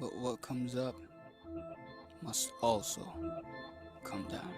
But what comes up must also come down.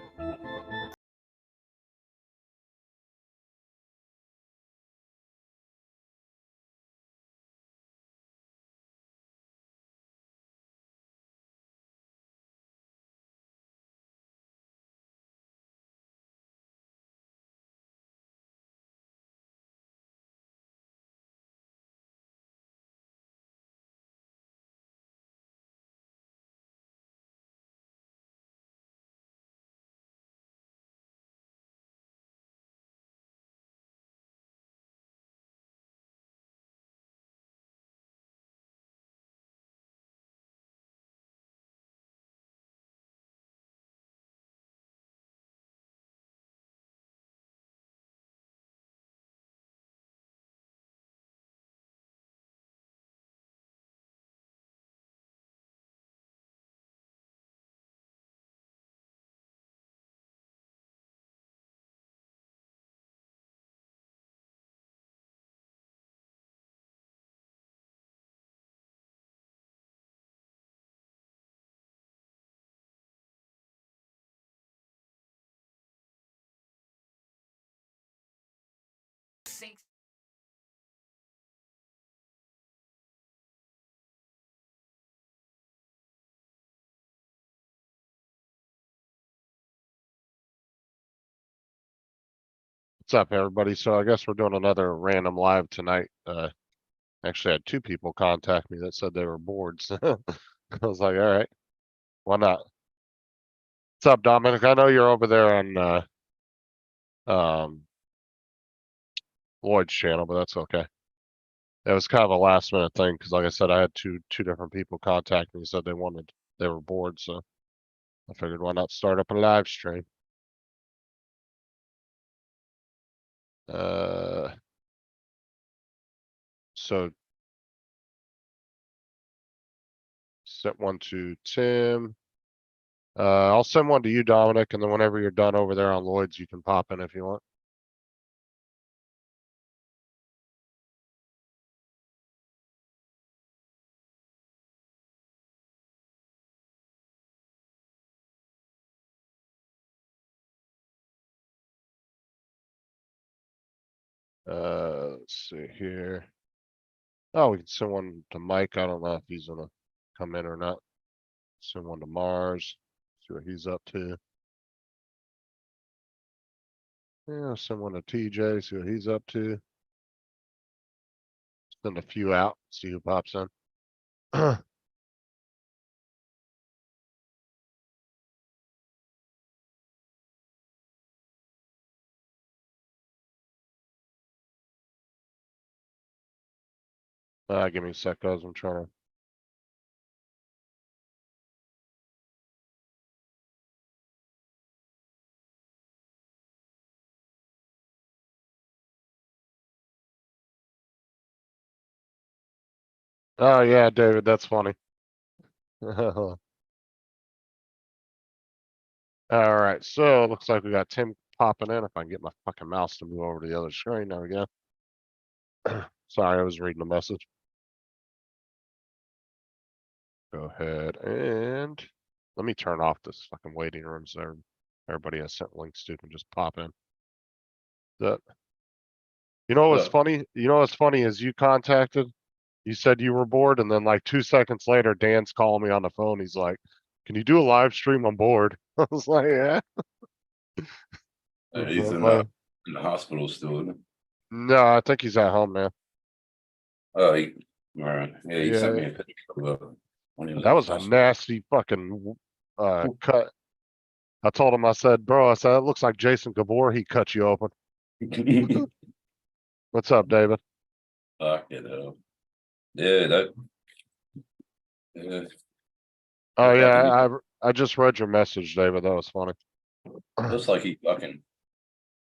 What's up, everybody? So I guess we're doing another random live tonight. Actually had two people contact me that said they were bored. So I was like, all right, why not? What's up, Dominic? I know you're over there on um, Lloyd's channel, but that's okay. It was kind of a last minute thing because, like I said, I had two different people contact me, said they were bored, so I figured why not start up a live stream. Uh, so sent one to Tim. I'll send one to you, Dominic, and then whenever you're done over there on Lloyd's, you can pop in if you want. Let's see here. Oh, we can send one to Mike. I don't know if he's gonna come in or not. Send one to Mars. See what he's up to. Yeah, send one to TJ. See what he's up to. Send a few out. See who pops in. Give me a sec, guys. I'm trying to. Oh yeah, David, that's funny. All right, so it looks like we got Tim popping in. If I can get my fucking mouse to move over to the other screen, there we go. Sorry, I was reading a message. Go ahead and let me turn off this fucking waiting room so everybody has sent links to can just pop in. That you know what's Look, funny? You know what's funny is you contacted, you said you were bored, and then like 2 seconds later, Dan's calling me on the phone. He's like, "Can you do a live stream? I'm bored." I was like, "Yeah." he's in the hospital still, isn't he? No, I think he's at home now. Oh, all right. Yeah, he sent Yeah, me a picture of when he was that in was the a hospital. nasty fucking cut. I told him, I said, "Bro, I said it looks like Jason Gabor. He cut you open." What's up, David? Fuck it up. Yeah, that. Yeah, Oh looked like he yeah, I just read your message, David. That was funny. looks like he fucking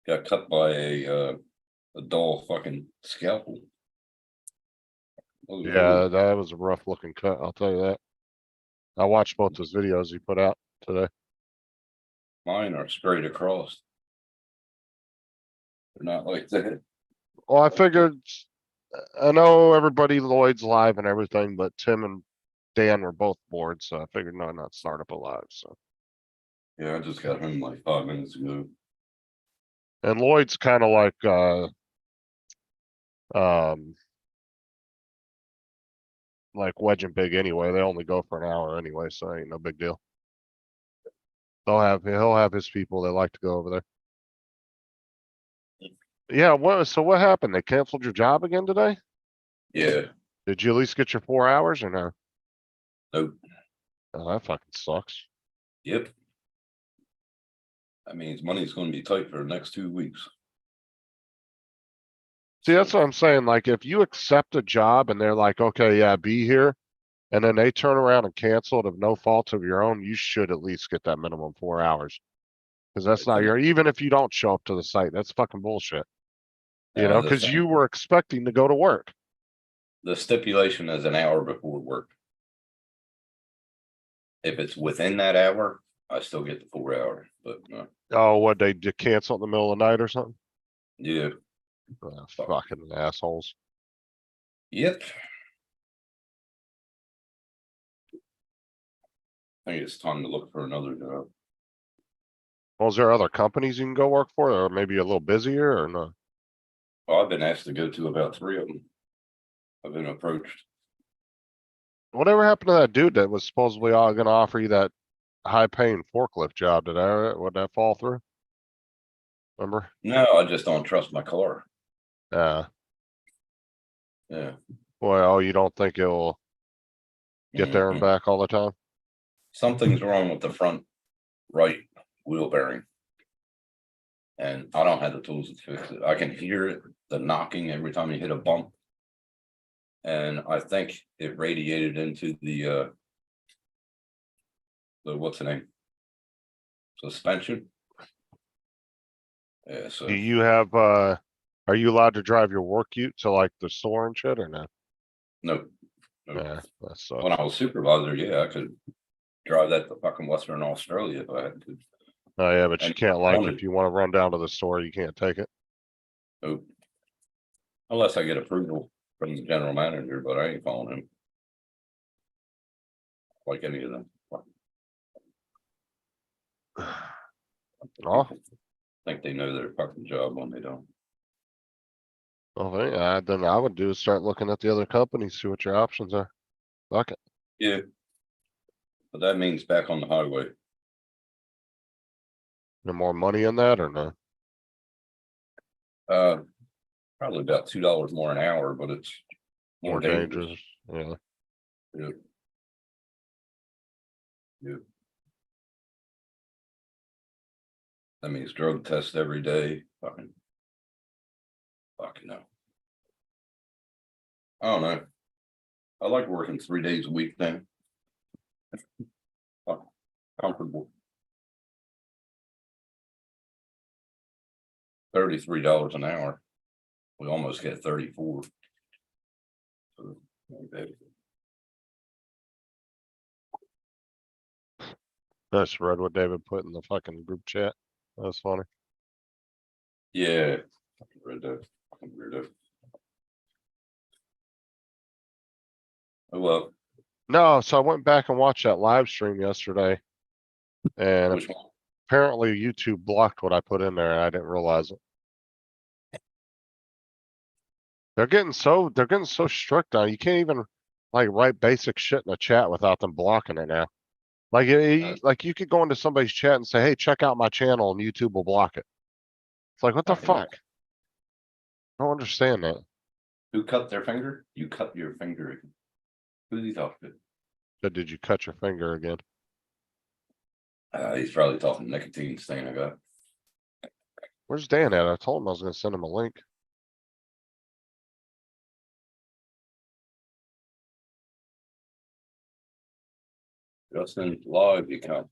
got cut by a dull fucking scalpel. Yeah, Oh, that was a rough looking cut. I'll tell you that. I watched both those videos he put out today. mine are straight across. They're not like that. Well, I figured, I know everybody Lloyd's live and everything, but Dan were both bored, so I figured no, not start up a live, so. Yeah, I just got home like 5 minutes ago. And Lloyd's kind of like, like wedging big anyway. They only go for an hour anyway, so ain't no big deal. He'll have his people that like to go over there. Yeah, so what happened? They canceled your job again today? Yeah, Did you at least get your 4 hours or no? nope, Oh, that fucking sucks. yep. That means money's gonna be tight for the next 2 weeks. See, that's what I'm saying. Like, if you accept a job and they're like, okay, yeah, be here. And then they turn around and cancel it of no fault of your own, you should at least get that minimum 4 hours. Cause that's not even if you don't show up to the site, that's fucking bullshit. You know, The cause thing- you were expecting to go to work. The stipulation is an hour before work. If it's within that hour, I still get the 4 hour, but no, Oh, what, they cancel in the middle of the night or something? yeah, Oh, fucking assholes. yep. I think it's time to look for another job. Well, is there other companies you can go work for, or maybe a little busier or no? Well, I've been asked to go to about 3 of them. I've been approached. Whatever happened to that dude that was supposedly gonna offer you that high paying forklift job? Would that fall through? Remember? No, I just don't trust my car. Yeah. Yeah. Well, you don't think it'll get there and Mhm. back all the time? Something's wrong with the front right wheel bearing. And I don't have the tools to fix it. I can hear it, the knocking every time you hit a bump. And I think it radiated into the what's the name? Suspension. Yeah, so Do you have, are you allowed to drive your work ute to like the store and shit or no? no. Yeah, that sucks. When I was supervisor, yeah, I could drive that to fucking Western Australia if I had to. Oh, yeah, but you And can't like, only- if you wanna run down to the store, you can't take it. Nope. Unless I get approval from the general manager, but I ain't calling him. Like any of them. Oh, People think they know their fucking job when they don't. well, then I would do is start looking at the other companies, see what your options are. Fuck it. Yeah. But that means back on the highway. No more money in that or no? Probably about $2 more an hour, but it's more dangerous. Yeah. Yeah. Yeah. That means drug tests every day. Fucking no. I don't know. I like working 3 days a week then. Comfortable. $33 an hour. We almost get 34. So, okay. I just read what David put in the fucking group chat. That's funny. Yeah. Fucking weirdo. Fucking weirdo. Oh well. No, so I went back and watched that live stream yesterday. And Which one? apparently YouTube blocked what I put in there and I didn't realize it. They're getting so strict on it. You can't even like write basic shit in a chat without them blocking it now. Like, like you could go into somebody's chat and say, hey, check out my channel and YouTube will block it. It's like, what the Fucking- fuck? I don't understand that. Who cut their finger? You cut your finger. Who's he talking But did you cut your finger again? to? He's probably talking nicotine stain I got. Where's Dan at? I told him I was gonna send him a link. Justin live, you can't.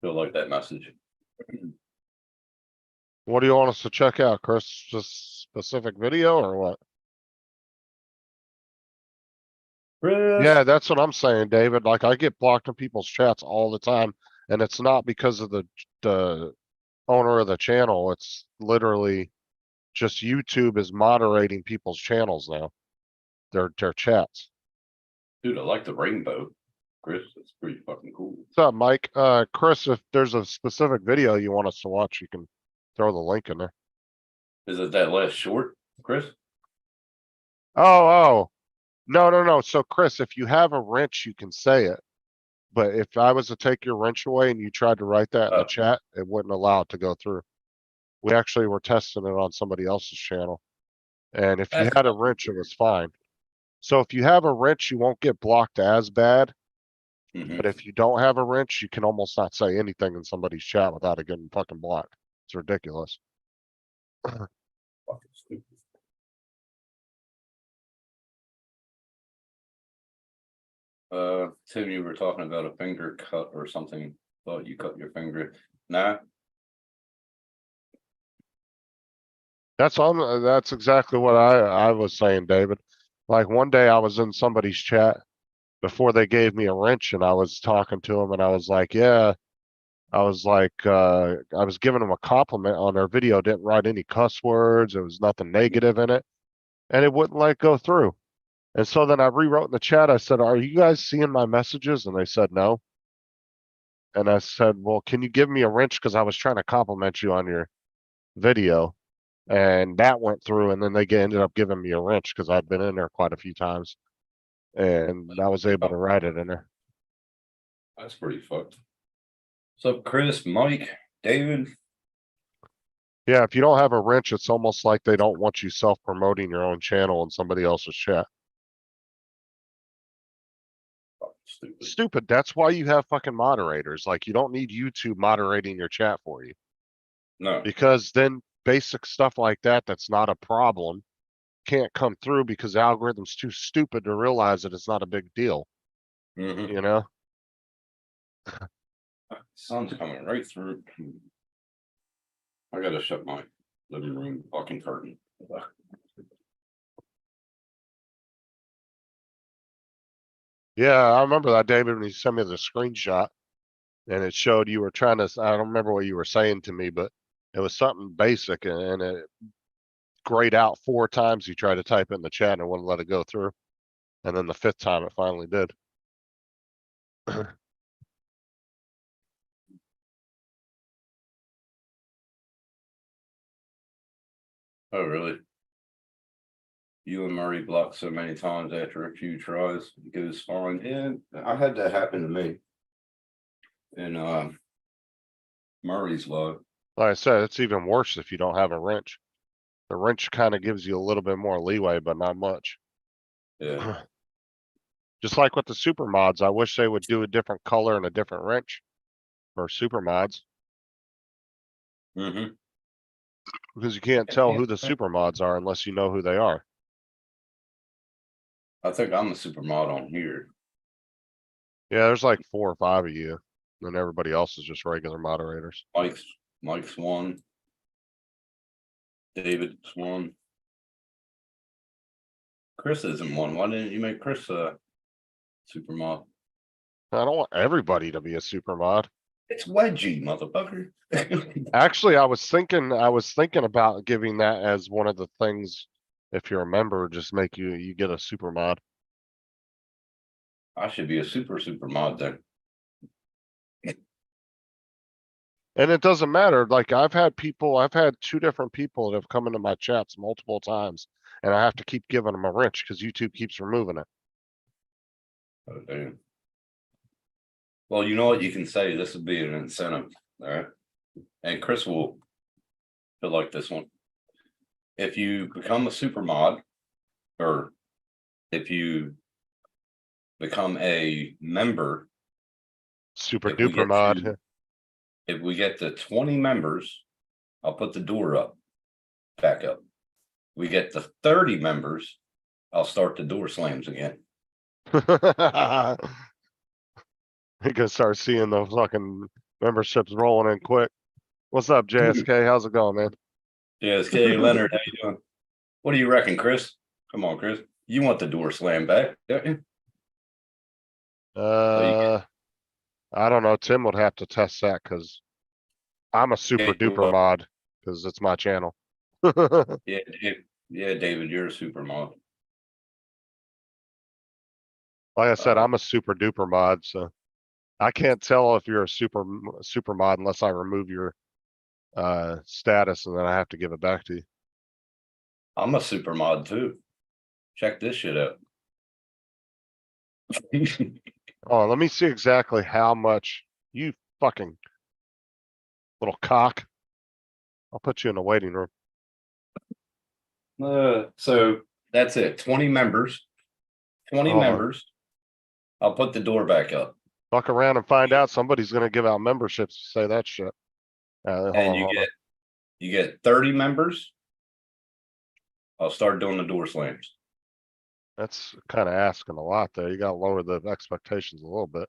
Feel like that message. What do you want us to check out, Chris? Just specific video or what? Yeah, that's what I'm saying, David. Like I get blocked in people's chats all the time, and it's not because of the owner of the channel. It's literally Just YouTube is moderating people's channels now. Their chats. Dude, I like the rainbow. Chris, it's pretty fucking cool. What's up, Mike? Chris, if there's a specific video you want us to watch, you can throw the link in there. Is it that last short, Chris? Oh. No. So Chris, if you have a wrench, you can say it. But if I was to take your wrench away and you tried to write that in the Oh. chat, it wouldn't allow it to go through. We actually were testing it on somebody else's channel. And if you That's had a fucking wrench, it weird. was fine. So if you have a wrench, you won't get blocked as bad. Mhm. But if you don't have a wrench, you can almost not say anything in somebody's chat without it getting fucking blocked. It's ridiculous. Fucking stupid. Tim, you were talking about a finger cut or something. Thought you cut your finger. Nah, That's exactly what I was saying, David. Like one day I was in somebody's chat before they gave me a wrench and I was talking to him and I was like, yeah, I was giving them a compliment on their video, didn't write any cuss words, there was nothing negative in it, and it wouldn't like go through. And so then I rewrote in the chat, I said, are you guys seeing my messages? And they said no. And I said, well, can you give me a wrench? Because I was trying to compliment you on your video. And that went through, and then they ended up giving me a wrench because I'd been in there quite a few times. And I was able to write it in there. that's pretty fucked. What's up, Chris, Mike, David? Yeah, if you don't have a wrench, it's almost like they don't want you self-promoting your own channel in somebody else's chat. Fucking stupid. Stupid. That's why you have fucking moderators. Like, you don't need YouTube moderating your chat for you. No. Because then basic stuff like that, that's not a problem, can't come through because the algorithm's too stupid to realize that it's not a big deal, Mhm. you know? Sun's coming right through. I gotta shut my living room fucking curtain. Yeah, I remember that, David, when you sent me the screenshot and it showed you were trying to, I don't remember what you were saying to me, but it was something basic and it grayed out 4 times. You tried to type it in the chat and it wouldn't let it go through. And then the 5th time it finally did. Oh, really? You and Murray blocked so many times after a few tries, it goes fine. And I had that happen to me. In Murray's log. Like I said, it's even worse if you don't have a wrench. The wrench kind of gives you a little bit more leeway, but not much. Yeah. Just like with the super mods, I wish they would do a different color and a different wrench for super mods, Mm-hmm. because you can't tell who the super mods are unless you know who they are. I think I'm the super mod on here. Yeah, there's like 4 or 5 of you, and everybody else is just regular moderators. Mike's one. David's one. Chris isn't one. Why didn't you make Chris a super mod? I don't want everybody to be a super mod. It's wedgie, motherfucker. Actually, I was thinking about giving that as one of the things, if you're a member, just make you get a super mod. I should be a super mod then. And it doesn't matter. Like I've had 2 different people that have come into my chats multiple times, and I have to keep giving them a wrench because YouTube keeps removing it. Oh, damn. Well, you know what you can say. This would be an incentive, all right? And Chris will like this one. If you become a super mod, or if you become a member, Super if we duper get mod. to- if we get to 20 members, I'll put the door up, back up. We get to 30 members, I'll start the door slams again. You can start seeing the fucking memberships rolling in quick. What's up, JSK? How's it going, man? JSK Leonard, how you doing? What do you reckon, Chris? Come on, Chris. You want the door slam back, don't you? I don't know. Tim would have to test that because I'm a super duper mod because it's my channel. Yeah, David, you're a super mod. Like I said, Uh, I'm a super duper mod, so I can't tell if you're a super mod unless I remove your status and then I have to give it back to you. I'm a super mod too. Check this shit out. Oh, let me see exactly how much you fucking little cock. I'll put you in the waiting room. So that's it, 20 members. 20 Hold on. members. I'll put the door back up. Fuck around and find out somebody's gonna give out memberships to say that shit. Hold And on, hold on. you get 30 members. I'll start doing the door slams. That's kind of asking a lot there. You gotta lower the expectations a little bit.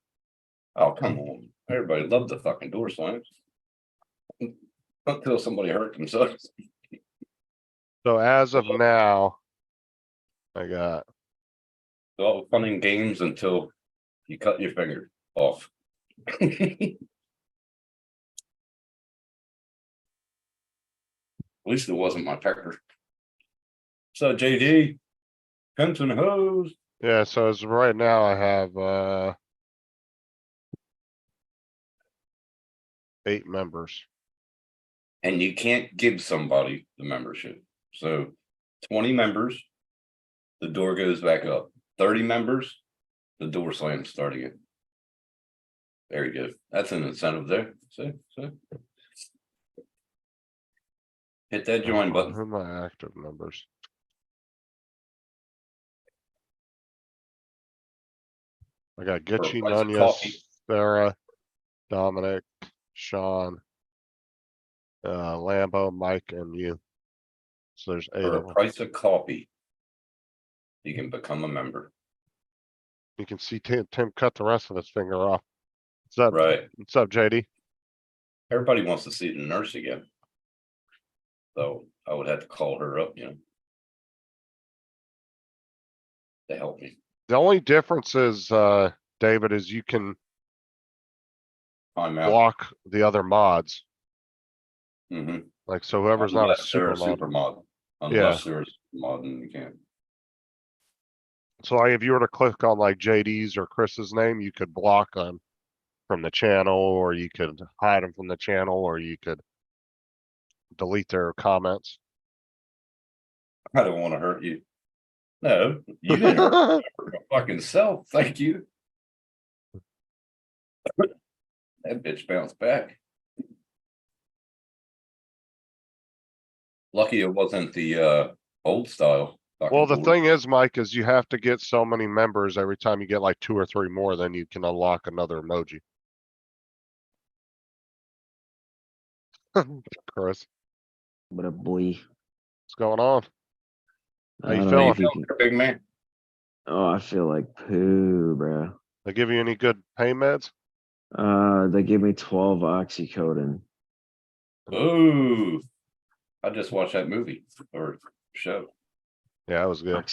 Oh, come on. Everybody loved the fucking door slams. Until somebody hurt themselves. So as of now, I got All fun and games until you cut your finger off. At least it wasn't my pecker. So JD, pimps and hoes. yeah, so as of right now I have 8 members. And you can't give somebody the membership. So 20 members, the door goes back up. 30 members, the door slams start again. There you go. That's an incentive there. See? Hit that join button. Who are my active members? I got Gitchy, price of Nunez, coffee. Sarah, Dominic, Sean, Lambo, Mike, and you. So there's 8 For of a them. price of coffee, you can become a member. You can see Tim cut the rest of his finger off. What's up? Right. What's up, JD? Everybody wants to see the nurse again. So I would have to call her up, to help me. The only difference is, David, is you can I'm out. block the other mods. Mhm. Like, so whoever's not a Unless they're super mod. mod. Unless they're a super mod, then you can't. So like, if you were to click on like JD's or Chris's name, you could block them from the channel, or you could hide them from the channel, or you could delete their comments. I don't want to hurt you. No, you didn't hurt my fucking self. Thank you. That bitch bounced back. Lucky it wasn't the old style. fucking Well, the door. thing is, Mike, is you have to get so many members every time you get like 2 or 3 more, then you can unlock another emoji. Chris, What a boy. what's going on? How I you don't know feeling? if you can. Big man. Oh, I feel like poo, bro. They give you any good pain meds? They gave me 12 oxycodone. Ooh. I just watched that movie or show. Yeah, that was good.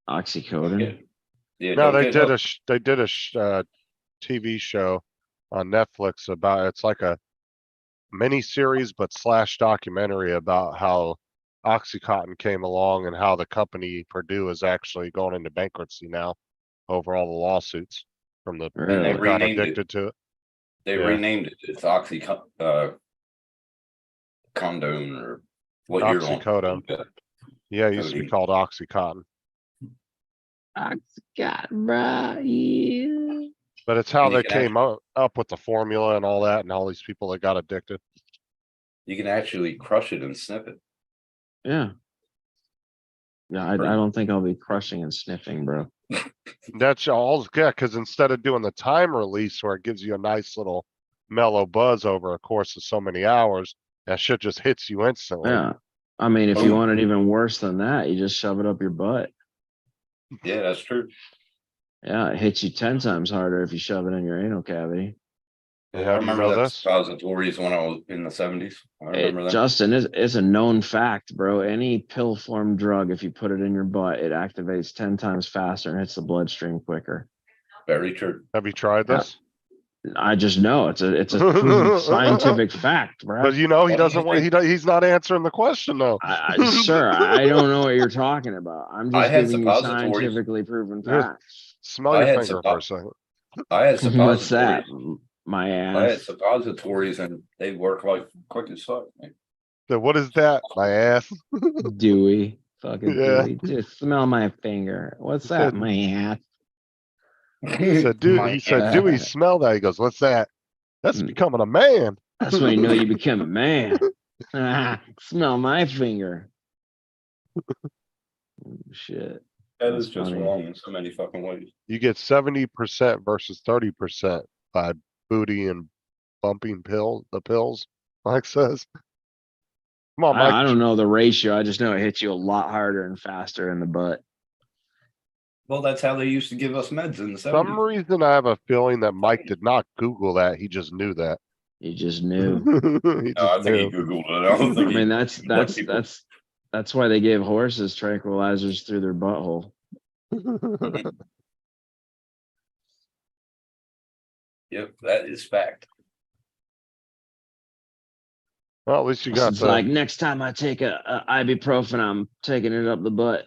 Oxycodone. Yeah, No, don't they get did hooked. they did a TV show on Netflix about, it's like a mini series but slash documentary about how Oxycontin came along and how the company Purdue is actually going into bankruptcy now over all the lawsuits from the Really? And they people that got renamed it. addicted to it. They Yeah. renamed it. It's condone or what you're on. Oxycodone. Yeah, it used to be Codeine. called Oxycontin, Oxycontin, bro. Yeah. but it's how And you they can came up with the formula and all that, and all these people that got addicted. You can actually crush it and snip it. Yeah. Yeah, I don't think I'll be crushing and sniffing, bro. That's all, yeah, because instead of doing the time release where it gives you a nice little mellow buzz over a course of so many hours, that shit just hits you instantly. Yeah. I mean, if you Boom. want it even worse than that, you just shove it up your butt. Yeah, that's true. Yeah, it hits you 10 times harder if you shove it in your anal cavity. And I how do you remember know that this? suppositories when I was in the 70s. I remember that. Justin, it's a known fact, bro. Any pill form drug, if you put it in your butt, it activates 10 times faster and hits the bloodstream quicker. Very true. Have you tried Yeah. this? I just know it's a proven scientific fact, bro. But you know, he What do you doesn't want, think? he's not answering the question though. Sir, I don't know what you're talking about. I'm I just had giving you suppositories. scientifically proven Yeah. facts. Smell I your had finger for a second. I had What's that? suppositories. My I had ass. suppositories and they work like quick as fuck. man. So what is that? My ass? Dewey. Fucking Yeah. Dewey. Just smell my finger. What's He that? said- My ass. He said, dude, My he said, ass. Dewey, smell that. He goes, what's that? That's Mm. becoming a man. That's when you know you become a man. Smell my finger. Shit. That That's is just funny. wrong in so many fucking ways. You get 70% versus 30% by booty and bumping the pills, Mike says. Come on, Mike. I don't know the ratio. I just know it hits you a lot harder and faster in the butt. Well, that's how they used to give us meds in the For some 70s. reason, I have a feeling that Mike did not Google that. He just knew that. You just knew. He No, I just think he knew. Googled it. I don't I think mean, he. that's why they gave horses tranquilizers through their butthole. Yep, that is fact. Well, at least you got It's the. like next time I take a ibuprofen, I'm taking it up the butt.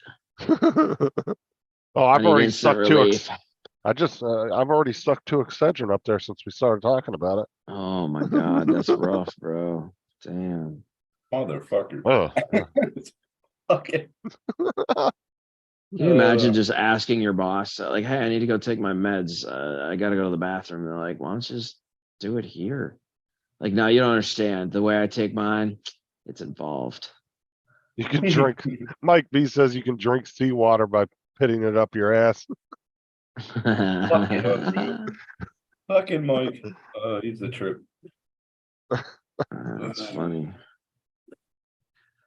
Oh, I I've need already instant stuck to relief. I've already stuck to Excedrin up there since we started talking about it. Oh my god, that's rough, bro. Damn. Motherfucker. Oh, Okay. Can you imagine just asking your boss, like, hey, I need to go take my meds. I gotta go to the bathroom. They're like, why don't you just do it here? Like, no, you don't understand. The way I take mine, it's involved. you can drink. Mike B says you can drink seawater by pitting it up your ass. Fucking Mike. He's a trip. That's funny.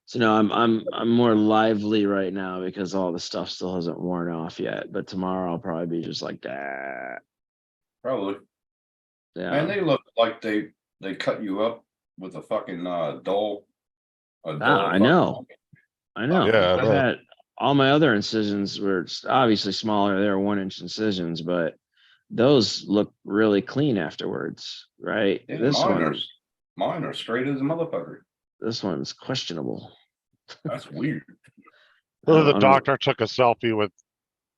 So no, I'm more lively right now because all the stuff still hasn't worn off yet. But tomorrow I'll probably be just like that. Probably. Yeah. And they look like they cut you up with a fucking dull. A dull I fucking- know. I know. Yeah, I I've know. had all my other incisions were obviously smaller. They were 1-inch incisions, but those look really clean afterwards, right? Yeah, This mine are straight as a motherfucker. this one's questionable. That's weird. The I don't- doctor took a selfie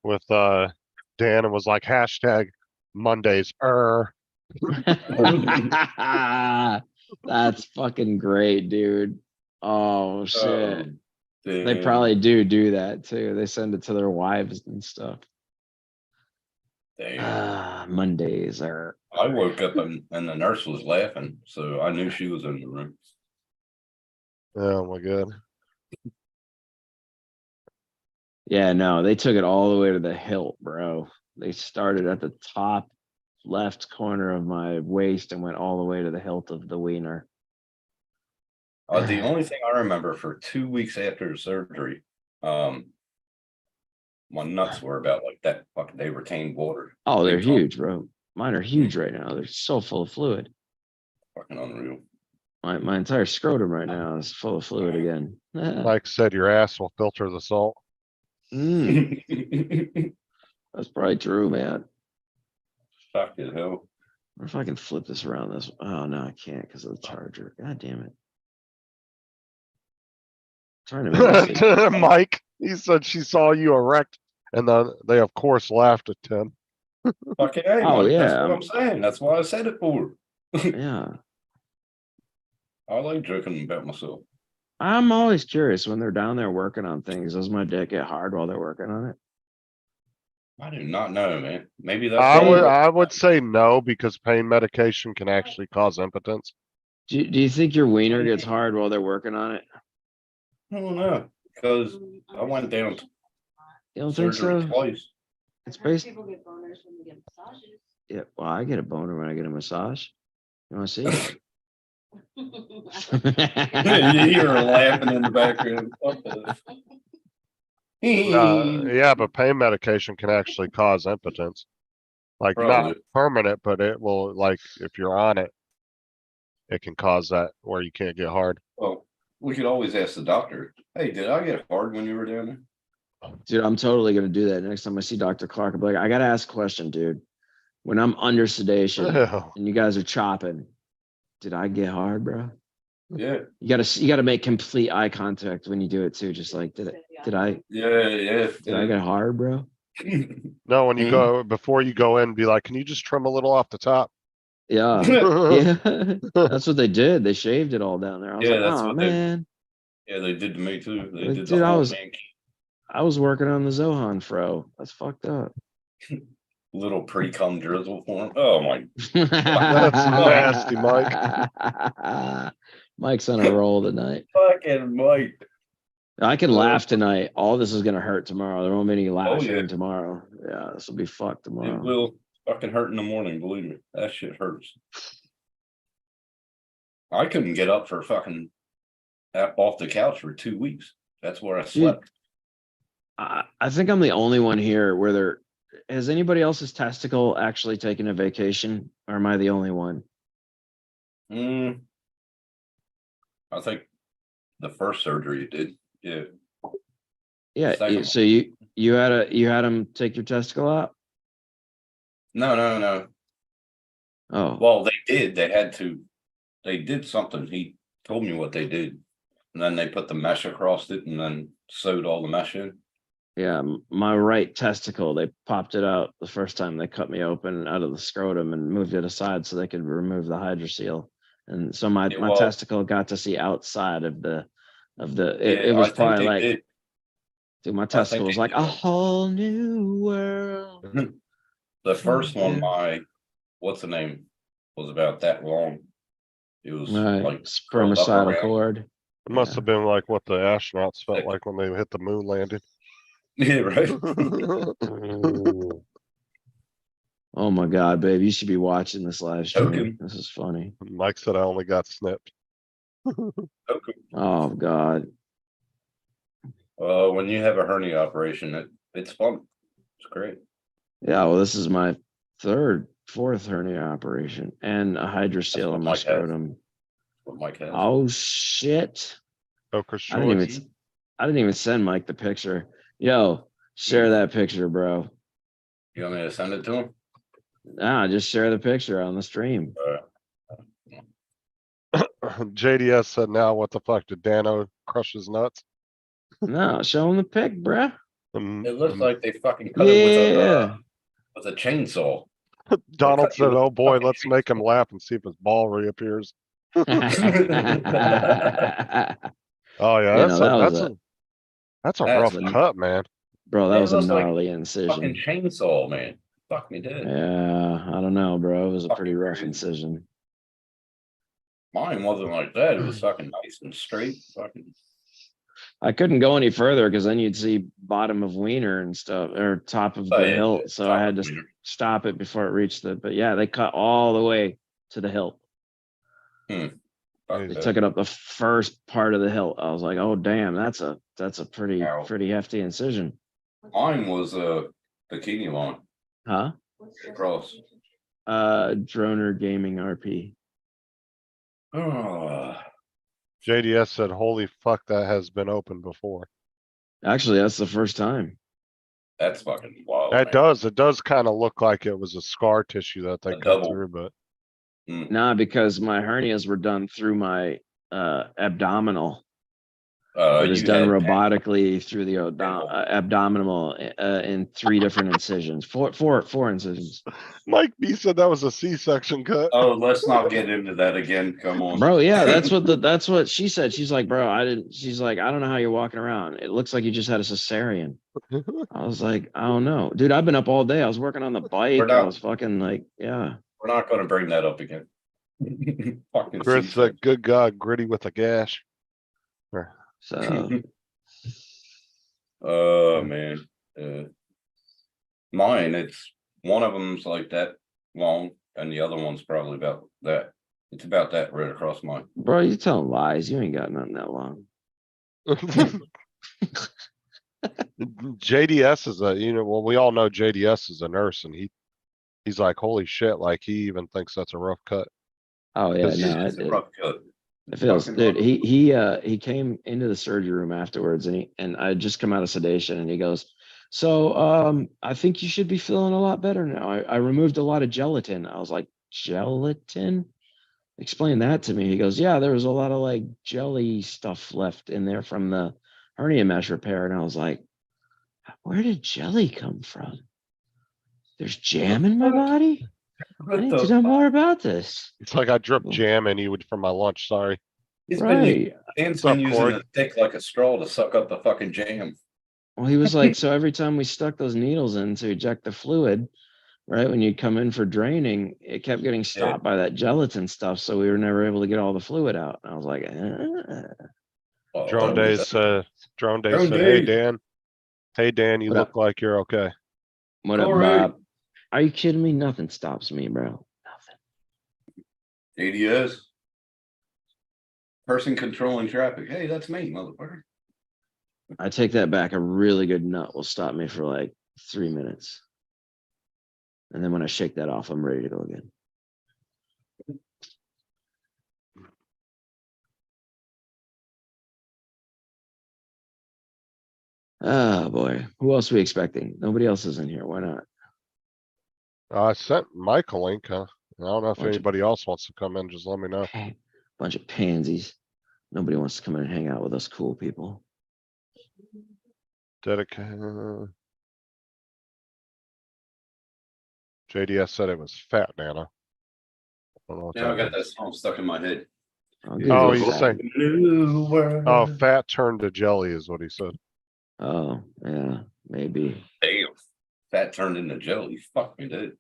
with Dan and was like hashtag Mondays. That's fucking great, dude. Oh shit. They Damn. probably do that too. They send it to their wives and stuff. Damn. Mondays are I woke up and the nurse was laughing, so I knew she was in the room. Oh my god. yeah, no, they took it all the way to the hilt, bro. They started at the top left corner of my waist and went all the way to the hilt of the wiener. The only thing I remember for 2 weeks after the surgery, my nuts were about like that. Fucking, they retained water. Oh, they're Big time. huge, bro. Mine are huge right now. They're so full of fluid. Fucking unreal. My entire scrotum right now is full of fluid again. Mike said your ass will filter the salt. Mm, that's probably true, man. Fucking hell. What if I can flip this around this? Oh no, I can't because of the charger. God damn it. Trying to make it see. Mike, he said she saw you erect, and then they of course laughed at Tim. Fucking hey, Oh, Mike, that's yeah. what I'm saying. That's why I said it for. Yeah. I like joking about myself. I'm always curious when they're down there working on things. Does my dick get hard while they're working on it? I do not know, man. Maybe that's I would say no because pain medication can actually cause impotence. Do you think your wiener gets hard while they're working on it? I don't know because I went down You don't think surgery so? twice. It's based. People get boners when they get massages. Yeah. Well, I get a boner when I get a massage. You want to see it? You hear her laughing in the background. What the- Yeah, but pain medication can actually cause impotence. Like not Probably. permanent, but it will, like if you're on it, it can cause that where you can't get hard. Well, we could always ask the doctor. Hey, did I get hard when you were down there? Dude, I'm totally gonna do that next time I see Dr. Clark. I'm like, I gotta ask a question, dude. when I'm under sedation Ew. and you guys are chopping, did I get hard, bro? Yeah, You gotta make complete eye contact when you do it too. Just like, did I yeah. get hard, bro? No, when you Mhm. go, before you go in, be like, can you just trim a little off the top? Yeah, yeah. That's what they did. They shaved it all down there. I was Yeah, like, that's oh what they- man, Yeah, they did to me too. They Like, did dude, the I whole was- man I was working on the Zohan fro. That's fucked up. little pre-cum drizzle for him. Oh my, That's nasty, Mike. Mike's on a roll tonight. fucking Mike. I can Oh. laugh tonight. All this is gonna hurt tomorrow. There won't be any laughing yeah. tomorrow. Yeah, this will be fucked It tomorrow. will fucking hurt in the morning, believe me. That shit hurts. I couldn't get up for fucking off the couch for 2 weeks. That's where I slept. I think I'm the only one here where there has anybody else's testicle actually taken a vacation, or am I the only one? Mm. I think the first surgery you did, yeah. Yeah, Second so you had him take your testicle out? No. Oh, Well, they did. They had to. They did something. He told me what they did, and then they put the mesh across it, and then sewed all the mesh in. yeah, my right testicle, they popped it out the first time they cut me open out of the scrotum and moved it aside so they could remove the hydrocele. And so my Yeah, well- testicle got to see outside of the it Yeah, was I think probably they like, did. dude, my think testicle was they like did. a whole new world. The first one, Yeah. my what's the name, was about that long. It was Right, like curled up spermicidal around. cord. It must Yeah. have been like what the astronauts felt Like- like when they hit the moon landing. Yeah, right. Oh my God, babe, you should be watching this live stream. Joking. This is funny. Mike said I only got snipped. Okay. Oh God. When you have a hernia operation, it's fun. It's great. Yeah, well, this is my fourth hernia operation and a hydrocele what in my Mike has. scrotum. What Mike has. Oh shit. Joker's I didn't choice. even send Mike the picture. Yo, share that picture, bro. You want me to send it to him? Nah, just share the picture on the stream. JDS said, now what the fuck, did Dano crush his nuts? No, show him the pic, bruh. It looks like they fucking cut it Yeah. with a chainsaw. Donald cut you said, with oh a boy, fucking let's make him laugh and see if his ball reappears. Oh yeah, You that's know, that was that's a That's rough a- cut, man. Bro, that It was a looks like gnarly Fucking incision. chainsaw, man. Fuck me dead. Yeah, I don't know, bro. It was a pretty Fucking rough crazy. incision. Mine wasn't like that. It was fucking nice and straight. Fucking. I couldn't go any further because then you'd see bottom of wiener and stuff, or top of Oh, the yeah, hilt. So top I had of to wiener. stop it before it reached but yeah, they cut all the way to the hilt. Fuck They They that. took it up the first part of the hilt. I was like, oh damn, that's a pretty Ow. hefty incision. Mine was a bikini line Huh? across. Droner Gaming RP. Oh, JDS said, holy fuck, that has been open before. Actually, that's the first time. that's fucking wild. It man. does kind of look like it was a scar tissue that they A cut double. through, but Nah, because my hernias were done through my abdominal. It was You done had robotically through the abdominal in 3 different incisions. Four incisions. Mike B said that was a C-section cut. Oh, let's not get into that again. Come on, Bro, yeah, that's what she said. She's like, bro, she's like, I don't know how you're walking around. It looks like you just had a cesarean. I was like, I don't know. Dude, I've been up all day. I was working on the bike. I not- was fucking like, yeah. We're not going to bring that up again. Fucking Chris C-section. said, good God, gritty with a gash. So Oh man, mine. It's one of them's like that long, and the other one's probably about that. It's about that right across mine. bro, you telling lies. You ain't got nothing that long. JDS is well, we all know JDS is a nurse and he's like, holy shit, like he even thinks that's a rough cut. Oh yeah, It's- no, It's a rough cut. it feels, fucking dude. rough. He came into the surgery room afterwards, and I had just come out of sedation, and he goes, So, I think you should be feeling a lot better now. I removed a lot of gelatin. I was like, gelatin? Explain that to me. He goes, yeah, there was a lot of like jelly stuff left in there from the hernia mesh repair. And I was like, where did jelly come from? There's jam in my body? I What need to the know fuck? more about this. It's like I dripped jam in you for my lunch, sorry. He's been, Right. Dan's What's up, been using Corey? a stick like a straw to suck up the fucking jam. Well, he was like, so every time we stuck those needles in to eject the fluid, right, when you'd come in for draining, it kept getting stopped by that gelatin stuff. So we were never able to get all the fluid out. And I was like, Oh, Drone that was- Days, Drone Days Drone said, hey, Dave. Dan. Hey, Dan, you What up? look like you're okay. what up, Corey. Bob? Are you kidding me? Nothing stops me, bro. Nothing. ADS. Person controlling traffic. Hey, that's me, motherfucker. I take that back. A really good nut will stop me for like 3 minutes. And then when I shake that off, I'm ready to go again. Oh boy. Who else are we expecting? Nobody else is in here. Why not? I sent Mike a link, huh? I don't know if Bunch of- anybody else wants to come in, just let me know. Bunch of pansies. Nobody wants to come in and hang out with us cool people. Dedicate. JDS said it was fat, Nana. I don't know what Now I that got that means. song stuck in my head. I'll Oh, Google he's that. saying, New world. oh, fat turned to jelly is what he said. Oh, yeah, maybe. Damn. Fat turned into jelly. Fuck me, dude.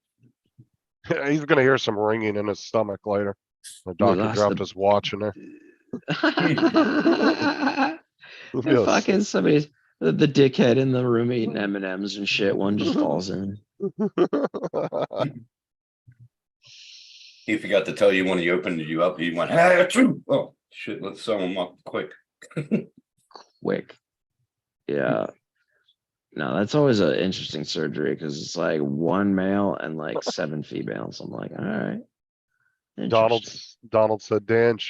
He's gonna hear some ringing in his stomach later. The We doctor lost dropped the- his watch in there. He'll be And all fucking somebody's the dickhead in the room eating M&Ms and shit. One just falls in. He forgot to tell you when he opened you up, he went, ah, achoo." Oh, shit, let's sew him up quick. Quick. Yeah. No, that's always an interesting surgery because it's like one male and like 7 females. I'm like, all right. Interesting. Donald said Dan they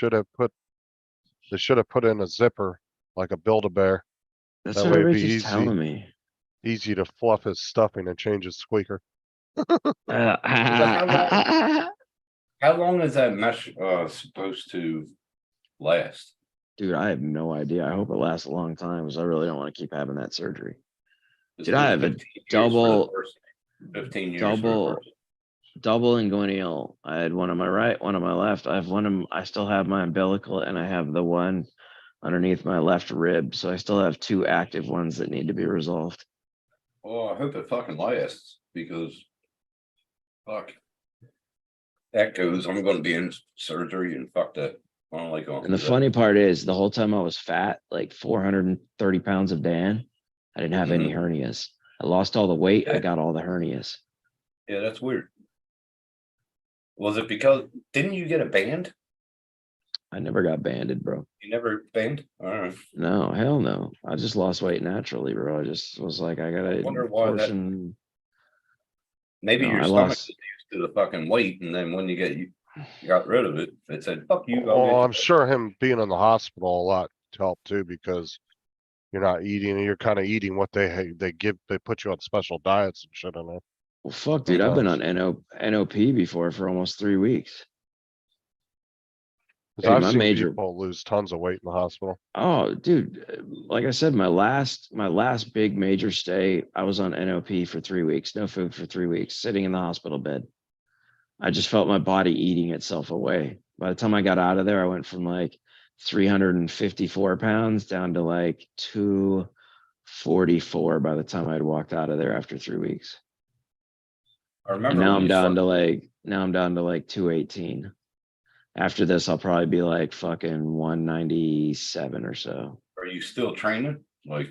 should have put in a zipper like a Build-A-Bear. That's that what way it'd be Ricky's easy. telling me. Easy to fluff his stuffing and change his squeaker. How long is that mesh supposed to last? Dude, I have no idea. I hope it lasts a long time because I really don't want to keep having that surgery. It's Dude, I have a 15 years for the double- first- 15 years. for the double- first. Double inguinal. I had one on my right, one on my left. I have one of I still have my umbilical and I have the one underneath my left rib. So I still have 2 active ones that need to be resolved. Well, I hope it fucking lasts because fuck. That goes, I'm gonna be in surgery and fuck that. I don't like going. And the through that. funny part is the whole time I was fat, like 430 pounds of Dan, I didn't have any hernias. I lost all the weight. I Yeah. got all the hernias. Yeah, that's weird. Was it because, didn't you get a band? I never got banded, bro. You never band? Alright. No, hell no. I just lost weight naturally, bro. I just was like, I gotta wonder why that- portion. Maybe No, your I stomach lost- is used to the fucking weight, and then when you got rid of it, it said, fuck you. I'll Well, get I'm you." sure him being in the hospital a lot helped too, because you're not eating, you're kind of eating what they put you on special diets and shit in there. Well, fuck, dude. I've been on Sometimes. NOP before for almost 3 weeks. 'Cause Hey, I've my seen major- people lose tons of weight in the hospital. Oh, dude. Like I said, my last big major stay, I was on NOP for 3 weeks, no food for 3 weeks, sitting in the hospital bed. I just felt my body eating itself away. By the time I got out of there, I went from like 354 pounds down to like 244 by the time I'd walked out of there after 3 weeks. I And remember. now when I'm you down started- to like 218. After this, I'll probably be like fucking 197 or so. Are you still training? Like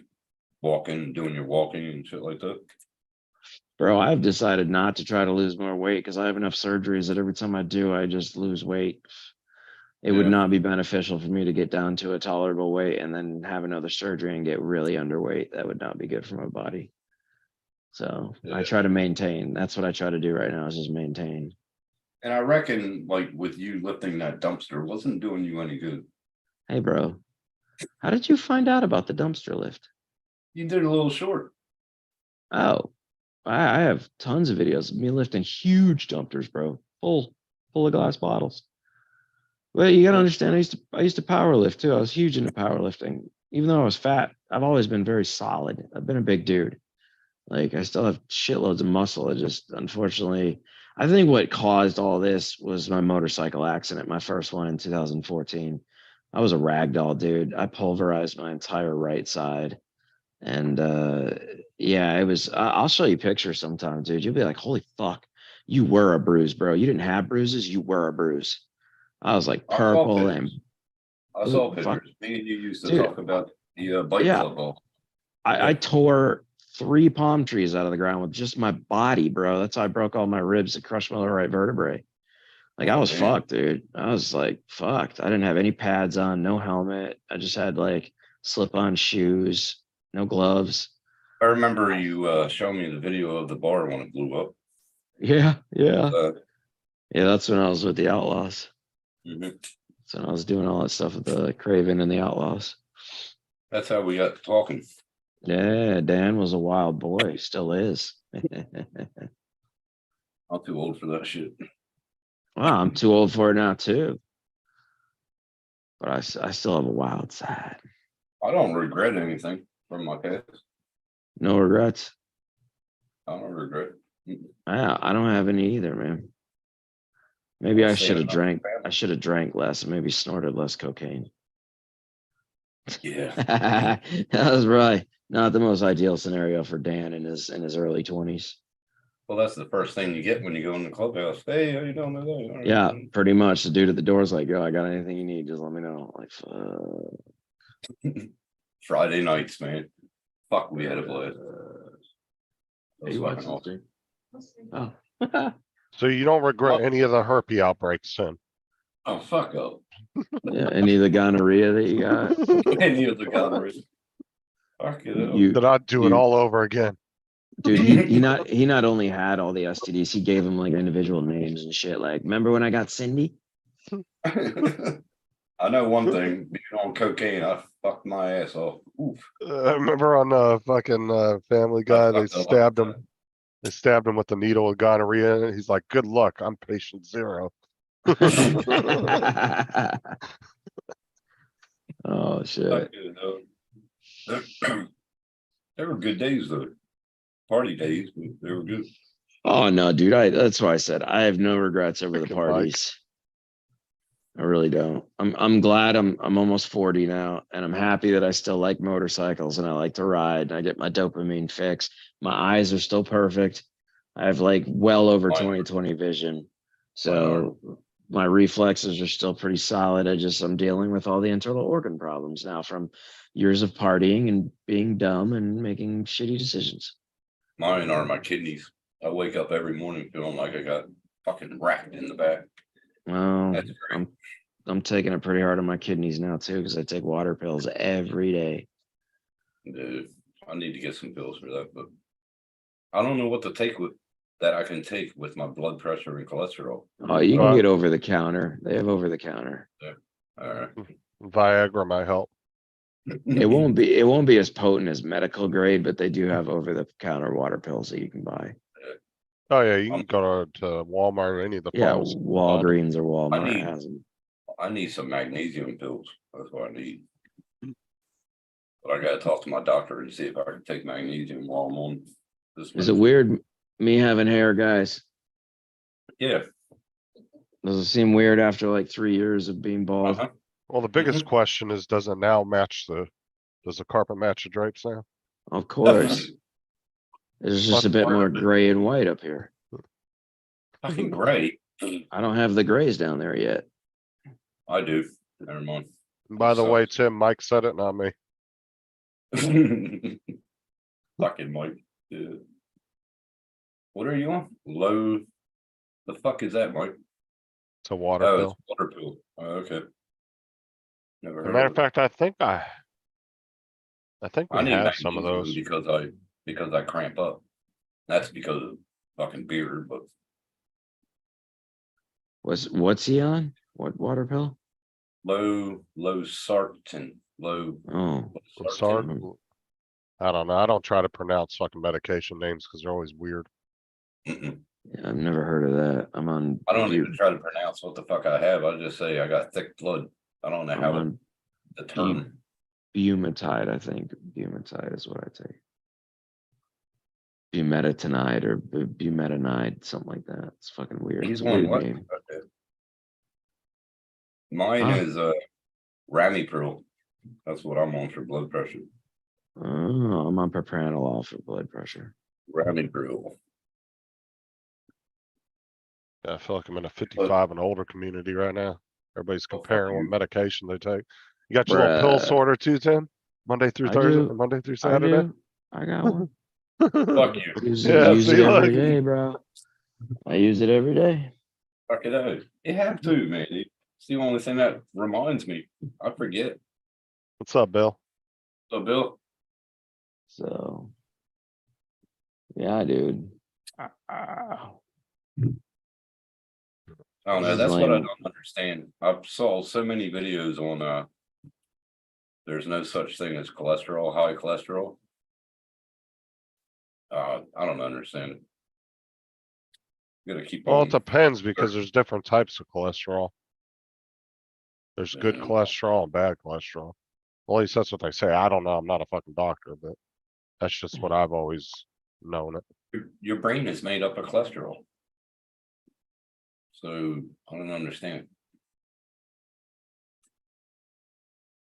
walking, doing your walking and shit like that? Bro, I've decided not to try to lose more weight because I have enough surgeries that every time I do, I just lose weight. It would Yeah. not be beneficial for me to get down to a tolerable weight and then have another surgery and get really underweight. That would not be good for my body. So I Yeah. try to maintain. That's what I try to do right now is just maintain. And I reckon like with you lifting that dumpster wasn't doing you any good. Hey, bro, how did you find out about the dumpster lift? You did a little short. Oh, I have tons of videos of me lifting huge dumpsters, bro. Full of glass bottles. Well, you gotta Yeah. understand, I used to power lift too. I was huge into powerlifting. Even though I was fat, I've always been very solid. I've been a big dude. Like I still have shitloads of muscle. It just unfortunately, I think what caused all this was my motorcycle accident, my first one in 2014. I was a ragdoll dude. I pulverized my entire right side. And yeah, it was I'll show you pictures sometime, dude. You'll be like, holy fuck, you were a bruise, bro. You didn't have bruises, you were a bruise. I was like I saw purple and pictures. I saw fuck, pictures. Me and you used to dude. talk about the bike Yeah, club. I Yeah. tore 3 palm trees out of the ground with just my body, bro. That's how I broke all my ribs and crushed my lower right vertebrae. Like I Oh, was damn. fucked, dude. I was like fucked. I didn't have any pads on, no helmet. I just had like slip-on shoes, no gloves. I remember you showing me the video of the bar when it blew up. Yeah, yeah. Uh, Yeah, that's when I was with the Outlaws. mhm. So I was doing all that stuff with the Craven and the Outlaws. That's how we got talking. Yeah, Dan was a wild boy, still is. I'm too old for that shit. Wow, I'm too old for it now too. But I still have a wild side. I don't regret anything from my past. No regrets. I don't regret. I don't have any either, man. Maybe I'll I say should have it. drank. I should have drank less and maybe snorted less cocaine. Yeah. That was probably not the most ideal scenario for Dan in his early 20s. Well, that's the first thing you get when you go in the clubhouse. Hey, how you doing today? Yeah, pretty much. The dude at the door's like, "Yo, I got anything you need? Just let me know." Like, Friday nights, man. Fuck, we had a blast. That was Hey, fucking what's awesome. oh. So you don't regret any of the herpes outbreaks then? Oh, fuck up. Yeah, any of the gonorrhea that you got? Any of the guys. Fuck it up. You, Did I do it you- all over again? dude. He not only had all the STDs, he gave them like individual names and shit. Like, remember when I got Cindy? I know one thing, being on cocaine, I fucked my ass off. Oof. I remember on fucking Family Guy, they fucked up. stabbed him. They stabbed him with the needle with gonorrhea. And he's like, "Good luck, I'm patient 0." Oh shit. Fuck it up. They were good days though. Party days, but they were good. Oh no, dude. That's why I said I have no regrets over the Freaking Mike. parties. I really don't. I'm glad I'm almost 40 now, and I'm happy that I still like motorcycles and I like to ride and I get my dopamine fix. My eyes are still perfect. I have like well over Mine are. 20/20 vision. So my reflexes are still pretty solid. I'm dealing with all the internal organ problems now from years of partying and being dumb and making shitty decisions. Mine are my kidneys. I wake up every morning feeling like I got fucking racked in the back. Well, That's great. I'm taking it pretty hard on my kidneys now too because I take water pills every day. Dude, I need to get some pills for that, but I don't know what to take with that I can take with my blood pressure and cholesterol. Oh, you can Right. get over the counter. They have over the counter. All right. Viagra might help. It won't be as potent as medical grade, but they do have over the counter water pills that you can buy. Oh yeah, you can go to Walmart or any of the Yeah, pharmacies. Walgreens or Walmart need- has them. I need some magnesium pills. That's what I need. But I gotta talk to my doctor and see if I can take magnesium while I'm on this. Is it weird me having hair, guys? Yeah. Does it seem weird after like 3 years of being bald? Uh-huh. Well, the biggest question is, does it now match does the carpet match the drapes now? Of course. There's just a bit more gray and white up here. Fucking great. I don't have the grays down there yet. I do. Never mind. And by the So- way, Tim, Mike said it, not me. Fucking Mike. Yeah. What are you on? Low. The fuck is that, Mike? It's a water Oh, bill. it's water pill. Oh, okay. Never As a heard matter of of it. fact, I think I we need have some of magnesium those. because I cramp up. That's because of fucking beer, but What's he on? What water pill? low sartan, low. Oh, Sorry, Sartan. I don't know. I don't try to pronounce fucking medication names because they're always weird. Mm-mm. Yeah, I've never heard of that. I'm on. I don't even try to pronounce what the fuck I have. I just say I got thick blood. I don't know I'm how to, on the term. Bumetide, I think. Bumetide is what I take. Bumetanide or bumetanide, something like that. It's fucking weird. He's It's a on weird what? name. Okay. Mine Huh? is Ramipril. That's what I'm on for blood pressure. Oh, I'm on propranolol for blood pressure. Ramipril. I feel like I'm in a 55 and older community right now. Everybody's Oh, fuck comparing what you. medication they take. You got your little pill Bruh. sorter too, Tim? Monday through I Thursday, do. Monday through I Saturday? do. I got one. Fuck you. Use Yeah, use it see, every look. day, bro. I use it every day. Fuck it out. You have to, man. It's the only thing that reminds me. I forget. What's up, Bill? So, Bill, So, yeah, dude. I don't know. This is That's what I lame. don't understand. I've saw so many videos on there's no such thing as cholesterol, high cholesterol. I don't understand it. Gotta keep Well, on. it depends because there's different types of cholesterol. There's good Yeah. cholesterol and bad cholesterol. Well, at least that's what they say. I don't know. I'm not a fucking doctor, but that's just what I've always known it. Your brain is made up of cholesterol. So I don't understand.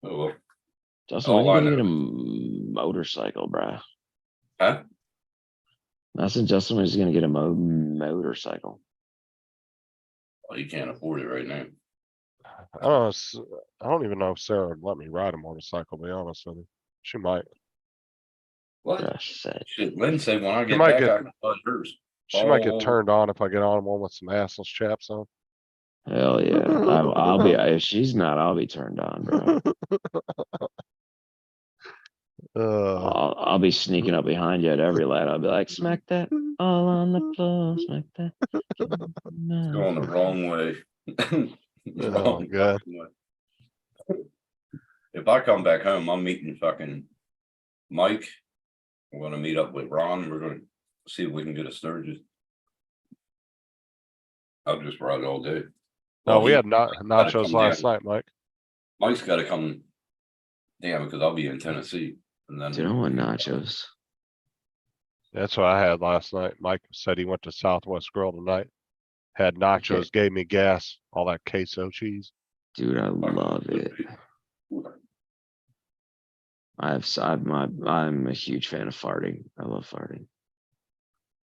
Oh, well. Justin, All when I you gonna get a know motorcycle, bruh? Huh? I said Justin was gonna get a motorcycle. Well, you can't afford it right now. I don't know. I don't even know if Sarah would let me ride a motorcycle, to be honest with you. She might. What? Just said. Shit, Lynn said when I You get might back, get- I can buzz hers. She might get Oh. turned on if I get on one with some assless chaps on. Hell yeah. I'll be if she's not, I'll be turned on, bro. I'll be sneaking up behind you at every light. I'll be like, smack that all on the floor, smack that. Going the wrong way. Oh, God. fucking way. If I come back home, I'm meeting fucking Mike. I'm gonna meet up with Ron. We're gonna see if we can get a Sturgis. I'll just ride all day. No, we he- had nachos come last down. night, Mike. Mike's gotta come down because I'll be in Tennessee. And then Dude, I want nachos. That's what I had last night. Mike said he went to Southwest Grill tonight. Had nachos, gave me gas, all that queso cheese. Dude, I love it. I'm a huge fan of farting. I love farting.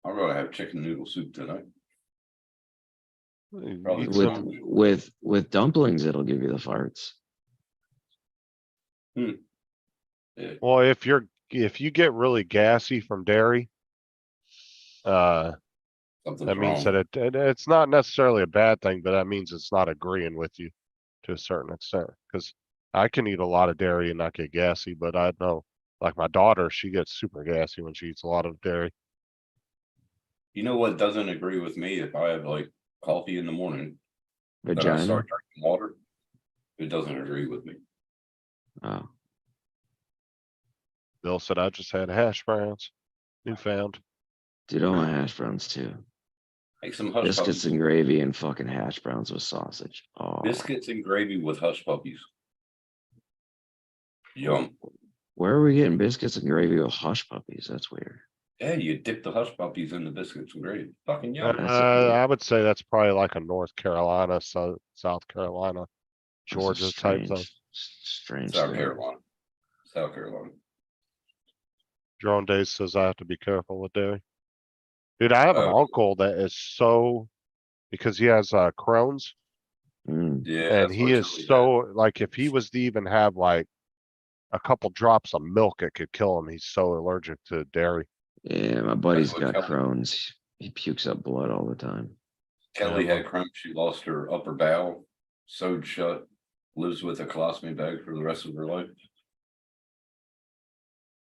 I'm gonna have chicken noodle soup tonight. Probably Eat With- some- With dumplings, it'll give you the farts. Yeah. Well, if you get really gassy from dairy, Something's that means wrong. that it's not necessarily a bad thing, but that means it's not agreeing with you to a certain extent. Cause I can eat a lot of dairy and not get gassy, but I know, like my daughter, she gets super gassy when she eats a lot of dairy. You know what doesn't agree with me? If I have like coffee in the morning, then I Vagina. start drinking water, it doesn't agree with me. Oh, Bill said I just had hash browns, newfound. dude, I want hash browns too. Make some hush Biscuits puppies. and gravy and fucking hash browns with sausage. Oh, Biscuits and gravy with hush puppies. Yum. where are we getting biscuits and gravy with hush puppies? That's weird. Yeah, you dip the hush puppies in the biscuits and gravy. Fucking yum. I would say that's probably like a North Carolina, South Carolina, That's a Georgia type thing. Strange. South thing. Carolina. South Carolina. Drone Days says I have to be careful with dairy. Dude, I have an uncle that is because he has Crohn's, Mm, Yeah. and that's he what's is really so, like, if he was to even have like a couple drops of milk, it could kill him. He's so allergic to dairy. yeah, my buddy's what got Kelly- Crohn's. He pukes up blood all the time. bad. Kelly Yeah, had Crohn's. She lost her upper bowel, sewed shut, lives with a colostomy bag for the rest of her life.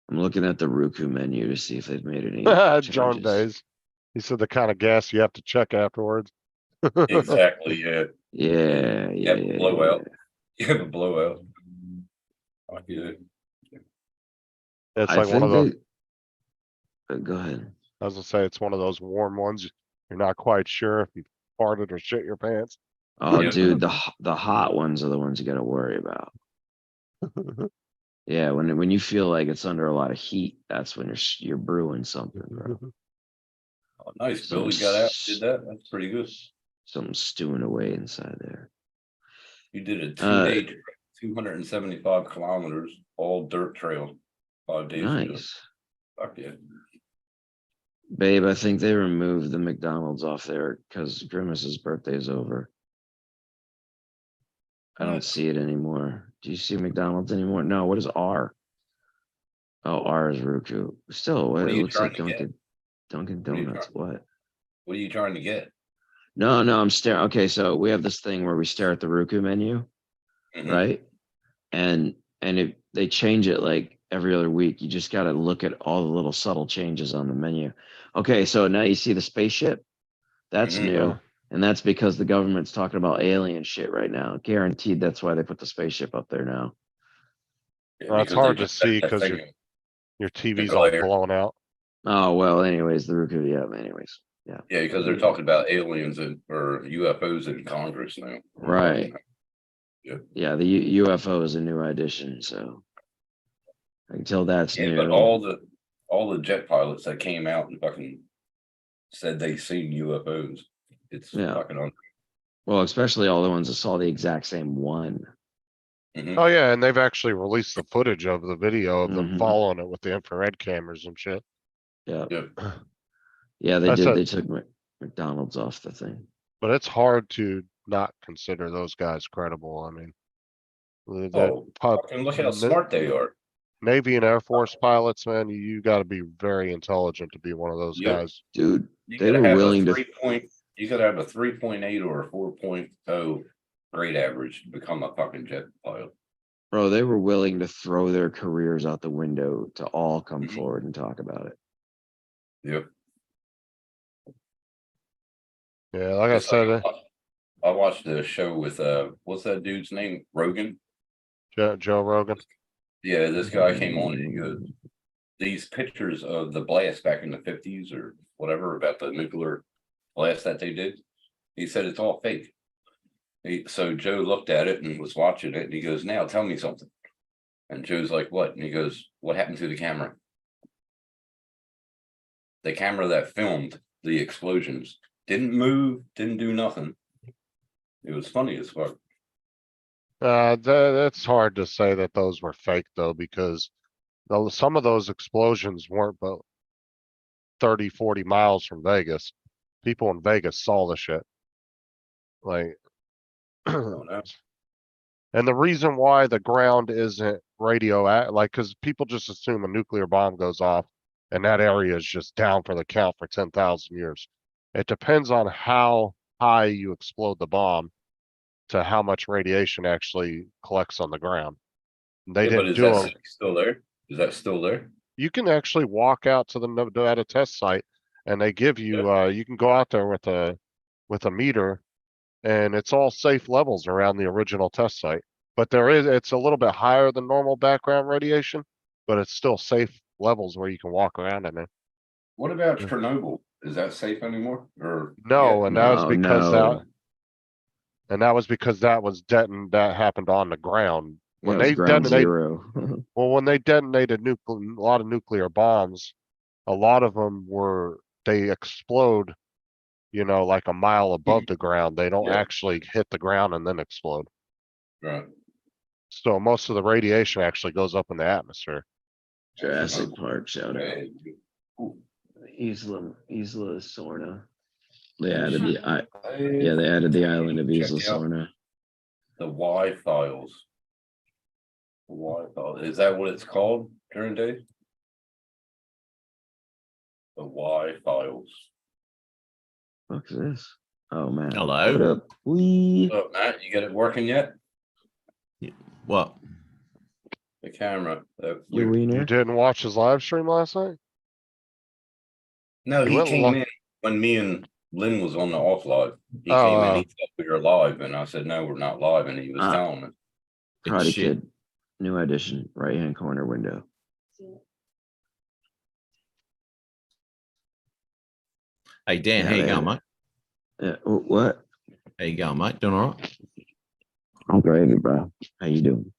I'm looking at the Roku menu to see if they've made any Drone changes. Days. He said the kind of gas you have to check afterwards. Exactly, yeah. Yeah, You have yeah. a blowout. You have a blowout. Fuck yeah. Yeah, It's I like one of think those, go ahead. I was gonna say, it's one of those warm ones. You're not quite sure if you farted or shit your pants. Oh, Yeah. dude, the hot ones are the ones you gotta worry about. Yeah, when you feel like it's under a lot of heat, that's when you're brewing something, bro. Oh, nice, Some Bill, you got out, s- did that, that's pretty good. Something stewing away inside there. You did a Uh, 2-day, trip, 275 kilometers, all dirt trail, 5 days ago. Nice. Fuck yeah. Babe, I think they removed the McDonald's off there because Grimace's birthday is over. I don't What? see it anymore. Do you see McDonald's anymore? No, what is R? Oh, R is Roku. Still, What it are you looks like trying to get? Dunkin' What are you Donuts. trying- What? What are you trying to get? No, I'm staring. Okay, so we have this thing where we stare at the Roku menu, Mhm. right? And they change it like every other week. You just got to look at all the little subtle changes on the menu. Okay, so now you see the spaceship. That's Mhm. new. And that's because the government's talking about alien shit right now. Guaranteed that's why they put the spaceship up there now. Yeah, Well, it's because they hard to put that- see that 'cause thing- your TV's all glare. blown out. Oh, well, anyways, the Roku, yeah, anyways. Yeah. Yeah, because they're talking about aliens or UFOs in Congress now. Right. Yeah. Yeah, the UFO is a new addition, so until that's Yeah, new. but all the jet pilots that came out and fucking said they seen UFOs. It's Yeah. fucking Well, especially all the ones that saw the exact same one. Oh yeah, and they've actually released the footage of the video of them Mhm. following it with the infrared cameras and shit. Yeah. Yeah. Yeah, they I did. said- They took McDonald's off the thing. But it's hard to not consider those guys credible. I mean, the Oh, fucking look how Na- smart they are. Navy and Air Force pilots, man, you got to be very intelligent to be one of those Yep. guys. Dude, You they gotta were have willing a to 3 point. You gotta have a 3.8 or a 4.0 grade average to become a fucking jet pilot. Bro, they were willing to throw their careers out the window to all come Mhm. forward and talk about it. Yep. Yeah, like I It's like said, I watched the show with what's that dude's name? Rogan. Joe Rogan. Yeah, this guy came on and he goes, these pictures of the blast back in the 50s or whatever about the nuclear blast that they did. He said it's all fake. So Joe looked at it and was watching it and he goes, now tell me something. And Joe's like, what? And he goes, what happened to the camera? The camera that filmed the explosions didn't move, didn't do nothing. It was funny as fuck. That's hard to say that those were fake though, because some of those explosions weren't but 30, 40 miles from Vegas. People in Vegas saw the shit. Like, I don't know. and the reason why the ground isn't like, cause people just assume a nuclear bomb goes off and that area is just down for the count for 10,000 years. It depends on how high you explode the bomb to how much radiation actually collects on the ground. They Yeah, but didn't is do that a, city still there? Is that still there? you can actually walk out to the Nevada test site and they give you, you can go out there with a meter and it's all safe levels around the original test site. But it's a little bit higher than normal background radiation, but it's still safe levels where you can walk around in it. What about Yeah. Chernobyl? Is that safe anymore? Or No, yeah, and that was because no. that happened on the ground. When Yeah, it was they ground detonate, zero. well, when they detonated a lot of nuclear bombs, a lot of them they explode, like a mile above the ground. They don't Yeah. actually hit the ground and then explode. right. So most of the radiation actually goes up in the atmosphere. Jurassic Park, shout out. Okay. Cool. Isla Sorna. They added they added the island of Check Isla out Sorna. the Y files. The Y file. Is that what it's called during days? The Y files. What's this? Oh man. Hello? What up? Oh, Matt, you got it working yet? What? The camera. You You wiener? didn't watch his live stream last night? No, He he went came li- in when me and Lynn was on the off live. He Oh, came in, he thought we were live, and I said, no, we're not live, and he was Ah. telling me. Karate shit. Kid. New edition. Right hand corner window. Hey Dan, Yeah, how you they- going, mate? What? How you going, mate? Doing all right? I'm gravy, bro. How you doing?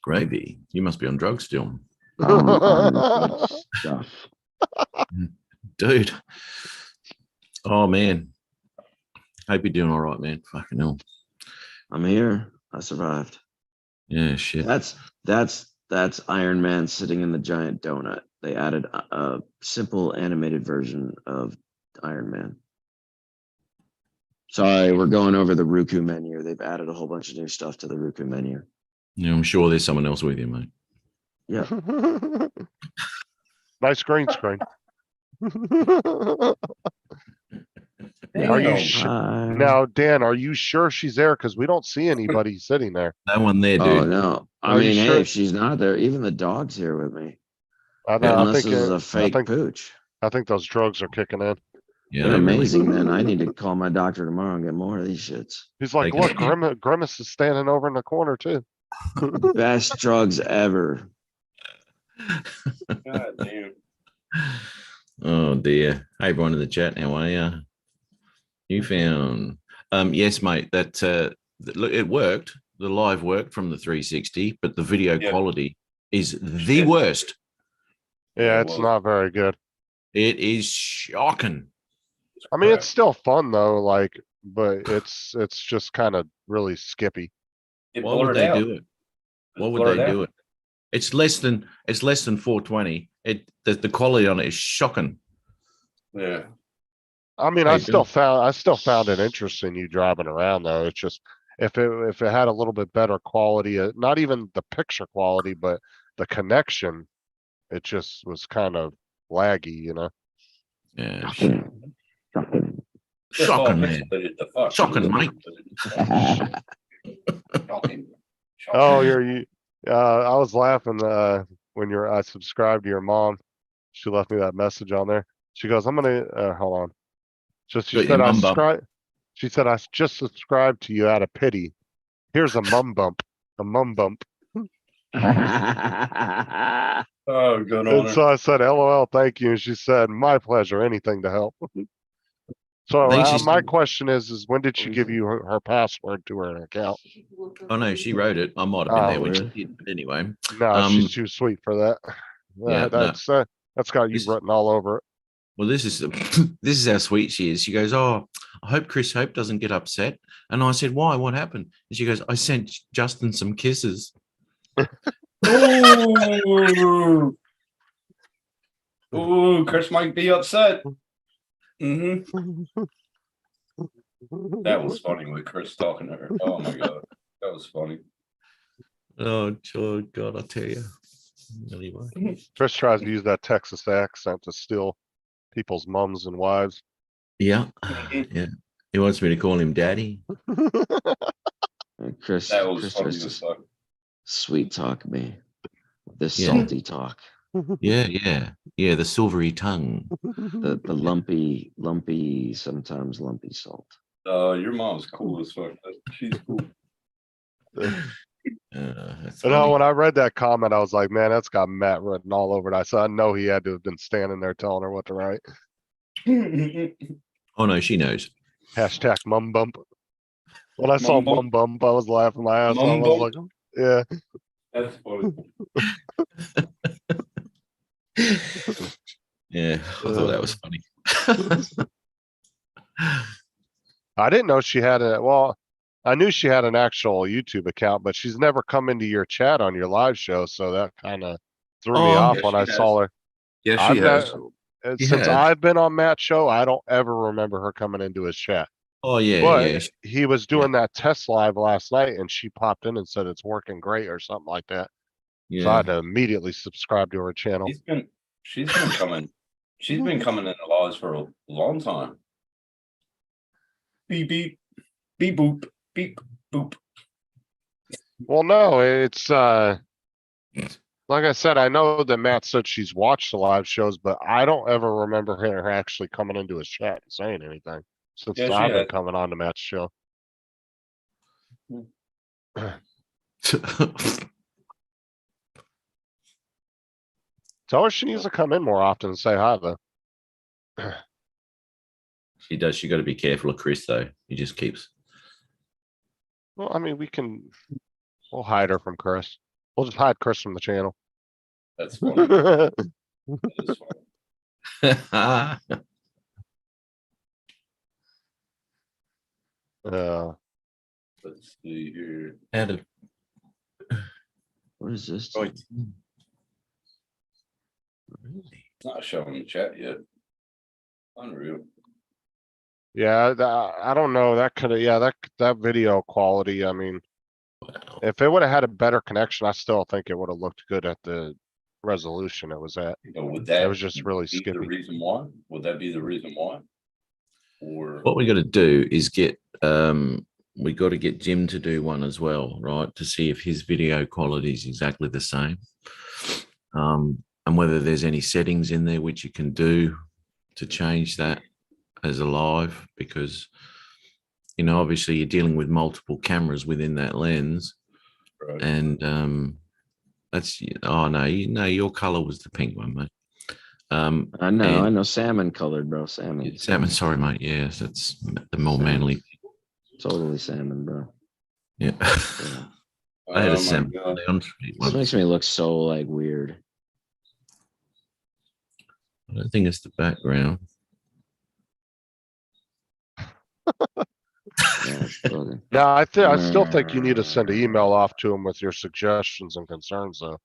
Gravy. You must be on drugs still, Good stuff. dude. Oh man. Hope you're doing all right, man. Fucking hell. I'm here. I survived. Yeah, shit. That's Iron Man sitting in the giant donut. They added a simple animated version of Iron Man. Sorry, we're going over the Roku menu. They've added a whole bunch of new stuff to the Roku menu. Yeah, I'm sure there's someone else with you, mate. Yeah. Nice green screen. Are you Damn. now, Dan, are you sure she's there? Because we don't see anybody sitting there. No one there, dude. Oh no. I Are you mean, sure? hey, if she's not there, even the dog's here with me. I know, Unless this is a I fake think pooch. I think those drugs are kicking in. Yeah, They're they really- amazing, man. I need to call my doctor tomorrow and get more of these shits. He's like, They look, can- Grimace is standing over in the corner too. Best drugs ever. God damn. Oh dear. Hey, everyone in the chat, how are you? You found yes, mate. Look, it worked. The live worked from the 360, but the video Yeah. quality is the Shit. worst. Yeah, it it's was. not very good. It is shocking. I mean, Crap. it's still fun though, like, but it's just kind of really skippy. It Why would blurred they out. do it? Why would blurred they out. do it? It's less than 420. The quality on it is shocking. Yeah. I mean, How I you still doing? found it interesting you driving around though. It's just if it had a little bit better quality, not even the picture quality, but the connection, it just was kind of laggy, you know. Yeah, Just all shocking, man. pixelated the fuck. Shocking, mate. Shocking. Oh, I was laughing when I subscribed to your mom. She left me that message on there. She goes, "I'm gonna hold on." Just she Got your said I mum bump. subscribe. She said I just subscribed to you out of pity. Here's a mum bump. A mum bump. Oh, good on And so her. I said, "LOL, thank you." And she said, "My pleasure. Anything to help." So I think she's- my question is when did she give you her password to her account? Oh no, she wrote it. I might have been Oh, there when she really? did, but anyway. No, she's Um, too sweet for that. Yeah, no. That's got you This- written all over it. Well, this is this is how sweet she is. She goes, "Oh, I hope Chris Hope doesn't get upset." And I said, "Why? What happened?" And she goes, "I sent Justin some kisses." Ooh. Ooh, Chris might be upset. That was funny with Chris talking to her. Oh my god. That was funny. Oh God, I tell you. Anyway. Chris tries to use that Texas accent to steal people's mums and wives. Yeah, yeah. He wants me to call him Daddy. Chris That was funny tries as to fuck. sweet talk me. This Yeah. salty talk. Yeah. The silvery tongue. The lumpy, sometimes lumpy salt. Your mom's cool as fuck. She's cool. That's You know, funny. when I read that comment, I was like, man, that's got Matt written all over it. I said, I know he had to have been standing there telling her what to write. Oh no, she knows. Hashtag mum bump. When I saw Mum bump? mum bump, I was laughing my ass off. I Mum was like, yeah. That's funny. Yeah, I thought that was funny. I didn't know she had I knew she had an actual YouTube account, but she's never come into your chat on your live show. So that kind of threw me Oh, off yeah, when she I saw her. Yeah, I've she has. She Since has. I've been on Matt's show, I don't ever remember her coming into his chat. Oh yeah, But yeah. he was doing that test live last night and she popped in and said it's working great or something like that. So I Yeah. had to immediately subscribe to her channel. She's been coming. She's been coming in the lives for a long time. Beep beep, beep boop, beep boop. Well, no, it's like I said, I know that Matt said she's watched the live shows, but I don't ever remember her actually coming into his chat and saying anything since Yeah, she I've been has. coming on to Matt's show. Tell her she needs to come in more often and say hi though. She does. You got to be careful of Chris though. He just keeps. Well, I mean, we'll hide her from Chris. We'll just hide Chris from the channel. That's funny. That is funny. Let's see here. How did What is this? Right. It's not showing the chat yet. Unreal. Yeah, I don't know. That could have, yeah, that video quality, I mean, Wow. if it would have had a better connection, I still think it would have looked good at the resolution it was at. Would that? was just really be the skippy. reason why? Would that be the reason why? Or What we got to do is get we got to get Jim to do one as well, right? To see if his video quality is exactly the same. And whether there's any settings in there which you can do to change that as a live, because you know, obviously you're dealing with multiple cameras within that lens. right. And that's oh no, your color was the pink one, mate. I know, salmon colored, bro. Salmon. Salmon, sorry, mate. Yes, that's the more manly. Totally salmon, bro. Yeah. Yeah. I had Oh a my salmon God. on This once. makes me look so like weird. I don't think it's the background. Yeah, it's bugging. Yeah, I still think you need to send an email off to him with your suggestions and concerns though.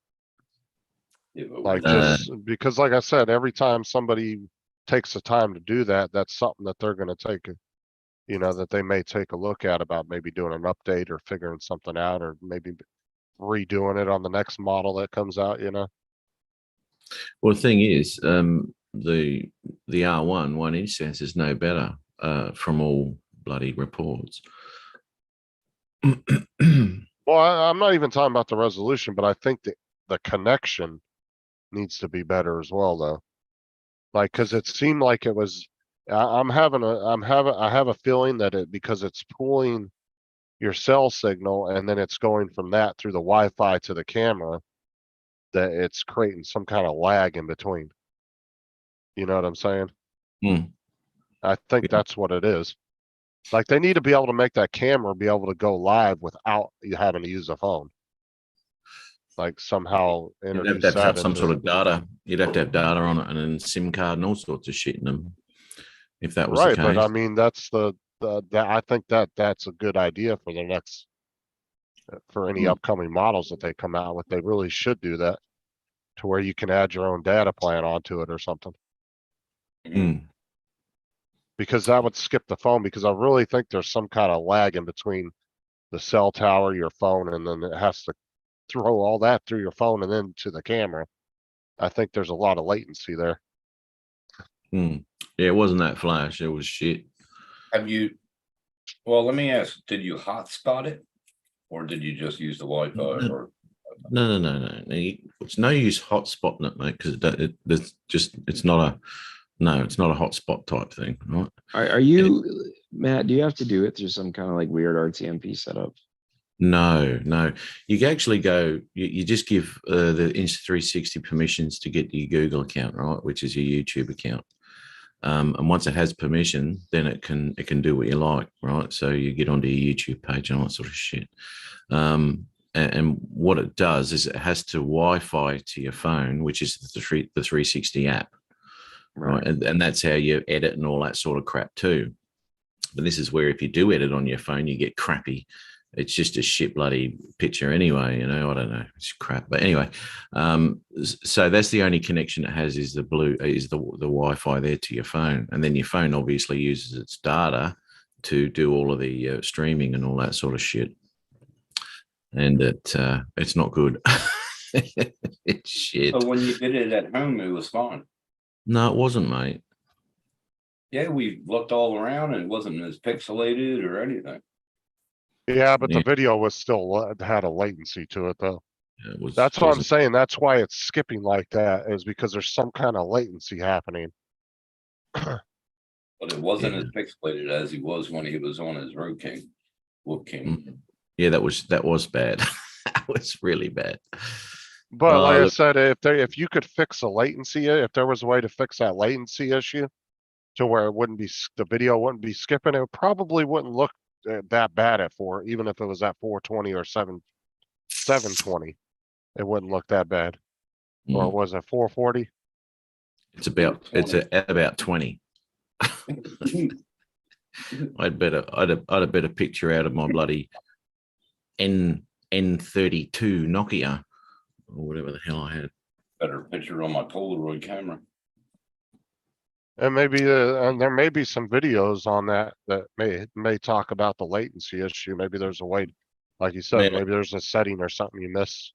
Yeah, but Like we're- just because like I said, every time somebody takes the time to do that, that's something that they're gonna take, you know, that they may take a look at about maybe doing an update or figuring something out or maybe redoing it on the next model that comes out, you know? Well, the thing is, the R1 1-inch sensor is no better from all bloody reports. Well, I'm not even talking about the resolution, but I think that the connection needs to be better as well, though. Like, cause it seemed like it was, I have a feeling that because it's pulling your cell signal and then it's going from that through the Wi-Fi to the camera, that it's creating some kind of lag in between. You know what I'm saying? Hmm. I think Yeah. that's what it is. Like, they need to be able to make that camera be able to go live without you having to use a phone. Like somehow You'd have introduce to have that some into sort it. of data. You'd have to have data on it and then SIM card and all sorts of shit in them. If that was Right, the but I case. mean, that's I think that's a good idea for the next, for any Hmm. upcoming models that they come out with. They really should do that to where you can add your own data plan onto it or something. Hmm. Because that would skip the phone, because I really think there's some kind of lag in between the cell tower, your phone, and then it has to throw all that through your phone and then to the camera. I think there's a lot of latency there. Hmm. Yeah, it wasn't that flash. It was shit. Have you, well, let me ask, did you hotspot it? Or did you just use the Wi-Fi No. or? No. It's no use hotspotting it, mate, because it's not a hotspot type thing, right? Are you, Matt? Do you have to do it through some kind of like weird RTMP setup? No. You can actually go. You just give the Insta360 permissions to get your Google account, right, which is your YouTube account. And once it has permission, then it can do what you like, right? So you get onto your YouTube page and all that sort of shit. And what it does is it has to Wi-Fi to your phone, which is the 360 app, right? And that's how you edit and all that sort of crap too. But this is where if you do edit on your phone, you get crappy. It's just a shit bloody picture anyway, you know. I don't know, it's crap. But anyway, so that's the only connection it has is the Wi-Fi there to your phone, and then your phone obviously uses its data to do all of the streaming and all that sort of shit. And it's not good. It's shit. So when you did it at home, it was fine. No, it wasn't, mate. Yeah, we looked all around and it wasn't as pixelated or anything. Yeah, but Yeah. the video was still had a latency to it though. It was. That's what I'm wasn't- saying. That's why it's skipping like that, is because there's some kind of latency happening. But it wasn't Yeah. as pixelated as he was when he was on his Road King. Whoop King. Yeah, that was bad. That was really bad. But like I look- said, if you could fix a latency, if there was a way to fix that latency issue, to where it wouldn't be, the video wouldn't be skipping. It probably wouldn't look that bad at even if it was at 420 or 720. It wouldn't look that bad. Or Mm. was it 440? It's about 20. I'd a better picture out of my bloody N32 Nokia or whatever the hell I had. Better picture on my Polaroid camera. And maybe, and there may be some videos on that may talk about the latency issue. Maybe there's a way, like you said, Man. maybe there's a setting or something you miss.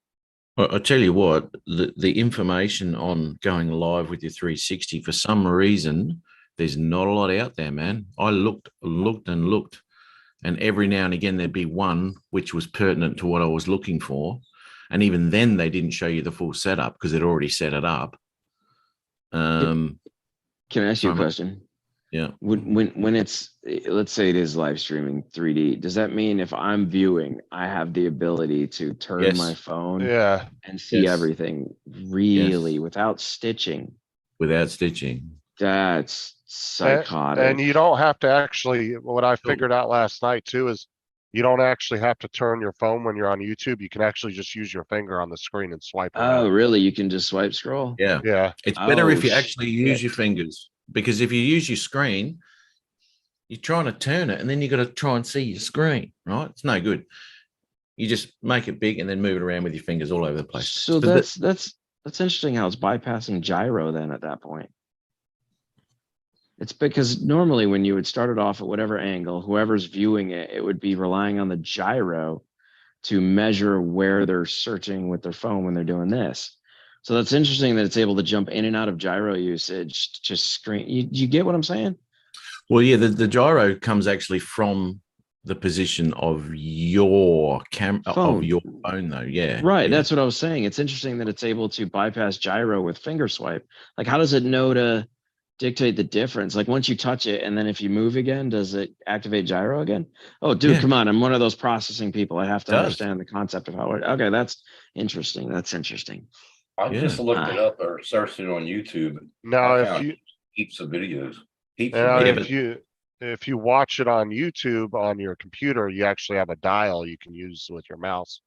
I'll tell you what, the information on going live with your 360, for some reason, there's not a lot out there, man. I looked, and every now and again there'd be one which was pertinent to what I was looking for. And even then they didn't show you the full setup because they'd already set it up. Can I ask you a Um, question? Yeah. When it's, let's say it is live streaming 3D, does that mean if I'm viewing, I have the ability to turn Yes. my phone Yeah, and see Yes. everything really Yes. without stitching? Without stitching. That's psychotic. and you don't have to actually, what I figured out last night too is you don't actually have to turn your phone when you're on YouTube. You can actually just use your finger on the screen and swipe Oh, around. really? You can just swipe scroll? Yeah. Yeah, It's better if Oh, you actually use shit. your fingers, because if you use your screen, you're trying to turn it and then you got to try and see your screen, right? It's no good. You just make it big and then move it around with your fingers all over the place. So that's interesting how it's bypassing gyro then at that point. It's because normally when you would start it off at whatever angle, whoever's viewing it, it would be relying on the gyro to measure where they're searching with their phone when they're doing this. So that's interesting that it's able to jump in and out of gyro usage to just screen. You get what I'm saying? Well, yeah, the gyro comes actually from the position of your Phone. of your phone, though. Yeah. Right. Yeah. That's what I was saying. It's interesting that it's able to bypass gyro with finger swipe. Like, how does it know to dictate the difference? Like, once you touch it and then if you move again, does it activate gyro again? Oh, dude, Yeah. come on. I'm one of those processing people. I have to It does. understand the concept of how it. Okay, that's interesting. That's interesting. I just Yeah. looked it up or searched it on YouTube. now I if found you, heaps of videos. Heaps now of Yeah, videos. if you watch it on YouTube on your computer, you actually have a dial you can use with your mouse.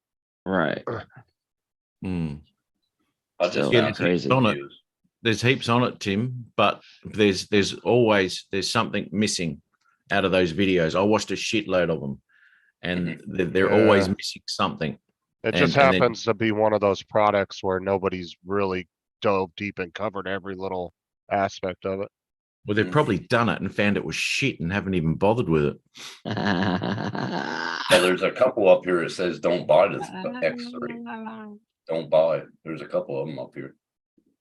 Right. Mm. I just Still found heaps crazy. of On it. videos. There's heaps on it, Tim, but there's always something missing out of those videos. I watched a shitload of them, and they're always Yeah. missing something. It just And then- happens to be one of those products where nobody's really dove deep and covered every little aspect of it. Well, they've probably done it and found it was shit and haven't even bothered with it. Well, there's a couple up here that says don't buy this X3. Don't buy it. There's a couple of them up here.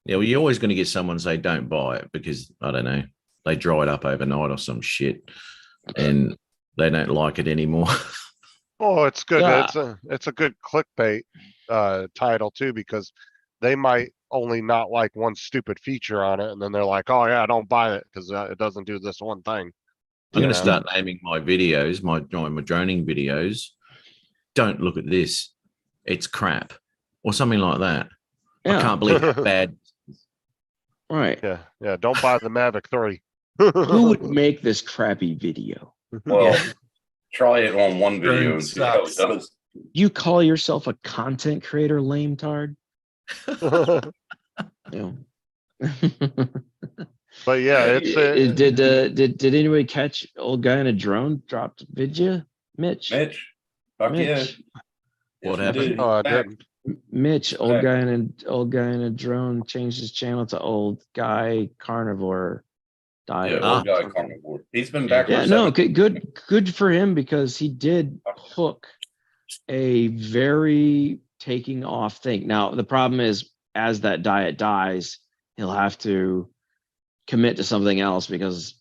Yeah, well, you're always going to get someone say don't buy it because I don't know, they dry it up overnight or some shit, and they don't like it anymore. Oh, it's good. Yeah. It's a good clickbait title too, because they might only not like one stupid feature on it, and then they're like, "Oh yeah, don't buy it because it doesn't do this one thing." I'm going Yeah. to start naming my videos, my droning videos. Don't look at this; it's crap, or something like that. I Yeah. can't believe how bad. Right. Yeah, yeah. Don't buy the Mavic 3. Who would make this crappy video? Well, try it on one video Drone and see how it sucks. does. You call yourself a content creator, lame tard? Yeah. But yeah, it's Did anybody catch old guy in a drone dropped video? Mitch. Mitch, fuck yeah. Mitch. What Yes, we happened? did. Oh, I He's back. didn't. Mitch, old Back. guy in a drone changed his channel to old guy carnivore Yeah, diet. old guy carnivore. He's been back. Yeah, for no, 7 good for him because he did hook a very taking off thing. Now, the problem is as that diet dies, he'll have to commit to something else because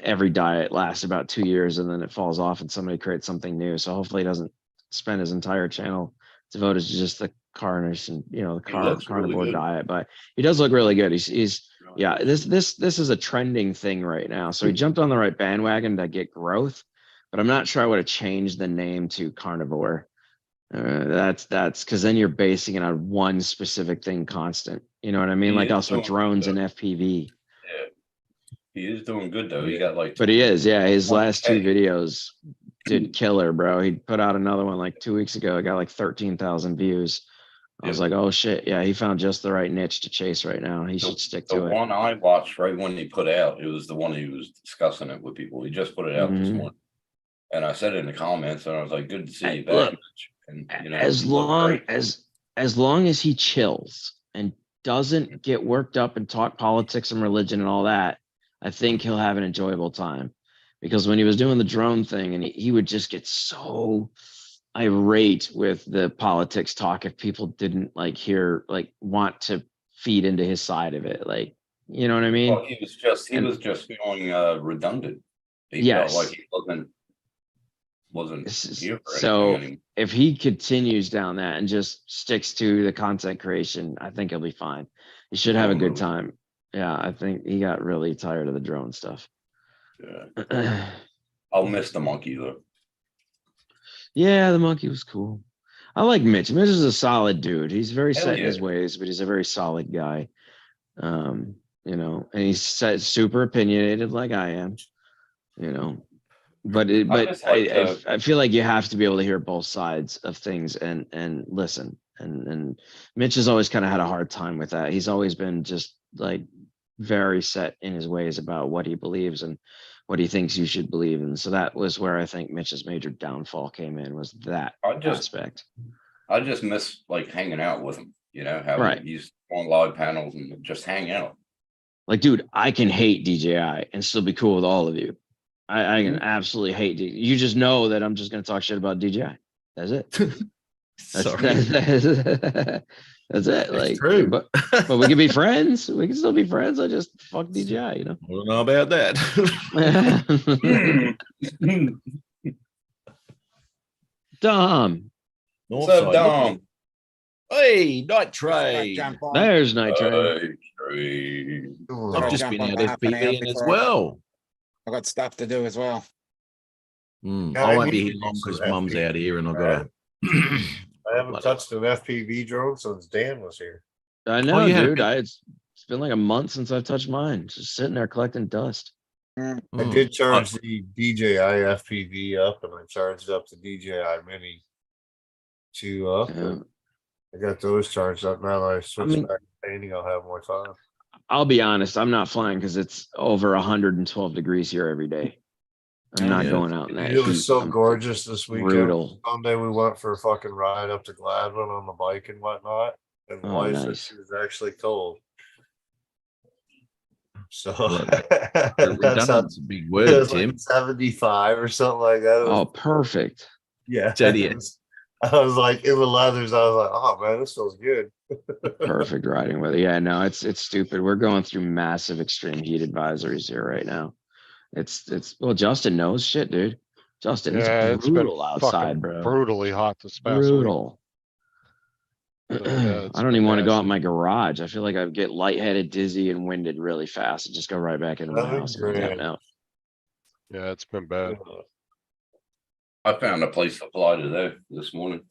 every diet lasts about 2 years and then it falls off and somebody creates something new. So hopefully he doesn't spend his entire channel devoted to just the carnage and the He looks really carnivore good. diet. But he does look really good. He's yeah, this is a trending thing right now. So he jumped on the right bandwagon to get growth, but I'm not sure I would have changed the name to carnivore. That's because then you're basing it on one specific thing constant. You know what I mean? He Like is also doing drones and good. FPV. He is doing good though. He got like. But he is, yeah. His last two 1K. videos did killer, bro. He put out another one like 2 weeks ago. It got like 13,000 views. I was Yeah. like, oh shit, yeah, he found just the right niche to chase right now. He should stick The to it. one I watched right when he put out, it was the one he was discussing it with people. He just put it out this Mhm. morning. And I said in the comments, and I was like, good to see Hey, you back. look, Mitch." And you know, As you look long great. as long as he chills and doesn't get worked up and talk politics and religion and all that, I think he'll have an enjoyable time. Because when he was doing the drone thing and he would just get so irate with the politics talk if people didn't like want to feed into his side of it. Like, you know what I mean? Well, he And- was just feeling redundant. He Yes. felt like he wasn't This is- here for so anything anymore. if he continues down that and just sticks to the content creation, I think he'll be fine. He should have a good time. Yeah, I think he got really tired of the drone stuff. Yeah. I'll miss the monkey though. Yeah, the monkey was cool. I like Mitch. Mitch is a solid dude. He's very Hell set in his yeah. ways, but he's a very solid guy. You know, and he's super opinionated like I am, you know. But just like I feel like you have to be able to hear both sides of things and listen. And Mitch has always kind of had a hard time with that. He's always been just like very set in his ways about what he believes and what he thinks you should believe. And so that was where I think Mitch's major downfall came in, was that aspect. I just miss like hanging out with him, you know, having Right. he's on live panels and just hang out. Like, dude, I can hate DJI and still be cool with all of you. I can Mhm. absolutely hate you. Just know that I'm just going to talk shit about DJI. That's it. That's, Sorry. that's it. It's Like, true. but we can be friends. We can still be friends. I just fuck DJI, you know. I don't know about that. Dom, What's up, Northside, Dom? look. Hey, night trade. there's Night Train. Hey, Trey. I've just jump been on out for half an hour FPVing as before well. I got stuff to do as well. Yeah, I I won't be need here to do long some because mum's out here and I've FPV, got to. I haven't touched an FPV drone since Dan was here. I know, you had a dude. bit- It's been like a month since I've touched mine. Just sitting there collecting dust. I did charge the DJI FPV up and I charged up the DJI Mini 2 up. Yeah. and I got those charged up. Now that I switch mean- back to painting, I'll have more time. I'll be honest, I'm not flying because it's over 112 degrees here every day. I'm not Yeah. going out in that. It was heat. so I'm gorgeous this weekend. brutal. Sunday we went for a fucking ride up to Gladwin on the bike and whatnot. And the Oh, wife said nice. she was actually cold. So Well, that's how Redundant's a big it word, was Tim. like 75 or something like that. It was- Oh, perfect. yeah. Steady it was- I was like in the leathers. I was like, oh man, this feels good. Perfect riding weather. Yeah, no, it's stupid. We're going through massive extreme heat advisories here right now. It's well, Justin knows shit, dude. Justin, Yeah, it's it's been brutal outside, fucking bro. brutally hot this past week. Brutal. So, yeah, it's I don't even been want to go out in nasty. my garage. I feel like I get lightheaded, dizzy, and winded really fast and just go right back into my That'd be house and tap great. out. Yeah, it's been bad. I found a place to fly today, this morning.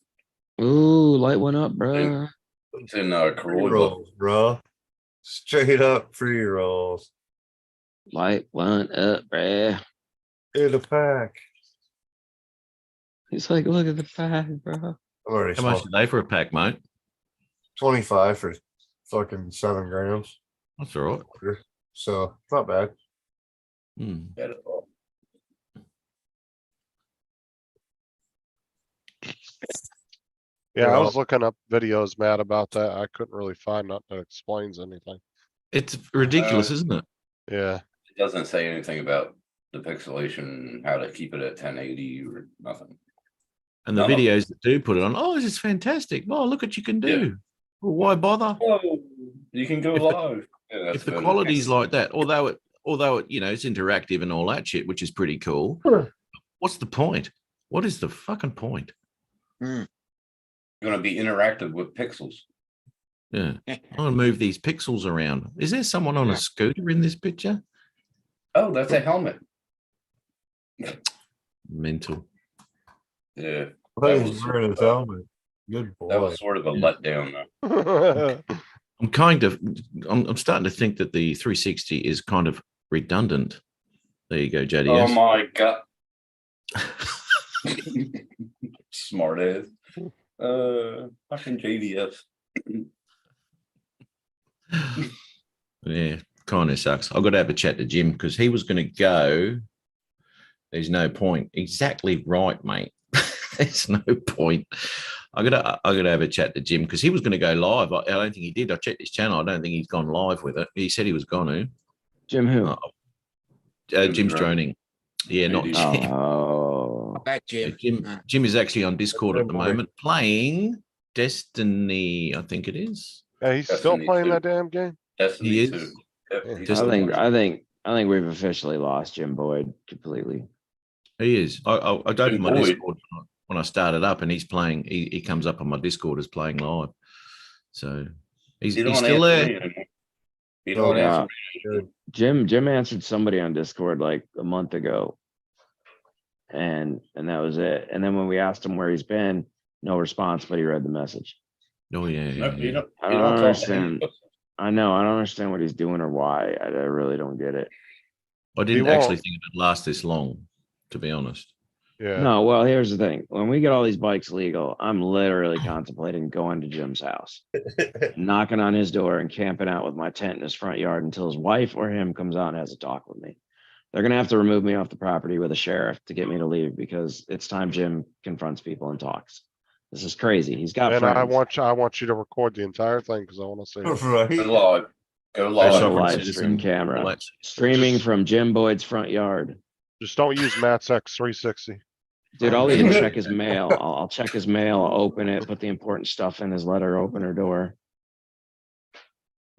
Ooh, light one up, bro. It's in Free Corolla. rolls, bro. Straight up free rolls. Light one up, bruh. In the pack. He's like, look at the pack, bro. I'm already How much smoked are they for a pack, mate? 25 for fucking 7 grams. That's all right. So not bad. Hmm. Yeah, I Well- was looking up videos, Matt, about that. I couldn't really find nothing that explains anything. It's ridiculous, isn't it? Yeah, It doesn't say anything about the pixelation, how to keep it at 1080 or nothing. And the No. videos that do put it on, oh, this is fantastic. Oh, look what you can do. Yeah. Well, why bother? Oh, you can go If the- live. Yeah, that's If the good. quality's like that, although it, you know, it's interactive and all that shit, which is pretty cool. Sure. What's the point? What is the fucking point? Gonna be interactive with pixels. Yeah. I'm gonna move these pixels around. Is there someone on Yeah. a scooter in this picture? Oh, that's a helmet. Mental. Yeah, But That he's was- wearing his helmet. Good that boy. was sort of a Yeah. letdown though. I'm starting to think that the 360 is kind of redundant. There you go, Oh JDS. my god. Smart ass. Fucking JDS. Yeah, kind of sucks. I've got to have a chat to Jim because he was going to go. There's no point. Exactly right, mate. There's no point. I gotta have a chat to Jim because he was going to go live. I don't think he did. I checked his channel. I don't think he's gone live with it. He said he was going to. Jim who? Jim's droning. Yeah, not Maybe. Jim. Oh, That Jim. Jim is actually on Discord at the Jim boy. moment playing Destiny. I think it is. Yeah, he's still Destiny playing 2. that damn game. Destiny He 2. is. Yep, Yeah. he's Just- still playing. I think we've officially lost Jim Boyd completely. He is. I opened my Boyd. Discord when I started up, and he's playing. He comes up on my Discord as playing live. So he's He don't still answer there. me anymore. He don't Yeah. answer me anymore. Jim answered somebody on Discord like a month ago. And that was it. And then when we asked him where he's been, no response, but he read the message. Oh yeah, yeah, Nope, yeah. you don't. I you don't talk to understand. him. I know, I don't understand what he's doing or why. I really don't get it. I didn't won't. actually think it'd last this long, to be honest. Yeah. No, well, here's the thing. When we get all these bikes legal, I'm literally contemplating going to Jim's house, knocking on his door and camping out with my tent in his front yard until his wife or him comes out and has a talk with me. They're gonna have to remove me off the property with a sheriff to get me to leave because it's time Jim confronts people and talks. This is crazy. He's got And friends. I want you to record the entire thing because I want to see it. Go Right. live. Go Hey, Live. live. sovereign live citizen, stream camera. all that- Streaming from Jim Boyd's front yard. Just don't use Matt's X360. Dude, I'll even check his mail. I'll check his mail, I'll open it, put the important stuff in his letter opener door.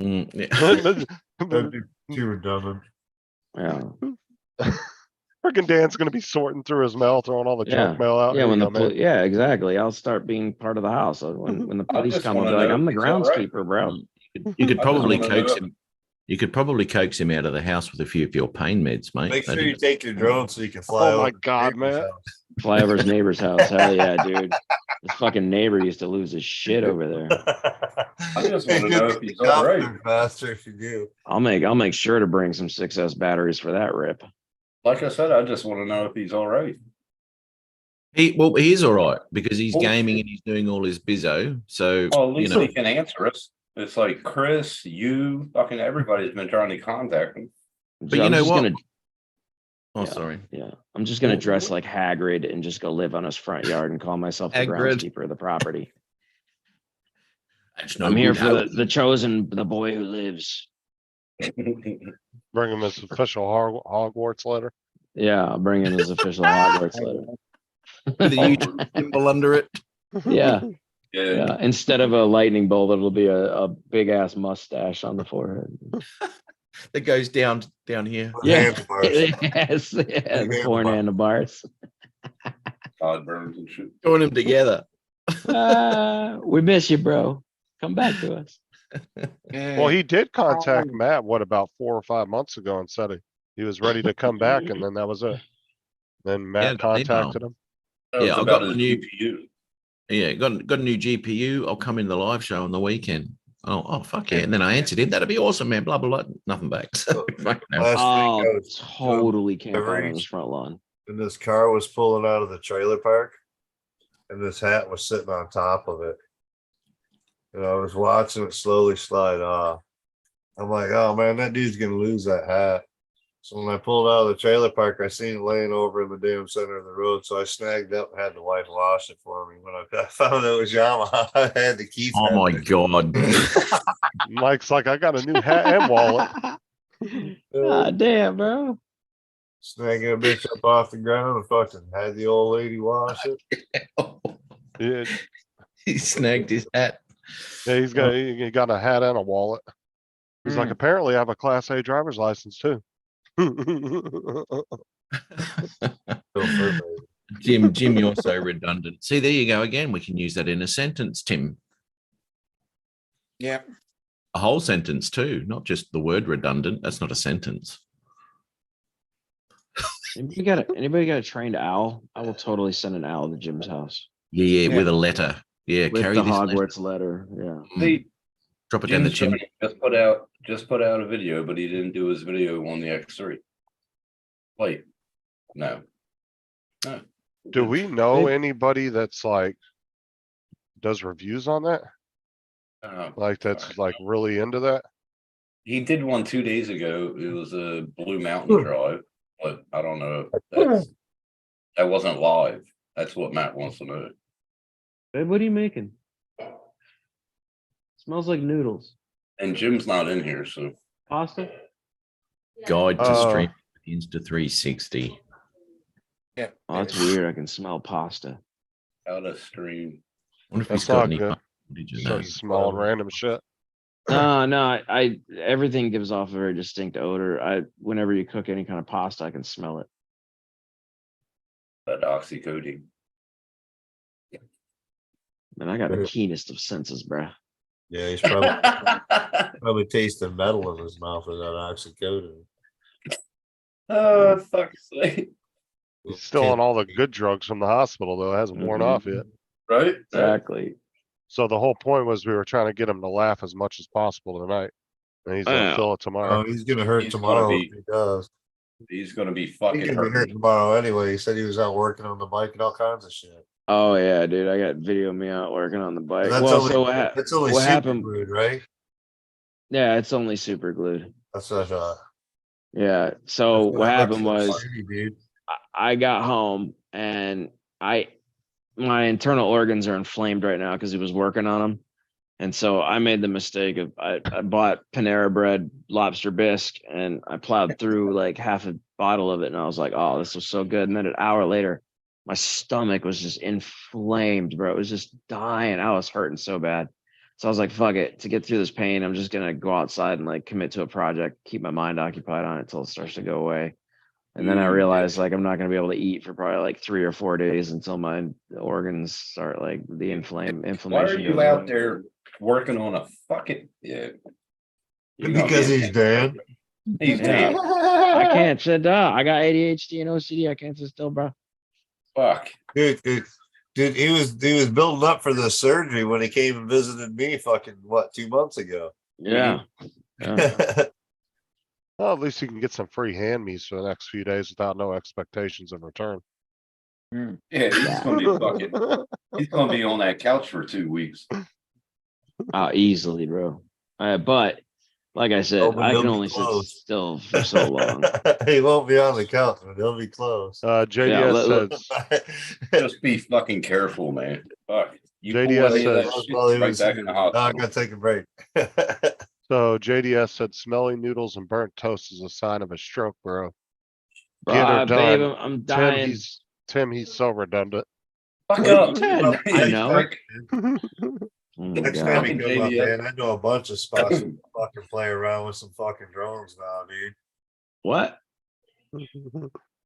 Mm, yeah. That'd be too redundant. Yeah. Freaking Dan's gonna be sorting through his mail, throwing all the junk mail out. Yeah, Here when you the go, man. yeah, exactly. I'll start being part of the house. When the I police just come, I'll be wanna like, know I'm the if he's all right. groundskeeper, bro. You could I just probably wanna coax know- him. You could probably coax him out of the house with a few of your pain meds, mate. Make sure That'd you take your drone so you can fly. Oh my over the God, neighbor's man. house. Fly over his neighbor's house. Hell yeah, dude. This fucking neighbor used to lose his shit over there. I just Hey, wanna get know the if he's all right. copter faster if you do. I'll make sure to bring some 6S batteries for that rip. Like I said, I just wanna know if he's all right. He is all right because he's Oh. gaming and he's doing all his bizzo. So Well, at you least know, he can answer us. It's like Chris, you, fucking everybody's been trying to contact him. But you I'm know just what? gonna- oh, yeah. sorry. Yeah, I'm just gonna Well, dress like Hagrid and just go live on his front yard and call myself the Hagrid. groundskeeper of the property. That's no I'm here good for hope. the chosen, the boy who lives. Bring him his official Hogwarts letter. Yeah, I'll bring in his official Hogwarts letter. with a huge symbol under it. Yeah, Yeah, yeah. Instead of a lightning bolt, it'll be a big ass mustache on the forehead. That goes down here. With Yeah. handlebars. Yes, yeah, the four handlebars. sideburns and shit. Join them together. We miss you, bro. Come back to us. Well, he did contact Matt, what, about 4 or 5 months ago and said he was ready to come back and then that was it. Then Matt Yeah, email. contacted him. That was Yeah, I about got his the new- GPU. Yeah, got a new GPU. I'll come in the live show on the weekend. Oh fuck yeah! And then I answered him. That'd be awesome, man. Blah blah blah. Nothing back. So, fucking hell. Last Oh, week I was totally camp out on Every- his front lawn. and this car was pulling out of the trailer park, and this hat was sitting on top of it. And I was watching it slowly slide off. I'm like, oh man, that dude's gonna lose that hat. So when I pulled out of the trailer park, I seen it laying over in the damn center of the road. So I snagged up and had the wife wash it for me. When I found it was Yamaha, I had to keep. Oh my god! Mike's like, I got a new hat and wallet. Ah, damn, bro. Snagging a bitch up off the ground and fucking had the old lady wash it. Yeah, He snagged his hat. yeah, he got a hat and a wallet. He's like, apparently I have a Class A driver's license too. Jim, you're so redundant. See, there you go again. We can use that in a sentence, Tim. Yeah. A whole sentence too, not just the word redundant. That's not a sentence. Anybody got a trained owl? I will totally send an owl to Jim's house Yeah, Yeah. with a letter. Yeah, with carry the this letter. Hogwarts letter. Yeah. Hey, Drop it down the Jim's chimney. just put out a video, but he didn't do his video on the X3. Wait, no. No. Do we know anybody that's like, does reviews on that? Like that's like really into that? He did one 2 days ago. It was a Blue Mountain Drive, but I don't know. If that wasn't live. That's what Matt wants to know. Babe, what are you making? Smells like noodles. And Jim's not in here, so Pasta? Guide to Uh, stream Insta 360. Yeah. Oh, that's weird. I can smell pasta. out of stream. Wonder if That's he's got not any good. footage of Start that. smelling random shit. No, I everything gives off a very distinct odor. Whenever you cook any kind of pasta, I can smell it. But oxycodone. Man, I got the Yeah. keenest of senses, bruh. Yeah, he's probably tasting metal in his mouth with that oxycodone. Oh, fuck's sake. He's still on all the good drugs from the hospital though. It hasn't worn Mhm. off yet. Right? Exactly. So the whole point was we were trying to get him to laugh as much as possible tonight. And he's gonna Yeah. feel it Oh, tomorrow. he's gonna hurt He's gonna tomorrow be- if he does. He's gonna be He's fucking gonna be hurt hurt. tomorrow anyway. He said he was out working on the bike and all kinds of shit. Oh yeah, dude. I got video of me out working on the bike. That's Well, only, so that's only what super happened? glued, right? Yeah, it's only super glued. That's what I thought. Yeah. So That's what I happened looked was shitty, dude. I got home and my internal organs are inflamed right now because he was working on them. And so I made the mistake of I bought Panera Bread lobster bisque and I plowed through like half a bottle of it and I was like, oh, this was so good. And then an hour later, my stomach was just inflamed, bro. It was just dying. I was hurting so bad. So I was like, fuck it. To get through this pain, I'm just gonna go outside and like commit to a project, keep my mind occupied on it until it starts to go away. And then I realized like I'm not gonna be able to eat for probably like 3 or 4 days until my organs start like the inflammation. Why are you goes out away. there working on a fucking, yeah. You're gonna Because be- he's dead. He's Yeah. dead. I can't sit down. I got ADHD and OCD. I can't sit still, bro. Fuck. Dude, he was building up for the surgery when he came and visited me fucking what 2 months ago. Yeah. Yeah. Well, at least you can get some free hand me's for the next few days without no expectations of return. Yeah, he's gonna be fucking, he's gonna be on that couch for 2 weeks. Easily, bro. But like I said, Oh, but I he'll can be only sit close. still for so long. He won't be on the couch, but he'll be close. JDS says, Just be fucking careful, man. Fuck. You pull JDS any of that says- shit, Well, he right was- back in the No, I hospital. gotta take a break. so JDS said smelly noodles and burnt toast is a sign of a stroke, bro. Bro, Get her babe, done. I'm dying. Tim, he's so redundant. Fuck up. I know. Oh my Next God. time he Fucking come up, JDS. man, I know a bunch of spots to fucking play around with some fucking drones now, dude. What?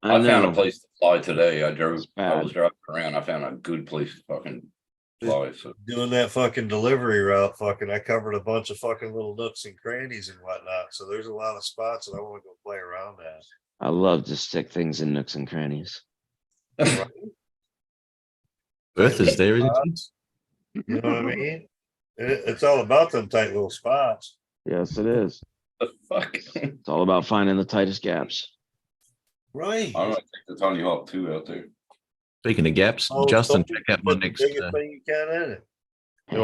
I found know. a place to fly today. I It's was bad. driving around. I found a good place to fucking fly. So Doing that fucking delivery route, fucking, I covered a bunch of fucking little nooks and crannies and whatnot. So there's a lot of spots that I want to go play around at. I love to stick things in nooks and crannies. Bertha's there, isn't she? Spots, you know what I mean? It's all about them tight little spots. Yes, it is. the fuck. It's all about finding the tightest gaps. Right. I'm gonna take the Tony Hawk 2 out there. Speaking of gaps, Oh, Justin, don't check out my put the next. biggest thing you can in it.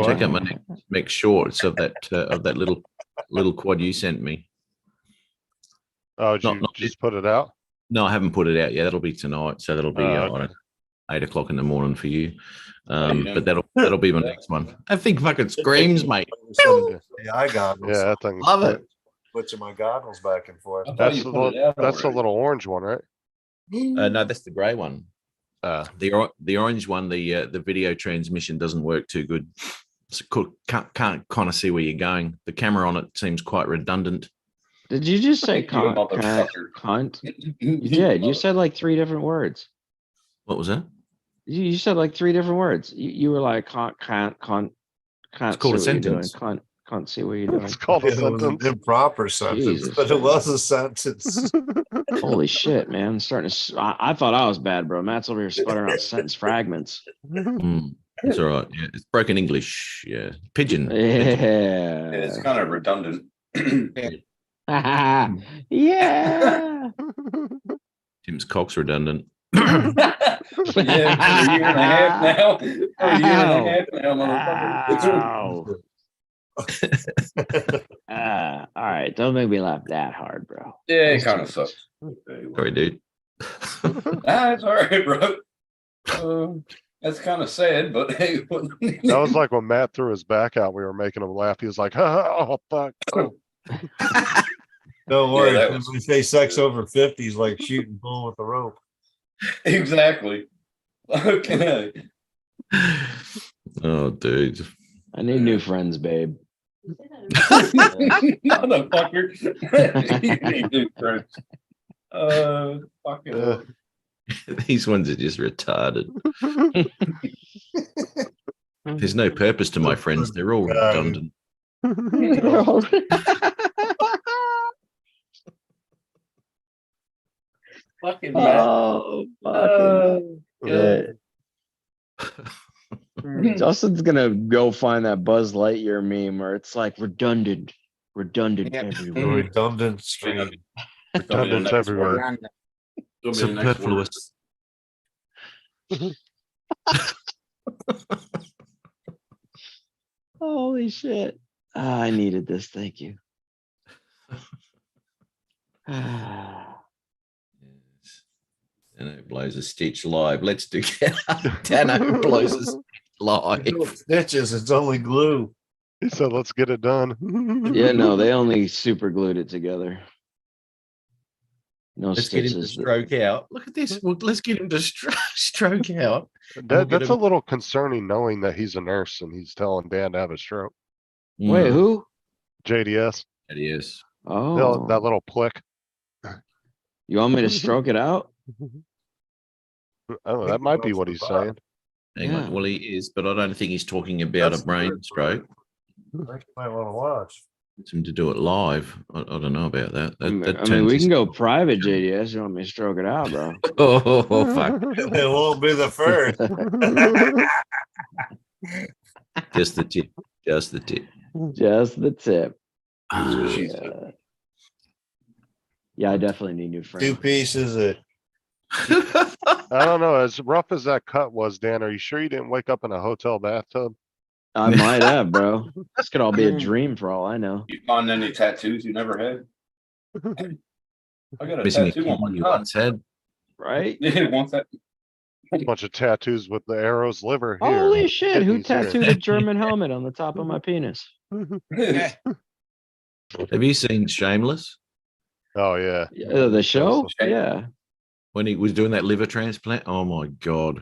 Check out my next shorts of that little quad you sent me. Oh, did Not- you not just put it out? No, I haven't put it out yet. That'll be tonight, so that'll be Oh, on 8 o'clock in the morning for you. Yeah. But that'll be my next one. I think fucking screams, mate. Yeah, I got Yeah, that thing. Love it. Switching my goggles back and forth. I thought That's you the put it little, out that's the already. little orange one, right? No, that's the grey one. The orange one, the video transmission doesn't work too good. Can't kind of see where you're going. The camera on it seems quite redundant. Did you just say You cunt? motherfucker. Cunt? You did. You said like 3 different words. What was that? You said like 3 different words. You were like cunt, can't It's called a see what you're doing. sentence. Can't see what you're doing. It's called a It was an sentence. improper sentence, Jesus, but it man. was a sentence. Holy shit, man! I'm starting to. I thought I was bad, bro. Matt's over here sputtering out sentence fragments. Mm. It's all right. Yeah, it's broken English. Yeah, pigeon. It's Yeah. kind of redundant. Yeah. Tim's cock's redundant. Yeah, for a year and a half now. For a year and a half now, motherfucker. Ow. All right. Don't make me laugh that hard, bro. Yeah, it kind of sucks. Sorry, dude. That's all right, bro. That's kind of sad, but hey. That was like when Matt threw his back out, we were making him laugh. He was like, oh, fuck. Don't worry, that when was- we say sex over 50 is like shooting bull with a rope. Exactly. Okay. Oh, dude. I need new friends, babe. Motherfucker. You need new friends. Fucking. Uh, These ones are just retarded. There's no purpose to my friends. They're all redundant. Fucking Matt. Oh, fucking shit. Justin's gonna go find that Buzz Lightyear meme where it's like redundant Yep. everywhere. Redundant stream. Redundant everywhere. Superfluous. Holy shit. Ah, I needed this. Thank you. Ah. Dano blows a stitch live. Let's do Dano blows a stitch live. Stitches, it's only glue. He said, let's get it done. Yeah, no, they only super glued it together. No Let's get him to stitches. stroke out. Look at this. Well, let's get him to stroke out. That's a little concerning knowing that he's a nurse and he's telling Dan to have a stroke. Wait, who? JDS, Yes. Oh, that little plick. you want me to stroke it out? Oh, that might be what he's saying. Hang Yeah. on. Well, he is, but I don't think he's talking about That's a brain weird. stroke. I think you might want to watch. It's him to do it live. I don't know about that. I That mean, we turns can go private, JDS. You want me to stroke it out, bro? Oh, fuck. It won't be the first. Just the tip. Just the tip. Just the tip. She's- Yeah, I definitely need new friends. 2 pieces of I don't know. As rough as that cut was, Dan, are you sure you didn't wake up in a hotel bathtub? I might have, bro. This could all be a dream for all I know. You find any tattoos you never had? I got a Missing a tattoo on kidney my you cock. once had. Right? Yeah, once that. Bunch of tattoos with the arrow's liver here. Holy shit, who kidneys here. tattooed a German helmet on the top of my penis? Have you seen Shameless Oh, yeah. The show? Shame. Yeah. when he was doing that liver transplant? Oh my God.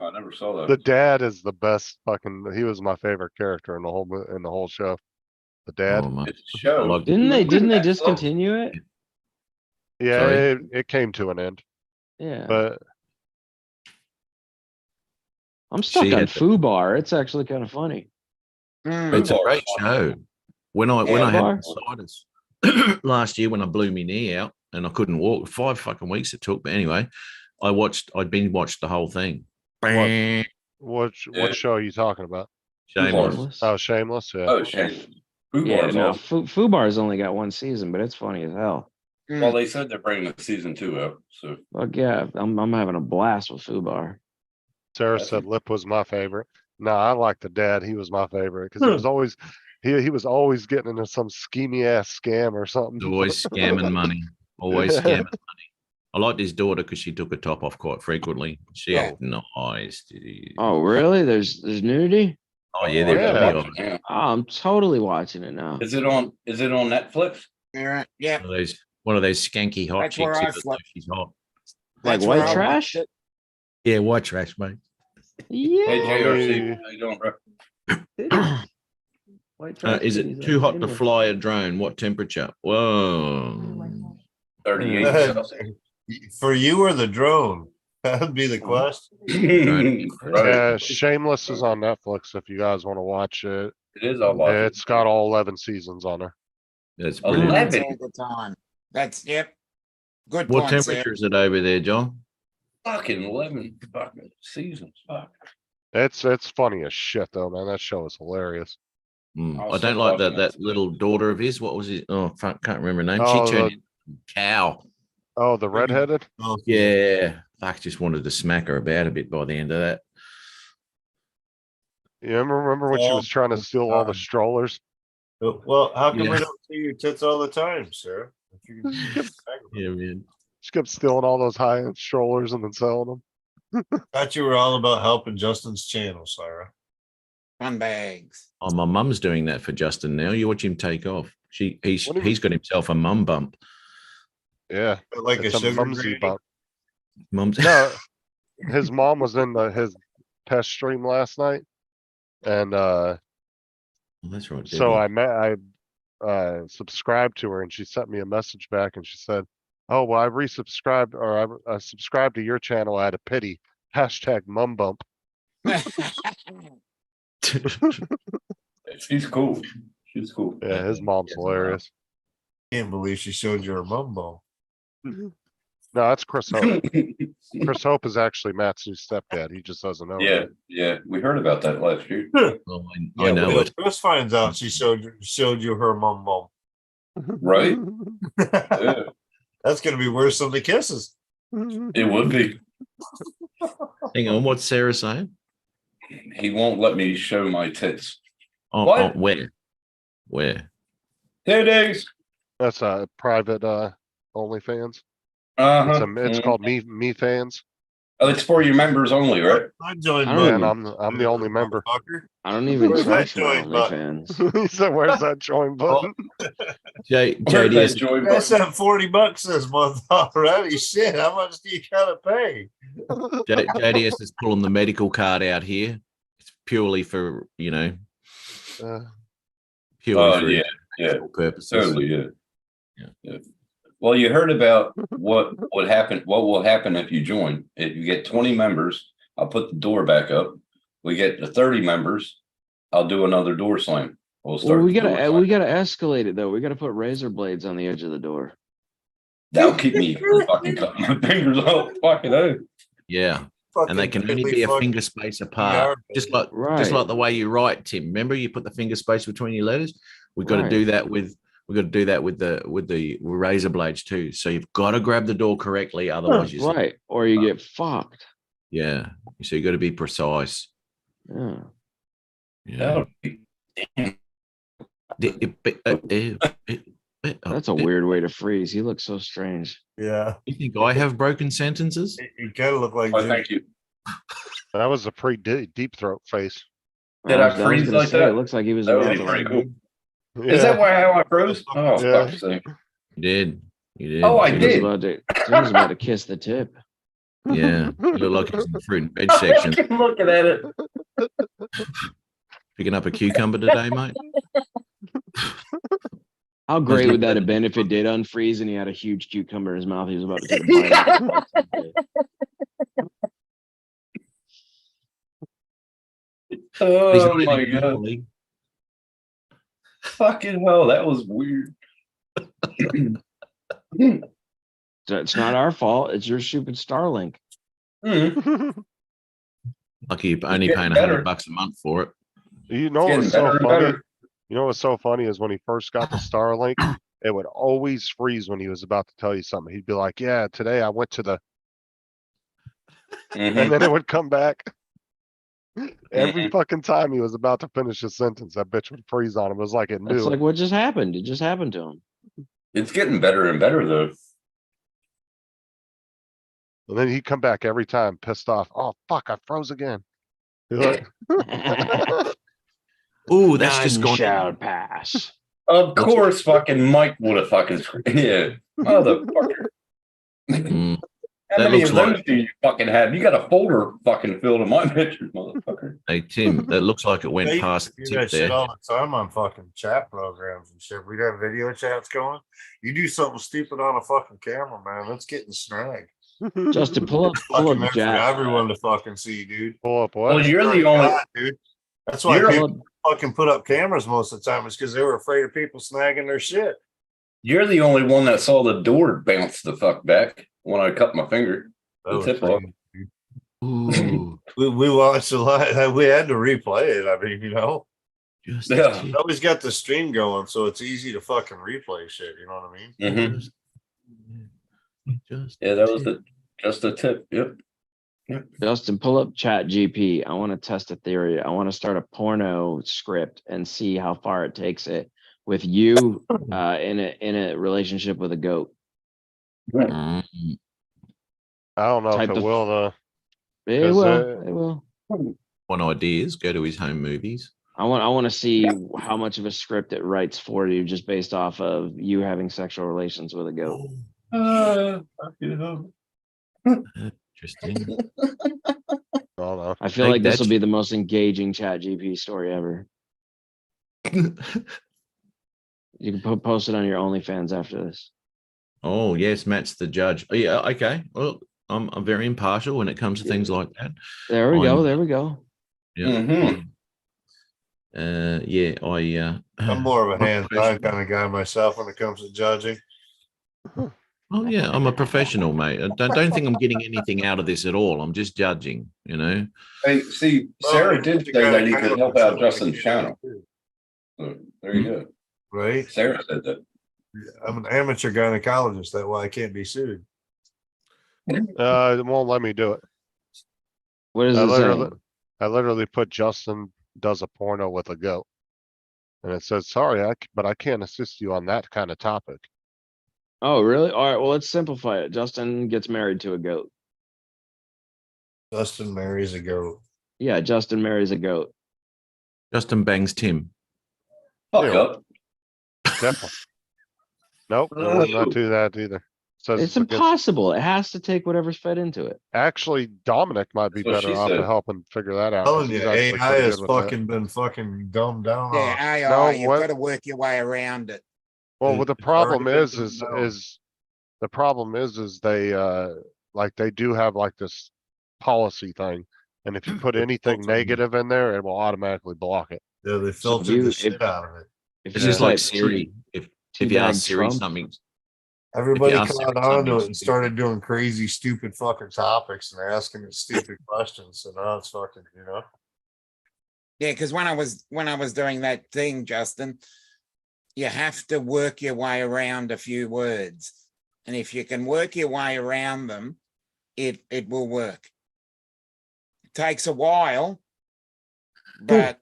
I never saw that. The dad is the best fucking, he was my favorite character in the whole show. The dad. Oh, my. It's a show. I like- Didn't they That's discontinue it? Yeah, Sorry? it came to an end, Yeah. but I'm stuck She on had the- FooBar. It's actually kind of funny. It's a great show. When I Yeah, had bar. sinus last year when I blew my knee out and I couldn't walk, 5 fucking weeks it took. But anyway, I'd been watched the whole thing. what Yeah. show are you talking about? Shameless. Oh, Shameless. Yeah. Oh, shame. Food Yeah, Wars no, awesome. FooBar's only got one season, but it's funny as hell. Well, they said they're bringing a season 2 out, so. Fuck yeah, I'm having a blast with FooBar. Sarah That's said Lip was my favorite. No, I like the dad. He was my favorite because he was always he was always getting into some schemy ass scam or something. Always scamming money. Always Yeah. scamming money. I liked his daughter because she took her top off quite frequently. She had nice. Oh, really? There's nudity? Oh yeah, Oh, they're yeah. really Yeah. Oh, I'm totally watching it now. Is it on Netflix? Yeah. one of those skanky hot That's where chicks. I That look flip. like she's hot. Like That's white where I trash? watched it. Yeah, white trash, mate. Yeah. Hey, JRC, Hey. how you doing, bro? White trash Is titties it are too hot to famous. fly a drone? What temperature? Whoa. 38 Hey. Celsius. For you or the drone? That would be the question. Right. Yeah, Shameless is on Netflix if you guys want to watch it. It is all about. It's got all 11 seasons on there. That's Oh, brilliant. eleven. That's all the time. That's, yep. Good What point, Sam. temperature is it over there, John? Fucking 11 fucking seasons. Fuck. It's funny as shit though, man. That show is hilarious. I I was don't so like watching that that little today. daughter of his. What was it? Oh, fuck, can't remember her name. Oh, She turned into a cow. Oh, the redheaded? Oh, Yeah, fuck, just wanted to smack her about a bit by the end of that. You remember when she was trying to steal all the strollers? Well, how come Yeah. we don't see your tits all the time, sir? If you can just brag about it. Yeah, man. She kept stealing all those high-end strollers and then selling them. Thought you were all about helping Justin's channel, Sarah. Fun bags. Oh, my mum's doing that for Justin now. You watch him take off. He's What do you- got himself a mum bump. Yeah, But like it's a a sugar mumsy granny? bump. Mum's No, his mom was in his test stream last night. And That's right. so Debbie. I subscribed to her and she sent me a message back and she said, "Oh, well, I resubscribed or I subscribed to your channel out of pity. Hashtag mum bump." She's cool. She's cool. Yeah, his mom's hilarious. Can't believe she showed you her mum bone. No, that's Chris Hope. Chris Hope is actually Matt's new stepdad. He just doesn't know. Yeah, yeah, we heard about that last year. Oh, I know wait it. till Chris finds out she showed you her mum bone. Right? Yeah, That's gonna be worse than the kisses. it would be. Hang on, what's Sarah saying? He won't let me show my tits. Oh, What? where? Where? 2 days. That's a private OnlyFans. Uh-huh. It's called Me Fans. Oh, it's for your members only, right? I joined. I don't button, And I'm the only member. motherfucker. I don't even Where's that touch my joint button? OnlyFans. He said, "Where's that join button?" Where's that JDS, joy I button? sent $40 this month already. Shit, how much do you gotta pay? JDS is pulling the medical card out here. It's purely for, Uh, purely Oh, for yeah, yeah. medical purposes. Totally, yeah. Yeah. Yeah. Well, you heard about what will happen if you join. If you get 20 members, I'll put the door back up. We get to 30 members, I'll do another door slam. We'll start. Well, we the door gotta slam. escalate it though. We gotta put razor blades on the edge of the door. That'll keep me from fucking cutting my fingers off. Fucking oh. Yeah. And they can only Fucking be a fiddly finger space apart. yard Just baby. like Right. the way you write, Tim. Remember you put the finger space between your letters? We've got to Right. do that with the razor blades too. So you've got to grab the door correctly, otherwise you Right. Or you get fucked. yeah. So you got to be precise. Yeah. Yeah. That'll be- That's a weird way to freeze. He looks so strange. Yeah, You think I have broken sentences? you kind of look like. Oh, Jim. thank you. that was a pretty deep throat face. Did I was freeze gonna like say, that? It looks like he was That would about be to pretty like- cool. Is that why how I froze? Oh, Yeah. fuck's sake. You did. You did. Oh, I He was did. about to, he was about to kiss the tip. Yeah. You look like it's in the fruit and veg section. I'm looking at it. Picking up a cucumber today, mate. How great would that have been if it did unfreeze and he had a huge cucumber in his mouth? He was about to take a bite. Of it. He's Oh not my even in the god. league. Fucking hell, that was weird. So it's not our fault. It's your stupid Starlink. Mhm. Lucky you're only getting paying better. $100 a month for it. You know Getting what's so better and funny? better. You know what's so funny is when he first got the Starlink, it would always freeze when he was about to tell you something. He'd be like, "Yeah, today I went to the," Mhm. and then it would come back. Every Mhm. fucking time he was about to finish his sentence, that bitch would freeze on him. It was like it It's knew. like what just happened. It just happened to him. It's getting better and better though. And then he'd come back every time pissed off. "Oh, fuck, I froze again." He's like, Oh, that's just None gone. shall pass. Of course, fucking Mike would have fucking yeah, motherfucker. Mm, How That many looks of those like- do you fucking have? You got a folder fucking filled of my pictures, motherfucker. Hey, Tim, that looks like it went They past the do tip that shit there. all the time on fucking chat programs and shit. We got video chats going. You do something stupid on a fucking camera, man. That's getting snagged. Justin, pull up Fucking there for Jack. everyone to fucking see, dude. "Pull up Well, what?" you're the Oh, only. God, dude. That's why You're- people Pull up, fucking put up cameras most of the time. Is because they were afraid of people snagging their shit. You're the only one that saw the door bounce the fuck back when I cut my finger. That The was tip off. crazy, dude. Ooh, We watched a lot. We had to replay it. I mean, you know, just Yeah. a tip, always got the stream going, so it's easy to fucking replay shit. You know what I mean? Mhm. just Yeah, a that was tip. just a tip. Yep. Justin, pull up Chat GP. I want to test a theory. I want to start a porno script and see how far it takes it with you in a relationship with a goat. Mm. I don't know Type if the it will though. It 'Cause, will. It will. One idea is go to his home movies. I want to see how much of a script it writes for you just based off of you having sexual relations with a goat. Interesting. I don't know. I feel Take like this will that. be the most engaging Chat GP story ever. You can post it on your OnlyFans after this. Oh yes, Matt's the judge. Oh, yeah, okay. Well, I'm very impartial when it comes to things like that. There we go. I'm- There we go. Yeah. Mhm. Yeah, I'm more of a I'm hands-on professional. kind of guy myself when it comes to judging. Oh yeah, I'm a professional, mate. I don't think I'm getting anything out of this at all. I'm just judging, you know. Hey, see, Sarah did say that he could help out Justin's channel. So there you go. Right? Sarah said that. I'm an amateur gynecologist. That's why I can't be sued. It won't let me do it. What is I it literally, saying? I literally put Justin does a porno with a goat. And it says, sorry, but I can't assist you on that kind of topic. Oh, really? All right. Well, let's simplify it. Justin gets married to a goat. Justin marries a goat. Yeah, Justin marries a goat. Justin bangs Tim. Fuck Ew. up. Definitely. Nope, it will not do that either. Says It's against- impossible. It has to take whatever's fed into it. Actually, Dominic might be That's what better she off to said. help and figure that out. 'cause Telling you, he's actually AI pretty has good with that. fucking been fucking dumbed down. Yeah, on. AI, No, you've what- got to work your way around it. Well, It- what the it's problem already been is dumbed down. the problem is they, like they do have like this policy thing. And if you put They anything filtered it. negative in there, it will automatically block it. Yeah, they So filtered you- the if- shit out of it. If It's you just like type Siri. If you teabag ask Siri Trump- something, Everybody ask caught Siri on to something it and started doing crazy, stupid fucking topics and asking it stupid questions. So now it's fucking, you know. Yeah, because when I was doing that thing, Justin, you have to work your way around a few words. And if you can work your way around them, it will work. It takes a while, but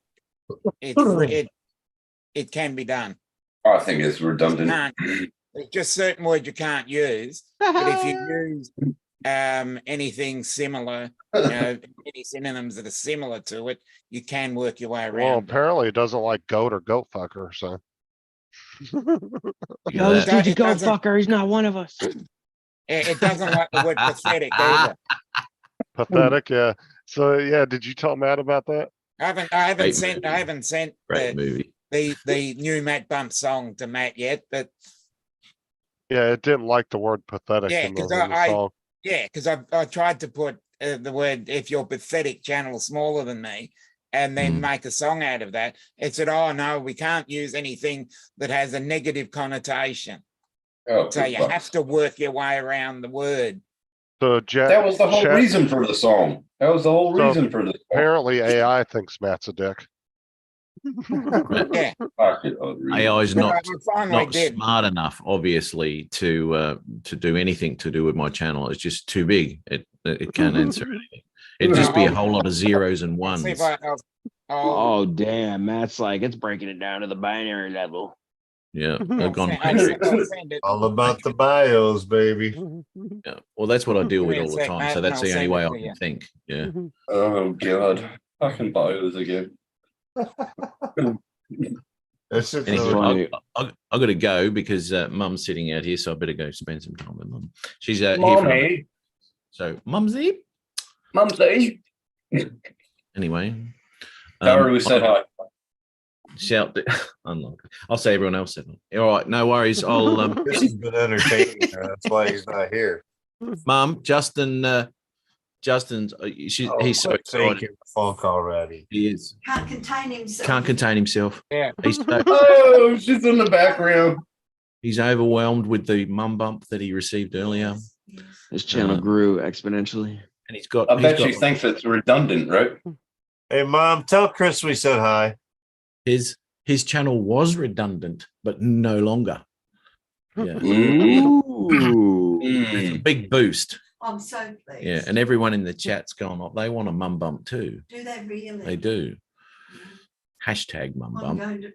it can be done. I think it's redundant. Can't- There's just certain words you can't use. But if you use anything similar, you know, any synonyms that are similar to it, you can work your way Well, around. it. apparently it doesn't like goat or goat fucker, so. look at Yo, this that. dude's a It goat doesn't- fucker. He's not one of us. It doesn't like the word pathetic either. Pathetic, yeah. So, yeah, did you tell Matt about that? I haven't Great sent movie. Great movie. the new Matt Bump song to Matt yet, but Yeah, it didn't like the word pathetic Yeah, in the 'cause in the song. yeah, because I tried to put the word if you're pathetic channel smaller than me, and then Mm. make a song out of that. It said, "Oh no, we can't use anything that has a negative connotation." Oh, So good you fuck. have to work your way around the word. So Jack. That was the whole Chat- reason for the song. That was the whole So, reason for the song. Apparently AI thinks Matt's a dick. Yeah, Fuck it, I'll read it. AI is but not I finally not did. smart enough, obviously, to do anything to do with my channel. It's just too big. It can't answer anything. It'd just be a whole lot of zeros and Let's see ones. if I'll Oh, damn. Matt's like, it's breaking it down to the binary level. Yeah, they've gone I'll matrix. send it. All about the bios, baby. Yeah. Well, that's what I deal Give with me a all the sec, time. Matt, So and that's I'll the only send way it I to can you. think. Yeah. Oh god. Fucking bios again. That's just Anyway, funny. I got to go because Mum's sitting out here, so I better go spend some time with Mum. She's here for another- Mommy, So Mumsy. Mumsy. Anyway, Tell her we said hi. shout. Unlikely. I'll say everyone else said. It. All right, no worries. I'll this has been entertaining. That's why he's not here. Mum, Justin's. He's so quit excited. taking the funk already. He is. Can't contain himself. Can't contain himself. Yeah. He's Oh, she's in the background. he's overwhelmed with the mum bump that he received earlier. Yes. His channel Uh, grew exponentially. And he's got. I he's bet got she thinks it's redundant, right? Hey, Mom, tell Chris we said hi. his channel was redundant, but no longer. Yeah, Mm, Ooh. it's a mm. big boost. I'm so pleased. Yeah, and everyone in the chat's gone up. They want a mum bump too. Do they really? They do. Hashtag mum I'm bump. going to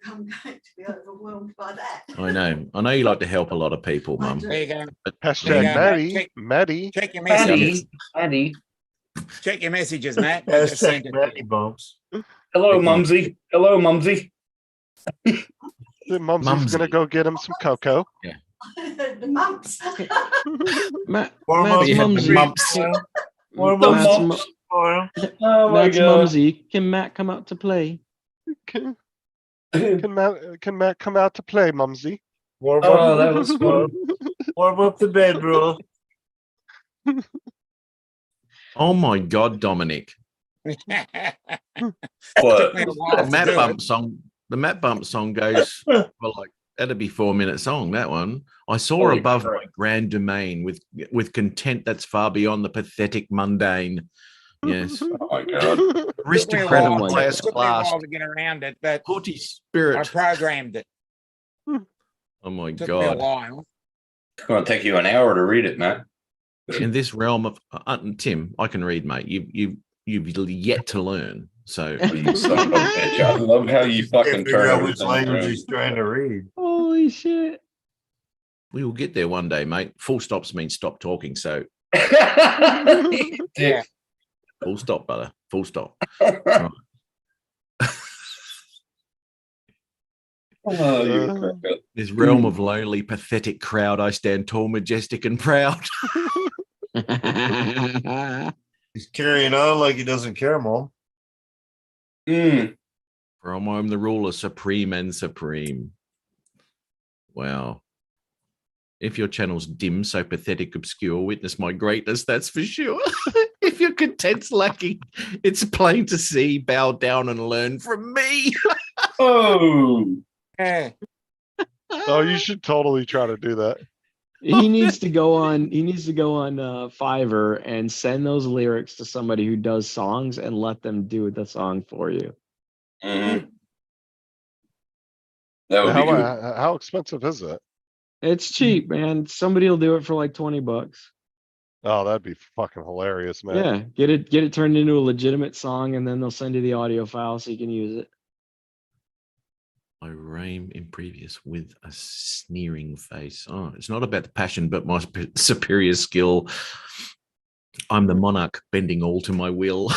be overwhelmed by that. I know you like to help a lot of people, I mum. do. There you go. Hashtag Yeah. Maddie, Maddie. Check your messages. Maddie. Check your messages, Matt. I just sent Hashtag it to Matty you. bumps. Hello, Mumsy. Hello, Mumsy. Then Mumsy's gonna Mumsy. go get him some cocoa. The mumps. Matt, Warm Matt's up the mumsy. mumsy. Warm The up Matt's, mumps. for him. Oh my Matt's god. mumsy. Can Matt come out to play? Can Matt come out to play, Mumsy? Warm Oh, up, that was fun. warm up the bed, bro. Oh my God, Dominic. Took What? me a The while to Matt do Bump it. song. The Matt Bump song goes for like that'd be 4 minute song. That one I saw Holy above crap. my grand domain with content that's far beyond the pathetic mundane. Yes, Oh my god. Took me a aristocrat while- of my highest took me a class, while to get around it, but haughty I spirit. programmed it. Oh my Took me a God! while. It's gonna take you an hour to read it, Matt. In this realm of Tim, I can read, mate. You've yet to learn. So Oh, you son of a bitch. I love how you Can't fucking figure turn out which everything language around. he's trying to read. Holy shit. we will get there one day, mate. Full stops mean stop talking. So Yeah. full stop, brother. Full stop. Oh, you crack up. This realm of lonely, pathetic crowd, I stand tall, majestic, and proud. He's carrying on like he doesn't care, Mom. Mm. From I'm the ruler, supreme and supreme. Wow. If your channel's dim, so pathetic, obscure, witness my greatness, that's for sure. If your content's lacking, it's plain to see. Bow down and learn from me. Oh. Yeah. Oh, you should totally try to do that. He needs to go on Fiverr and send those lyrics to somebody who does songs and let them do the song for you. Mhm. That would be good. How expensive is it? It's cheap, man. Somebody will do it for like $20. Oh, that'd be fucking hilarious, man. Yeah, get it turned into a legitimate song, and then they'll send you the audio file so you can use it. I reign in previous with a sneering face. Oh, it's not about the passion, but my superior skill. I'm the monarch, bending all to my will.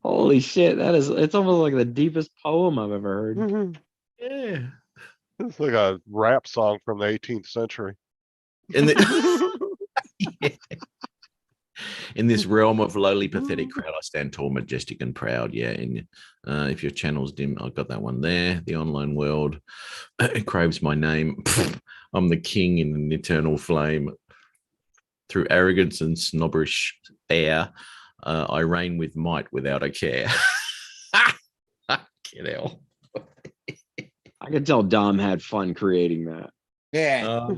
Holy shit, it's almost like the deepest poem I've ever heard. Yeah. It's like a rap song from the 18th century. In the yeah. In this realm of lowly, pathetic crowd, I stand tall, majestic, and proud. Yeah. And if your channel's dim, I've got that one there. The online world, it craves my name. I'm the king in an eternal flame. Through arrogance and snobbish air, I reign with might without a care. Get hell. I could tell Dom had fun creating that. Yeah.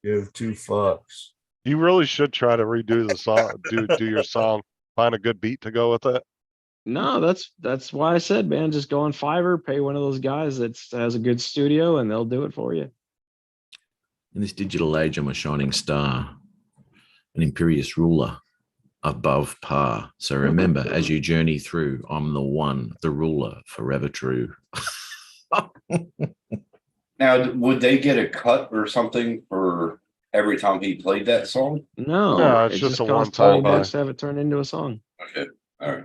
Give two fucks. You really should try to redo the song, do your song, find a good beat to go with it. No, that's why I said, man, just go on Fiverr, pay one of those guys that has a good studio, and they'll do it for you. In this digital age, I'm a shining star, an imperious ruler above par. So remember, as you journey through, I'm the one, the ruler, forever true. Now, would they get a cut or something for every time he played that song? No, No, it's it just a costs one-time $20 buy. to have it turned into a song. Okay, all right.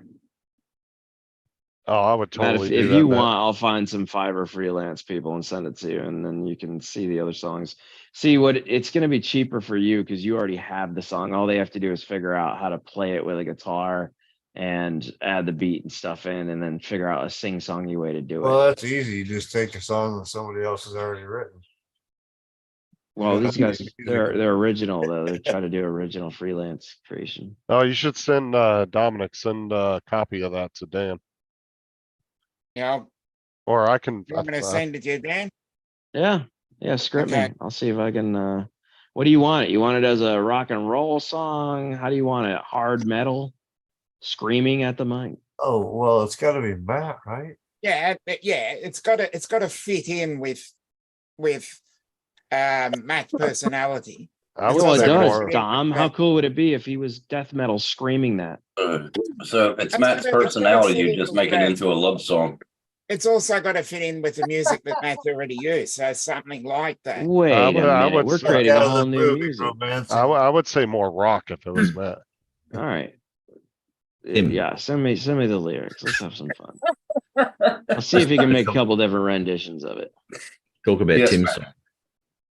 Oh, I would Matt, totally if do you that. want, I'll find some Fiverr freelance people and send it to you, and then you can see the other songs. See what it's going to be cheaper for you because you already have the song. All they have to do is figure out how to play it with a guitar and add the beat and stuff in, and then figure out a sing-songy way to do Well, it. that's easy. You just take a song that somebody else has already written. Well, these guys, Music. they're original though. They're trying to do original freelance creation. Oh, you should send Dominic, send a copy of that to Dan. Yeah. Or I can I'm going to send it to you, Dan. Yeah, script Okay. me. I'll see if I can. What do you want it? You want it as a rock and roll song? How do you want it? Hard metal? Screaming at the mic? Oh, well, it's gotta be Matt, right? Yeah, it's gotta fit in with Matt's personality. I It's Well, would it also say gonna does, more. fit Dom. How cool would it be if he was death metal screaming that? So if it's That's Matt's gonna- it's gonna personality, fit you in just with make it that. into a love song. It's also got to fit in with the music that Matt's already used. So something like that. Wait a would- I minute. would We're say- creating Out a of the whole new movie, music. romantic. I would say more rock if it was Matt. All right. Tim. Yeah, send me the lyrics. Let's have some fun. I'll see if he can make a couple different renditions of it. Talk about Yes, Tim's Matt. song.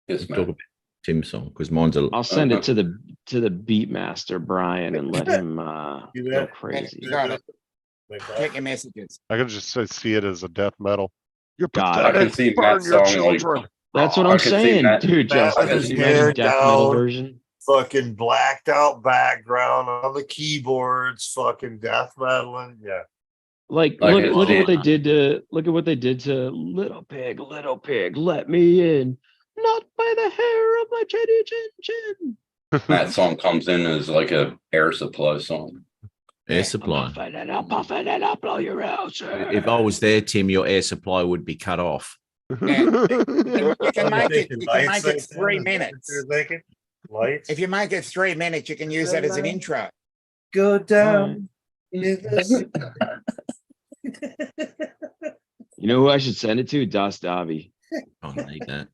Yes, Talk man. about Tim's song because mine's a. I'll send it to the beat master Brian and let him You go bet. crazy. You got it. Check your messages. I could just see it as a death metal. You're God, I can pathetic. see Burn Matt's your song like children. That's what I I'm could see saying, Matt- dude. Matt Justin, with his can you imagine hair death metal down. version? Fucking blacked out background on the keyboards, fucking death metaling. Yeah. Like, I look can at see what it. they did to Little Pig, let me in. Not by the hair of my chinny chin chin. that song comes in as like a air supply song. Air I'm supply. puffing it up, blow your house. If I was there, Tim, your air supply would be cut off. Yeah. You can make it. Thinking You can lights make it like that, 3 is that what minutes. you're thinking? Lights. If you make it 3 minutes, you can use that as an intro. Go down in the You know who I should send it to? Das Davi. I don't need that.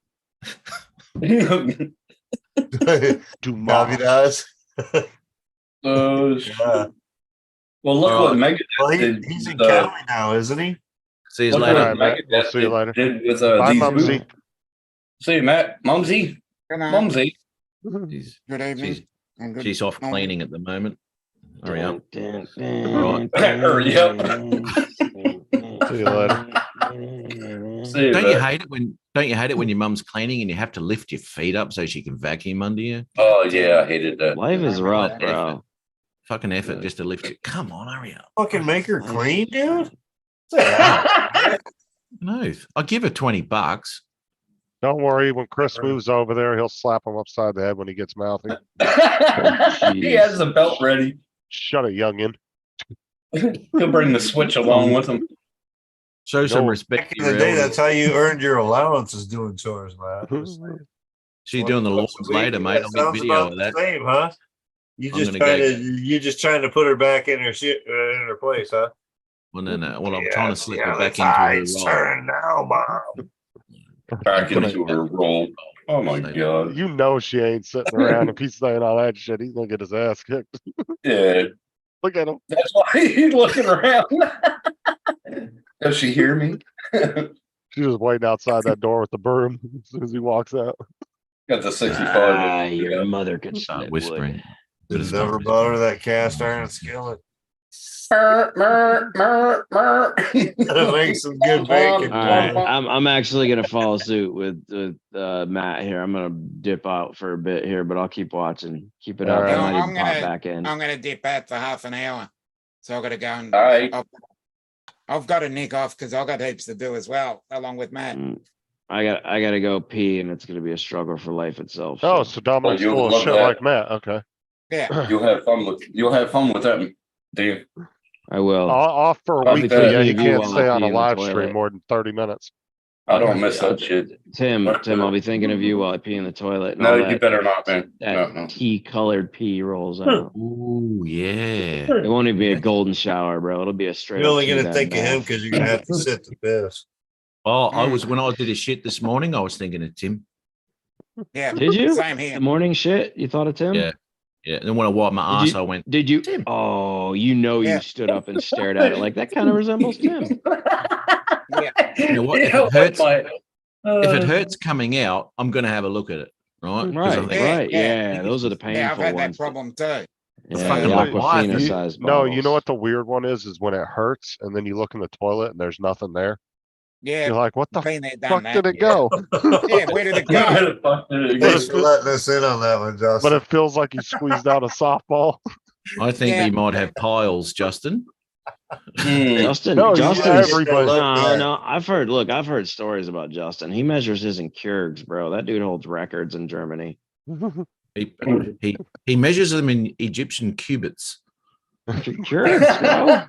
Do Bobby Mavi. does. Well, Yeah. look All what right. Megadeth Well, did. he's in with, Cali now, isn't he? See you look later. what All right, Matt. We'll Megadeth see you later. did with Bye, these Mumsy. movies. See you, Matt. Mumsy. Come on. Mumsy. She's, Good evening. she's, and good she's off morning. cleaning at the moment. Hurry up. Right. Hurry up. See you later. See you, Don't you Matt. hate it when your mum's cleaning and you have to lift your feet up so she can vacuum under you? Oh yeah, I hated that. Life is rough, Effort. bro. Fucking effort just to lift it. Come on, hurry up. Fucking make her clean, dude. No, I'll give her $20. Don't worry. When Chris moves over there, he'll slap him upside the head when he gets mouthy. He has the belt ready. Shut it, youngin. He'll bring the switch along with him. Show some No. respect Back to in your the day, elders. that's how you earned your allowances doing chores, man. Just like She's doing the 20 lawns bucks a week, later, mate. I'll sounds make video about of the that. Same, huh? You I'm just gonna go trying to you just trying to put her back in her shit in her place, huh? Well, no. Well, I'm Yeah, trying to slip her yeah, back it's into her eyes role. turn now, mom. Back into her role. Oh my god. You know she ain't sitting around if he's saying all that shit. He's gonna get his ass kicked. Yeah. Look at him. That's why he's looking around. Does she hear me? She's just waiting outside that door with the broom as soon as he walks out. Got the 65. Ah, in your there. mother could Start split whispering. wood. But Just it's not never whispering. bought her that cast iron skillet. Mer, mer, mer, mer. Make some good bacon. All right, I'm actually gonna follow suit with Matt here. I'm gonna dip out for a bit here, but I'll keep watching. Keep it All up. right. I might I'm even pop gonna- back in. I'm gonna dip out for half an hour. So I've got to go and All right. I've got to nick off because I've got heaps to do as well, along with Matt. Mm, I gotta go pee, and it's gonna be a struggle for life itself. Oh, so Dominic's you'll full of love shit that. like Matt. Okay. Yeah. You'll have fun with that, Dave. I will. Off for a I'll week, be but yeah, thinking he of you can't while stay I on pee a in the live toilet. stream more than 30 minutes. I don't miss that shit. Tim, I'll be thinking of you while I pee in the toilet. and No, all you that- better not, man. That No. tea-colored pee rolls out. Ooh, yeah. It won't even be a golden shower, bro. It'll be a straight. You're up only gonna tea think of him bath. because you're gonna have to sit the piss. Oh, when I did a shit this morning, I was thinking of Tim. Yeah. Did you? Same here. The morning shit. You thought of Tim? Yeah. Yeah. And then when I wiped my Did ass, you- I went, Did you? Tim. Oh, you know Yeah. you stood up and stared at it like that. Kind of resembles Tim. Yeah. You know what? If Yeah, it hurts, my- if it hurts coming out, I'm going to have a look at it. Right? 'Cause I Right, think- Yeah, right. yeah. Yeah, those are the Yeah, I've painful had that ones. problem too. Yeah, fucking the like Aquafina life, size No, you know bottles. what the weird one is when it hurts and then you look in the toilet and there's nothing there. Yeah. You're like, what the Been there, done fuck that. did it go? Yeah, where did it Where go? the fuck did it Thanks go? for letting us in on that one, But Justin. it feels like you squeezed out a softball. I think Yeah. he might have piles, Justin. Hmm. Justin, No, Justin's everybody- no. I've heard stories about Justin. He measures his in Keurig, bro. That dude holds records in Germany. He measures them in Egyptian cubits. Sure, let's go.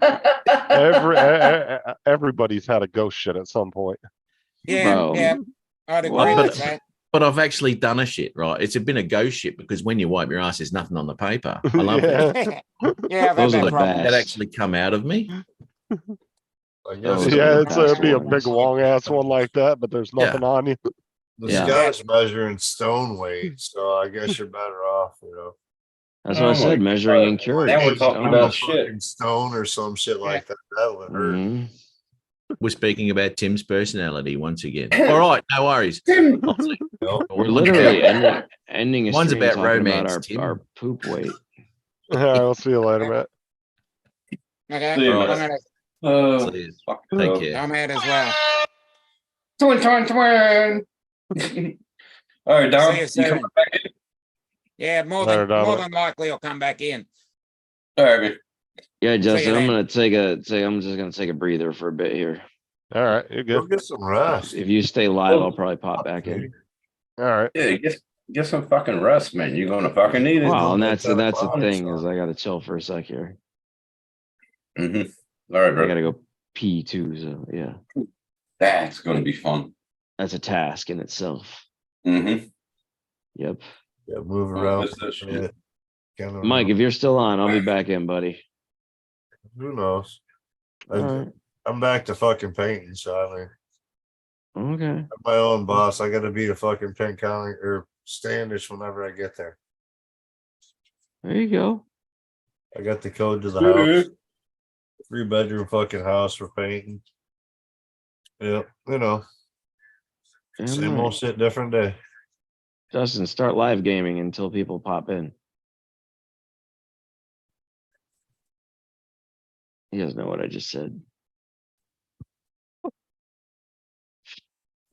Everybody's had a ghost shit at some point. Yeah, Bro. yeah, I'd agree What? with that. But I've actually done a shit, right? It's been a ghost shit because when you wipe your ass, there's nothing on the paper. I love Yeah. that. Yeah, I've had Those are that the problem. That best. actually come out of me. I guess Those are Yeah, the it'd best be a ones. big long ass one like that, but there's Yeah. nothing on you. the Yeah. Scottish measuring stone weight, so I guess you're better off, you know. That's what I Oh said, my measuring God. in cures. Now we're talking Stone, about a shit. fucking stone or some shit like that. That would hurt. Mhm. We're speaking about Tim's personality once again. All right, no worries. You know? We're literally ending a Mine's stream about talking romance, about Tim. our poop weight. All right, we'll see you later, Matt. Okay, See you, I'm man. gonna, See you. Fuck Take off. care. I'm out as well. Twin. All right, Don, See you you soon. coming back in? Yeah, more Later, than Dominic. likely I'll come back in. All right, man. Yeah, Justin, I'm then. I'm just gonna take a breather for a bit here. All right, you're Go good. get some rest. If you stay live, I'll probably pop back in. All right. Yeah, get some fucking rest, man. You're gonna fucking need it. Well, and that that's 10 the o'clock, thing so. is I gotta chill for a sec here. Mm-hmm. All right, I bro. gotta go pee too, so yeah. That's gonna be fun. That's a task in itself. Mm-hmm. Yep. Yeah, move Oh, around. that's that shit. Kinda Mike, if you're still on, I'll be back in, buddy. who knows? All right. I'm back to fucking painting, so I mean, Okay. I'm my own boss. I gotta be the fucking Penn County or Standish whenever I get there. There you go. I got the code to the house. 3-bedroom fucking house for painting. Yep, you know, Damn same right. old shit, different day. Justin, start live gaming until people pop in. You guys know what I just said.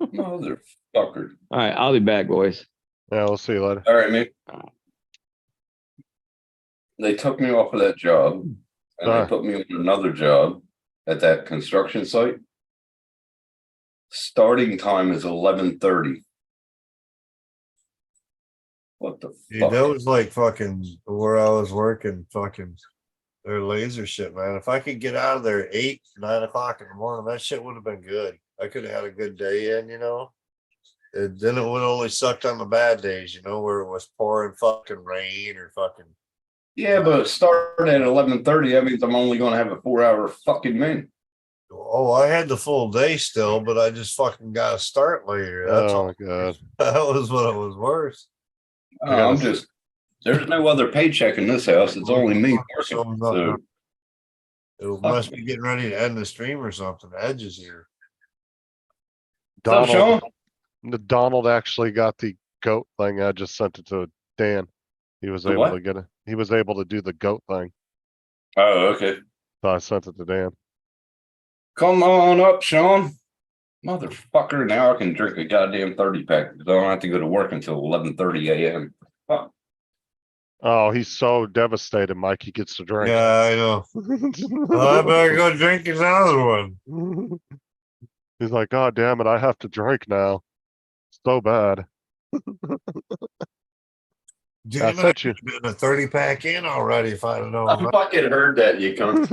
Motherfucker. All right, I'll be back, boys. Yeah, we'll see you later. All right, man. They took me off of that job and Sorry. they put me on another job at that construction site. Starting time is 11:30. What the Dude, fuck? that was like fucking where I was working, fucking their laser shit, man. If I could get out of there at 8, 9 o'clock in the morning, that shit would have been good. I could have had a good day in, you know. Then it would only sucked on the bad days, you know, where it was pouring fucking rain or fucking. Yeah, but starting at 11:30, that means I'm only gonna have a 4-hour fucking min. Oh, I had the full day still, but I just fucking got to start later. That's Oh all. my god. That was what it was worse. I'm just, there's no other paycheck in this house. It's only me working. So It must be getting ready to end the stream or something. Edge is here. What's up, Sean? Donald actually got the goat thing. I just sent it to Dan. He was The able what? to get it. He was able to do the goat thing. Oh, okay. So I sent it to Dan. Come on up, Sean. Motherfucker, now I can drink a goddamn 30-pack. I don't have to go to work until 11:30 a.m. Fuck. Oh, he's so devastated, Mike. He gets to drink. Yeah, I know. Well, I better go drink another one. He's like, God damn it, I have to drink now. So bad. Dude, I I sent you. been a 30-pack in already if I'd have known. I fucking heard that, you cunt.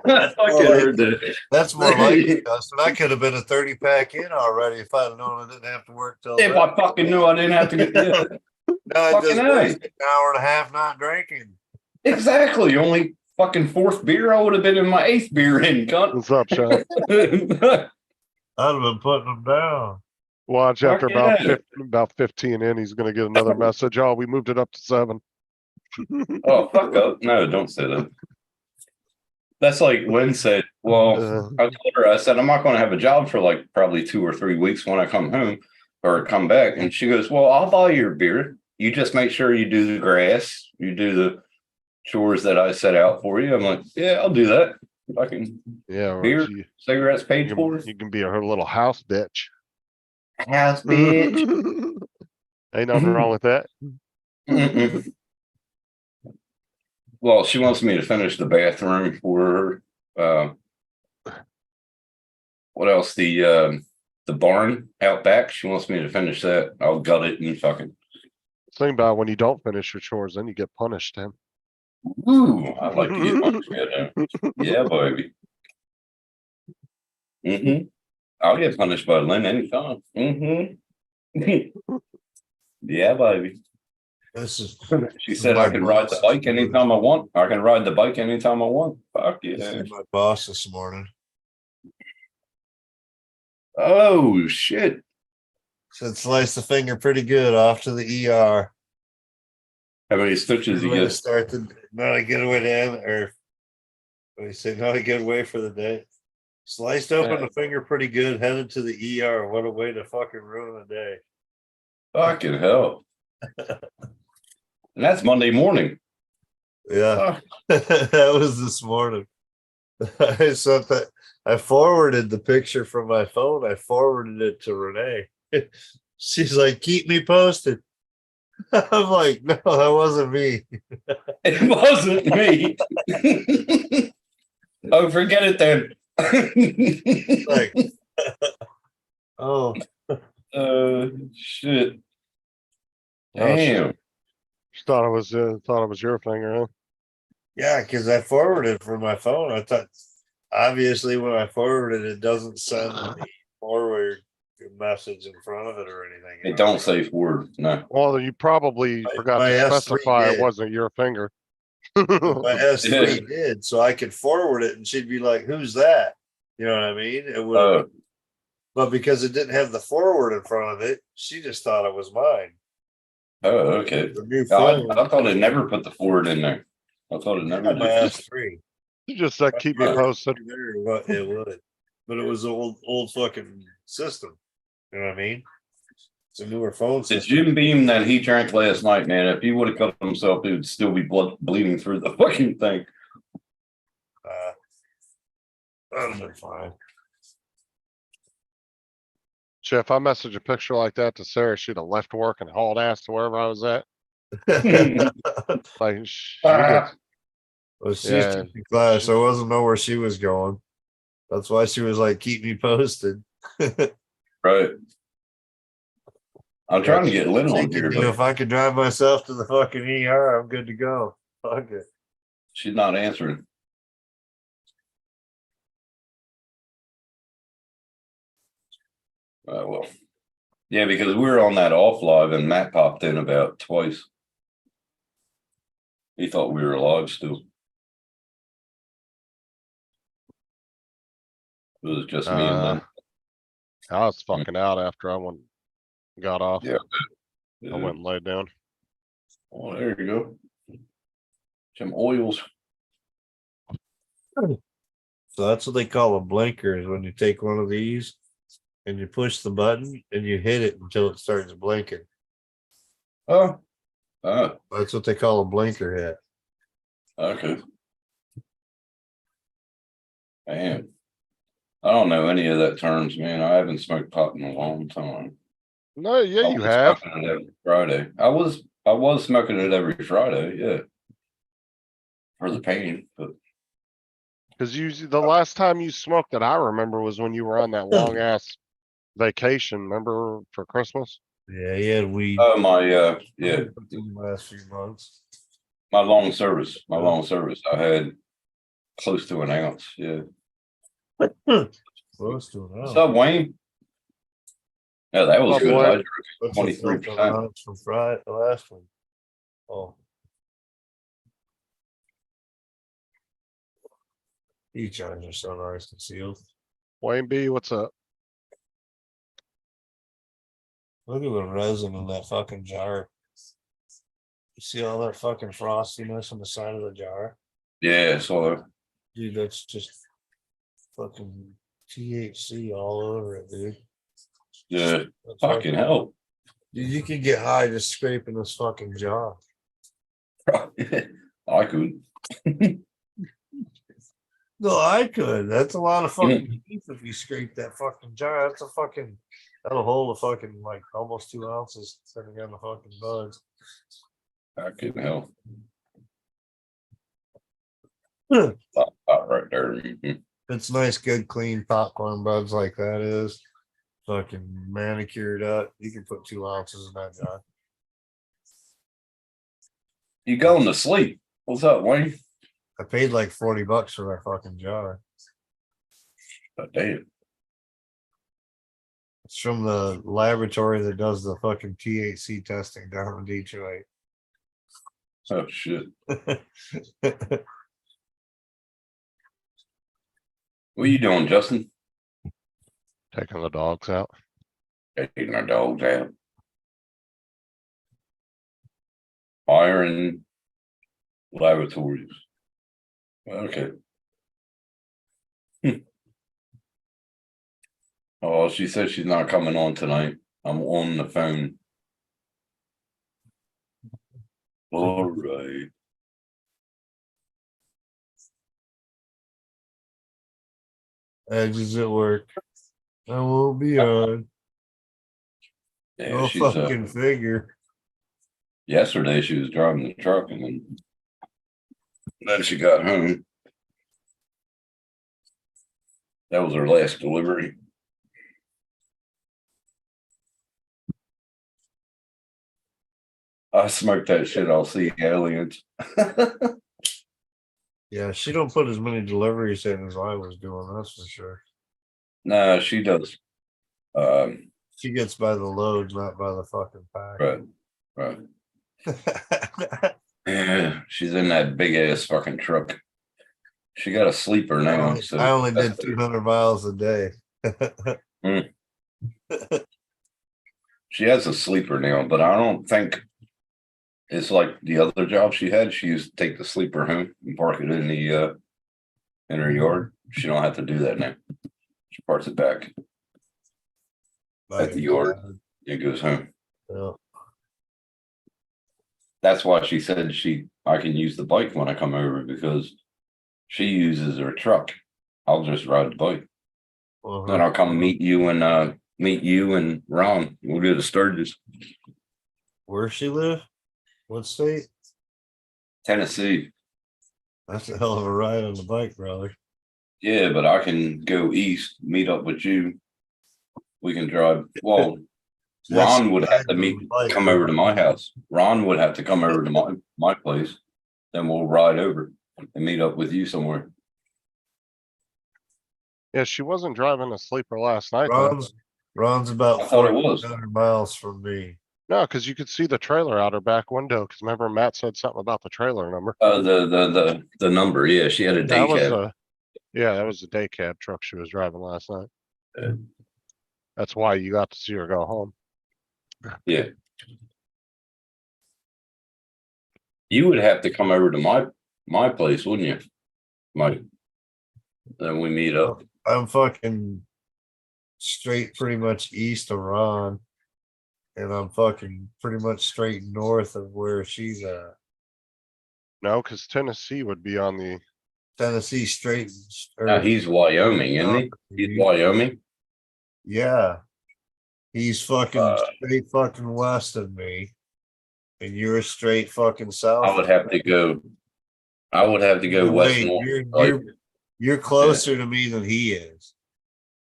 I fucking heard that. That's more like it, Dustin. I could have been a 30-pack in already if I'd have known I didn't have to work till If I fucking knew I didn't have to get yeah. No, I fucking just A. wasted an hour and a half not drinking. Exactly. Only fucking 4th beer. I would have been in my 8th beer in, cunt. What's up, Sean? I'd have been putting them down. Watch after Fuck yeah. about 15 in, he's gonna get another message. Oh, we moved it up to 7. Oh, fuck up. No, don't say that. That's like Lynn said, well, I told her, I said, I'm not going to have a job for like probably 2 or 3 weeks when I come home or come back. And she goes, well, I'll buy your beer. You just make sure you do the grass. You do the chores that I set out for you. I'm like, yeah, I'll do that. Fucking Yeah, beer, you, cigarettes paid for. you can be her little house bitch. House bitch. Ain't nothing wrong with that. Mm-mm. Well, she wants me to finish the bathroom for her. What else? The barn out back. She wants me to finish that. I'll gut it and fucking Think about when you don't finish your chores, then you get punished, Tim. Ooh, I like to get punished. Yeah, baby. I'll get punished by Lynn anytime. Yeah, baby. This is. She said I can ride the bike anytime I want. I can ride the bike anytime I want. Fuck This yeah. is my boss this morning. Oh, shit. Said slice the finger pretty good off to the ER. How many stitches you Way to get? start the, not a good way to end, or what do you say, not a good way for the day. Sliced open the finger pretty good, headed to the ER. What a way to fucking ruin the day. Fucking hell. And that's Monday morning. Yeah, Fuck. that was this morning. I sent that. I forwarded the picture from my phone. I forwarded it to Renee. She's like, "Keep me posted." I'm like, "No, that wasn't me." It wasn't me. Oh, forget it then. Like, oh, Shit. Oh, shit. Damn. She thought it was your finger, huh? yeah, because I forwarded from my phone. I thought, obviously, when I forwarded, it doesn't send the forward message in front of it or anything. It don't say forward. No. Well, you probably forgot my to S3 specify it did. wasn't your finger. My S3 did, so I could forward it, and she'd be like, "Who's that?" You know what I mean? It would, but because it didn't have the forward in front of it, she just thought it was mine. Oh, okay. The new I phone. thought it never put the forward in there. I thought it never My did. S3. You just said keep me posted. What it would, but it was an old fucking system. You know what I mean? It's a newer phone The system. Jim Beam that he drank last night, man, if he would have cut himself, it would still be bleeding through the fucking thing. That'd have been fine. Shit, if I messaged a picture like that to Sarah, she'd have left work and hauled ass to wherever I was at. Like, she Ah. gets, Well, she's Yeah. teaching class, so I wasn't know where she was going. That's why she was like, "Keep me posted." Right. I'm trying to get Lynn on Thinking, here, you know, but if I could drive myself to the fucking ER, I'm good to go. Fuck it. she's not answering. Well, yeah, because we were on that off live and Matt popped in about twice. He thought we were live still. It was just me and Lynn. I was fucking out after I got off. Yeah. I went and laid down. Oh, there you go. Some oils. So that's what they call a blinker, is when you take one of these and you push the button and you hit it until it starts blinking. Oh, That's what they call a blinker hit. okay. Man, I don't know any of that terms, man. I haven't smoked pot in a long time. No, yeah, I you was have. smoking it every Friday. I was smoking it every Friday, yeah. For the pain, but Cause the last time you smoked that I remember was when you were on that long ass vacation, remember, for Christmas? Yeah, he had weed oh my yeah, in the last few months. my long service. I had close to an ounce, yeah. Close to it. What's up, Wayne? Yeah, that was Up, good. Wayne? I What's drank the 23%. ounce from Friday, the last one? Oh. Each ours are so nice and sealed. Wayne B, what's up? Look at the resin in that fucking jar. You see all that fucking frostiness on the side of the jar? Yeah, so Dude, that's just fucking THC all over it, dude. yeah, That's fucking hell. Dude, you could get high just scraping this fucking jar. I could. No, I could. That's a lot of fucking teeth if you scrape that fucking jar. That's a fucking, that'll hold a fucking like almost 2 ounces sitting on the fucking buds. Fucking hell. It's Right there. Mhm. nice, good, clean popcorn buds like that is. Fucking manicured up. You can put 2 ounces in that jar. You going to sleep? What's up, Wayne? I paid like $40 for that fucking jar. Oh, damn. It's from the laboratory that does the fucking THC testing down in Detroit. Oh shit. What are you doing, Justin? Taking the dogs out. Taking our dogs out. Iron Laboratories. Okay. Oh, she said she's not coming on tonight. I'm on the phone. All right. Edges at work. I won't be on. Yeah, Go she's fucking figure. yesterday she was driving the truck and then she got home. That was her last delivery. I smoked that shit. I'll see aliens. Yeah, she don't put as many deliveries in as I was doing, that's for sure. No, she does. She gets by the loads, not by the fucking pack. Right. Yeah, she's in that big ass fucking truck. She got a sleeper now. So I only that's did 200 miles a day. She has a sleeper now, but I don't think it's like the other job she had. She used to take the sleeper home and park it in the in her yard. She don't have to do that now. She parks it back at the yard. It goes home. Yeah. That's why she said I can use the bike when I come over because she uses her truck. I'll just ride the bike. Well, Then I'll come meet you and Ron. We'll go to Sturgis, where she live? What state? Tennessee. That's a hell of a ride on the bike, brother. Yeah, but I can go east, meet up with you. We can drive. Well, Ron would have to come over to my house. Ron would have to come over to my place. Then we'll ride over and meet up with you somewhere. Yeah, she wasn't driving a sleeper last night. though. Ron's about I thought it was. 400 miles from me. No, because you could see the trailer out her back window. Because remember Matt said something about the trailer number. The number. Yeah, she had a day That was cab. that was the day cab truck she was driving last night. Yeah. That's why you got to see her go home. Yeah. You would have to come over to my place, wouldn't you, Mike? Then we meet up. I'm fucking straight pretty much east of Ron. And I'm fucking pretty much straight north of where she's at. No, because Tennessee would be on the. Tennessee straight. Now he's Wyoming, isn't he? He's Wyoming. Yeah. He's fucking Uh, straight fucking west of me. And you're straight fucking south. I would have to go west Wait, north. you're closer to me than he is.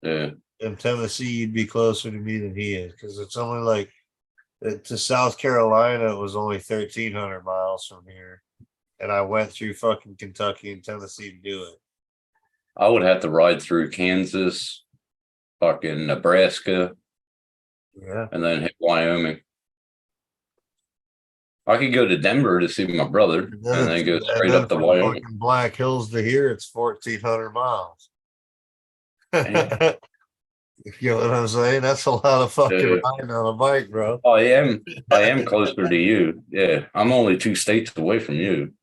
Yeah. In Tennessee, you'd be closer to me than he is, because it's only like to South Carolina, it was only 1,300 miles from here. And I went through fucking Kentucky and Tennessee to do it. I would have to ride through Kansas, fucking Nebraska, Yeah. and then hit Wyoming. I could go to Denver to see my brother and then go straight up to from Wyoming. fucking Black Hills to here, it's 1,400 miles. Damn. You know what I'm saying? That's a lot of fucking Yeah. riding on a bike, bro. I am closer to you. Yeah. I'm only 2 states away from you.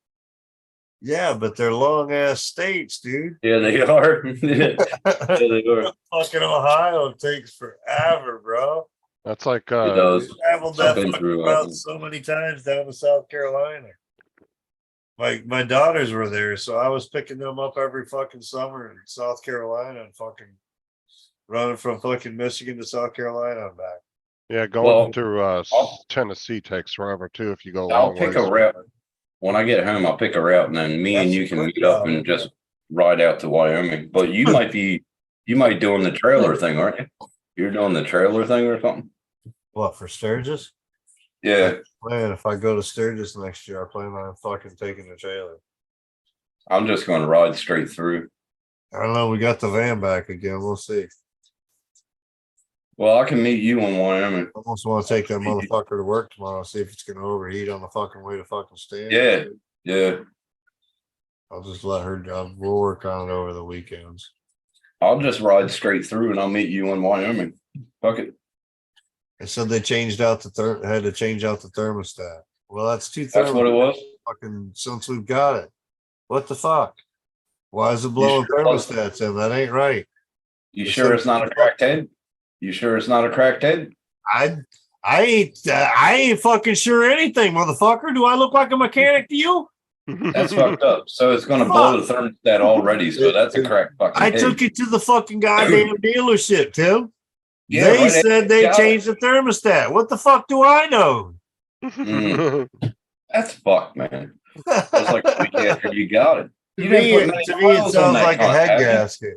Yeah, but they're long ass states, dude. Yeah, they are. Yeah, they are. Fucking Ohio takes forever, bro. That's like It does. Traveled that I've been fucking through, route so many times down to South Carolina. My daughters were there, so I was picking them up every fucking summer in South Carolina and fucking running from fucking Michigan to South Carolina and back. Yeah, going Well, through I'll- Tennessee takes forever too if you go. I'll long pick ways. a route. When I get home, I'll pick a route and then me and That's you a can quick meet up route, and just ride out to Wyoming. But you might be doing the trailer thing, aren't you? You're doing the trailer thing or something? What, for Sturgis? Yeah, Man, if I go to Sturgis next year, I plan on fucking taking the trailer. I'm just gonna ride straight through. I don't know, we got the van back again, we'll see. Well, I can meet you in Wyoming. I almost wanna take that motherfucker to work tomorrow, see if it's gonna overheat on the fucking way to fucking stand. Yeah, yeah. I'll just let her, we'll work on it over the weekends. I'll just ride straight through and I'll meet you in Wyoming. Fuck it. They said they changed out the had to change out the thermostat. Well, that's two. That's what it was. Fucking since we've got it. What the fuck? Why is it blowing sure it was? thermostats in? That ain't right. You It's sure like- it's not a cracked head? You sure it's not a cracked head? I ain't fucking sure anything, motherfucker. Do I look like a mechanic to you? That's fucked up. So it's gonna blow the thermostat already. So that's a cracked fucking I head. took it to the fucking goddamn dealership, Tim. Yeah, They right, said they got it. changed the thermostat. What the fuck do I know? That's fucked, man. It's like a week after you got it. To You me, didn't put many it miles on sounds that like a car, head have you? gasket.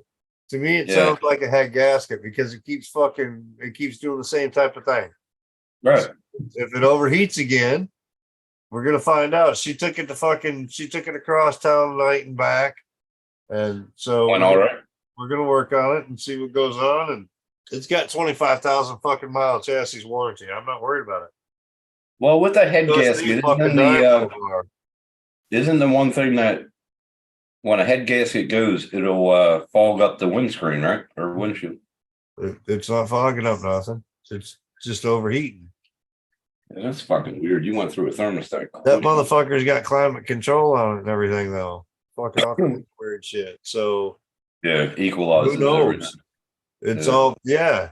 To me, it Yeah. sounds like a head gasket because it keeps doing the same type of thing. Right. If it overheats again, we're gonna find out. She took it across town tonight and back. And so Went all right. we're gonna work on it and see what goes on. And it's got 25,000 fucking mile chassis warranty. I'm not worried about it. Well, with the head Those gasket, things fucking isn't die the so far. isn't the one thing that when a head gasket goes, it'll fog up the windscreen, right? Or windshield. It's not fogging up nothing. It's just overheating. Yeah, that's fucking weird. You went through a thermostat. That motherfucker's got climate control on it and everything though. Fucking all kinds of weird shit. So Yeah, equalizes who knows? everything. It's Yeah. all yeah.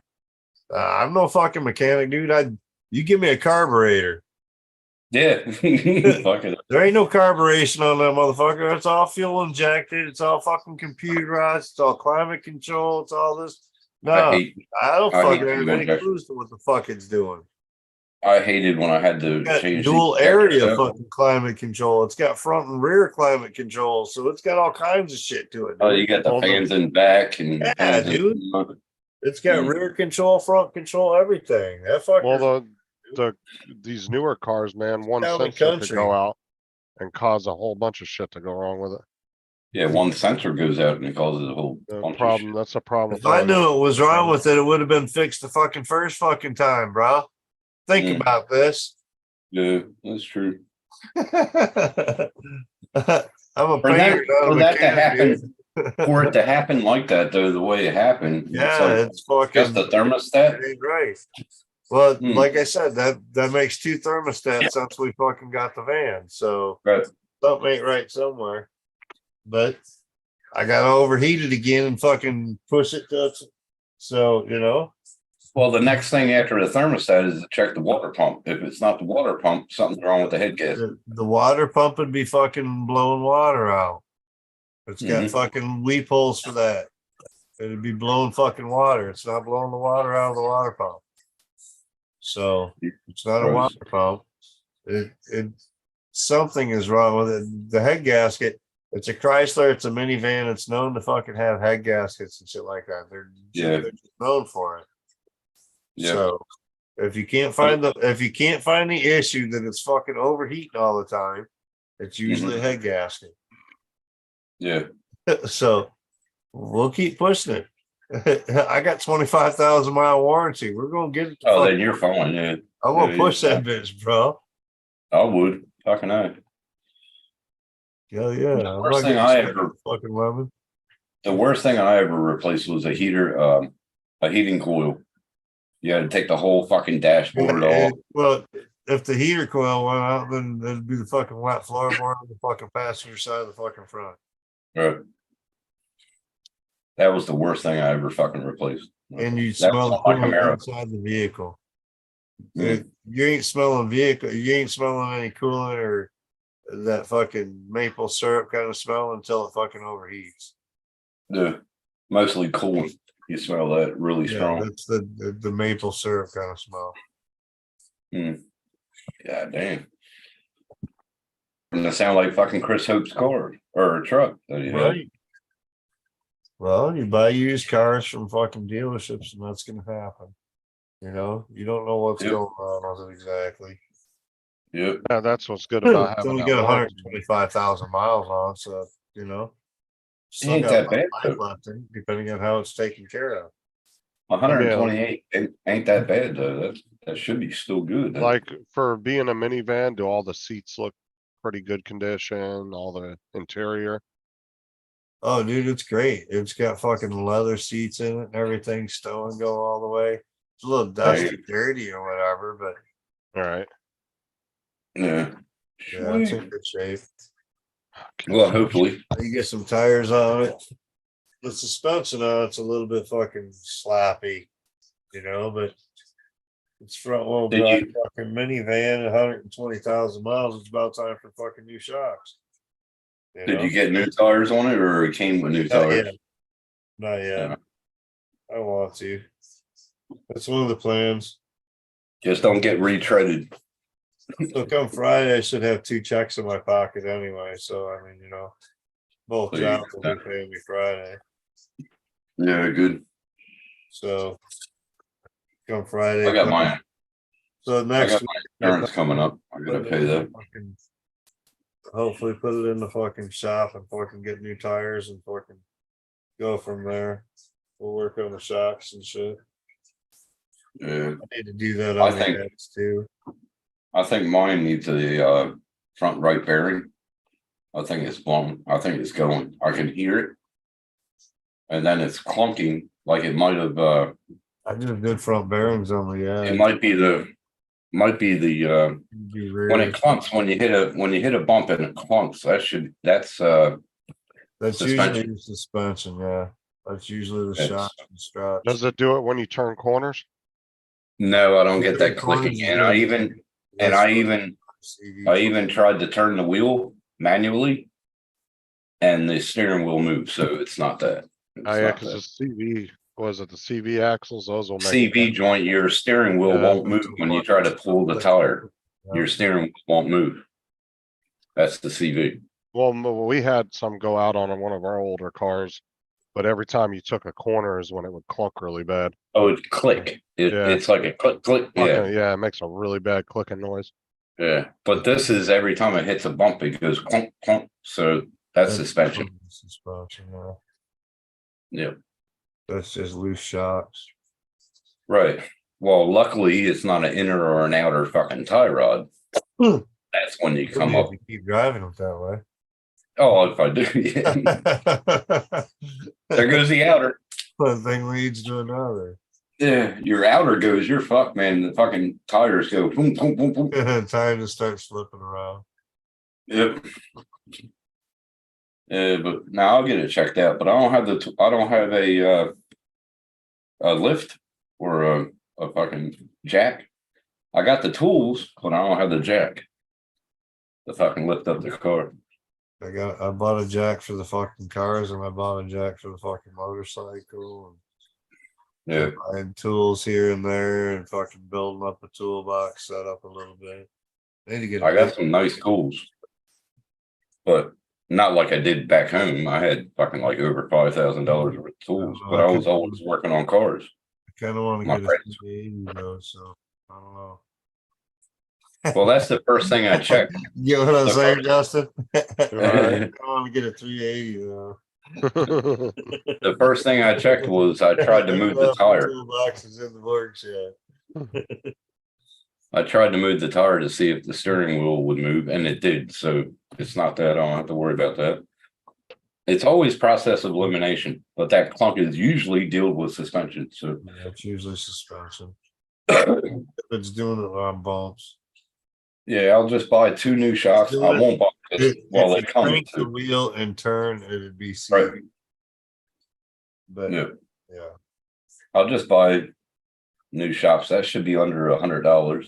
I'm no fucking mechanic, dude. You give me a carburetor. Yeah. Fuck it. There ain't no carburation on that motherfucker. It's all fuel injected. It's all fucking computerized. It's all climate control. It's all this. No, I don't I hate fucking fuel have any injection. clues to what the fuck it's doing. hated when I had to Got change dual the area injector. fucking climate control. It's got front and rear climate control. So it's got all kinds of shit to it. Oh, dude. you got the All fans in back and Yeah, fans in dude. front. It's got Mm. rear control, front control, everything. That fucker. Well, these newer cars, man, one Down the sensor could country. go out and cause a whole bunch of shit to go wrong with it. Yeah, one sensor goes out and it causes a whole The bunch problem, of that's a problem. If with I all knew these- what was wrong with it, it would have been fixed the fucking first fucking time, bro. Think Mm. about this. shit. Yeah, that's true. I'm a For that, painter, not a for that to mechanic, happen, dude. for it to happen like that, though, the way it happened, Yeah, it's it's like fucking. just the thermostat. It ain't right. Well, Hmm. like I said, that makes two thermostats since we fucking got the van. So Right. something ain't right somewhere. But I got overheated again and fucking push it to. So Well, the next thing after the thermostat is to check the water pump. If it's not the water pump, something's wrong with the head gasket. the water pump would be fucking blowing water out. It's got Mhm. fucking loopholes for that. It'd be blowing fucking water. It's not blowing the water out of the water pump. So it's not a Gross. water pump. It something is wrong with it. The head gasket. It's a Chrysler. It's a minivan. It's known to fucking have head gaskets and shit like that. They're just known for it. Yeah. So if you can't find the issue that it's fucking overheating all the time, it's usually a head gasket. Yeah. So we'll keep pushing it. I got 25,000 mile warranty. We're gonna get it. Oh, then you're fine. Yeah. I'm gonna yeah, push yeah. that bitch, bro. I would. Fucking hell. Hell yeah. The I'm worst not thing getting I stuck ever- with fucking lemon. The worst thing I ever replaced was a heater, a heating coil. You had to take the whole fucking dashboard off. Well, if the heater coil went out, then it'd be the fucking wet floorboard on the fucking passenger side of the fucking front. Right. That was the worst thing I ever fucking replaced. And you That smell the was on my coolant Camaro. inside the vehicle. Mm. You ain't smelling you ain't smelling any coolant or that fucking maple syrup kind of smell until it fucking overheats. Yeah. Mostly cool. You smell that really Yeah, strong. that's the maple syrup kind of smell. Yeah, damn. Doesn't it sound like fucking Chris Hope's car or truck that he had? Right. Well, you buy used cars from fucking dealerships and that's gonna happen. You don't know what's Yep. going on with it exactly. Yep. Yeah, that's what's good about It's having only that got warranty. 125,000 miles on, so, you know. Still Ain't got that a lot of bad, life left in, depending on how it's taken care of. 128 ain't that bad though. That should be still good. Like for being a minivan, do all the seats look pretty good condition, all the interior? Oh, dude, it's great. It's got fucking leather seats in it and everything, stow and go all the way. It's a little dusty, dirty or whatever, but Alright. Yeah. yeah, it's in Sweet. good shape. Well, hopefully. You get some tires on it. The suspension on it's a little bit fucking sloppy, you know, but it's front wheel Did drive you- fucking minivan, 120,000 miles. It's about time for fucking new shocks. Did know? you get new tires on it or it came with new Not tires? yet. Not yet. Yeah. I want to. That's one of the plans. Just don't get retreaded. So come Friday, I should have 2 checks in my pocket anyway. So I mean, you know, both There you jobs will be paying me Friday. Yeah, good. So come Friday. I got my So next week, insurance coming up. I gotta pay that. fucking- hopefully put it in the fucking shop and fucking get new tires and fucking go from there. We'll work on the shocks and shit. Yeah. I need to do that I on the think- heads too. I think mine needs a front right bearing. I think it's blown. I think it's going. I can hear it. And then it's clunking like it might have I did good front bearings on the it yeah. might be the when it clunks, when you hit a bump and it clunks, That's suspension. usually the suspension, yeah. That's usually the It's- shock and struts. Does it do it when you turn corners? no, I don't get that Corners clicking. is And I good. even tried to turn the wheel manually. And the steering wheel moves, so it's not that. It's Oh yeah, not cause that. the CV, was it the CV axles? Those will make. CV joint, your steering wheel Yeah. won't move when you try to pull the tire. Your steering wheel won't move. That's the CV. Well, we had some go out on one of our older cars, but every time you took a corner is when it would clunk really bad. Oh, it click. Yeah. It's like a click, click. Yeah, Fucking- Yeah, it makes a really bad clicking noise. yeah. But this is every time it hits a bump, it goes clunk, clunk. So that's suspension. Suspension, yeah. Yeah, That's just loose shocks. right. Well, luckily it's not an inner or an outer fucking tie rod. Hmm. That's when you come Maybe up. if you keep driving them that way. Oh, if I do, yeah. There goes the outer. One thing leads to another. Yeah, your outer goes, you're fucked, man. The fucking tires go boom, boom, boom, boom. Time to start slipping around. Yep. But now I'll get it checked out. But I don't have I don't have a lift or a fucking jack. I got the tools, but I don't have the jack to fucking lift up the car. I bought a jack for the fucking cars and I bought a jack for the fucking motorcycle. Yeah, And buying tools here and there and fucking building up a toolbox set up a little bit. I need to get. I got some nice tools, but not like I did back home. I had fucking like over $5,000 worth of tools, but I was always working on cars. I kind of want to my get a friends. 380 though, so I don't know. Well, that's the first thing I checked. You get what I'm The saying, first- Justin? Right. I want to get a 380 though. The first thing I checked was I tried to move the tire. Toolbox is in the works yet. I tried to move the tire to see if the steering wheel would move, and it did. So it's not that I don't have to worry about that. It's always process of elimination, but that clunk is usually dealt with suspension. So Yeah, it's usually suspension. If it's doing it on bumps. yeah, I'll just buy 2 new shocks. I won't buy this while they If you come. crank the wheel and turn, it'd be Right. CV. But Yeah, yeah, I'll just buy new shocks. That should be under $100.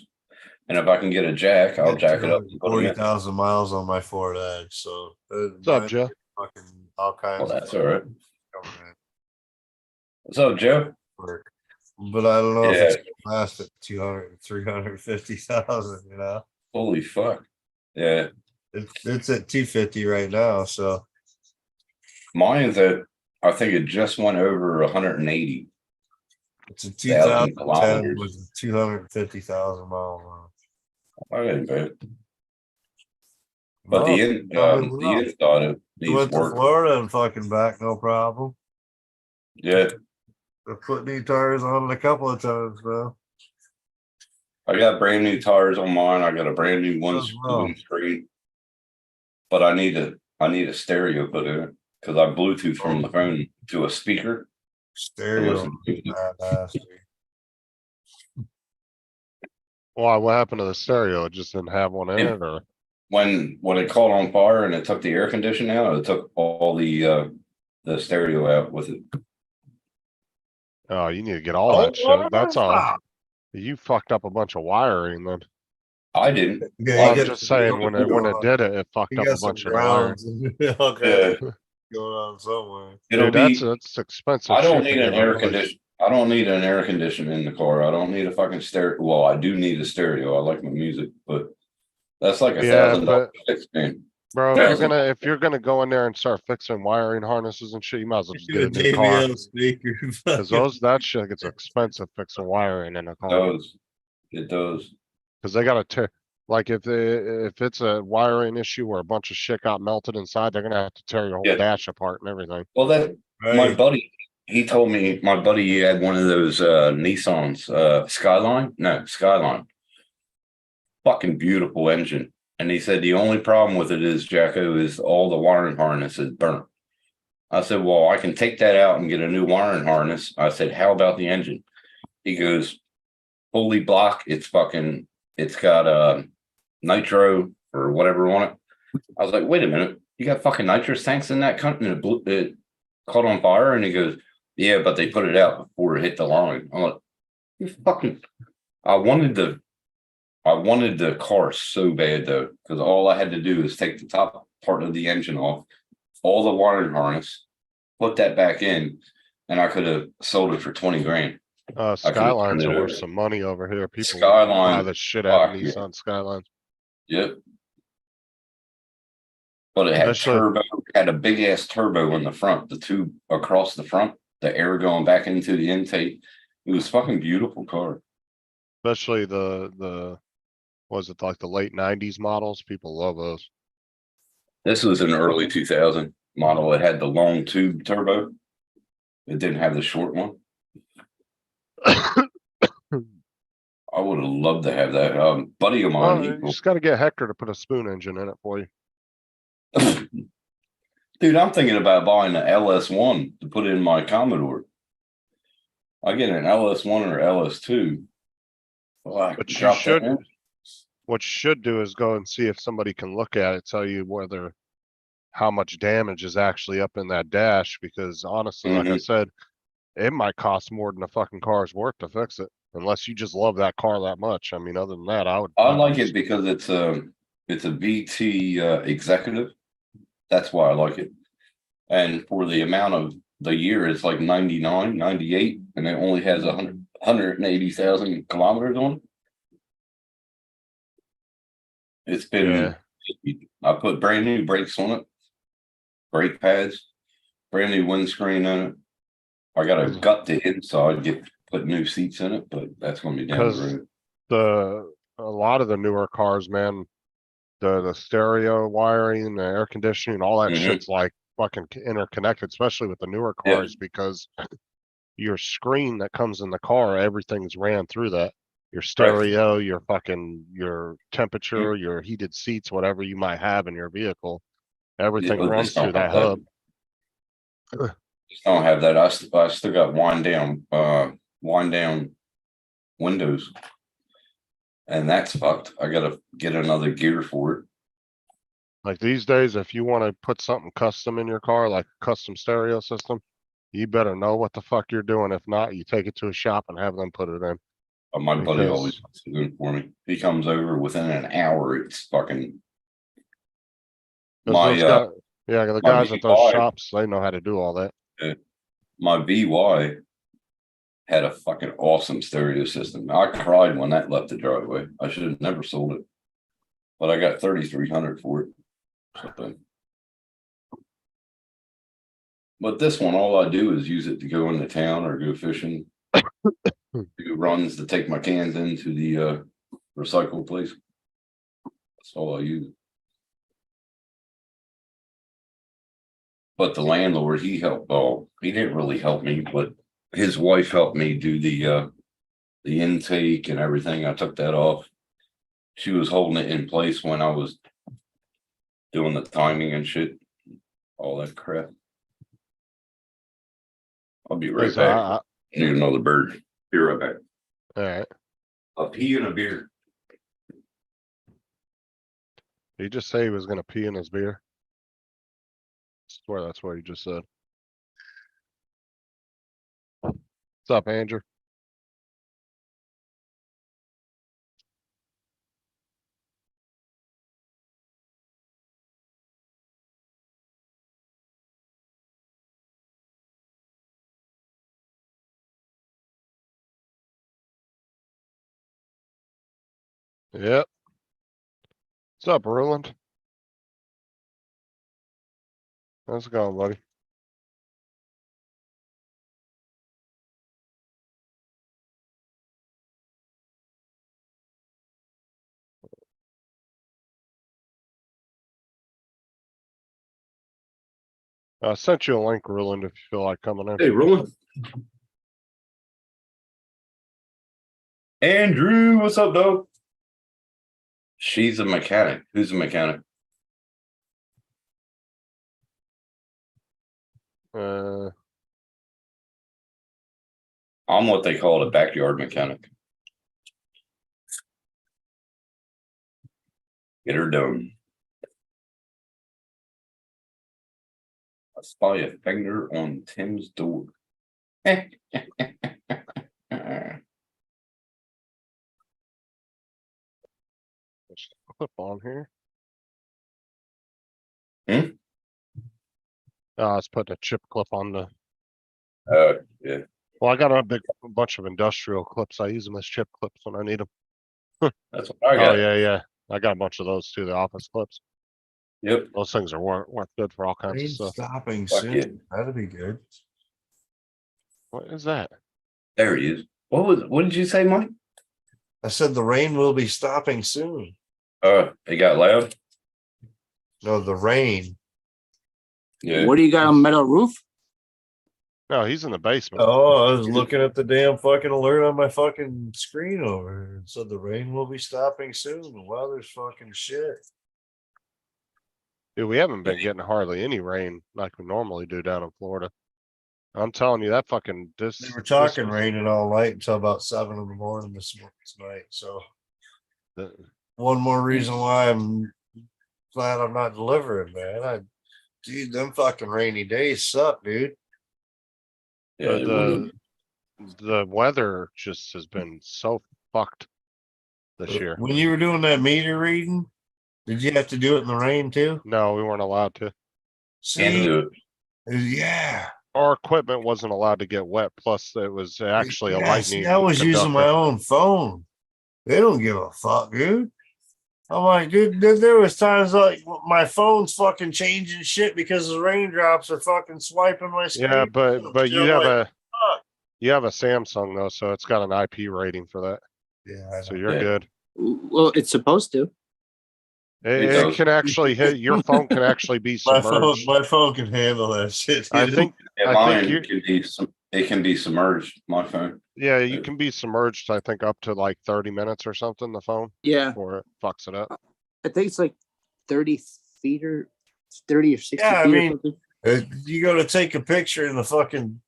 And if I can get a jack, I'll jack it up. And put 'em in. 40,000 miles on my Ford Edge, so. What's up, Joe? Fucking all kinds. Well, of that's all right. coming in. What's up, Joe? Work. But I don't know Yeah. if it's gonna last at 200, 350,000, you know? Holy fuck. Yeah, It's at 250 right now, so. mine's at, I think it just went over 180. It's a 1,000 2010 kilometers. with 250,000 miles on I ain't bad. But No, the inside of we needs went to work. Florida and fucking back, no problem. Yeah, I put new tires on it a couple of times, bro. I got brand new tires on mine. I got a brand new Does well. windscreen. But I need a stereo put in it because I Bluetooth from the phone to a speaker. to Stereo. listen to music. Badass. Why, what happened to the stereo? It just didn't have one in Yeah. it, or? When it caught on fire and it took the air conditioning out, it took all the stereo out with it. Oh, you need to get all that Oh, shit. That's all. stop. You fucked up a bunch of wiring then. I didn't. Yeah, Well, you I'm got just some saying going when it on. did it, it fucked You up a got some bunch of the wiring. grounds. Okay, Yeah, going on somewhere. it'll Dude, be. that's expensive. I don't shit to need an get air replaced. condition. I don't need an air conditioner in the car. I don't need a fucking stereo. Well, I do need a stereo. I like my music, but that's like Yeah, $1,000 fix, man. Bro, Thousand. if you're gonna go in there and start fixing wiring harnesses and shit, you might as well just get a Get new car. JBL speaker. Cause that shit gets expensive fixing wiring in a It car. does. It does. Cause they gotta tear, like if it's a wiring issue where a bunch of shit got melted inside, they're gonna have to tear your whole Yeah. dash apart and everything. Well, that my Right. buddy, he told me he had one of those Nissans, Skyline. Fucking beautiful engine. And he said the only problem with it is, Jacko, is all the wiring harness is burnt. I said, well, I can take that out and get a new wiring harness. I said, how about the engine? He goes, fully block, it's got nitro or whatever on it. I was like, wait a minute, you got fucking nitrous tanks in that country and it caught on fire? And he goes, yeah, but they put it out before it hit the line. I'm like, you fucking, I wanted the car so bad though, because all I had to do is take the top part of the engine off, all the wiring harness, put that back in, and I could have sold it for 20 grand. Skylines turned are it worth over. some money over here. People Skyline, buy the shit out of fuck yeah. Nissan Skylines. Yep. But it had Especially- had a big ass turbo in the front, the tube across the front, the air going back into the intake. It was fucking beautiful car. Especially was it like the late 90s models? People love those. This was an early 2000 model. It had the long tube turbo. It didn't have the short one. I would have loved to have that. Buddy of Well, mine, you just gotta get Hector to put a spoon engine in it for you. dude, I'm thinking about buying an LS1 to put in my Commodore. I get an LS1 or LS2. Well, I But can you drop that should- in. What you should do is go and see if somebody can look at it, tell you how much damage is actually up in that dash, because honestly, like I said, it might cost more than the fucking car's worth to fix it, unless you just love that car that much. I mean, other than that, I like it because it's a VT executive. That's why I like it. And for the amount of the year, it's like 99, 98, and it only has 180,000 kilometers on it. It's been, I put brand new brakes on it, brake pads, brand new windscreen in it. I got to gut the inside, put new seats in it, but that's going to be down the 'Cause road. a lot of the newer cars, man, the stereo wiring, the air conditioning, all that Mhm. shit's like fucking interconnected, especially with the newer Yeah. cars, because your screen that comes in the car, everything's ran through that. Your stereo, your temperature, your heated seats, whatever you might have in your vehicle, everything but runs this don't through that have hub. I don't have that. I still got wind down windows, and that's fucked. I gotta get another gear for it. Like these days, if you want to put something custom in your car, like a custom stereo system, you better know what the fuck you're doing. If not, you take it to a shop and have them put it in. My buddy Because- always puts it in for me. He comes over within an hour. It's fucking 'Cause my those the my guys at those V5 shops, they know how to do all that. my VY had a fucking awesome stereo system. I cried when that left the driveway. I should have never sold it, but I got 3,300 for it. Something. But this one, all I do is use it to go into town or go fishing. Do runs to take my cans into the recycle place. That's all I use. But the landlord, he helped, oh, he didn't really help me, but his wife helped me do the intake and everything. I took that off. She was holding it in place when I was doing the timing and shit, all that crap. I'll be right So back. Need another bird. Be right back. all right. A pee and a beer. He just say he was gonna pee in his beer. Swear that's what he just said. What's up, Andrew? Yep. What's up, Roland? How's it going, buddy? I sent you a link, Roland, if you feel like coming in. Hey, Roland. Andrew, what's up, dog? She's a mechanic. Who's a mechanic? I'm what they call a backyard mechanic. Get her done. I spy a finger on Tim's door. Clip on here. Hmm? I was putting a chip clip on the. Yeah. Well, I got a bunch of industrial clips. I use them as chip clips when I need them. That's what I Oh got. yeah. I got a bunch of those too. The office clips. Yep. Those things are worth good for all kinds of Rain stuff. stopping Fuck soon. yeah. That'd be good. What is that? There he is. What did you say, Mike? I said the rain will be stopping soon. It got loud. No, the rain. Yeah. What do you got on metal roof? No, he's in the basement. Oh, I was looking at the damn fucking alert on my fucking screen over here. It said the rain will be stopping soon. The weather's fucking shit. Dude, we haven't been getting hardly any rain like we normally do down in Florida. I'm telling you, that fucking They this. were this talking was raining all night until about 7 in the morning this night. So the- one more reason why I'm glad I'm not delivering, man. Dude, them fucking rainy days suck, dude. Yeah. it would've- the weather just has been so fucked this year. When you were doing that meter reading, did you have to do it in the rain too? No, we weren't allowed to. Can't See, do it. yeah. Our equipment wasn't allowed to get wet. Plus, it was actually a Yeah, see, lightning. I was using my conductor. own phone. They don't give a fuck, dude. I'm like, dude, there was times like my phone's fucking changing shit because the raindrops are fucking swiping my screen. Yeah, but you I'm have like, fuck. you have a Samsung though, so it's got an IP rating for that. Yeah, I So know. you're Yeah. good. Well, it's supposed to. It It does. can actually hit your phone can actually be submerged. my phone can handle that shit. I dude. think Yeah, I mine think you can be it can be submerged. My phone. yeah, you can be submerged, I think up to like 30 minutes or something, the phone, Yeah, before it fucks it up. I think it's like 30 feet or 30 or 60 Yeah, I feet or mean, something. You go to take a picture and the fucking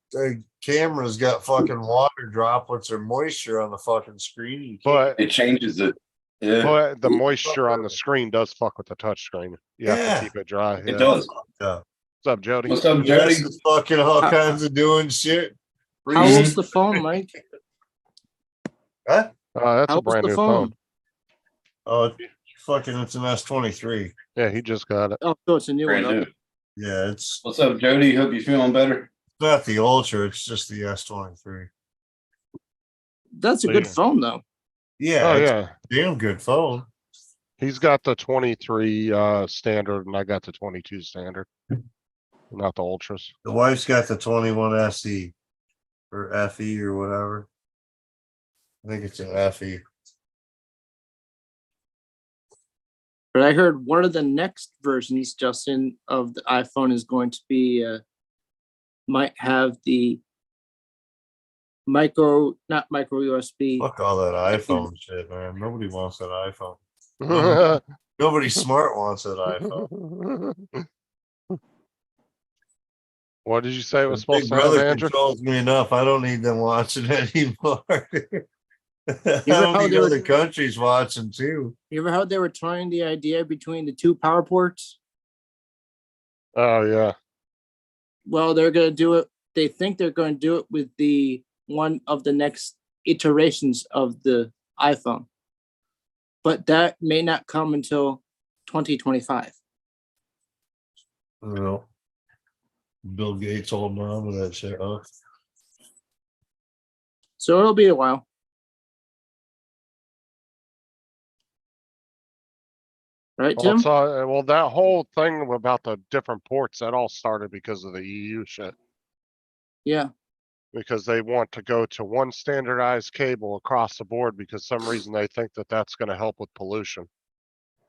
camera's got fucking water droplets or moisture on the fucking screen. You can't- But It changes it. Yeah, but the moisture on the screen does fuck with the touch screen. You have Yeah. to keep it dry. it Yeah. does. What's up, Jody? What's up, Jody? Yes, it's fucking all kinds of doing shit. How Mhm. old's the phone, Mike? Huh? That's How a old's brand the new phone? phone. Oh, it's an S23. Yeah, he just got it. Oh, so it's a new Brand one. new. Okay. Yeah, it's What's up, Jody? Hope you're feeling better. not the Ultra, it's just the S23. That's a So good yeah. phone, though. Yeah, Oh it's yeah. a damn good phone. He's got the 23 standard and I got the 22 standard. Not the ultras. The wife's got the 21 SE or FE or whatever. I think it's an FE. But I heard one of the next versions, Justin, of the iPhone is going to be might have the not micro USB. Fuck all that iPhone shit, man. Nobody wants that iPhone. Nobody smart wants that iPhone. What did you say it was Big supposed to have, Brother Andrew? controls me enough. I don't need them watching anymore. I how don't need they were- other countries watching too. You ever heard they were trying the idea between the two power ports? Oh yeah. Well, they're going to do it. They think they're going to do it with the one of the next iterations of the iPhone. But that may not come until 2025. You know, Bill Gates holding on to that shit, huh? So it'll be a while. Right, Well, Tim? it's, well, that whole thing about the different ports, that all started because of the EU shit. Yeah. Because they want to go to one standardized cable across the board because some reason they think that that's going to help with pollution.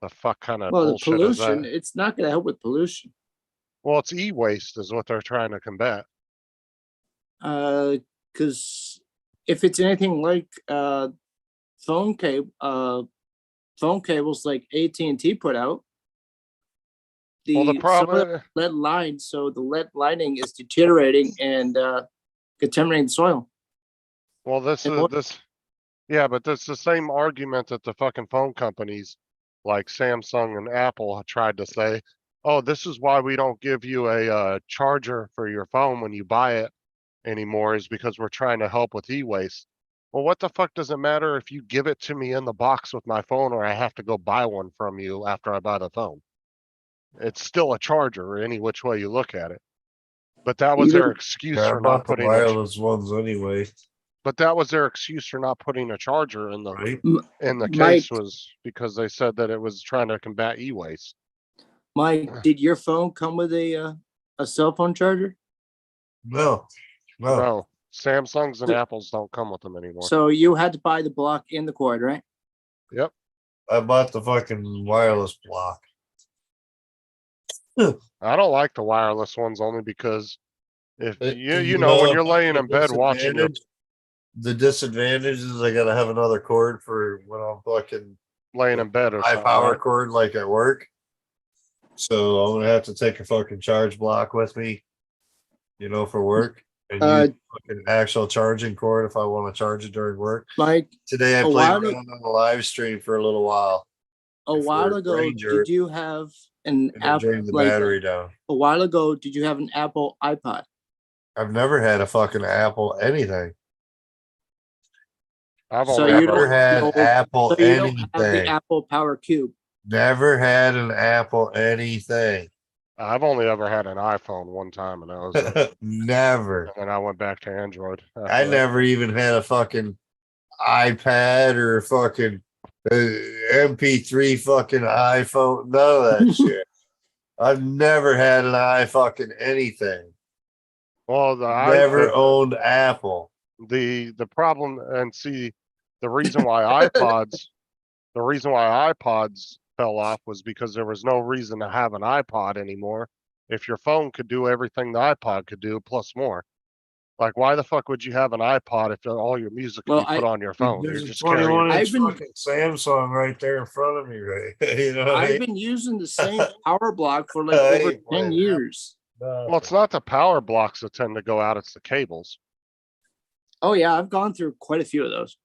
The fuck kind of Well, the bullshit is pollution, that? it's not going to help with pollution. Well, it's e-waste is what they're trying to combat. Because if it's anything like phone cables like AT&T put out, Well, the some of problem, them lead lines, so the lead lining is deteriorating and contaminating the soil. well, this and is what- this, yeah, but that's the same argument that the fucking phone companies like Samsung and Apple tried to say, oh, this is why we don't give you a charger for your phone when you buy it anymore is because we're trying to help with e-waste. Well, what the fuck does it matter if you give it to me in the box with my phone or I have to go buy one from you after I buy the phone? It's still a charger any which way you look at it. But that was their Even- excuse Yeah, I for not bought the putting wireless ones anyway, but that was their excuse for not putting a charger in the right? case Mike, was because they said that it was trying to combat e-waste. Mike, did your phone come with a cell phone charger? No, no. No, Samsungs and So- Apples don't come with them anymore. So you had to buy the block and the cord, right? Yep. I bought the fucking wireless block. I don't like the wireless ones only because if It- you know when the you're laying in bed watching your, disadvantage- The disadvantage is I gotta have another cord for when I'm fucking laying in bed or high something. power right? cord like at work. So I'm gonna have to take a fucking charge block with me, you know, for work. And use fucking actual charging cord if I want to charge it during work. Mike, Today I A played while around on the live stream for a little while. a Before while it ago, Ranger- did you have an And it Apple? drained the Like battery down. a while ago, did you have an Apple iPod? I've never had a fucking Apple anything. I've So only you ever, Never don't had know- Apple So you don't have the anything. Apple Power Cube. Never had an Apple anything. I've only ever had an iPhone one time and that was it. Never. And then I went back to Android. after I that. never even had a fucking iPad or fucking MP3 fucking iPhone. None of that shit. I've never had an fucking anything. Well, Never owned Apple. the problem and see the reason why iPods fell off was because there was no reason to have an iPod anymore if your phone could do everything the iPod could do plus more. Like why the fuck would you have an iPod if all your music could Well, be put on your phone? You're There's a just carrying 21 it. inch I've been- fucking Samsung right there in front of me, right? You know what I I've mean? been using the same power block for like I over ain't 10 playing years. Well, it's not the power blocks that tend to go out, it's the cables. Oh yeah, I've gone through quite a few of those.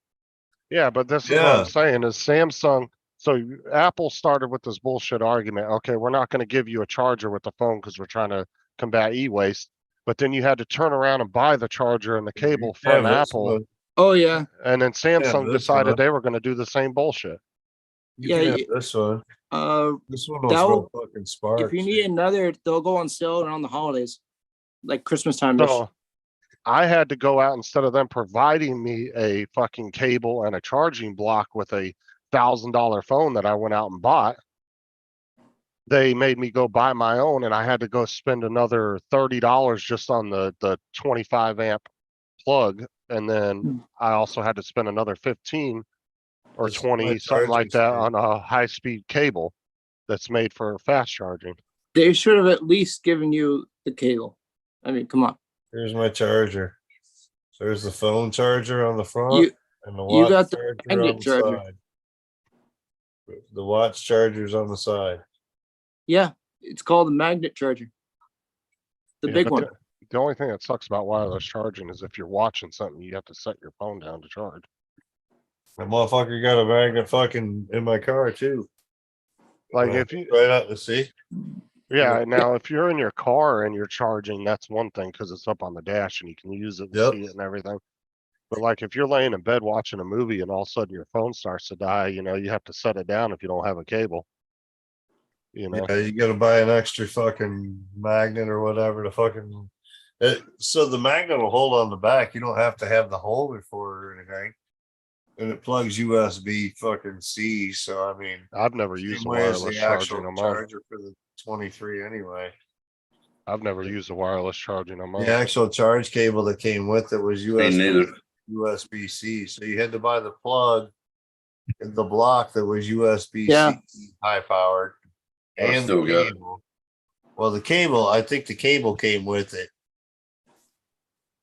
Yeah, but this is what Yeah. I'm saying is Samsung. So Apple started with this bullshit argument. Okay, we're not going to give you a charger with the phone because we're trying to combat e-waste. But then you had to turn around and buy the charger and the cable from this Apple. one- Oh yeah, And then Samsung this decided one. they were going to do the same bullshit. You Yeah, can have you- this one. uh, This one was that real will- fucking sparks. if you need another, they'll go on sale around the holidays, like Christmas time. So I had to go out instead of them providing me a fucking cable and a charging block with a $1,000 phone that I went out and bought. They made me go buy my own and I had to go spend another $30 just on the 25 amp plug. And then I also had to spend another 15 or Just my 20, something like charging that speed. on a high speed cable. that's made for fast charging. They should have at least given you the cable. I mean, come on. Here's my charger. There's the phone charger on the front You and the you watch got the charger magnet on the charger. side. The watch charger's on the side. yeah, it's called a magnet charger. The Yeah, big but one. The only thing that sucks about wireless charging is if you're watching something, you have to set your phone down to charge. The motherfucker got a magnet fucking in my car too. Like Yeah, if you, right out to sea. yeah, now if you're in your car and you're charging, that's one thing because it's up on the dash and you can use it and Yep. see it and everything. But like if you're laying in bed watching a movie and all of a sudden your phone starts to die, you know, you have to set it down if you don't have a cable. You know, Yeah, you gotta buy an extra fucking magnet or whatever to fucking. So the magnet will hold on the back. You don't have to have the holder for it or anything. And it plugs USB fucking C. So I mean, I've never used same a way as wireless the charging actual on mine. charger for the 23 anyway. I've never used a wireless charging on mine. The actual charge cable that came with it was Me neither. USB-C. So you had to buy the plug and the block that was USB-C Yeah. high powered. I And still the got it. cable. Well, the cable, I think the cable came with it.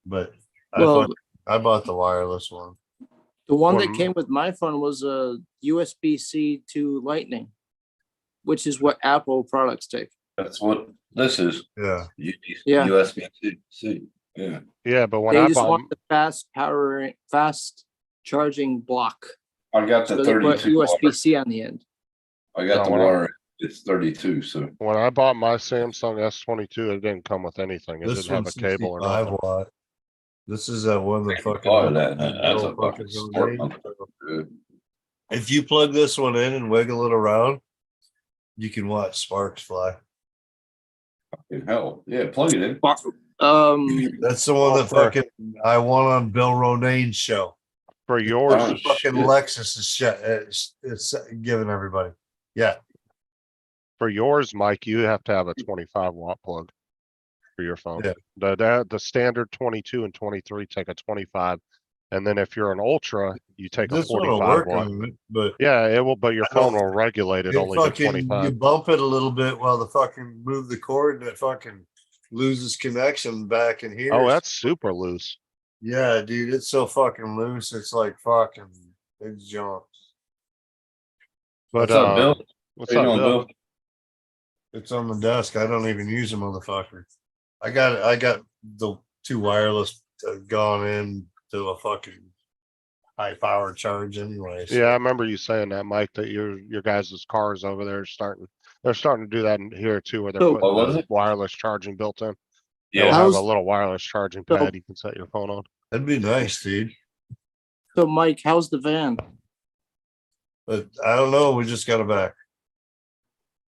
But Well, I bought the wireless one. the one One- that came with my phone was a USB-C to Lightning, which is what Apple products take. That's what this is. Yeah. Yeah. USB-C. Yeah. Yeah, but when They I just bought, want the fast charging block. I got So the they put 32. wire. USB-C on the end. I got No, the when I- wire. It's 32. So when I bought my Samsung S22, it didn't come with anything. It This didn't have one's a cable or 65 nothing. watt. This is that one that I can fucking. buy that. That's a little fucking fuckers smart don't one. need. Good. If you plug this one in and wiggle it around, you can watch sparks fly. Fucking hell. Yeah, plug it in. That's the one that for- fucking I won on Bill Ronane's show. For yours, Oh, Fucking shit. Lexus is shut. It's giving everybody. Yeah. for yours, Mike, you have to have a 25 watt plug for your phone. Yeah. The standard 22 and 23 take a 25. And then if you're an ultra, you take a This one will 45 work watt. on it, but Yeah, it will, but your I don't- phone will regulate it you only to fucking, you 25. bump it a little bit while the fucking move the cord and it fucking loses connection back in here. Oh, that's super loose. Yeah, dude, it's so fucking loose. It's like fucking it's junk. But What's up, Bill? what's How you up, doing, Bill? Bill? It's on the desk. I don't even use a motherfucker. I got the two wireless gone in to a fucking high power charge anyway. so- Yeah, I remember you saying that, Mike, that your guys' cars over there they're starting to do that in here too, where they're So- putting What was the it? wireless charging built in. They'll Yeah. have a How's- little wireless charging So- pad you can set your phone on. That'd be nice, dude. So Mike, how's the van? But I don't know. We just got it back.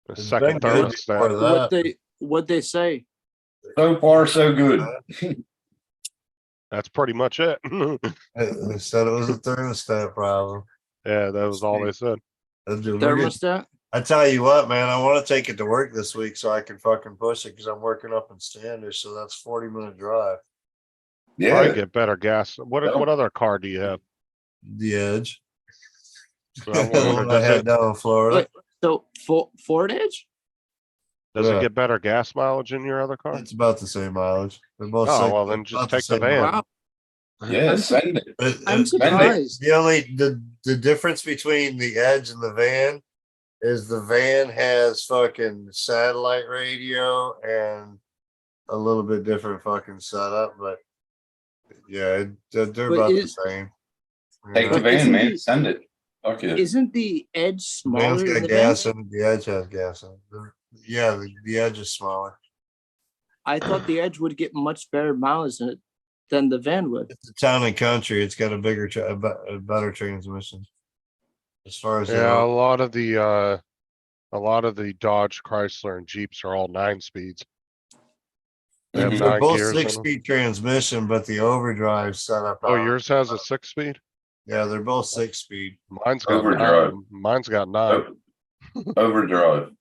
The It's second been good thermostat. for that. What they say? So far, so good. That's pretty much it. They said it was a thermostat problem. Yeah, that was all they said. We're getting- Thermostat? I tell you what, man, I want to take it to work this week so I can fucking push it because I'm working up in Standish, so that's 40-minute drive. Probably Yeah. get better gas. What Yeah. what other car do you have? The Edge. So The I'm wondering, one I does had it, down in Florida. So Ford Edge? does Yeah. it get better gas mileage in your other car? It's about the same mileage. They're both Oh, same- well, then about just take the same van. mileage. Wow, Yeah, send it. I'm It- surprised. The only the difference between the Edge and the van is the van has fucking satellite radio and a little bit different fucking setup, but yeah, they're But about is- the same. Take the Yeah. van, Isn't man. the- Send it. Fuck it. Isn't the Edge Van's smaller got than the gas van? in it. The Edge has gas in it. Yeah, the Edge is smaller. I thought the Edge would get much better mileage than the van would. It's a town and country. It's got a bigger, a better transmission. As far as Yeah, a lot of the Dodge, Chrysler, and Jeeps are all 9 speeds. They have Mhm. they're 9 both gears in 'em. 6-speed transmission, but the overdrive setup. Oh, yours has a 6-speed? Yeah, they're both 6-speed. Mine's got Overdrive. 9. Mine's got 9. Overdrive.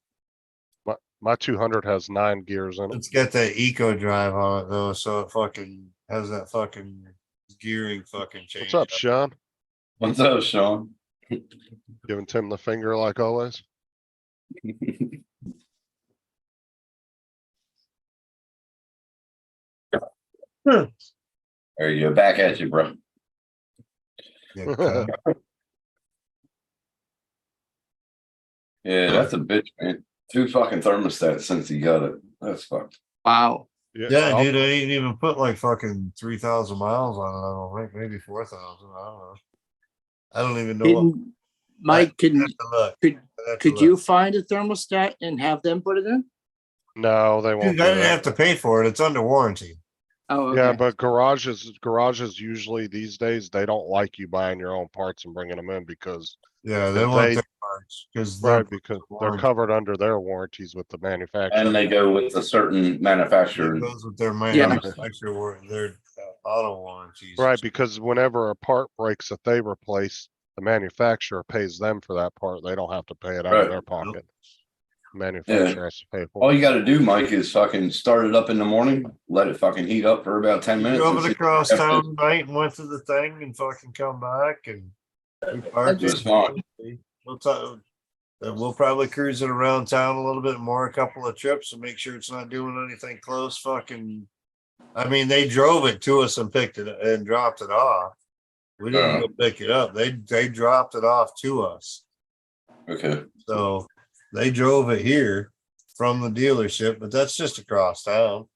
My 200 has 9 gears in it. It's got that eco drive on it though, so it fucking has that fucking gearing fucking change. What's up, Sean? What's up, Sean? Giving Tim the finger like always. There you go, back at you, bro. Yeah, cut. Yeah, that's a bitch, man. 2 fucking thermostats since he got it. That's fucked. Wow. Yeah, I'll- dude, I ain't even put like fucking 3,000 miles on it. I don't think, maybe 4,000. I don't know. I don't even know what. Can- Mike, can, I'd have to look. could, I'd have to could you look. find a thermostat and have them put it in? No, they won't. Dude, I do didn't that. have to pay for it. It's under warranty. Oh, Yeah, okay. but garages usually these days, they don't like you buying your own parts and bringing them in because, Yeah, they If want they- their parts because right, because they're warranty. covered under their warranties with the manufacturer. And they go with a certain manufacturer. It goes with their Yeah. manufacturer, their auto warranties. Right, because whenever a part breaks that they replace, the manufacturer pays them for that part. They don't have to pay it out Right. of their pocket. Manufacturer has to pay for All it. you gotta do, Mike, is fucking start it up in the morning, let it fucking heat up for about 10 minutes. Drove and it see- across town tonight and went to the thing and fucking come back and. we parked Just it. fine. We'll probably cruise it around town a little bit more, a couple of trips and make sure it's not doing anything close fucking. I mean, they drove it to us and picked it and dropped it off. We didn't go pick it up. They dropped it off to us. Okay. So they drove it here from the dealership, but that's just across town.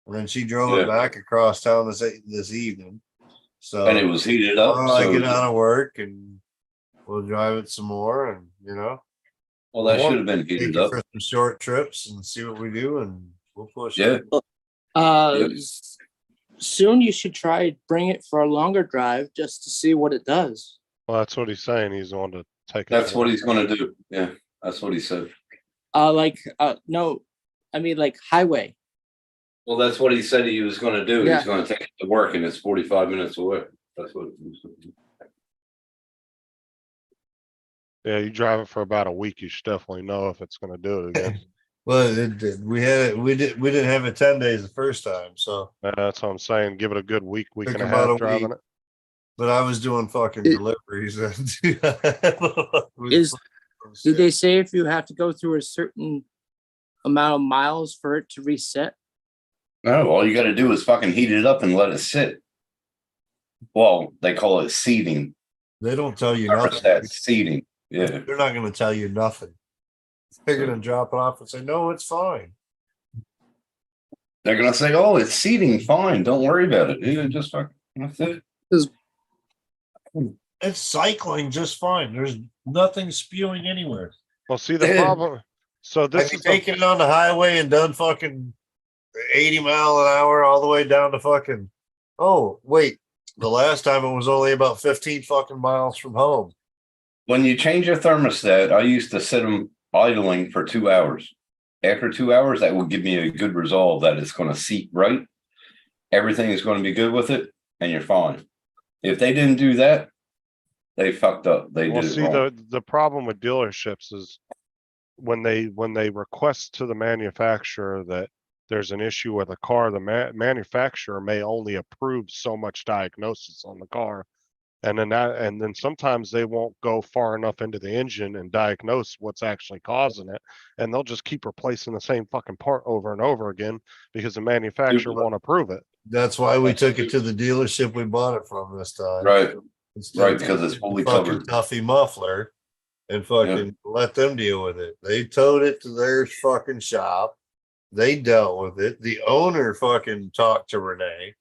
And then she drove it Yeah. back across town this evening. So And it was heated up. tomorrow I So, get out of work and we'll drive it some more and well, that Well, should have been take heated it up. for some short trips and see what we do and we'll push Yeah. it. Yep. Soon you should try bring it for a longer drive just to see what it does. Well, that's what he's saying. He's on to take it. That's to what work. he's gonna do. Yeah, that's what he said. No, I mean like highway. Well, that's what he said he was gonna do. Yeah. He's gonna take it to work and it's 45 minutes away. That's what. Yeah, you drive it for about a week, you should definitely know if it's gonna do it again. Well, it did. We didn't have it 10 days the first time, so That's what I'm saying. Give it a good week, week Think and a about half a driving week. it. but I was doing fucking It- deliveries. Did they say if you have to go through a certain amount of miles for it to reset? No, all you gotta do is fucking heat it up and let it sit. Well, they call it seating. They don't tell you That's nothing. seating. Yeah. They're not gonna tell you nothing. They're gonna drop it off and say, no, it's fine. They're gonna say, "Oh, it's seating, fine. Don't worry about it. Yeah, just fucking that's it." It's cycling just fine. There's nothing spewing anywhere. Well, see the Yeah. problem. So I this can is take it on the highway and done fucking 80 mile an hour all the way down to fucking. Oh, wait. The last time it was only about 15 fucking miles from home. When you change your thermostat, I used to sit them idling for 2 hours. After 2 hours, that will give me a good resolve that it's going to seat right. Everything is going to be good with it, and you're fine. If they didn't do that, they fucked up. They Well, did it see, wrong. the problem with dealerships is when they request to the manufacturer that there's an issue with a car, the manufacturer may only approve so much diagnosis on the car. And then sometimes they won't go far enough into the engine and diagnose what's actually causing it. And they'll just keep replacing the same fucking part over and over again because the manufacturer won't approve it. That's why we took it to the dealership we bought it from this time. Right, Instead right, of because it's the fully fucking covered. Tuffy muffler and fucking let them deal with it. They towed it to their fucking shop. They dealt with it. The owner fucking talked to Renee.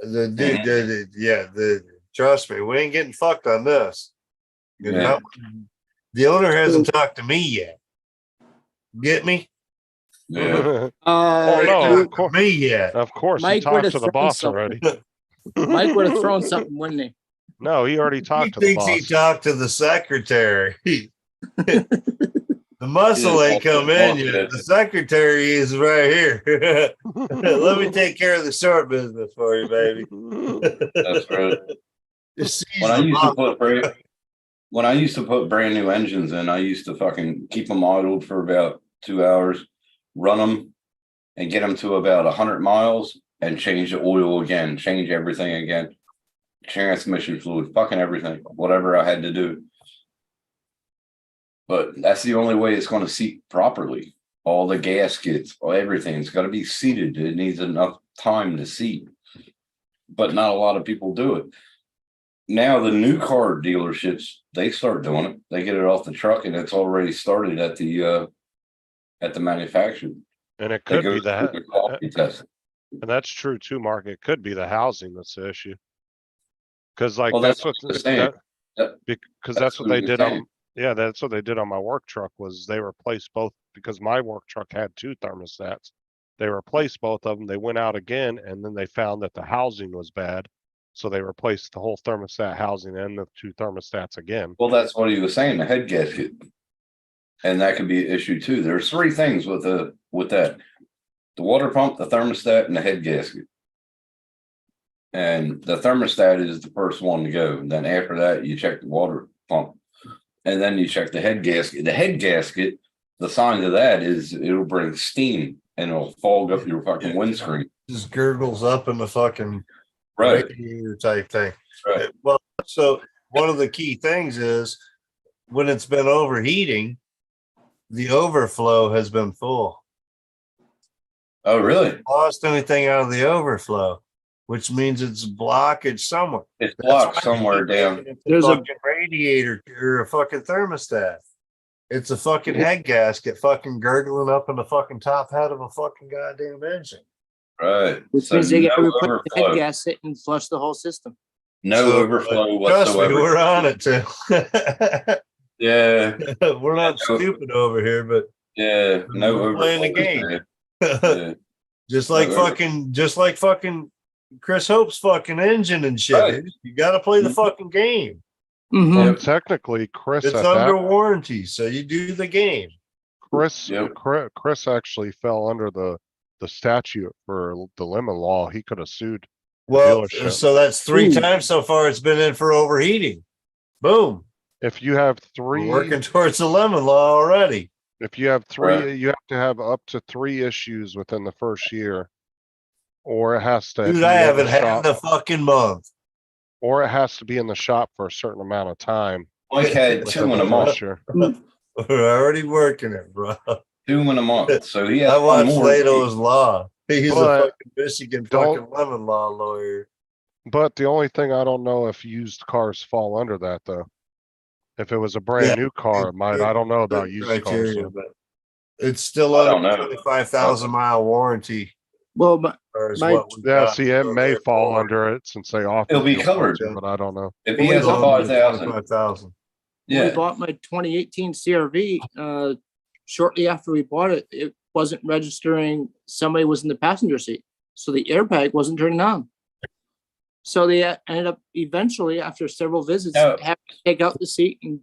The dude did it. Yeah, trust me, we ain't getting fucked on this. You Yeah. know? The owner hasn't talked to me yet. Get me? Yeah. Oh, no, Talked of course. to me yet. Of course, he Mike talked would've to the thrown boss something. already. Mike would have thrown something, wouldn't he? No, he already He talked to the thinks he boss. talked to the secretary. The muscle ain't come in yet. The secretary is right here. Let me take care of the short business for you, baby. That's right. Just seize When I the used to muscle. put brand new engines in, I used to fucking keep them idled for about 2 hours, run them, and get them to about 100 miles, and change the oil again, change everything again, transmission fluid, fucking everything, whatever I had to do. But that's the only way it's gonna seat properly. All the gaskets, everything's gotta be seated. It needs enough time to seat. But not a lot of people do it. Now, the new car dealerships, they start doing it. They get it off the truck and it's already started at the manufacturer. And it They could go be through that, the quality test. and that's true too, Mark. It could be the housing that's the issue. Cause like Well, that's that's what, what I'm saying. because That's that's what what they I'm did saying. on, yeah, that's what they did on my work truck was they replaced both, because my work truck had two thermostats. They replaced both of them. They went out again and then they found that the housing was bad. So they replaced the whole thermostat housing and the two thermostats again. Well, that's what he was saying, the head gasket. And that could be an issue too. There's three things with that. The water pump, the thermostat, and the head gasket. And the thermostat is the first one to go. And then after that, you check the water pump. And then you check the head gasket. The head gasket, the sign of that is it'll bring steam and it'll fog up your fucking windscreen. Just gurgles up in the fucking Right, radiator type thing. right. Well, so one of the key things is when it's been overheating, the overflow has been full. Oh, really? Lost anything out of the overflow, which means it's blockage somewhere. It's That's blocked why somewhere down. it's a There's a- fucking radiator or a fucking thermostat. It's a fucking head gasket fucking gurgling up in the fucking top head of a fucking goddamn engine. Right. Which So means they get to no replace the head overflow. gasket and flush the whole system. No So, overflow Trust me, whatsoever. we're on it too. Yeah, We're not So- stupid over here, but yeah. No We're overflow. playing the game. Yeah. just like No, fucking Chris Hope's fucking engine and shit. Right. dude. You got to play the Mhm. fucking game. Mhm. Well, Yep. technically, Chris It's at under that, warranty, so you do the game. Chris, Yep. Chris actually fell under the statute for the lemon law. He could have sued. Well, Dealership. so that's three Ooh. times so far it's been in for overheating. Boom. If you have We're three, working towards the lemon law already. if you have three, Right. you have to have up to 3 issues within the first year. Or it has to Dude, be I in the haven't had shop, the fucking month. or it has to be in the shop for a certain amount of time. Mike had within two in the a month. first year. We're already working it, bro. 2 in a month. So he has I one watched more. Lato's Law. He's But a fucking Michigan don't- fucking lemon law lawyer. But the only thing I don't know if used cars fall under that though. If it was a brand Yeah, new car, it might. I don't know about used cars. Criteria, though. but it's still I don't under know. 25,000 mile warranty. Well, my, Or is My- what we Yeah, got. see, it So may fall therefore, under it since they offer. It'll be fuel covered. filter, But I don't know. If he Well, has a it's 5,000, 25,000. when we yeah. bought my 2018 CRV, shortly after we bought it, it wasn't registering. Somebody was in the passenger seat, so the airbag wasn't turning on. So they ended up eventually, after several visits, No. having to take out the seat and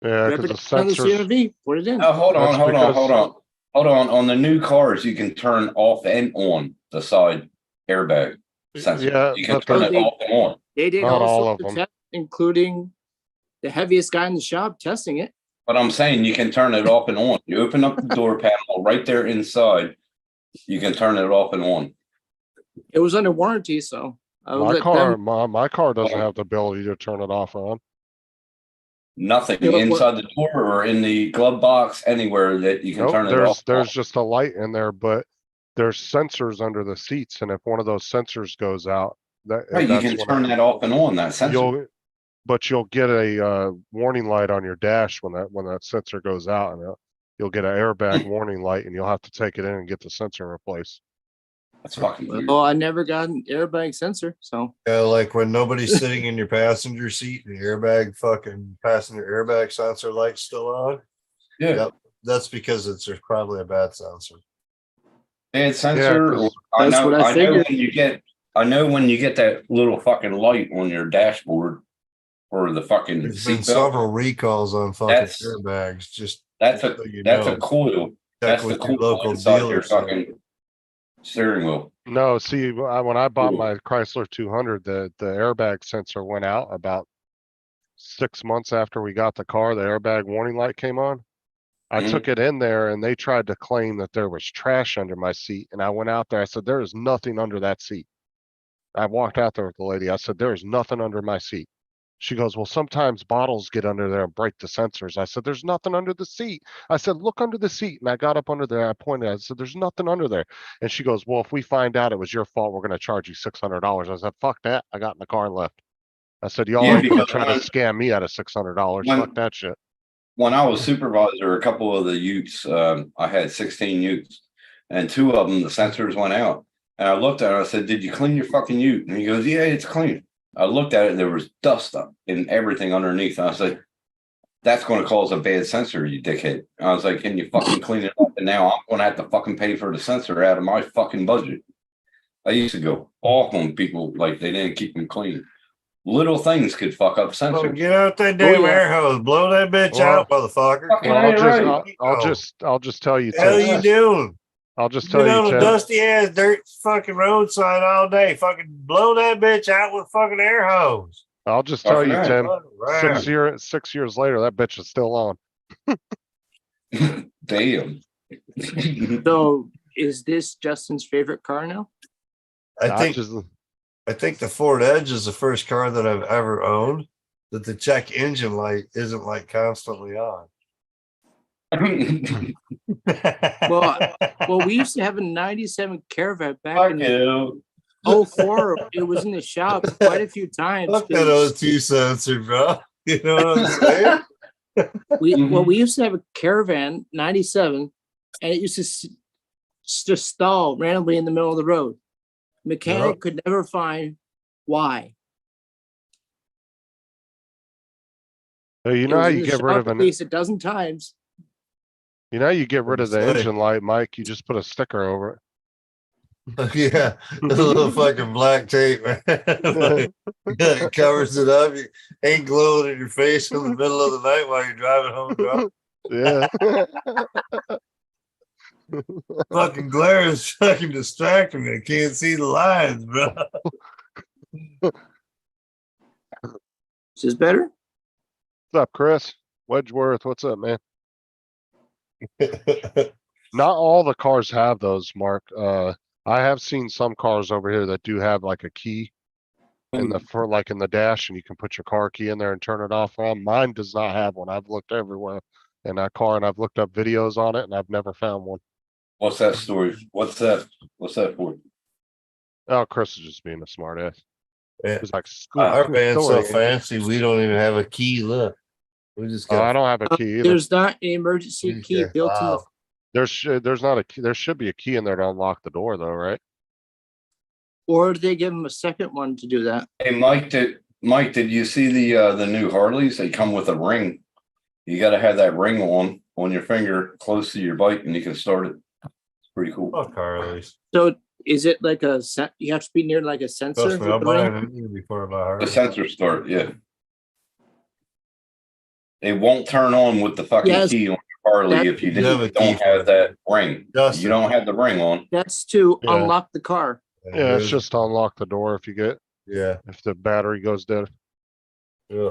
Yeah, rip because it the out of the sensors. CRV, put it in. Oh, hold on, That's hold on, because- hold on. Hold on. On the new cars, you can turn off and on the side airbag sensor. Yeah, You can but turn the- it off and on. They did Not all all sorts of of them. tests, including the heaviest guy in the shop testing it. But I'm saying you can turn it off and on. You open up the door panel right there inside. You can turn it off and on. It was under warranty, so I My let car, them. my car doesn't have the ability to turn it off or on. Nothing Yeah, but what- inside the door or in the glove box, anywhere that you can Nope, turn it off. there's just a light in there, but there's sensors under the seats, and if one of those sensors goes out, Right, you that's can when turn that off and on, that sensor. you'll get a warning light on your dash when that sensor goes out, and you'll get an airbag warning light, and you'll have to take it in and get the sensor replaced. That's fucking weird. Well, I never got an airbag sensor, so Yeah, like when nobody's sitting in your passenger seat and the airbag fucking passenger airbag sensor light's still on. Yeah, Yep. That's because there's probably a bad sensor. bad sensor. 'cause I that's know, what I I know figured. when you get that little fucking light on your dashboard for the fucking There's been seatbelt. several recalls on fucking That's- airbags. Just That's so a you that's a know. coil. check That's the with your coil local inside your dealer. fucking steering wheel. No, see, when I bought Cool. my Chrysler 200, the airbag sensor went out about 6 months after we got the car. The airbag warning light came on. I Mhm. took it in there and they tried to claim that there was trash under my seat. And I went out there. I said, there is nothing under that seat. I walked out there with the lady. I said, there is nothing under my seat. She goes, well, sometimes bottles get under there and break the sensors. I said, there's nothing under the seat. I said, look under the seat. And I got up under there. I pointed. I said, there's nothing under there. And she goes, well, if we find out it was your fault, we're going to charge you $600. I said, fuck that. I got in the car and left. I said, y'all Yeah, ain't gonna because try to when- scam me out of $600. when- Fuck that shit. When I was supervisor, a couple of the utes, I had 16 utes, and 2 of them, the sensors went out. And I looked at it, I said, did you clean your fucking ute? And he goes, yeah, it's clean. I looked at it and there was dust up and everything underneath. And I was like, that's going to cause a bad sensor, you dickhead. I was like, can you fucking clean it up? And now I'm going to have to fucking pay for the sensor out of my fucking budget. I used to go off on people like they didn't keep them clean. Little things could fuck up Oh, sensors. get out that damn yeah. air hose. Blow that bitch Well- out, motherfucker. Fucking Well, right. I'll just tell you, What the hell Tim. you doing? I'll just Been tell on you, a Tim. dusty ass dirt fucking roadside all day. Fucking blow that bitch out with fucking air hose. I'll just tell you, Fucking Tim. Right. 6 years later, that bitch is still on. Damn. So is this Justin's favorite car now? I think the Ford Edge is the first car that I've ever owned that the check engine light isn't like constantly on. Well, we used to have a 97 Caravan back Fuck in you. 04. It was in the shop quite a few times. Fuck that 'cause O2 sensor, bro. You know what I'm saying? we used to have a Caravan 97 and it used to just stall randomly in the middle of the road. Mechanic Yep. could never find why. Hey, you It know was how in you the get rid shop of at least a dozen times. you know how you get rid of the Say. engine light, Mike? You just put a sticker over it. Yeah, a little fucking black tape, man. Like, it covers it up. You ain't glowing in your face in the middle of the night while you're driving home drunk. Yeah. Fucking glare is fucking distracting me. I can't see the lines, bro. Is this better? What's up, Chris? Wedgeworth, what's up, man? Not all the cars have those, Mark. I have seen some cars over here that do have like a key in the for like in the dash, and you can put your car key in there and turn it off on. Mine does not have one. I've looked everywhere in that car, and I've looked up videos on it, and I've never found one. What's that story? What's that for? Oh, Chris is just being a smart ass. Yeah. He's like, Our van's so story. fancy, we don't even have a key. Look, we just Oh, I got. don't have a key either. There's not an emergency key Okay, built in the wow. There's not a key. There should be a key in there to unlock the door, though, right? or they give them a second one to do that. Hey, Mike, did you see the new Harleys? They come with a ring. You got to have that ring on your finger close to your bike and you can start it. It's pretty cool. Fuck Harleys. So is it like you have to be near like a sensor? Trust me, with I'm the ring? buying it before I buy The Harleys. sensor start, yeah. It won't turn on with the fucking Yes, key on your Harley that- if you You have a don't key have for that ring. Justin. You don't have the ring on. That's to Yeah. unlock the car. Yeah, it's just to unlock the door if Yeah. if the battery goes dead. Yeah.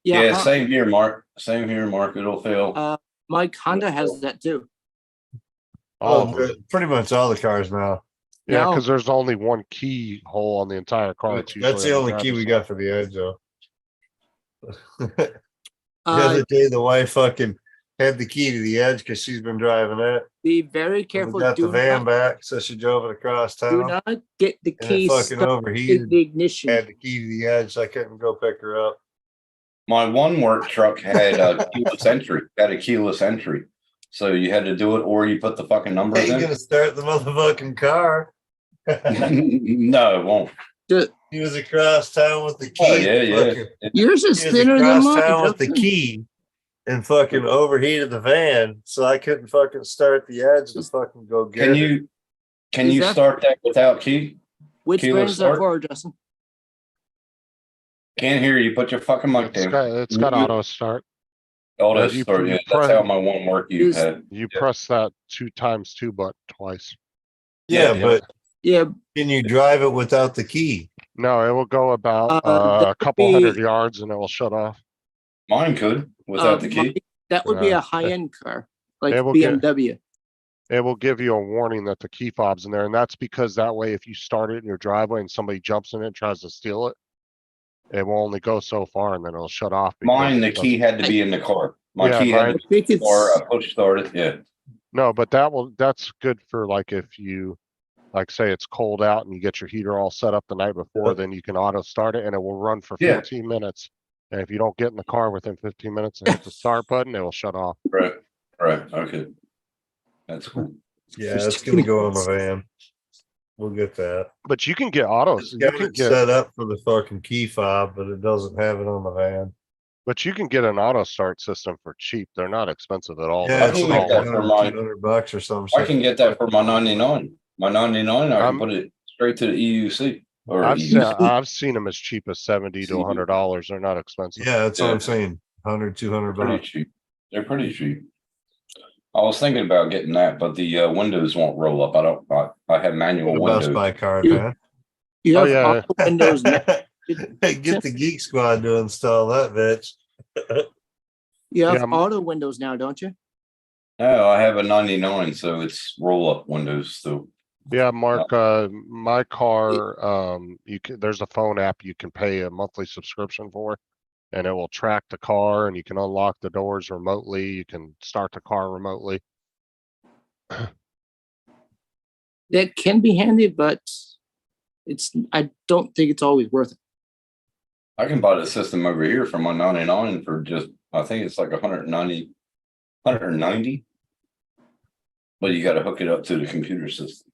Yeah, Yeah, same here, Mark. Same here, Mark. It'll fail. Mike, Honda has that too. All Oh, of them. pretty much all the cars now. Yeah, No. because there's only one key hole on the entire car. It's That's the usually on only key driver's we side. got for the Edge, though. The Uh, other day, the wife fucking had the key to the Edge because she's been driving it. be very We careful. got the Do van not, back, so she drove it across do town. not get the And key it fucking stuck in overheated. the ignition. Had the key to the Edge, so I couldn't go pick her up. My one work truck had a keyless entry. So you had to do it or you put the fucking numbers Ain't in. gonna start the motherfucking car. No, it won't. He was across town with the key. Oh, yeah. Fucking- Yours is He was thinner than across mine. town with the Justin. key and fucking overheated the van, so I couldn't fucking start the Edge to fucking go get it. Can Is you that- start that without key? Which keyless brand is that start? for, Justin? Can't hear you. Put your fucking mic It's down. got auto start. Auto As you start, yeah. press- That's how my one work you Is- had. You Yeah. press that 2 button twice. Yeah, Yeah. but Yeah, can you drive it without the key? No, it will go about that a would couple be- hundred yards and it will shut off. Mine could without the key. Mike, that would be Yeah. a high-end car, like It will get- BMW. It will give you a warning that the key fob's in there, and that's because that way, if you start it in your driveway and somebody jumps in it and tries to steal it, it will only go so far and then it'll shut off. because Mine, the it key doesn't- had to be in the car. My Yeah, key had mine- to I think be in the car, it's, I push started, yeah. No, but that's good for like if you, like say it's cold out and you get your heater all set up the night before, then you can auto start it and it will run for Yeah. 15 minutes. And if you don't get in the car within 15 minutes and hit the start button, it will shut off. Right, right, okay. That's cool. Yeah, Just it's gonna go on my checking. van. We'll get that. But you can get autos. It's You got can it get, set up for the fucking key fob, but it doesn't have it on the van. but you can get an auto start system for cheap. They're not expensive at all. Yeah, I it's can like get that for 100, mine. 200 bucks or something. I can get that for my 99. My 99, I I'm- can put it straight to the EUC. Or I've EUC. seen them as cheap as $70 to $100. They're not expensive. Yeah, that's what Yeah. I'm saying. 100, 200 They're pretty bucks. cheap. They're pretty cheap. I was thinking about getting that, but the windows won't roll up. I have manual Get a Best windows. Buy card, You- man. you Oh, have yeah. auto windows now. Hey, get the Geek Squad to install that bitch. You have Yeah, I'm- auto windows now, don't you? No, I have a 99, so it's roll up windows still. Yeah, Mark, my car, there's a phone app you can pay a monthly subscription for. And it will track the car and you can unlock the doors remotely. You can start the car remotely. That can be handy, but I don't think it's always worth it. I can buy the system over here for my 99 for just, I think it's like 190. But you gotta hook it up to the computer system.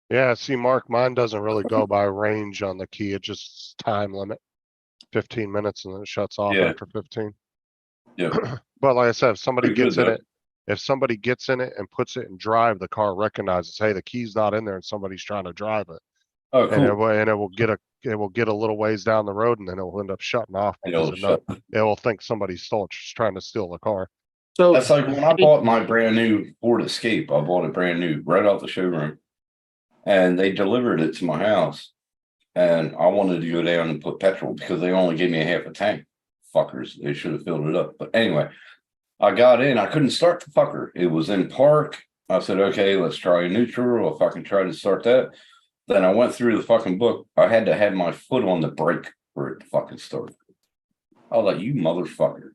Yeah, see, Mark, mine doesn't really go by range on the key. It just time limit. 15 minutes and then it shuts off Yeah. after 15. Yeah. But like I said, if somebody Pretty good, gets in though. it, if somebody gets in it and puts it in drive, the car recognizes, hey, the key's not in there and somebody's trying to drive it. Oh, And it cool. will, and it will get a little ways down the road and then it will end up shutting off And because it'll shut. it will think somebody trying to steal the car. So That's like when I bought my brand new Ford Escape, I bought it brand new right off the showroom. And they delivered it to my house. And I wanted to go down and put petrol because they only gave me a half a tank. Fuckers, they should have filled it up. But anyway, I got in, I couldn't start the fucker. It was in park. I said, okay, let's try a neutral. If I can try to start that. Then I went through the fucking book. I had to have my foot on the brake for it to fucking start. I was like, you motherfucker.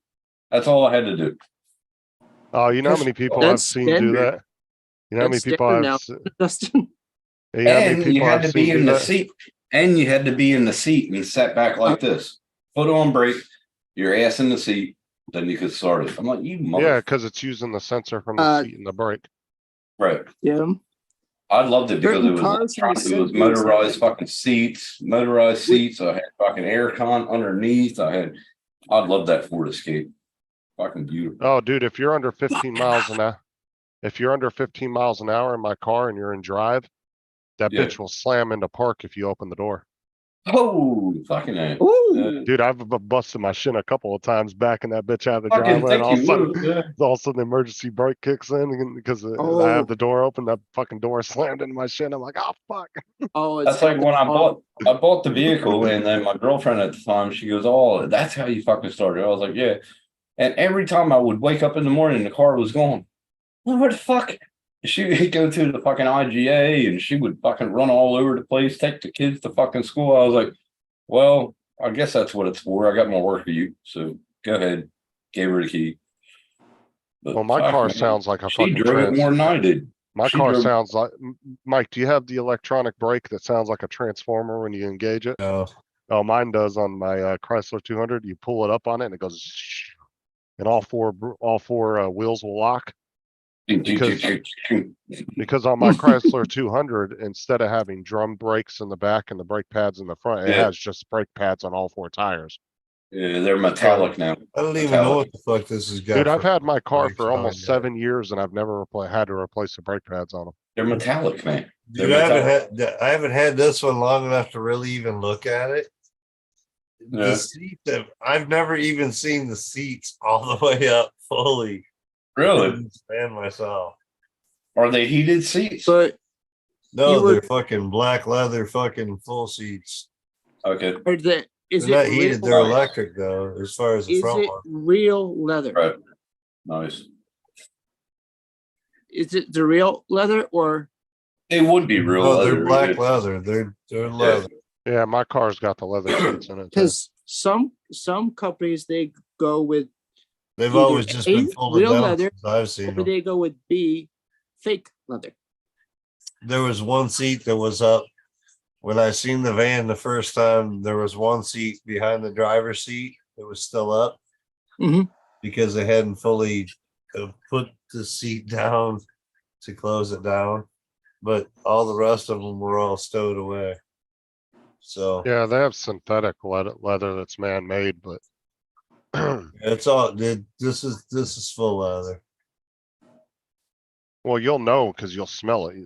That's all I had to do. Oh, you know how many people I've That's seen do standard. that? You know how many That's people standard I've, now. s- Dustin, you know how many And you people had I've to be seen in do the that? seat. And you had to be in the seat and sat back like this. Foot on brake, your ass in the seat, then you could start it. I'm like, you Yeah, mother. because it's using the sensor from the Uh, seat and the brake. Right. yeah. I loved it because Certain it was cars have electronic, it was sensors. motorized fucking seats, motorized seats. I had fucking aircon underneath. I loved that Ford Escape. Fucking beautiful. Oh, dude, if you're under 15 miles an hour, if you're under 15 miles an hour in my car and you're in drive, that Yeah. bitch will slam into park if you open the door. Oh, fucking A. Ooh, Dude, I've busted my shin a couple of times backing that bitch out of the Fucking driveway and thank you. all of a sudden the emergency brake kicks in because I Oh. have the door open, that fucking door slammed into my shin. I'm like, oh, fuck. oh, it's That's like when I oh, bought the vehicle and then my girlfriend at the time, she goes, oh, that's how you fucking started. I was like, yeah. And every time I would wake up in the morning, the car was gone. Well, what the fuck? She would go to the fucking IGA and she would fucking run all over the place, take the kids to fucking school. I was like, well, I guess that's what it's for. I got more work for you. So go ahead. Gave her the key. But Well, my fuck, car man, sounds like a she fucking drove it more than I did. My she car drove- sounds like, Mike, do you have the electronic brake that sounds like a transformer when you engage it? No. Oh, mine does on my Chrysler 200. You pull it up on it and it goes, and all four wheels will lock. Because on my Chrysler 200, instead of having drum brakes in the back and the brake pads in the front, it Yeah. has just brake pads on all four tires. Yeah, they're metallic now. I don't even know what the fuck this has got. Dude, I've for had my car brakes for on almost yet. 7 years and I've never had to replace the brake pads on them. They're metallic, man. Dude, I haven't had this one long enough to really even look at it. Yeah. The seats I've never even seen the seats all the way up fully. Really? Couldn't stand myself. Are they heated seats? but No, You were- they're fucking black leather, fucking full seats. Okay. are the is They're it not heated, real, they're electric though, as far as the is front it one. real leather? Right. Nice. Is it the real leather or It would be real No, leather. they're black It's- leather. They're leather. Yeah, my car's got the leather seats in it. too. Because some companies they go with They've Either always just been A, folded real down leather, since I've seen or them. they go with B, fake leather. There was one seat that was up. When I seen the van the first time, there was one seat behind the driver's seat that was still up. Mhm. Because they hadn't fully put the seat down to close it down. But all the rest of them were all stowed away. So Yeah, they have synthetic leather that's man-made, but it's all this is full leather. well, you'll know because you'll smell it.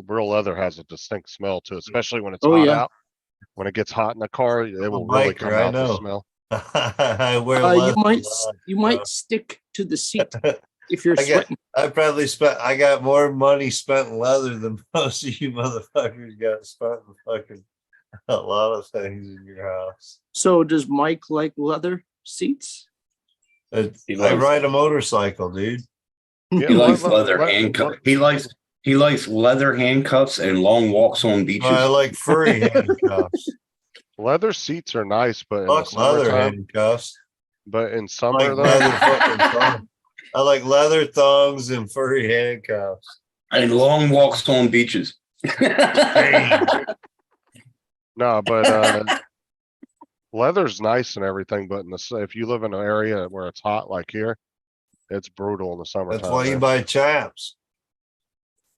Real leather has a distinct smell too, especially when it's Oh, hot yeah. out. When it gets hot in the car, it will biker, really come I out the know. smell. I wear You leather might a lot, you so. might stick to the seat if you're I got- sweating. I got more money spent in leather than most of you motherfuckers got spent in fucking a lot of things in your house. So does Mike like leather seats? I likes- ride a motorcycle, dude. Yeah, He likes leather- leather handcuffs. He likes leather handcuffs and long walks on beaches. I like furry handcuffs. Leather seats are nice, but in the Fuck leather summertime, handcuffs. but in I summer like though, leather fucking thongs. I like leather thongs and furry handcuffs. And long walks on beaches. no, but leather's nice and everything, but if you live in an area where it's hot like here, it's brutal in the summertime. That's why you man. buy chaps.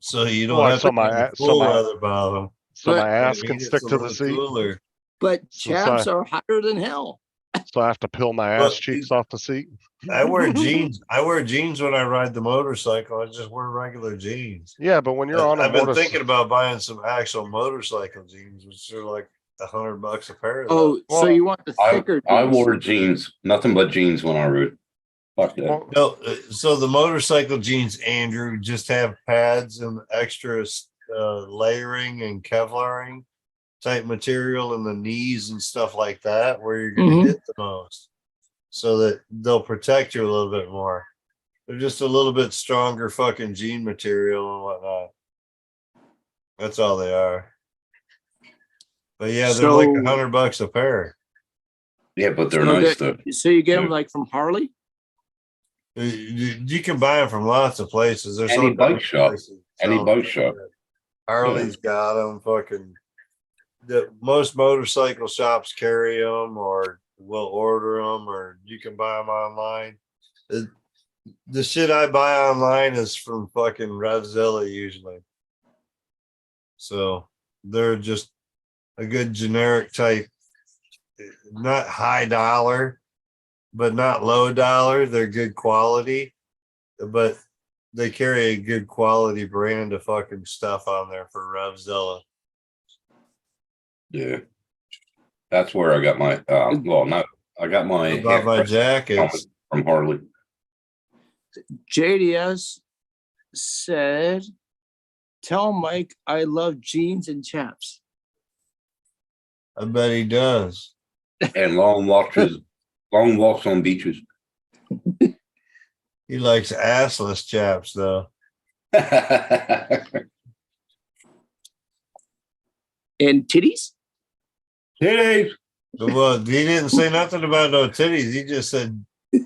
So you don't Why, have so to my have a- a so full my- leather bottom. So But- my ass I can mean, stick it's a to the little seat, cooler. But So chaps are hotter than hell. so I have to peel my Well, ass cheeks off the seat. I wear jeans. I wear jeans when I ride the motorcycle. I just wear regular jeans. Yeah, but when you're on a I've been motorcycle, thinking about buying some actual motorcycle jeans, which are like $100 a pair. Of Oh, those. so Well, you want the thicker? I jeans. wore jeans, nothing but jeans when I rode. Fuck that. well, No, so the motorcycle jeans, Andrew, just have pads and extra layering and Kevlaring type material in the knees and stuff like that, where you're going to Mhm. hit the most, so that they'll protect you a little bit more. They're just a little bit stronger fucking jean material and whatnot. That's all they are. But yeah, they're like So- $100 a pair. Yeah, but they're So nice that- though. So you get them Yeah. like from Harley? You can buy them from lots of places. There's Any all bike kinds of shop. places Any selling bike them. shop. Harley's got them. Fucking most motorcycle shops carry them, or will order them, or you can buy them online. The shit I buy online is from fucking Revzilla usually. So they're just a good generic type, not high dollar, but not low dollar. They're good quality, but they carry a good quality brand of fucking stuff on there for Revzilla. Yeah. That's where I got my well, no, I got my About my half-price jackets. from Harley. JDS said, "Tell Mike I love jeans and chaps." I bet he does. And long walks on beaches. He likes assless chaps though. And titties? Titties. Well, he didn't say nothing about no titties. He just said, you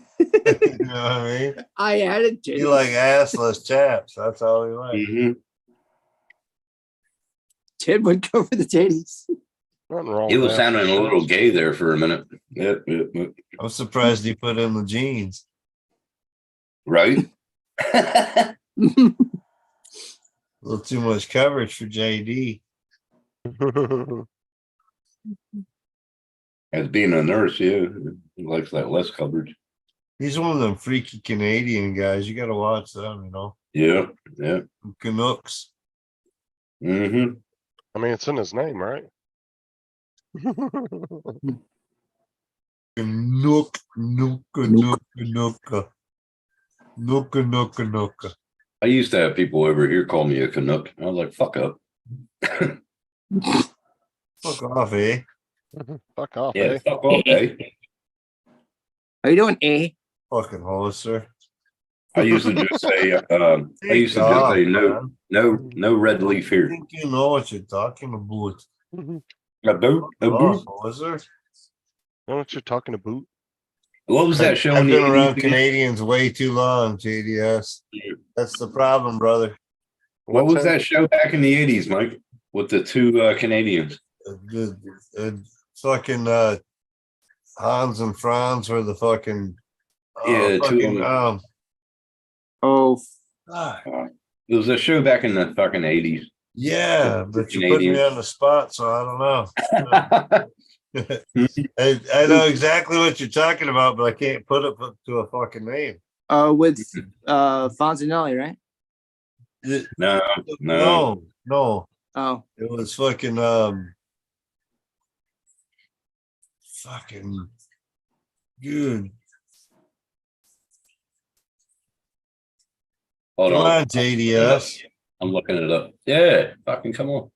know what I mean? I added titties. He like assless chaps. That's all he likes. Mhm. Ted would go for the titties. nothing wrong He with was that. sounding a little gay there for a minute. Yep. I'm surprised he put in the jeans. Right? A little too much coverage for JD. As being a nurse, yeah, he likes that less coverage. He's one of them freaky Canadian guys. You got to watch them, you know. Yeah, yeah. Canucks. Mm-hmm. I mean, it's in his name, right? Canuck, Nuka, Nuka, Nuka. Nuka, Nuka, Nuka. I used to have people over here call me a Canuck. I was like, fuck up. Fuck off, eh? Fuck off, Yeah, eh? fuck off, eh? How you doing, eh? Fucking Hollister. I used to just say, I used to just say no red leaf I here. think you know what you're talking about. A boot? A boot? Oh, was there? Know what you're talking about? What was that show? I've in the been around 80s again? Canadians way too long, JDS. That's the problem, brother. What was What's that show back in the 80s, Mike? With the two Canadians? Fucking Hans and Franz were the fucking Yeah, two of fucking them. Oh, It was a show back in the fucking 80s. yeah, but you put me Canadians. on the spot, so I don't know. I know exactly what you're talking about, but I can't put it to a fucking name. with Fonzanelli, right? No. No. Oh, It was fucking dude. Hold Come on. on, JDS. I'm looking it up. Yeah, fucking come on.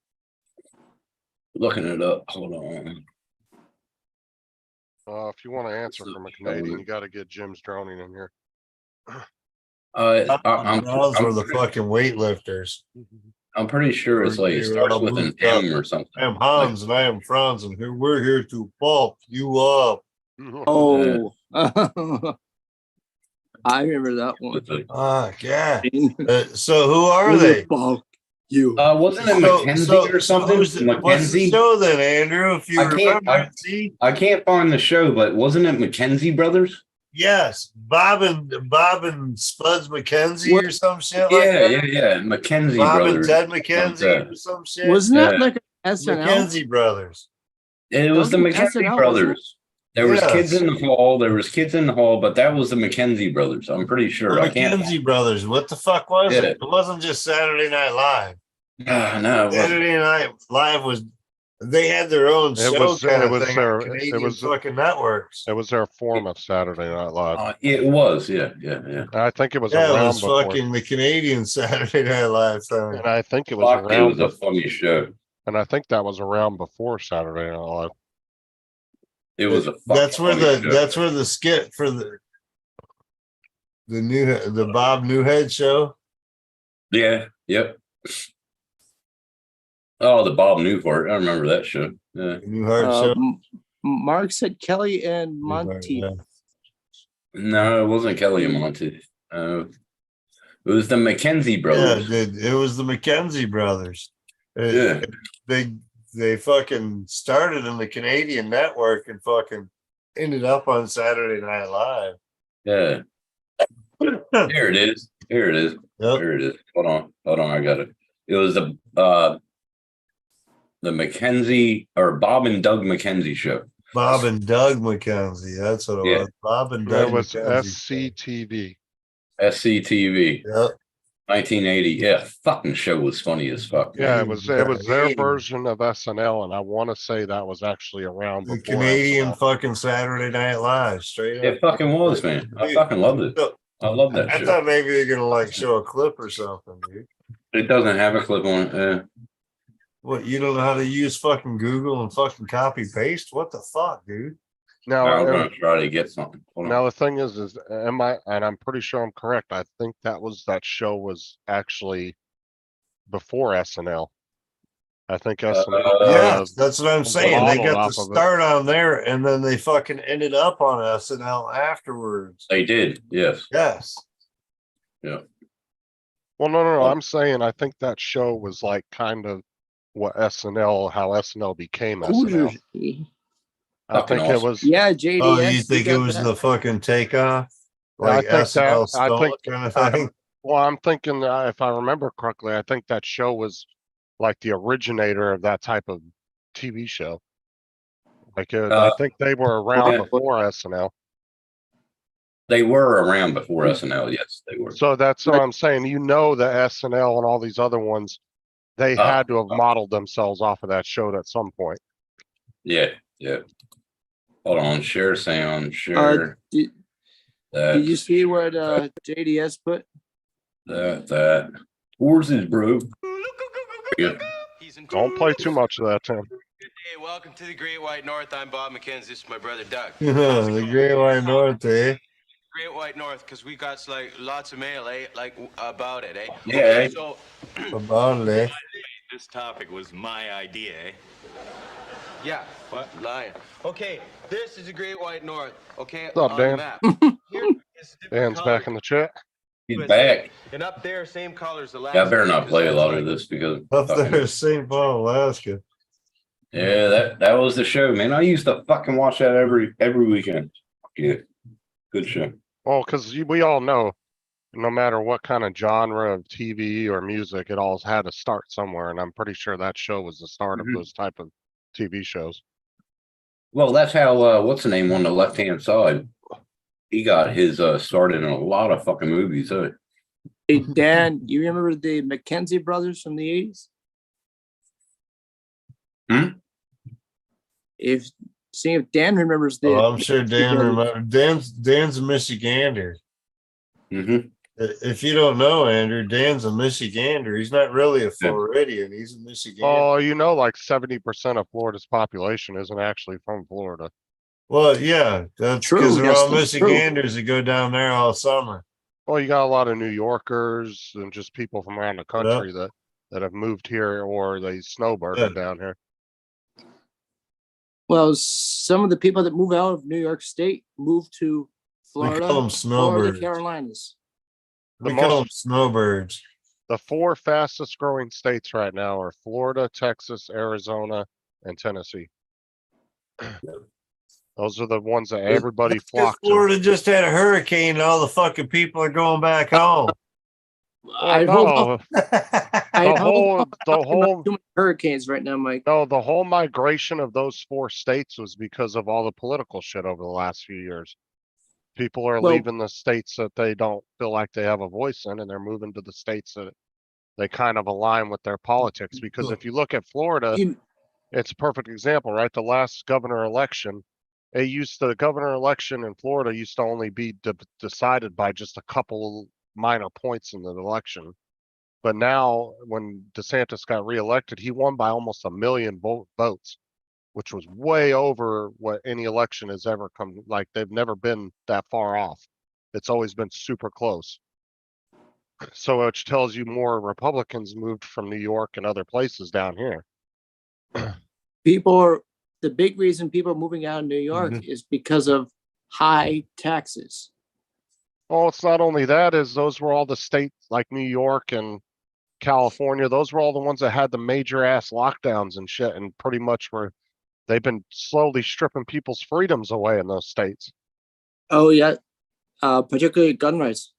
Looking it up. Hold on. If you want to answer from a Canadian, you got to get Jim's droning in here. I'm Those were the fucking weightlifters. pretty sure it's like it They were starts all with an moved up. M or something. I am Hans and I am Franz, and we're here to bulk you up. oh. I remember that one. Ah, yeah. So who are they? You. Wasn't it Mackenzie or something? What's the Mackenzie? show then, Andrew? If you I can't- remember, see? I can't find the show, but wasn't it Mackenzie Brothers? Yes, Bob and Spuds McKenzie or some shit like Yeah, that. yeah. Mackenzie Bob Brothers. and Ted McKenzie that. or some shit. Wasn't that Yeah. like an SNL? McKenzie brothers. It was the Wasn't Mackenzie SNL, wasn't Brothers. There was Yes. kids in the hall. There was kids in the hall, but that was the Mackenzie Brothers. I'm pretty sure. The I can't. McKenzie brothers. What the fuck was Yeah. it? It wasn't just Saturday Night Live. No, it wasn't. Saturday Night Live was. They had their own show kind of thing on Canadian fucking networks. It was their form of Saturday Night Live. It was. Yeah. I think it was Yeah, it around was before. fucking the Canadian Saturday Night Live thing. And I think it was Fuck, it around. was a funny show. And I think that was around before Saturday Night Live. It was a. That's fucking where funny show. the skit for the Bob Newhead show. Yeah. Yep. Oh, the Bob Newhart. I remember that show. Yeah. Newhart show. Mark said Kelly and Monty. Yeah. No, it wasn't Kelly and Monty. It was the Mackenzie Yeah, Brothers. it was the McKenzie brothers. Yeah. They fucking started in the Canadian network and fucking ended up on Saturday Night Live. Yeah. Here it is. Here it is. Yep. Here it is. Hold on. I got it. It was the Mackenzie or Bob and Doug McKenzie show. Bob and Doug McKenzie. That's what it Yeah. was. Bob and Doug That was McKenzie. SCTV. SCTV, Yep. 1980. Yeah, fucking show was funny as fuck. Yeah, it was their Canadian. version of SNL, and I want to say that was actually around The before Canadian SNL. fucking Saturday Night Live, straight up. It fucking was, man. I fucking loved it. So, I love that I show. thought maybe they're gonna like show a clip or something, dude. It doesn't have a clip on it. What, you don't know how to use fucking Google and fucking copy paste? What the fuck, dude? Now, I'm gonna try to get something. Hold on. now the thing is and I'm pretty sure I'm correct. I think that show was actually before SNL. I think SNL. Yeah, that's what I'm saying. They modeled got off the of it. start on there, and then they fucking ended up on SNL afterwards. They did, yes. Yes. Well, no. I'm saying I think that show was like kind of what SNL, how SNL became SNL. Hoosiers. I Fucking think it awesome. was. Yeah, JD. Oh, you think it was the fucking takeoff? I Like think SNL that- I stole think- it kind of thing? Well, I'm thinking, if I remember correctly, I think that show was like the originator of that type of TV show. Like, I think they were around yeah. before SNL. They were around before SNL. Yes, they were. So that's what I'm saying. You know, the SNL and all these other ones, they had to have modeled themselves off of that show at some point. Yeah. Hold on. Share sound. Share. Did you see what JDS put? That. Horses, bro. Yeah. Don't play too much of that, Tim. Hey, welcome to the Great White North. I'm Bob McKenzie. This is my brother Doug. The Great White North, eh? Great White North, because we got like lots of mail, eh? Like about it, eh? Yeah. Okay, so About it, eh? this topic was my idea, eh? Yeah, what? Lying. Okay, this is the Great White North. Okay, What's up, on the Dan? map. Here is different Dan's colors. back in the chat. He's back. And up there, same colors. The last. Yeah, I better not because play a that's lot like- of this because Up there in St. Paul, Alaska. yeah, that was the show, man. I used to fucking watch that every weekend. Yeah, good show. Well, because we all know, no matter what kind of genre of TV or music, it all had to start somewhere, and I'm pretty sure that show was the start of Mhm. those type of TV shows. Well, that's how what's the name on the left hand side? He got his started in a lot of fucking movies. Huh? Hey, Dan, you remember the Mackenzie brothers from the 80s? Hmm? If seeing if Dan remembers the Oh, I'm sure Dan brothers. remember. Dan's a Michigander. Mm-hmm. If you don't know, Andrew, Dan's a Michigander. He's not really a Floridian. He's a Michigander. Oh, you know, like 70% of Florida's population isn't actually from Florida. Well, yeah, that's True, because they're yes, all that's true. Michiganders that go down there all summer. Well, you got a lot of New Yorkers and just people from around the country that have moved here or they snowbirded Yeah. down here. Well, some of the people that move out of New York State move to Florida, call 'em or the snowbirds. Carolinas. The We call them most- snowbirds. The 4 fastest growing states right now are Florida, Texas, Arizona, and Tennessee. Those are the ones that everybody That's 'cause flocked to. Florida just had a hurricane and all the fucking people are going back home. I hold no, up. the I hold whole, up the talking about whole, too many hurricanes right now, Mike. no, the whole migration of those 4 states was because of all the political shit over the last few years. People are Well- leaving the states that they don't feel like they have a voice in, and they're moving to the states that they kind of align with their politics. Because if you look at Florida, You- it's a perfect example, right? The last governor election, the governor election in Florida used to only be decided by just a couple minor points in the election. But now, when DeSantis got reelected, he won by almost 1 million votes, which was way over what any election has ever come. Like they've never been that far off. It's always been super close. So which tells you more Republicans moved from New York and other places down here. the big reason people are moving out of New York Mm-hmm. is because of high taxes. Oh, it's not only that, is those were all the states like New York and California. Those were all the ones that had the major ass lockdowns and shit, and pretty much they've been slowly stripping people's freedoms away in those states. Oh yeah, particularly gun rights.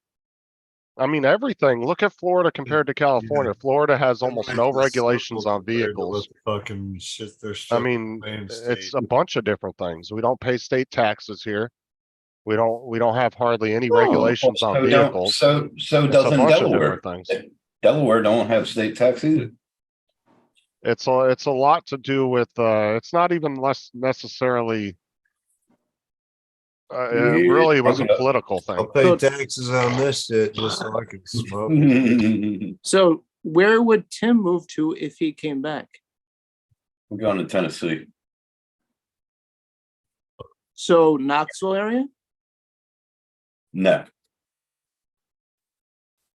I mean, everything. Look at Florida compared to California. Florida has almost no Everybody's regulations circled on compared to vehicles. what Fucking shit, they're I stripping mean, main it's state. a bunch of different things. We don't pay state taxes here. We don't have hardly any Oh, regulations on vehicles. So It's a doesn't bunch of Delaware. different things. Delaware don't have state tax either. It's a lot to do with it's not even less necessarily it Yeah, really was a okay. political I'll thing. pay So- taxes on this shit just so I can smoke. We're So where would Tim move to if he came back? going to Tennessee. So Knoxville area? No.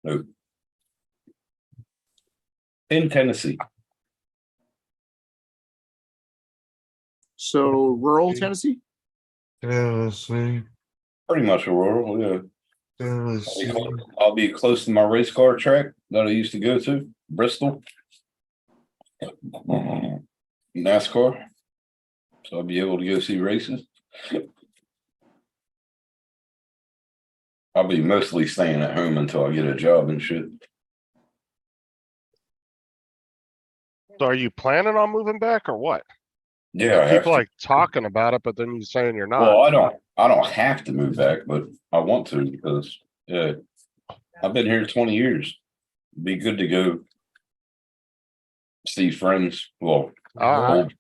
No. In Tennessee. So rural Tennessee? Tennessee, Pretty much a rural, yeah. Tennessee. I'll be close to my race car track that I used to go to, Bristol. NASCAR. So I'll be able to go see races. I'll be mostly staying at home until I get a job and shit. So are you planning on moving back or what? Yeah, I have People to. like talking about it, but then you saying you're not. Well, I don't have to move back, but I want to because yeah, I've been here 20 years. Be good to go see friends. Well, All right. old-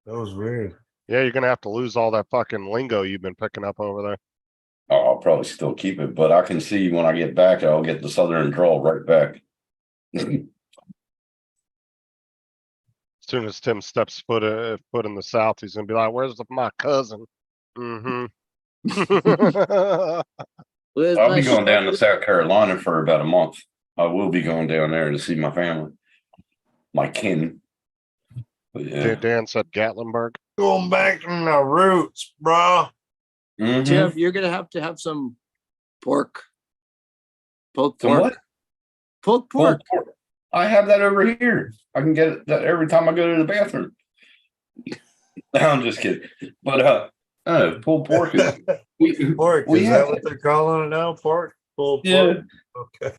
That was weird. Yeah, you're gonna have to lose all that fucking lingo you've been picking up over there. I'll probably still keep it, but I can see when I get back, I'll get the southern drawl right back. As soon as Tim steps foot in the South, he's gonna be like, "Where's my cousin?" Mm-hmm. Where's I'll my be going down to shit? South Carolina for about a month. I will be going down there to see my family, my kin. But yeah. Dan said Gatlinburg. Going back to the roots, bro. Mhm. Tim, you're gonna have to have some pork. Pulled Some pork. what? Pulled pork. Pulled pork. I have that over here. I can get that every time I go to the bathroom. I'm just kidding. But pulled pork is Pork, we is have that what they're calling it now? Pork? Pulled yeah, pork? Okay.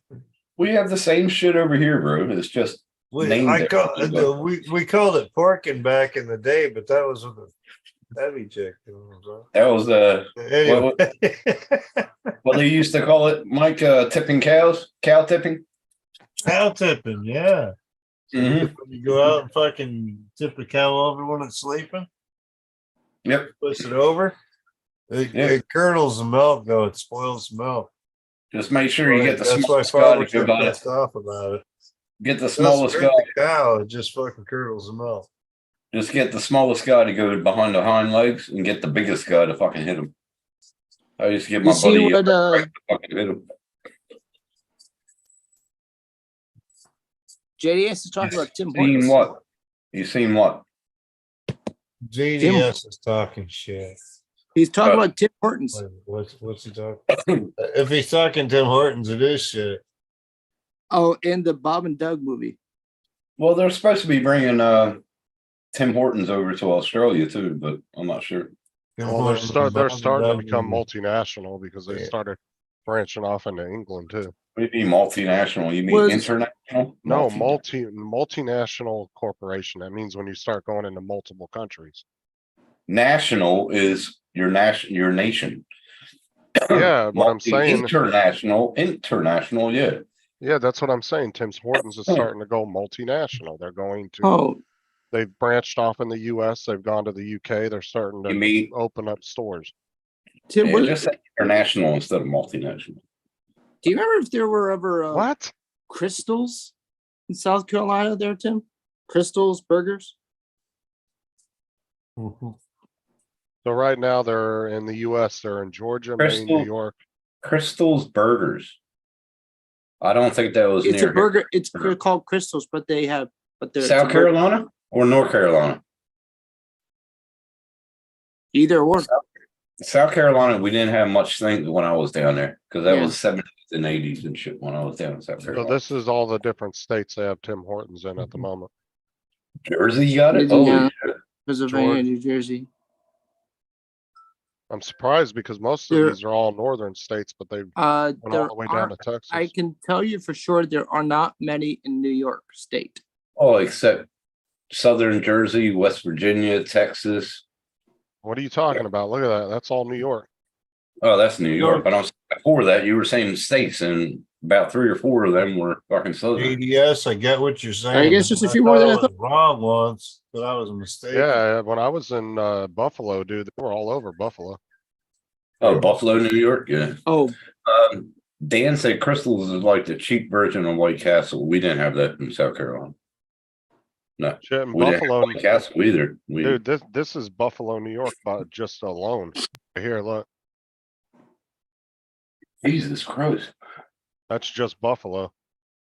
we have the same shit over here, bro. It's just named differently, but- We called it porking back in the day, but that was with a heavy chick. You know what that was Anyway. what they used to call it, Mike, tipping cows, cow tipping. Cow tipping, yeah. Mhm. When you go out and fucking tip the cow over when it's sleeping, Yep. push it over. It, Yeah. it curdles the milk, though. It spoils the milk. Just make sure you get the That's why smallest guy to farmers go get by. pissed off about it. Get the Doesn't smallest hurt guy. the cow, it just fucking curdles the milk. Just get the smallest guy to go behind the hind legs and get the biggest guy to fucking hit him. I used to get my You see buddy what to fucking hit him. JDS is talking about Tim Seen Hortons. what? You seen what? JDS is talking shit. He's talking about Tim Hortons. What's he talking? If he's talking Tim Hortons, it is shit. Oh, in the Bob and Doug movie. Well, they're supposed to be bringing Tim Hortons over to Australia too, but I'm not sure. Well, they're starting to become multinational because they Yeah. started branching off into England too. Maybe multinational. You mean Was- international? No, multinational corporation. That means when you start going into multiple countries. National is your nation. Yeah, what I'm saying. International, yeah. Yeah, that's what I'm saying. Tim Hortons is starting to go multinational. They're going to. Oh, They've branched off in the U.S. They've gone to the U.K. They're starting You to mean open up stores. Tim, yeah, what, just say international instead of multinational. do you remember if there were ever What? Crystals in South Carolina there, Tim? Crystals Burgers? So right now they're in the U.S. They're in Georgia, Maine, Crystal- New York. Crystal's Burgers. I don't think that was It's near a burger. It's called Crystals, but they have, but they're it's a South burger. Carolina or North Carolina. Either or. South Carolina, we didn't have much thing when I was down there because that Yeah. was 70s and 80s and shit when I was down in South So Carolina. this is all the different states they have Tim Hortons in at the moment. Jersey got it. Louisiana. Oh, shit. Pennsylvania, George- New Jersey. I'm surprised because most of There- these are all northern states, but they went There all the way down are, to Texas. I can tell you for sure there are not many in New York State. Oh, except Southern Jersey, West Virginia, Texas. What are you talking about? Look at that. That's all New York. Oh, that's New York. But before that, you were saying states, and about 3 or 4 of them were fucking Southern. JDS, I get what you're saying. I guess just a few more than I was wrong once, but I was mistaken. Yeah, when I was in Buffalo, dude, they were all over Buffalo. Oh, Buffalo, New York. Yeah. Oh, Dan said Crystals is like the cheap version of White Castle. We didn't have that in South Carolina. No, Shit, in we didn't have Buffalo, White Castle either. dude, this is Buffalo, New York, just alone. Here, look, Jesus Christ. that's just Buffalo.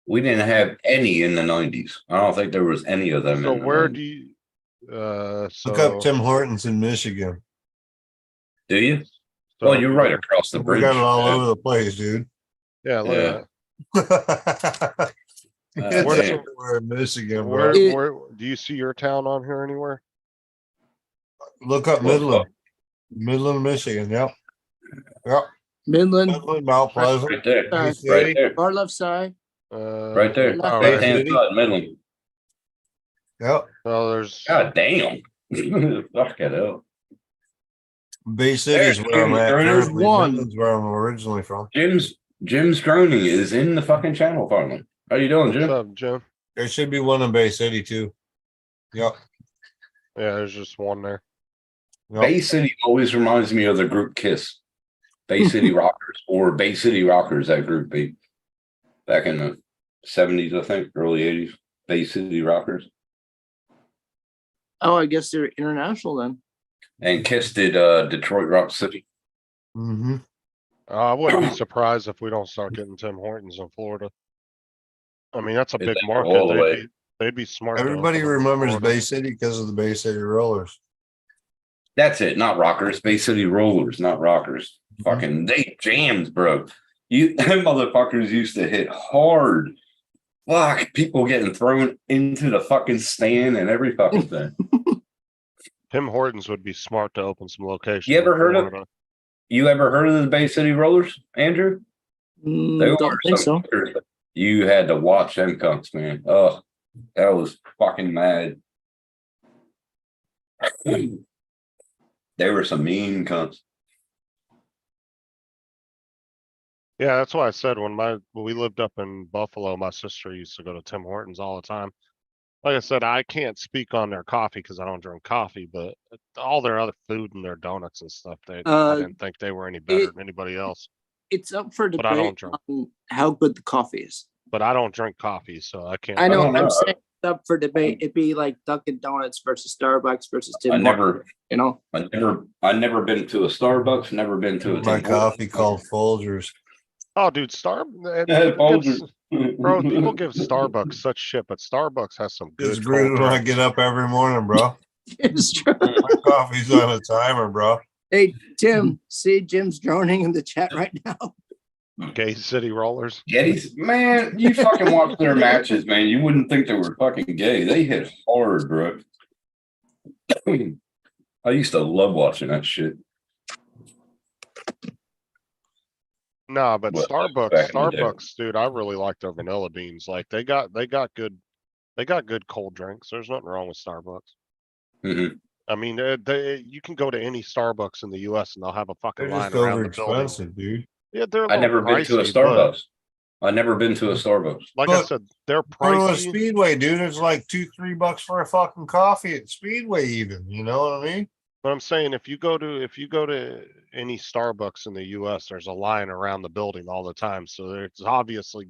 We didn't have any in the 90s. I don't think there was any of them. So in the where 90s. do you? Look up Tim Hortons in Michigan. Do you? so- Well, you're right across the We bridge. got it all over the place, dude. Yeah, look Yeah. at It's Where- everywhere in Michigan, that. bro. Where, It- where do you see your town on here anywhere? Look up Midland. Midland, Michigan. Yep. Yep. Midland, Midland, Mount Pleasant. Right there. Uh, East Right City. there. far left side. Right there. all Right right. hand side, Midland. Yep. Well, there's God damn. Fuck it up. Bay City's where I'm at. There's Currently. one. Midland's where I'm originally from. Jim's droning is in the fucking channel finally. How you doing, what's Jim? up, Jim? There should be one in Bay City too. Yep. Yeah, there's just one there. Yep. Bay City always reminds me of the group Kiss. Bay City Rockers or Bay City Rockers, that group be back in the 70s, I think, early 80s. Bay City Rockers. Oh, I guess they're international then. And Kiss did Detroit Rock City. Mm-hmm. I wouldn't be surprised if we don't start getting Tim Hortons in Florida. I mean, that's a Is big that market. all the They'd way? be- They'd be smart. to Everybody open up in remembers Florida. Bay City because of the Bay City Rollers. That's it, not rockers. Bay City Rollers, not rockers. Fucking they jams, bro. You them motherfuckers used to hit hard. Fuck, people getting thrown into the fucking stand and every fucking thing. Tim Hortons would be smart to open some locations. You ever in heard of- Florida. You ever heard of the Bay City Rollers, Andrew? Don't think so. fuckers. You had to watch them cunts, man. Oh, that was fucking mad. They were some mean cunts. Yeah, that's why I said when we lived up in Buffalo, my sister used to go to Tim Hortons all the time. Like I said, I can't speak on their coffee because I don't drink coffee, but all their other food and their donuts and stuff, I didn't think they were any better than anybody else. It's up for But I don't debate drink. on how good the coffee is. But I don't drink coffee, so I can't. I know. don't know. I'm saying it's up for debate. It'd be like Dunkin' Donuts versus Starbucks versus Tim I Hortons. never, You know, I never been to a Starbucks. Never been to a My Tim coffee Hortons. called Folgers. Oh, dude, Yeah, bro, Folgers. people give Starbucks such shit, but Starbucks has some good It's brewed cold when I drinks. get up every morning, bro. it's true. My coffee's on a timer, bro. Hey Tim, see Jim's droning in the chat right now. Gay City Rollers. Gettys, man, you fucking watch their matches, man. You wouldn't think they were fucking gay. They hit hard, bro. I used to love watching that shit. No, but Well, Starbucks, back in the day. dude, I really like their vanilla beans. Like they got good cold drinks. There's nothing wrong with Starbucks. Mhm. I mean, you can go to any Starbucks in the US and they'll have a fucking They're line just around over the building. expensive, dude. Yeah, they're a I little never been to a pricey, but Starbucks. I never been to a Starbucks. like I But- said, they're Go to a pricey. Speedway, dude. It's like $2-3 for a fucking coffee at Speedway, even. You know what I mean? But I'm saying if you go to any Starbucks in the US, there's a line around the building all the time. So it's obviously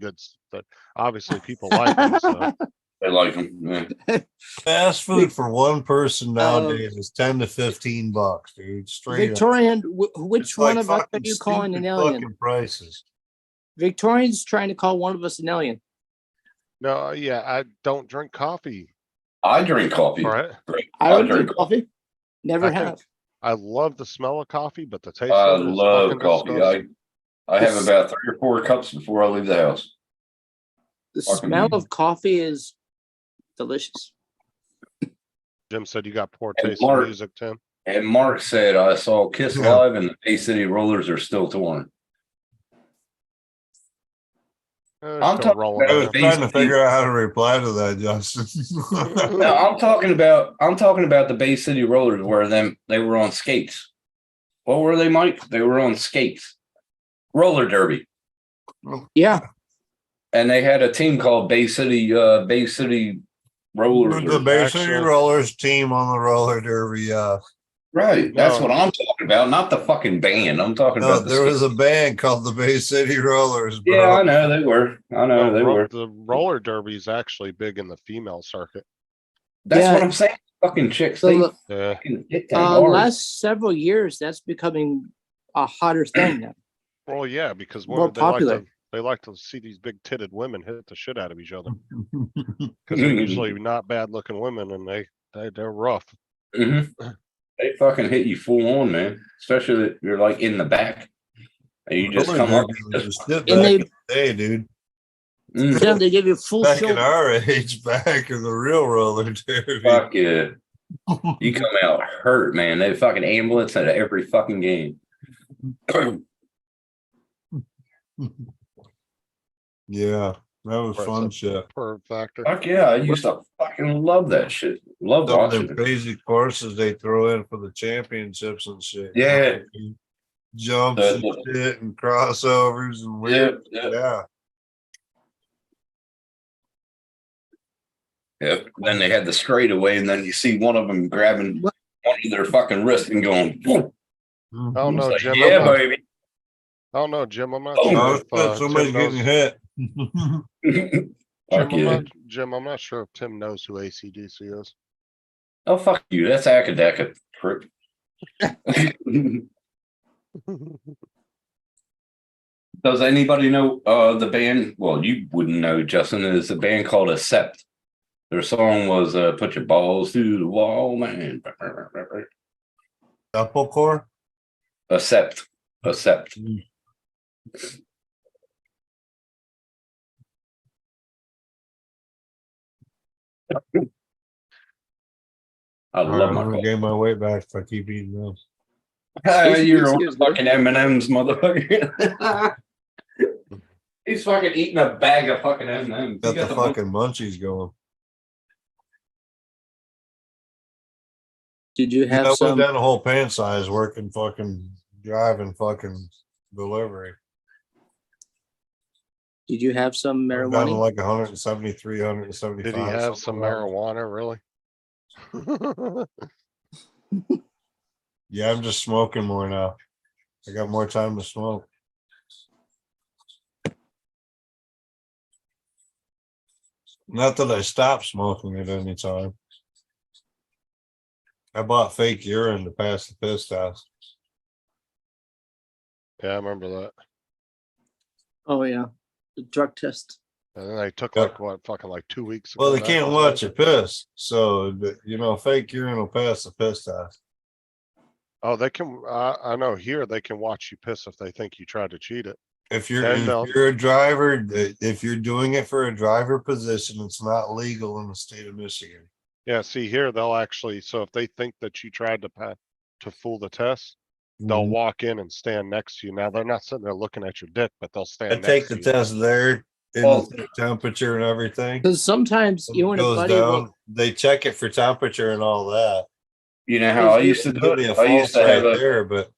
but obviously people like them. So They like them. Yeah. Fast food for one person nowadays is $10 to $15, dude. Straight up. Victorian, which It's one like of us are fucking you calling an stupid alien? fucking prices. Victorian's trying to call one of us an alien. no, yeah, I don't drink coffee. I drink coffee. Right? I I don't drink drink coffee. Never I think- have. I love the smell of coffee, but the taste I of it is love fucking coffee. disgusting. I have about 3 or 4 cups before I leave the house. The fucking smell beautiful. of coffee is delicious. Jim said you got poor And taste in Mark- music, Tim. And Mark said, I saw Kiss Yeah. Live and the Bay City Rollers are still touring. They're I'm still talking rolling I was around. trying to Basically- figure out how to reply to that, Justin. No, I'm talking about the Bay City Rollers where they were on skates. What were they, Mike? They were on skates. Roller derby. Yeah, And they had a team called Bay City Rollers. The or- Bay City Actually- Rollers team on the roller derby. Right. That's No. what I'm talking about, not the fucking band. I'm talking No, about the there was skate- a band called the Bay City Rollers, bro. Yeah, I know they were. I know they were. The roller derby is actually big in the female circuit. That's Yeah. what I'm saying. Fucking chicks, so they the fucking hit that hard. last several years, that's becoming a hotter thing now. Well, yeah, because More popular. they like to see these big titted women hit the shit out of each other because they're usually not bad looking women and they're rough. Mhm. They fucking hit you full on, man. Especially if you're like in the back. And you just Roller come up. derby was a shit And back they- in the day, dude. Mm, Then they give you full Back in shoulder. our age, back in the real roller derby. fuck yeah. You come out hurt, man. They fucking ambulance at every fucking game. Yeah, that was Right, fun so- shit. Per factor. Fuck yeah. I used to fucking love that shit. Love Some of watching them it. crazy courses they throw in for the championships and shit. Yeah. Jumps and shit and crossovers and weird. Yeah, Yeah. yeah. Then they had the straightaway, and then you see one of them grabbing one of their fucking wrist and going, "Boom." I don't It's know, like, Jim. yeah, I'm not, baby. I don't know, Jim. I'm not Oh, sure Oh, if shit, somebody's Tim knows. getting hit. Fuck yeah. Jim, I'm not sure if Tim knows who AC/DC is. Oh, fuck you. That's Akadaka, prick. Does anybody know the band? Well, you wouldn't know, Justin. Is a band called Accept. Their song was "Put Your Balls to the Wall, Man." Apple core? Accept. I love I'm my gonna coffee. gain my weight back if I keep eating those. You're on Excuse me. fucking M&M's, motherfucker. He's fucking eating a bag of fucking M&M's. Got the fucking munchies going. Did you Yeah, I have went some? down the whole pant size working fucking driving fucking delivery. Did you have some I'm down to marijuana? like 173, 175. Did he have something some like that. marijuana, really? Yeah, I'm just smoking more now. I got more time to smoke. Not that I stopped smoking at any time. I bought fake urine to pass the piss test. Yeah, I remember that. Oh yeah, the drug test. And then they took Yeah. like what, fucking like 2 weeks. Well, ago they back can't or watch something. you piss, so fake urine will pass the piss test. Oh, they can. I know here they can watch you piss if they think you tried to cheat it. If you're And, if you're a driver, if you're doing it for a driver position, it's not legal in the state of Michigan. Yeah, see here they'll actually. So if they think that you tried to fool the test, they'll Mhm. walk in and stand next to you. Now they're not sitting there looking at your dick, but they'll stand. I next take to the you. test there in Well- the temperature and everything. Because sometimes When you it and a goes buddy will. down, they check it for temperature and all that. You know how I used to do Give me a it? I used false to have right a there, but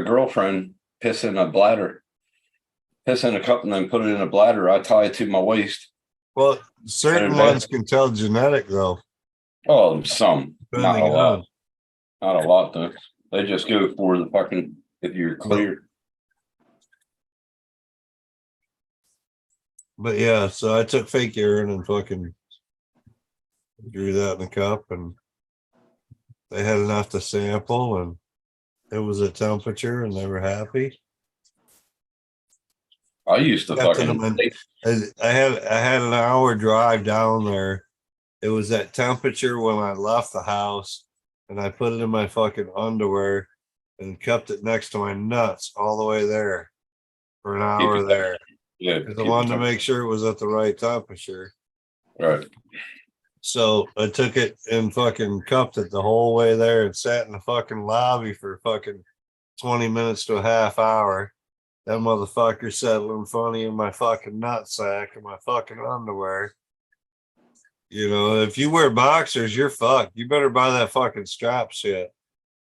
girlfriend piss in a bladder, piss in a cup, and then put it in a bladder. I tie it to my waist. well, certain Better ones can tell genetic though. Oh, some, not a Depending lot, on. not a lot though. They just go for the fucking if you're clear. But yeah, so I took fake urine and fucking drew that in the cup, and they had enough to sample, and it was a temperature, and they were happy. I used to Got to fucking. them and I had an hour drive down there. It was that temperature when I left the house, and I put it in my fucking underwear and kept it next to my nuts all the way there for an hour it- there. Yeah, Because I wanted to make sure it was at the right temperature. right. So I took it and fucking cupped it the whole way there and sat in the fucking lobby for fucking 20 minutes to a half hour. That motherfucker settling funny in my fucking nutsack and my fucking underwear. You know, if you wear boxers, you're fucked. You better buy that fucking strap shit.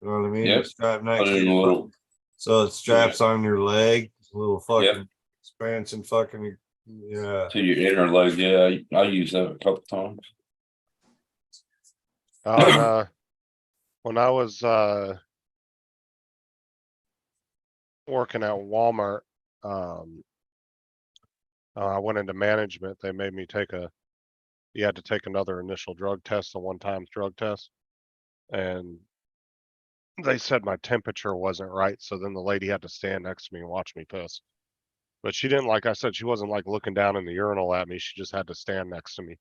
You know what I mean? Yep. The strap next Put to it in your a little. fucking- so it straps on your leg, a little fucking expansion fucking yeah. To your inner leg, yeah, I used that a couple times. When I was working at Walmart, I went into management. They made me you had to take another initial drug test, a one-time drug test. And they said my temperature wasn't right. So then the lady had to stand next to me and watch me piss. But she didn't, like I said, she wasn't like looking down in the urinal at me. She just had to stand next to me.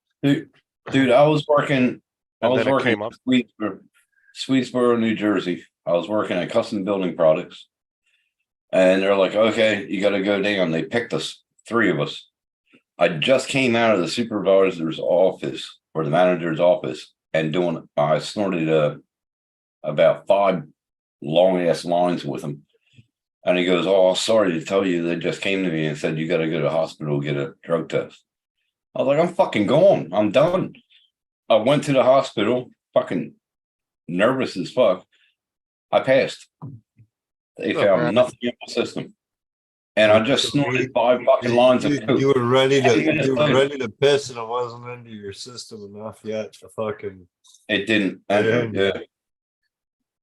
Dude, I was working And then it in came up. Swedesboro, New Jersey. I was working at Custom Building Products. And they're like, okay, you gotta go down. They picked us, 3 of us. I just came out of the supervisor's office or the manager's office and I snorted about 5 long ass lines with him. And he goes, oh, sorry to tell you, they just came to me and said, you got to go to the hospital, get a drug test. I was like, I'm fucking gone. I'm done. I went to the hospital, fucking nervous as fuck. I passed. They found nothing in my system. And I just snorted 5 fucking lines of coke. You were ready Minutes later. to piss, and it wasn't into your system enough yet to fucking. It didn't enter. Yeah.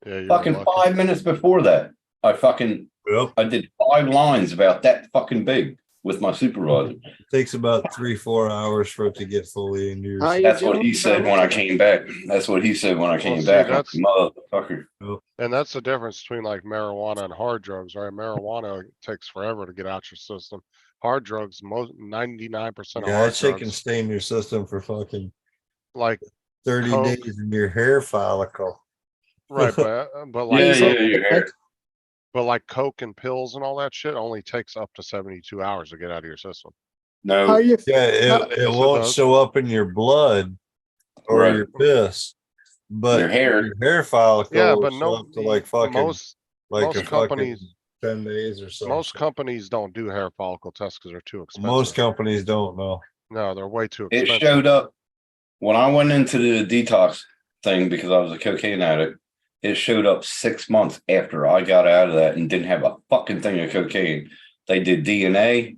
Yeah, you Fucking 5 minutes before that, I did 5 lines about that fucking big with my supervisor. It takes about 3-4 hours for it to get fully into your. How you That's what doing, he said fella? when I came back. That's what he said when I came see, back. I'm that's- like, motherfucker. And that's the difference between like marijuana and hard drugs, right? Marijuana takes forever to get out your system. hard drugs, most 99% of Yeah, hard that shit can drugs, stay in your system for fucking like 30 Coke. days in your hair follicle. Right, but like Yeah, Diesel? yeah, your hair. but like Coke and pills and all that shit only takes up to 72 hours to get out of your system. How No, you? Yeah, How- it Yes, it won't does. show up in your blood or Right. your piss, but Your hair. your hair follicle Yeah, will but show no, up to like fucking most like a companies- fucking 10 days or something. most companies don't do hair follicle tests because they're too expensive. Most companies don't know. No, they're way too It expensive. showed up when I went into the detox thing because I was a cocaine addict. It showed up 6 months after I got out of that and didn't have a fucking thing of cocaine. They did DNA,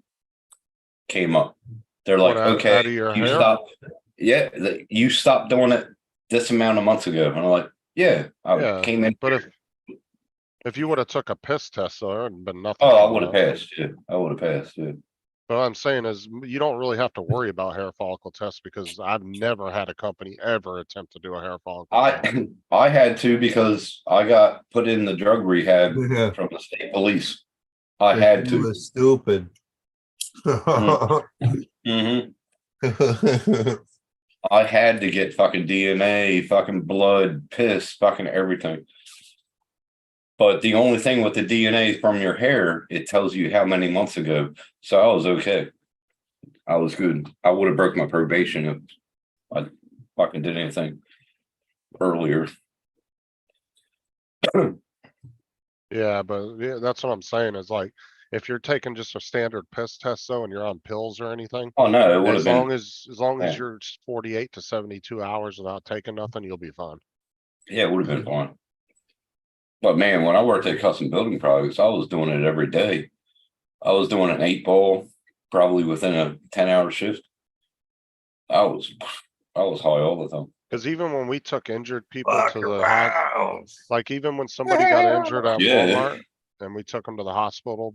came up. They're What, like, out okay, of your you hair? stopped. Yeah, you stopped doing it this amount of months ago. And I'm like, yeah, I Yeah, came in. but if you would have took a piss test, there would have been nothing. Oh, I coming would have up. passed. Yeah, I would have passed. Yeah. But what I'm saying is you don't really have to worry about hair follicle tests because I've never had a company ever attempt to do a hair follicle test. I had to because I got put in the drug rehab Yeah. from the state police. I had You to. was stupid. Mhm. I had to get fucking DNA, fucking blood, piss, fucking everything. But the only thing with the DNA is from your hair, it tells you how many months ago. So I was okay. I was good. I would have broke my probation if I fucking did anything earlier. Yeah, but yeah, that's what I'm saying is like, if you're taking just a standard piss test though, and you're on pills or anything, Oh no, it would have as been. long as yeah. you're 48 to 72 hours without taking nothing, you'll be fine. Yeah, it would have been fine. But man, when I worked at Custom Building Products, I was doing it every day. I was doing an 8-ball, probably within a 10-hour shift. I was high all the time. Because even when we took injured people Fuck to the around. like even when somebody got injured at Yeah. Walmart and we took them to the hospital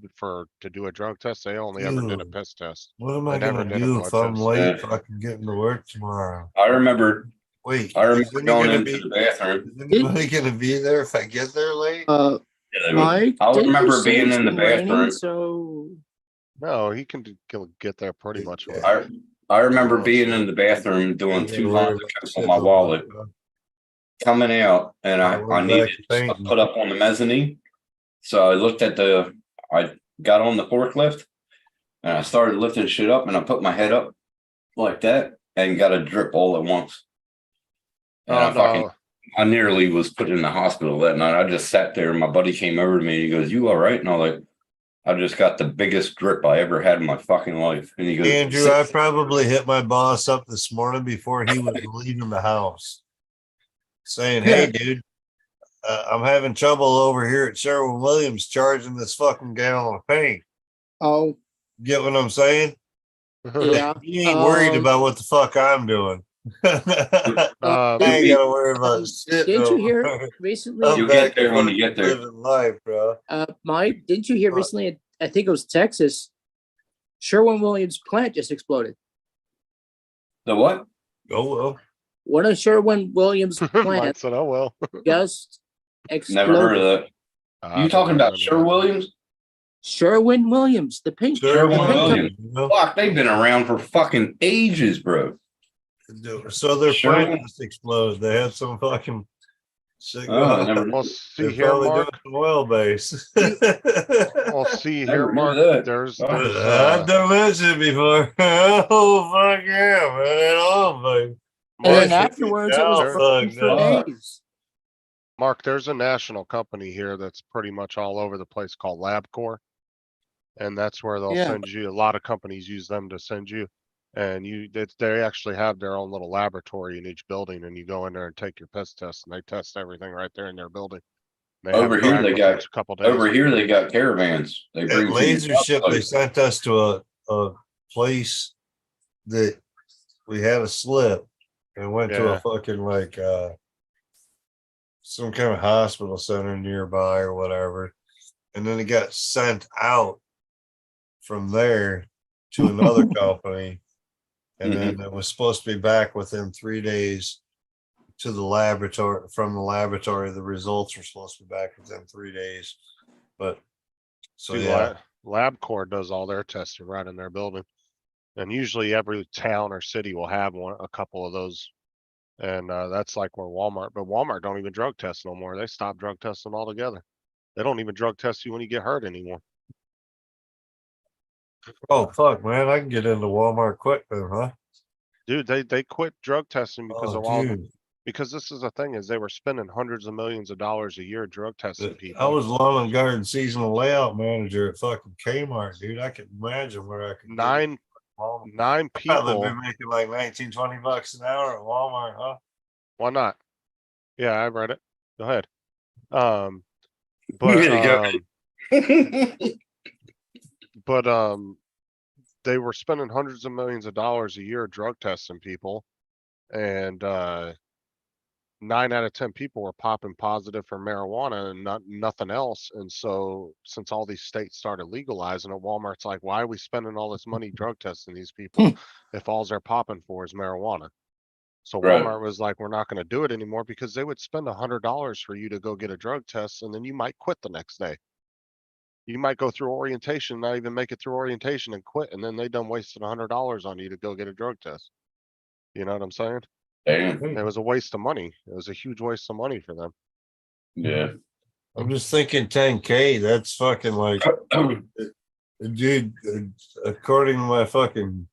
to do a drug test, they only ever did a Dude. piss test. What am I They never gonna did a do blood if I'm test. late Yeah. fucking getting to work tomorrow? I remember Wait, I is remember anybody going gonna into be, the bathroom. is anybody gonna be there if I get there late? Yeah, they would- Mike, I didn't you remember say being it's in the been raining, bathroom. so No, he can get there pretty much. Yeah. I remember Oh, being shit. in the bathroom doing You gotta 2 worry lines of about coke the on my shit no wallet, more, coming out, and bro. I went needed back to stuff painting. put up on the mezzanine. So I looked at I got on the forklift and I started lifting shit up and I put my head up like that and got a drip all at once. And Oh no, I nearly was put in the hospital that night. I just sat there and my buddy came over to me and he goes, "You all right?" And I was like, "I just got the biggest drip I ever had in my fucking life." And he goes, Andrew, I probably hit my boss up this morning before he was leaving the house, saying, "Hey, dude, I'm having trouble over here at Sherwin-Williams charging this fucking gallon of paint." oh Get what I'm saying? yeah. You ain't worried Um, about what the fuck I'm doing. I ain't gotta worry about shit. Didn't you no hear more. recently? I'm You'll back get there to when you fucking get there. living life, bro. Mike, didn't you hear What? recently? I think it was Texas. Sherwin-Williams plant just exploded. The what? Oh well. One of Sherwin-Williams Mike plants said, "Oh well." just Never heard of exploded. that. You talking about Sherwin-Williams? Sherwin-Williams, the paint. Sherwin-Williams. You know? Fuck, they've been around for fucking ages, bro. So their Sherwin- plant just exploded. They had some fucking shit Oh, I going never on. Well, see They're here, probably Mark. doing some oil base. Well, see Never here, knew Mark. that. There's Oh. I've done that shit before. Oh fuck yeah, man! Oil base. And then Mark, afterwards, it was Oh, frozen fuck for no. days. Mark, there's a national company here that's pretty much all over the place called LabCorp. And that's where they'll Yeah. send you. A lot of companies use them to send you. And they actually have their own little laboratory in each building, and you go in there and take your piss test, and they test everything right there in their building. They have Over it here, back they within got a couple days. over here. They got caravans. They bring At to your Laser job Ship, they site. sent us to a place that we had a slip and went to Yeah. a fucking like some kind of hospital center nearby or whatever. And then it got sent out from there to another company. And then it was supposed to be back within 3 days to the laboratory. From the laboratory, the results were supposed to be back within 3 days. But so See, yeah, LabCorp does all their testing right in their building. And usually every town or city will have a couple of those. And that's like where Walmart, but Walmart don't even drug test no more. They stopped drug testing altogether. They don't even drug test you when you get hurt anymore. Oh, fuck, man, I can get into Walmart quick then, huh? Dude, they quit drug testing because Oh, of all the, dude. because this is the thing is they were spending hundreds of millions of dollars a year drug testing people. I was lawn and garden seasonal layout manager at fucking Kmart, dude. I can imagine where I could. get Nine it. Walmart. nine I've people. been making like 19, 20 bucks an hour at Walmart, huh? Why not? Yeah, I read it. Go ahead. Yeah, But they were spending hundreds of millions of dollars a year drug testing people, and 9 out of 10 people were popping positive for marijuana and nothing else. And so since all these states started legalizing it, Walmart's like, why are we spending all this money drug testing these people if all they're popping for is marijuana? So Right. Walmart was like, we're not going to do it anymore, because they would spend $100 for you to go get a drug test, and then you might quit the next day. You might go through orientation, not even make it through orientation and quit, and then they done wasted $100 on you to go get a drug test. You know what I'm saying? Damn. It was a waste of money. It was a huge waste of money for them. Yeah. I'm just thinking 10K. That's fucking like, dude, according to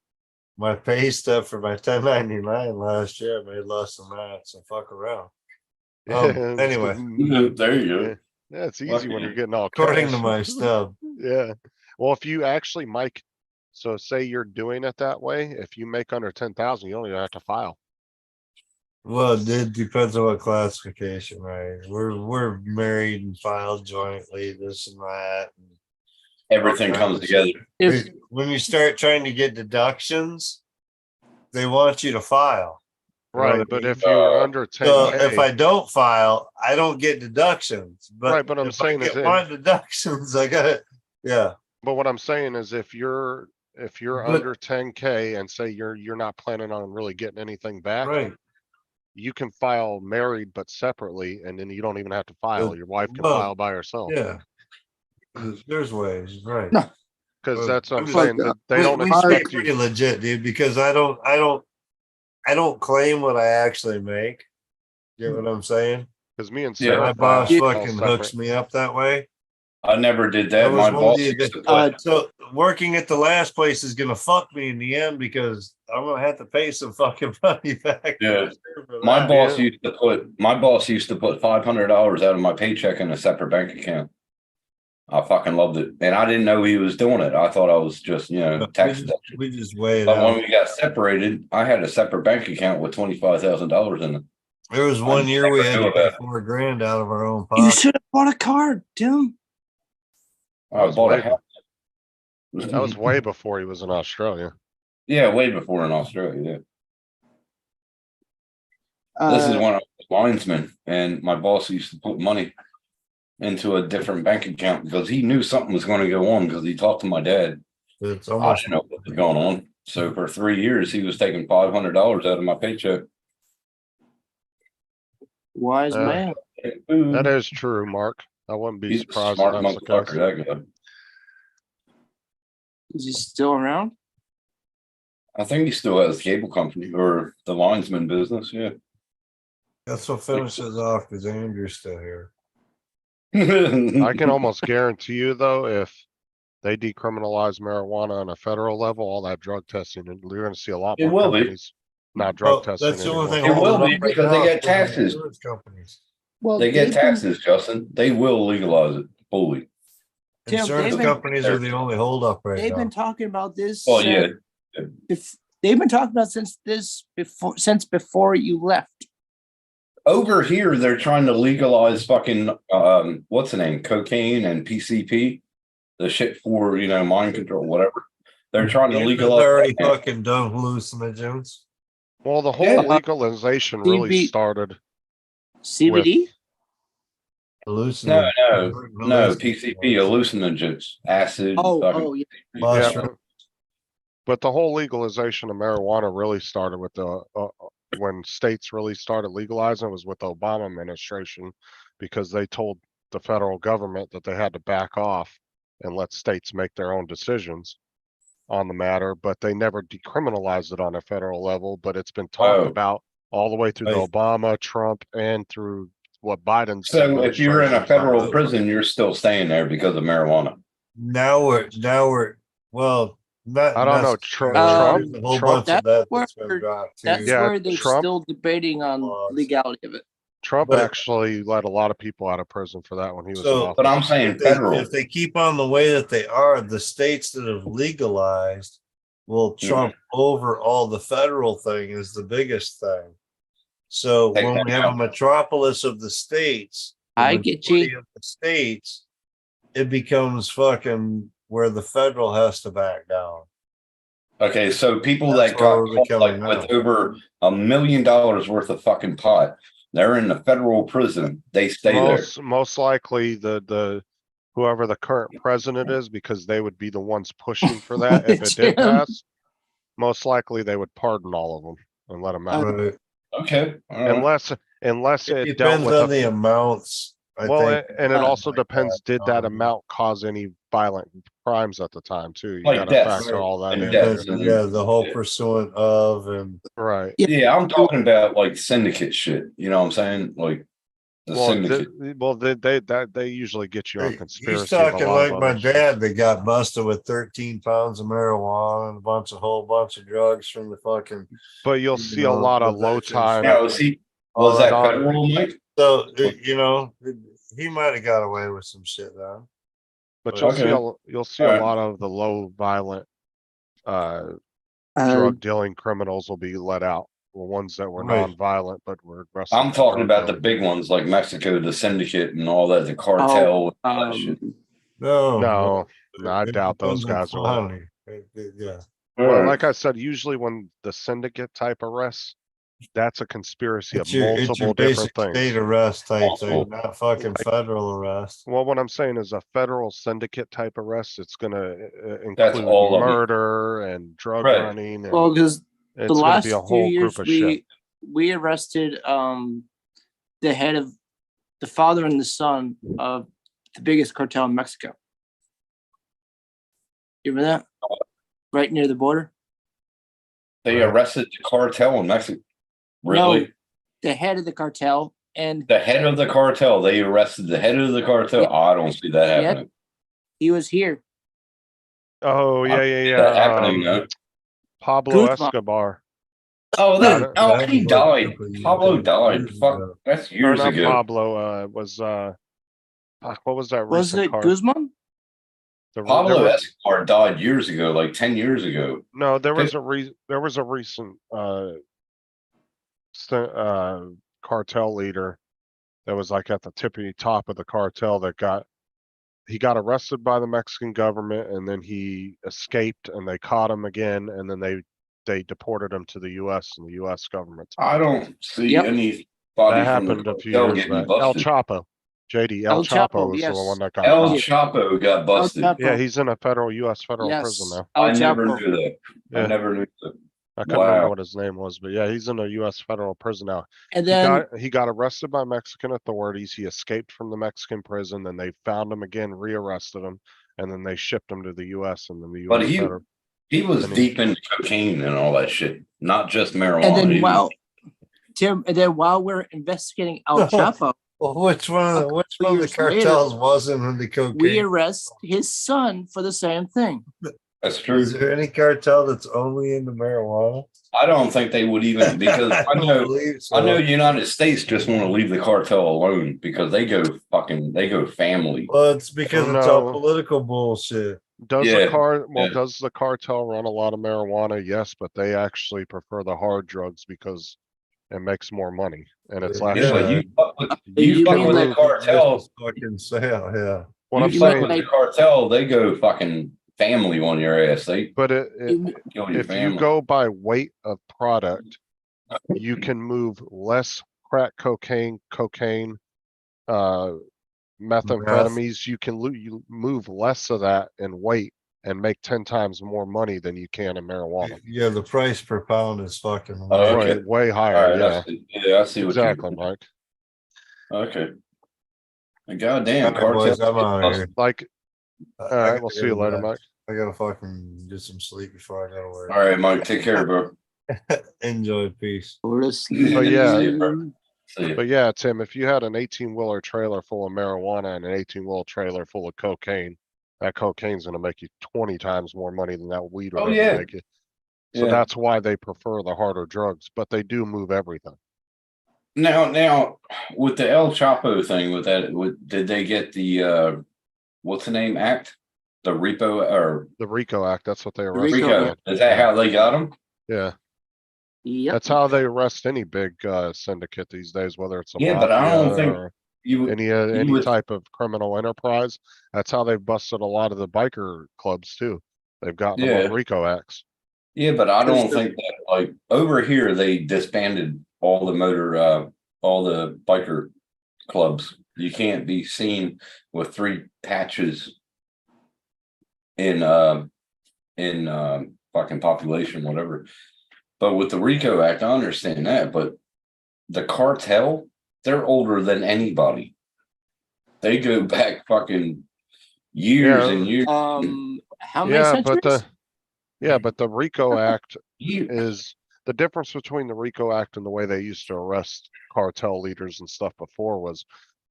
my pay stuff for my 1099 last year, I made less than that. So fuck around. Anyway, There you go. Yeah, it's easy when you're getting all according to cash. my stub. Yeah. Well, if you actually, Mike, so say you're doing it that way, if you make under 10,000, you don't even have to file. Well, it depends on what classification, right? We're married and filed jointly, this and that. Everything comes together. If When you start trying to get deductions, they want you to file. You know what I Right, but mean? if you're under So if 10K, I don't file, I don't get deductions. But Right, but I'm if I saying is get my deductions, I got it. Yeah. but what I'm saying is if you're But- under 10K and say you're not planning on really getting anything back, Right. you can file married but separately, and then you don't even have to file. Your wife can well, file by herself. Yeah. There's ways, right? No. Because that's what I'm just- saying. That they don't we stay expect pretty you. legit, dude, because I don't claim what I actually make. Get what I'm saying? Because me and Yeah, Sarah My file boss all fucking hooks separate. me up that way. I never did I that. was My one boss dude used to that- put, So working at the last place is gonna fuck me in the end because I'm gonna have to pay some fucking money back. Yeah. for my that. boss used to put $500 out of my paycheck in a separate bank account. I fucking loved it. And I didn't know he was doing it. I thought I was just, tax deduction. We just weigh it But when out. we got separated, I had a separate bank account with $25,000 in it. There was one year we had never to knew pay about it. $4,000 out of our own you pocket. should have bought a car, Tim. I was bought a way- house. That was way before he was in Australia. Yeah, way before in Australia. Yeah. This is when I was a linesman, and my boss used to put money into a different bank account because he knew something was going to go on because he talked to my dad. It's I almost didn't know what was going on. So for 3 years, he was taking $500 out of my paycheck. Wise Uh, man. That is true, Mark. I wouldn't be He's a surprised if smart that's the motherfucker, case. that guy. Is he still around? I think he still has a cable company or the linesman business. Yeah. that's what finishes off because Andrew's still here. I can almost guarantee you though, if they decriminalize marijuana on a federal level, all that drug testing, and you're gonna see a lot It more will be. companies not drug Well, testing that's the only anymore. thing. It will holding be up right because they now get is the taxes. insurance companies. Well, They get they've been- taxes, Justin. They will legalize it fully. Tim, Insurance they've been- companies are the only holdup right They've now. been talking about this. Well, yeah. They've been talking about since before you left. Over here, they're trying to legalize fucking what's the name? Cocaine and PCP. The shit for mind control, whatever. They're trying to They've legalize. already that now. fucking done hallucinogens. Well, the whole Yeah. legalization really CB started. CBD. Hallucinogens. No, PCP, hallucinogens, acid. fucking- Yeah. Mushroom. But the whole legalization of marijuana really started with the when states really started legalizing was with the Obama administration, because they told the federal government that they had to back off and let states make their own decisions on the matter, but they never decriminalized it on a federal level, but it's been talked Oh. about all the way through the Right. Obama, Trump, and through what Biden's. So if you're in a administration's federal done. prison, you're still staying there because of marijuana. Now we're, well, not. I don't know, necessarily. Trump- There's a whole Trump- bunch of that that's That's been dropped too. That's Yeah, where they're Trump- still debating on Laws. legality of it. Trump But- actually let a lot of people out of prison for that when he was in So- office. But I'm saying If they, federal. if they keep on the way that they are, the states that have legalized will trump over all the federal thing is the biggest thing. So Take when that we have a out. metropolis of the states, the I get majority you. of the states, it becomes fucking where the federal has to back down. Okay, so people That's that where got we're caught like becoming with now. over $1 million worth of fucking pot, they're in the federal prison. They stay there. Most likely the whoever the current president is, because they would be the ones pushing for that if it did Jim. pass. Most likely they would pardon all of them and let them out, Right. Okay. all right. unless It it dealt depends with on the amounts. I well, think. and it also Like depends, that, did that um, amount cause any violent crimes at the time too? You Like gotta deaths. factor all that And in. deaths. Yeah, the whole pursuant of and Right. Yeah, I'm talking about like syndicate shit. You know what I'm saying? Like the Well, syndicate. they usually get you on he's conspiracy. of a talking lot of like my other shit. dad that got busted with 13 pounds of marijuana and a whole bunch of drugs from the fucking. But you'll you see a know, lot of the low veterans. time. Now, was he all was that on- federal, Mike? So you know, he might have got away with some shit now. But you'll see Okay. you'll see Alright. a lot of the low violent Uh, drug dealing criminals will be let out. The ones that were Right. non-violent but were arrested. I'm for talking drug about the dealing. big ones like Mexico, the syndicate, and all that, the cartel. and all that shit. No, I it doubt those depends on guys are. quantity. Yeah. Well, Alright. like I said, usually when the syndicate type arrests, that's a conspiracy of It's your multiple basic different state things. arrest type Multiple. thing, not fucking federal arrest. Well, what I'm saying is a federal syndicate type arrest, it's gonna That's include all of it. murder and drug Right. running. And well, because it's the gonna last be a few whole years group of shit. we arrested the head of the father and the son of the biggest cartel in Mexico. You remember that? Right near the border. They Right. arrested the cartel in Mexico. No. Really? The head of the cartel and The head of the cartel. They arrested the head of the cartel. Yeah. Oh, I don't see that Yep. happening. he was here. Oh, yeah, See yeah, that yeah. happening, though. Pablo Guzman. Escobar. Oh, that- oh, he was died. a couple of Pablo years died. Fuck, ago. that's Or years not ago. Pablo, was, fuck, what was that Was recent it car? Guzman? There Pablo was- Escobar died years ago, like 10 years ago. No, there was a recent, cartel leader that was like at the tippy top of the cartel that he got arrested by the Mexican government and then he escaped and they caught him again and then they deported him to the US and the US government. I don't see Yep. anybody That from the happened a few cartel years getting back. El busted. Chapo, El El Chapo Chapo, was the yes. one that got El caught. Chapo got busted. Chapo. Yeah, he's in a US federal prison Yes. now. El I never Chapo. knew that. I Yeah. never knew that. I couldn't remember Wow. what his name was, but yeah, he's in a US federal prison now. And then He got arrested by Mexican authorities. He escaped from the Mexican prison. Then they found him again, rearrested him, and then they shipped him to the US. And then the But US he federal. he was And he- deep into cocaine and all that shit, not just marijuana. and then He was- Tim, and then while we're investigating El Chapo, Well, which one of couple the years later, cartels wasn't in the cocaine? we arrest his son for the same thing. That's true. Is there any cartel that's only into marijuana? I don't think they would even because I don't know believe so. I know United States just want to leave the cartel alone because they go family. Well, it's because it's all No. political bullshit. Does Yeah, the yeah. does the cartel run a lot of marijuana? Yes, but they actually prefer the hard drugs because it makes more money. And it's Yeah. actually, Yeah, you fuck with, You you fuck mean with like- the cartel. Just fucking sale, yeah. what You I'm you fuck mean saying, with like- the cartel, they go fucking family on your ass. They but You- kill your if family. you go by weight of product, you can move less crack cocaine, methamphetamines. You can you move less of that in weight and make 10 times more money than you can in marijuana. Yeah, the price per pound is fucking. Oh, low. okay. Right, way All higher, right, yeah. I see what Exactly, you. Mike. Okay. And goddamn, All right, boys, cartel. I'm out of here. Like All right, we'll see you later, Mike. I gotta fucking get some sleep before I go to work. All right, Mike, take care, bro. Enjoy, peace. Go to But yeah. See you, bro. sleep. See you. But yeah, Tim, if you had an 18-wheeler trailer full of marijuana and an 18-wheel trailer full of cocaine, that cocaine's gonna make you 20 times more money than that weed would Oh, ever yeah. make you. So Yeah. that's why they prefer the harder drugs, but they do move everything. Now, with the El Chapo thing, did they get the what's the name act? The repo or The RICO Act, that's what they arrested RICO. him Rico? on. Is that how they got him? Yeah, Yep. that's how they arrest any big syndicate these days, whether it's a Yeah, but I don't mafia think or you any would- type of criminal enterprise. That's how they've busted a lot of the biker clubs too. They've gotten them Yeah. on RICO acts. Yeah, but I don't Because the- think that like over here they disbanded all the all the biker clubs. You can't be seen with 3 patches in fucking population, whatever. But with the RICO Act, I understand that, but the cartel, they're older than anybody. They go back fucking years Yeah. and years. How many Yeah, centuries? but the RICO Act years. is the difference between the RICO Act and the way they used to arrest cartel leaders and stuff before was,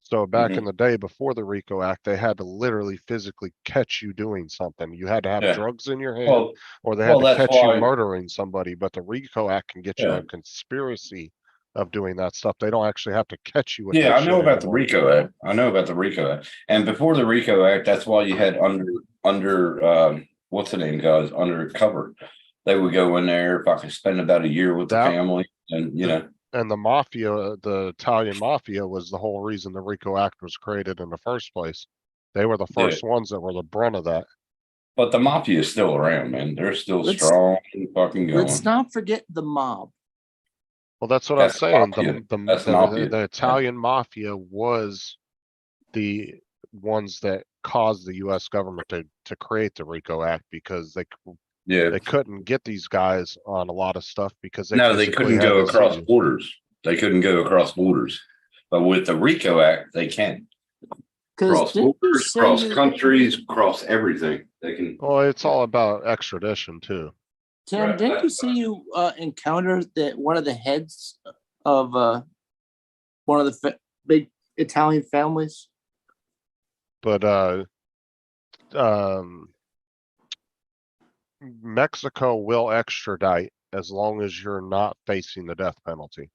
so back in the day before the RICO Act, they had to literally physically catch you doing something. You had to have Yeah. drugs in your hand Well, or they had to that's catch why- you murdering somebody, but the RICO Act can get you Yeah. a conspiracy of doing that stuff. They don't actually have to catch you with yeah, that I know shit about the anymore. RICO Act. I know about the RICO Act. And before the RICO Act, that's why you had under what's the name, guys, undercover. They would go in there, fucking spend about a year with the That- family, and you know, And the mafia, the Italian mafia was the whole reason the RICO Act was created in the first place. They were the Yeah. first ones that were the brunt of that. but the mafia is still around, man. They're still Let's- strong and fucking going. Let's not forget the mob. Well, that's what That's I'm saying. mafia. The, That's the, mafia. the Italian mafia was the ones that caused the US government to create the RICO Act because Yeah. they couldn't get these guys on a lot of stuff because they No, they physically couldn't had go to see across you. borders. They couldn't go across borders. But with the RICO Act, they can. Because Cross didn't you borders, say cross you- countries, cross everything. They can. Well, it's all about extradition too. Tim, Right, didn't you that's say you encountered that one of the heads of one of the big Italian families? But Mexico will extradite as long as you're not facing the death penalty.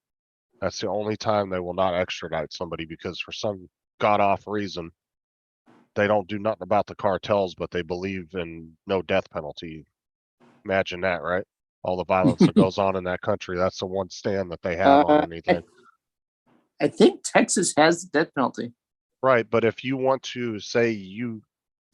That's the only time they will not extradite somebody because for some god off reason, they don't do nothing about the cartels, but they believe in no death penalty. Imagine that, right? All the violence that goes on in that country. That's the one stand that they have on anything. I think Texas has the death penalty. Right, but if you want to say you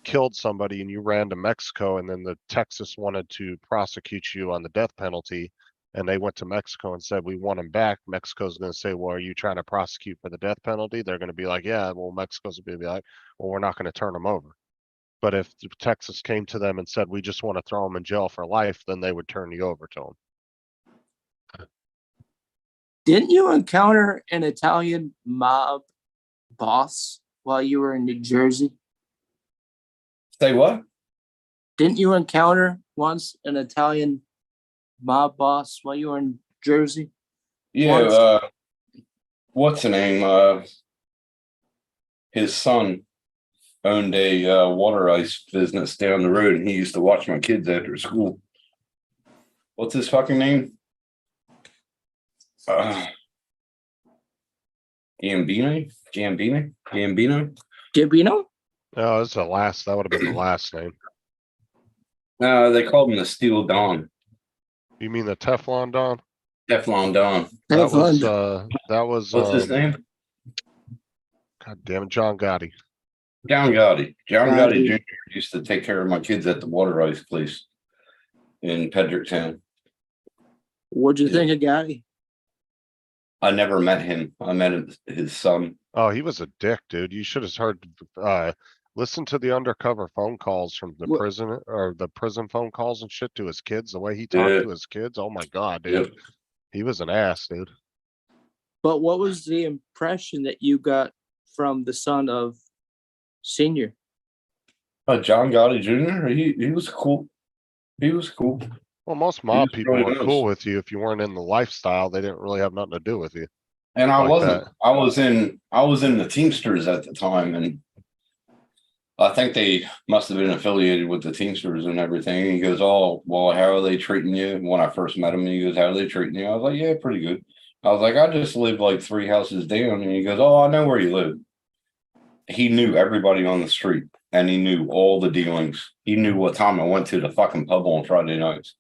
killed somebody and you ran to Mexico and then the Texas wanted to prosecute you on the death penalty and they went to Mexico and said, we want him back, Mexico's going to say, well, are you trying to prosecute for the death penalty? They're going to be like, yeah, well, Mexico's going to be like, well, we're not going to turn him over. But if Texas came to them and said, we just want to throw him in jail for life, then they would turn you over to him. Didn't you encounter an Italian mob boss while you were in New Jersey? Say what? Didn't you encounter once an Italian mob boss while you were in Jersey? Yeah, Once. what's the name? His son owned a water ice business down the road, and he used to watch my kids after school. What's his fucking name? Gambino? Gambino? No, that's the last, that would have been the last name. No, they called him the Steel Don. You mean the Teflon Don? Teflon Don. That was, What's his name? God damn it, John Gotti. John Gotti. John Gotti Gotti. Jr. used to take care of my kids at the water ice place in Pedricktown. What'd you Yeah. think of Gotti? I never met him. I met his son. Oh, he was a dick, dude. You should have heard, listen to the undercover phone calls from the What- prison or the prison phone calls and shit to his kids. The way he talked Yeah. to his kids. Oh my God, dude. Yep. He was an ass, dude. But what was the impression that you got from the son of Senior? John Gotti Jr. He was cool. He was cool. Well, most was mob people really were nice. cool with you if you weren't in the lifestyle. They didn't really have nothing to do with you. And I Like wasn't. that. I was in the Teamsters at the time, and I think they must have been affiliated with the Teamsters and everything. And he goes, "Oh, well, how are they treating you?" When I first met him, he goes, "How are they treating you?" I was like, "Yeah, pretty good." I was like, "I just live like 3 houses down," and he goes, "Oh, I know where you live." He knew everybody on the street, and he knew all the dealings. He knew what time I went to the fucking pub on Friday nights.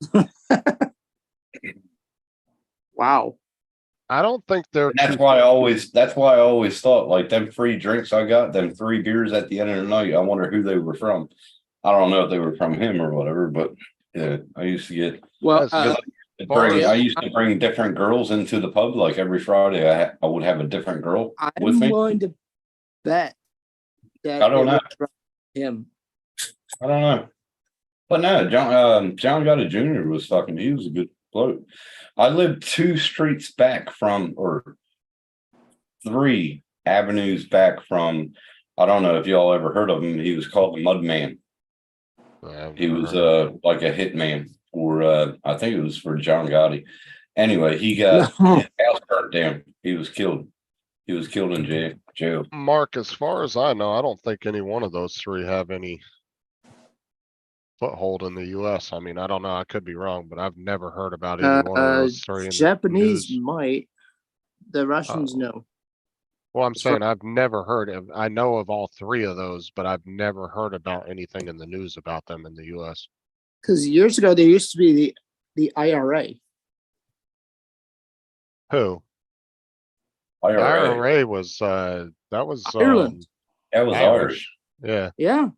Wow. I don't think they're And that's too why I always thought like them free drinks I got, them 3 beers at the end of the night. I wonder who they were from. I don't know if they were from him or whatever, but yeah, I used to get Well, That's- I used to bring different girls into the pub. Like every Friday, I would have a different girl with I'm me. willing to bet that I don't it know. was from him. I don't know, but no, John Gotti Jr. was fucking. He was a good bloke. I lived 2 streets back from, or 3 avenues back from. I don't know if y'all ever heard of him. He was called the Mudman. He was like a hitman for I think it was for John Gotti. Anyway, he got No. his house burnt down. He was killed. He was killed in jail. Mark, as far as I know, I don't think any one of those 3 have any foothold in the US. I mean, I don't know. I could be wrong, but I've never heard about any one of those 3 in the Japanese news. might. The Russians Oh. no. Well, I'm So- saying I've never heard of, I know of all 3 of those, but I've never heard about anything in the news about them in the US. Because years ago there used to be the IRA. Who? IRA. IRA was, that was, Ireland. That was Irish. Yeah. Yeah.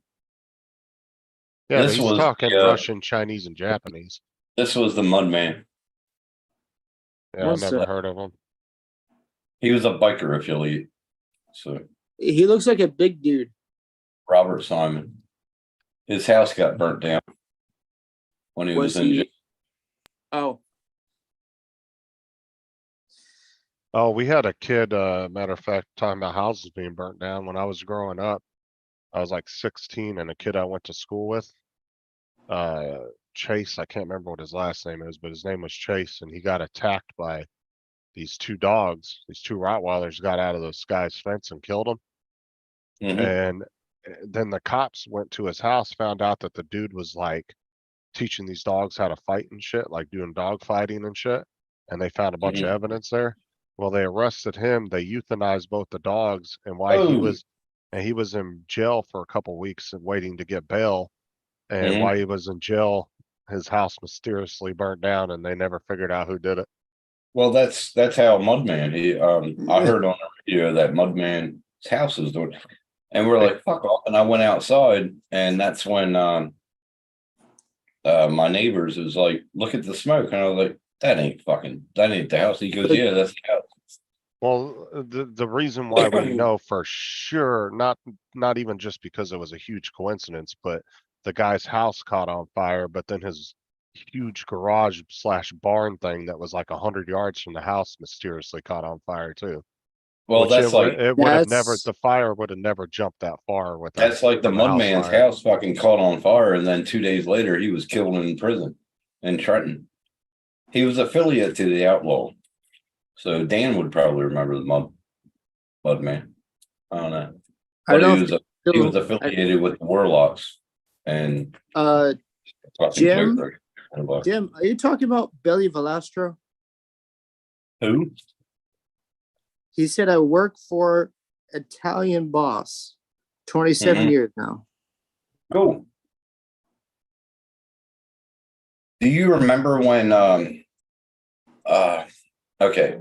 Yeah, but This he's was talking the, Russian, Chinese, and Japanese. This was the Mudman. Yeah, I What's never that? heard of him. He was a biker affiliate. So He looks like a big dude. Robert Simon. His house got burnt down when he was in jail. Oh, Oh, we had a kid, matter of fact, talking about houses being burnt down when I was growing up. I was like 16 and a kid I went to school with, Chase, I can't remember what his last name is, but his name was Chase, and he got attacked by these 2 dogs. These 2 Rottweilers got out of this guy's fence and killed him. Mhm. And then the cops went to his house, found out that the dude was like teaching these dogs how to fight and shit, like doing dog fighting and shit. And they found a bunch of evidence there. Well, they arrested him. They euthanized both the dogs, and he was in jail for a couple weeks and waiting to get bail. And Mhm. while he was in jail, his house mysteriously burnt down, and they never figured out who did it. Well, that's how Mudman. I heard on the radio that Mudman's house was doing, and we're like, "Fuck off!" And I went outside, and that's when my neighbors was like, "Look at the smoke," and I was like, that ain't the house." He goes, "Yeah, that's the house." Well, the reason why we know for sure, not even just because it was a huge coincidence, but the guy's house caught on fire, but then his huge garage / barn thing that was like 100 yards from the house mysteriously caught on fire too. Well, Which that's like it would have never, That's- the fire would have never jumped that far with that's like the from a Mudman's fire. house fucking caught on fire, and then 2 days later he was killed in prison in Trenton. He was affiliate to the outlaw, so Dan would probably remember the Mudman. I don't know, I but don't he was affiliated with the Warlocks and fucking Jim? Joker. Jim, are you talking about Billy Valastro? Who? He said, I work for Italian boss, 27 Mhm. years now. Cool. Do you remember when okay,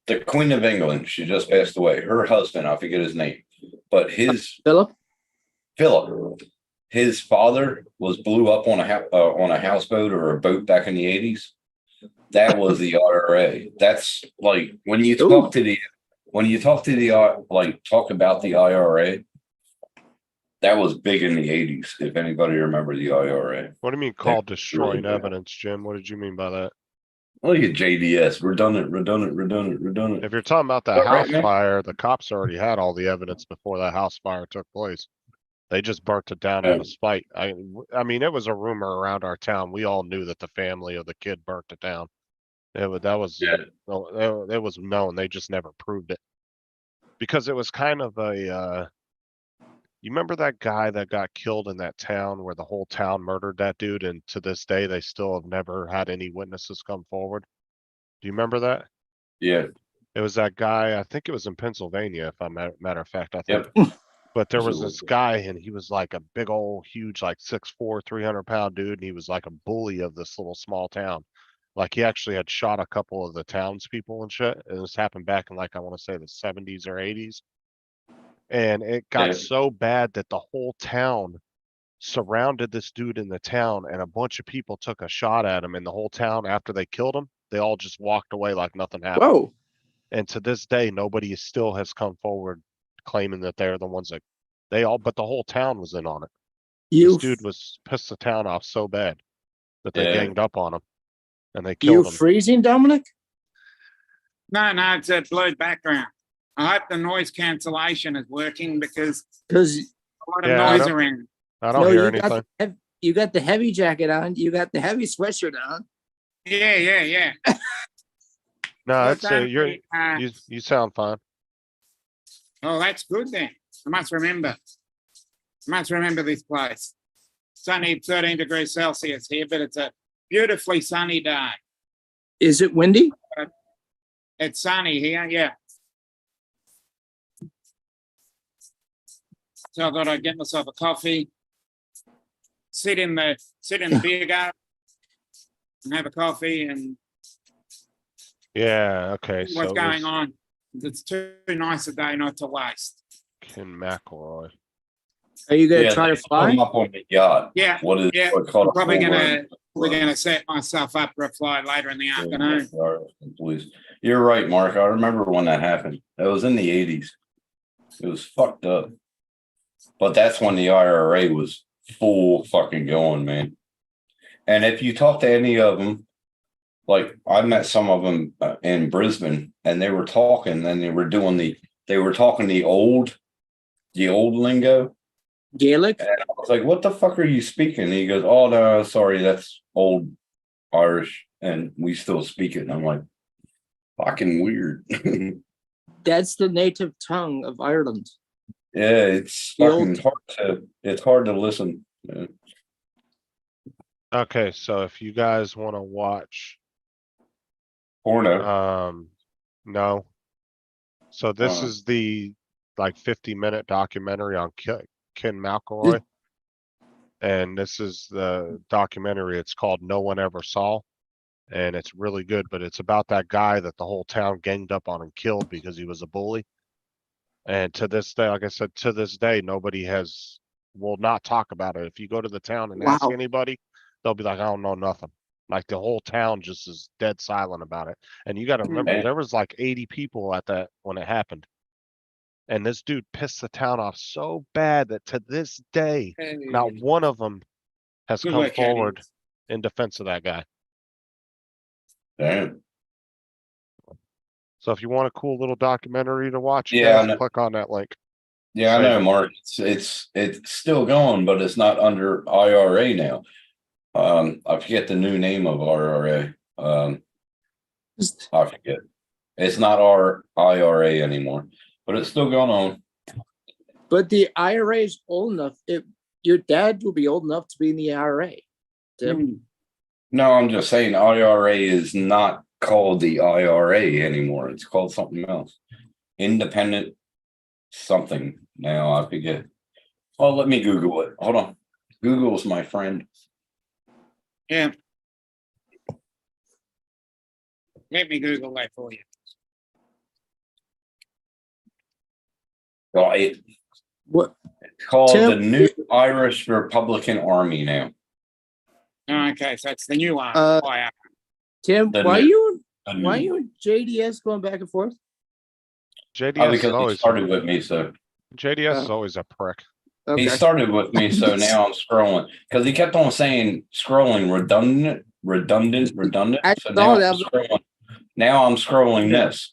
the Queen of England, she just passed away. Her husband, I forget his name, but Philip? Philip, his father was blew up on a houseboat or a boat back in the 80s. That was the IRA. That's like when you talk to the talk about the IRA. That was big in the 80s. If anybody remember the IRA. What do you mean called really destroying bad. evidence, Jim? What did you mean by that? Look at JDS, redundant. If you're talking about that All right, house man. fire, the cops already had all the evidence before that house fire took place. They just burnt it down out of spite. I mean, it was a rumor around our town. We all knew that the family of the kid burnt it down. That was, Yeah. it was known. They just never proved it. Because it was kind of a, you remember that guy that got killed in that town where the whole town murdered that dude? And to this day, they still have never had any witnesses come forward. Do you remember that? Yeah, It was that guy, I think it was in Pennsylvania, if I'm matter of fact, I think. yep. But there Yes, was it this was. guy and he was like a big old huge, like 6'4", 300-pound dude. And he was like a bully of this little small town. Like he actually had shot a couple of the townspeople and shit. And this happened back in like, I want to say the 70s or 80s. And it got Yeah. so bad that the whole town surrounded this dude in the town and a bunch of people took a shot at him in the whole town after they killed him. They all just walked away like nothing happened. Whoa. And to this day, nobody still has come forward claiming that they're the ones that but the whole town was in on it. This You dude was pissed the town off so bad that they Yeah. ganged up on him and they you killed him. freezing, Dominic? No, it's a blue background. I hope the noise cancellation is working because Because a lot of Yeah, I noise don't- around. I don't hear anything. you got the heavy jacket on. You got the heavy sweatshirt on. Yeah. No, But it's you're don't you sound fine. oh, that's good then. I must remember this place. It's only 13 degrees Celsius here, but it's a beautifully sunny day. Is it windy? It's sunny here, yeah. So I thought I'd get myself a coffee, sit in the beer garden and have a coffee and Yeah, okay. see what's So it going was on. It's too nice a day not to waste. Ken McElroy. Are you gonna Yeah, try to they put fly? 'em up on the yacht. Yeah, What is yeah. what called I'm probably a we're gonna set myself up for a fly later in the afternoon. Please. You're right, Mark. I remember when that happened. It was in the 80s. It was fucked up. But that's when the IRA was full fucking going, man. And if you talk to any of them, like I met some of them in Brisbane, and they were talking, and they were talking the old lingo. Gaelic? And I was like, what the fuck are you speaking? And he goes, oh, no, sorry, that's old Irish. And we still speak it. And I'm like, fucking weird. That's the native tongue of Ireland. Yeah, it's The fucking hard to listen. Yeah. Okay, so if you guys want to watch, Porno. no. So this Uh. is the like 50-minute documentary on Ken McElroy. And this is the documentary. It's called No One Ever Saw. And it's really good, but it's about that guy that the whole town ganged up on and killed because he was a bully. And to this day, like I said, to this day, nobody will not talk about it. If you go to the town and ask Wow. anybody, they'll be like, I don't know nothing. Like the whole town just is dead silent about it. And you got to remember, Man. there was like 80 people at that when it happened. And this dude pissed the town off so bad that to this day, not one of them has Good come work, Eddie. forward in defense of that guy. Damn. So if you want a cool little documentary to watch, you Yeah, I guys know. click on that link. Yeah, I Save know, it. Mark. It's still going, but it's not under IRA now. I forget the new name of IRA. I forget. It's not our IRA anymore, but it's still going on. But the IRA is old enough. Your dad will be old enough to be in the IRA. Tim. No, I'm just saying IRA is not called the IRA anymore. It's called something else. Independent something. Now I forget. Oh, let me Google it. Hold on. Google's my friend. Yeah. Let me Google that for you. Oh, it's What? called Tim- the New Irish Republican Army now. Okay, so it's the new one. Uh, Fire. Tim, The why new- you The why new- you and JDS going back and forth? JDS is because he always started with me, so JDS is Oh. always a prick. Okay. he started with me, so now I'm scrolling because he kept on saying scrolling redundant. I So saw now that. I'm scrolling this.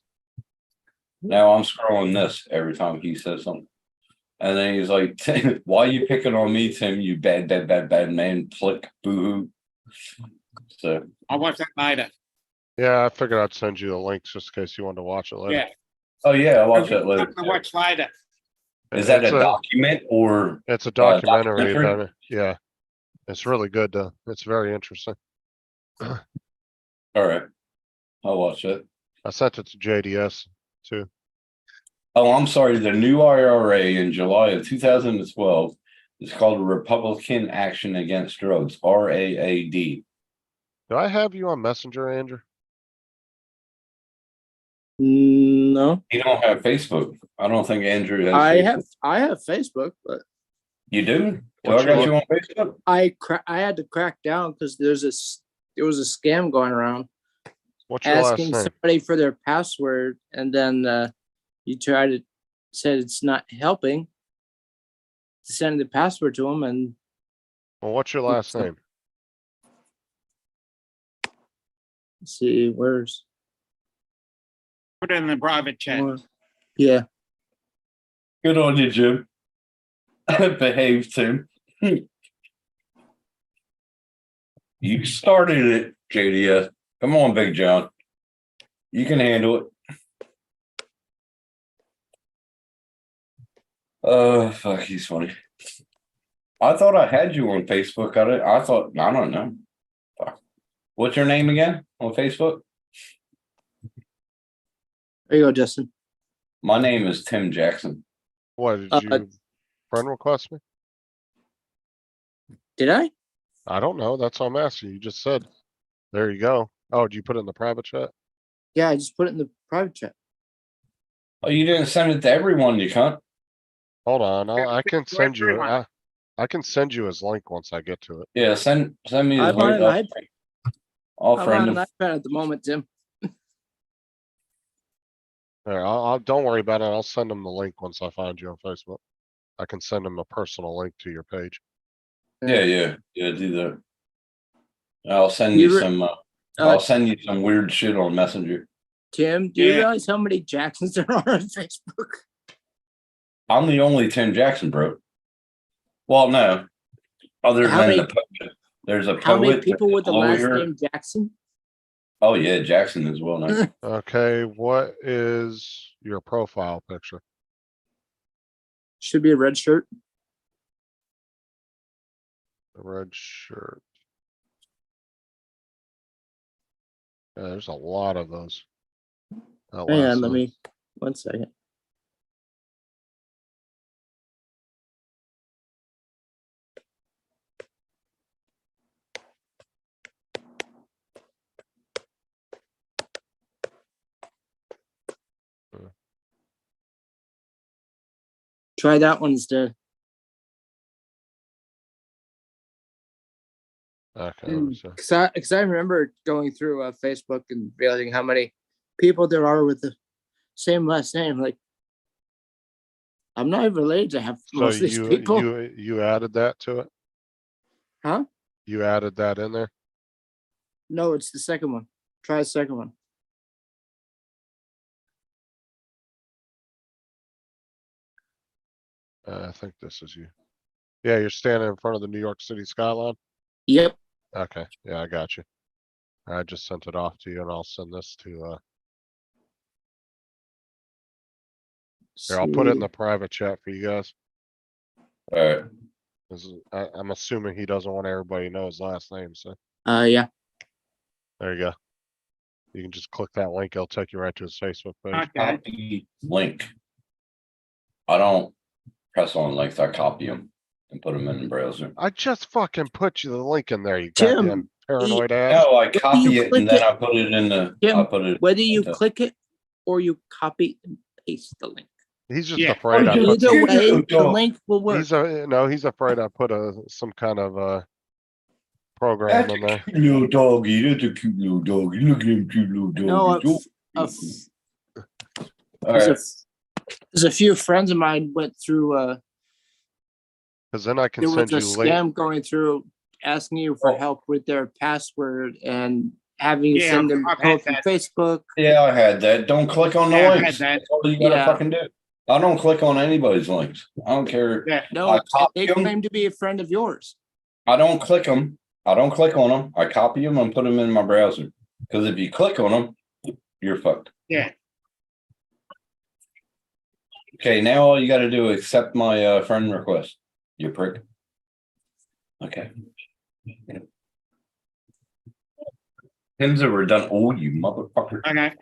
Now I'm scrolling this every time he says something. And then he's like, why you picking on me, Tim? You bad man. Click, boo-hoo. So, I'll watch that later. Yeah, I figured I'd send you the links just in case you wanted to watch it later. Yeah. oh yeah, I'll watch that later. I'll watch later. Is that a It's document or? It's a documentary. documentary? Yeah, it's really good though. It's very interesting. All right, I'll watch it. I sent it to JDS too. Oh, I'm sorry. The new IRA in July of 2012 is called Republican Action Against Drugs, RAAD. Do I have you on Messenger, Andrew? No, You don't have Facebook. I don't think Andrew has. I Facebook. have Facebook, but You do? Do What's I got your- you on Facebook? I had to crack down because there was a scam going around What's your last asking name? somebody for their password, and then you said it's not helping to send the password to them, and Well, what's your last So- name? let's see where's Put it in the private chat. yeah. Good on you, Jim. Behave, Tim. You started it, JDS. Come on, Big John. You can handle it. Fuck, he's funny. I thought I had you on Facebook. I thought, I don't know. Fuck. What's your name again on Facebook? There you go, Justin. My name is Tim Jackson. What did Uh, you friend request me? Did I? I don't know. That's what I'm asking. You just said. There you go. Oh, did you put it in the private chat? Yeah, I just put it in the private chat. Oh, you didn't send it to everyone, you cunt. Hold on. I can to send you. everyone. I can send you his link once I get to it. Yeah, send me the I'm on link. an I'll I'm friend on him. an iPad at the moment, Tim. There, I'll don't worry about it. I'll send him the link once I find you on Facebook. I can send him a personal link to your page. Yeah, do that. I'll send You you re- some. Uh, I'll send you some weird shit on Messenger. Tim, do you Yeah. realize how many Jacksons there are on Facebook? I'm the only Tim Jackson, bro. Well, no. Other How than many- the poet, there's a poet. How many people there's with a the last lawyer. name Jackson? Oh yeah, Jackson as well. Now. Okay, what is your profile picture? Should be a red shirt. The red shirt. Yeah, there's a lot of those. That Hang last on, let one. me 1 second. Try that one instead. Okay, let me see. Because I remember going through Facebook and realizing how many people there are with the same last name. Like, I'm not even related to have So most of these people. you added that to it? Huh? You added that in there? No, it's the second one. Try the second one. I think this is you. Yeah, you're standing in front of the New York City skyline? Yep. Okay, yeah, I got you. I just sent it off to you and I'll send this to, here, I'll put it in the private chat for you guys. All right. I'm assuming he doesn't want everybody to know his last name, so Yeah. there you go. You can just click that link, it'll take you right to his Facebook page. Okay. Copy link. I don't press on links. I copy them and put them in the browser. I just fucking put you the link in there, you Tim, goddamn paranoid ass. No, I you copy it click and then it- I put it in the. Tim, I put it. Whether you into- click it or you copy and paste the link. He's just Yeah. afraid I Oh, put yeah. some, Either way, the dog. link will work. he's afraid I put some kind of program That's in a there. cute little doggy. That's a cute little doggy. Look at him, cute little doggy. No, All there's, right. there's a few friends of mine went through. Cause then I can There was send a you link. scam going through, asking you for Oh. help with their password and having you Yeah, send them I've had help from that. Facebook. Yeah, I had that. Don't click on the Yeah, I've links. had that. That's all you gotta Yeah. fucking do. I don't click on anybody's links. I don't care. Yeah. No, I copy they 'em. claim to be a friend of yours. I don't click them. I don't click on them. I copy them and put them in my browser. Because if you click on them, you're fucked. Yeah. Okay, now all you got to do is accept my friend request. You prick. Okay. Tim's over done. Oh, you motherfucker. Okay.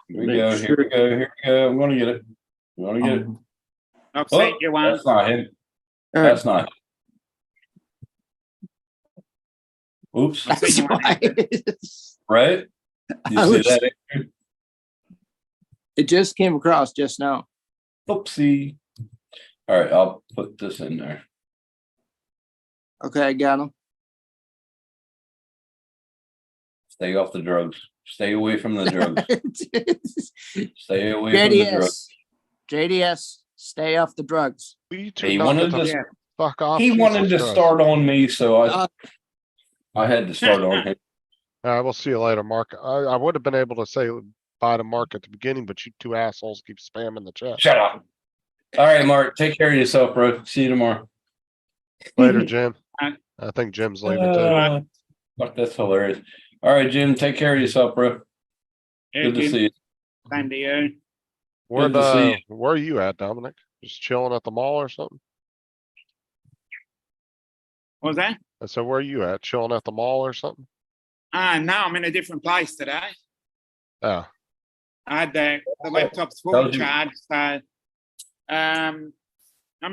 Here we go. Here we go. Here we go. I'm gonna get it. I'm gonna get it. I've Oh, sent you one. that's not him. All right. That's not him. Oops. I've sent you one. Right? You I see was- that? It just came across just now. Oopsie. All right, I'll put this in there. Okay, I got him. Stay off the drugs. Stay away from the drugs. Stay away from the drugs. JDS, stay off the drugs. You two He don't wanted get the to. fuck off. He wanted to Jesus Christ. start on me, so Uh, I had to start on him. All right, we'll see you later, Mark. I would have been able to say bye to Mark at the beginning, but you two assholes keep spamming the chat. Shut up. All right, Mark. Take care of yourself, bro. See you tomorrow. Later, Jim. Alright. I think Jim's leaving too. Fuck, that's hilarious. All right, Jim. Take care of yourself, bro. Yeah, Good to Jim, see you. same to you. Good to see you. Where are you at, Dominic? Just chilling at the mall or something? What was that? I said, where are you at? Chilling at the mall or something? No, I'm in a different place today. Oh, I had the laptop's full How's you- charge, so I'm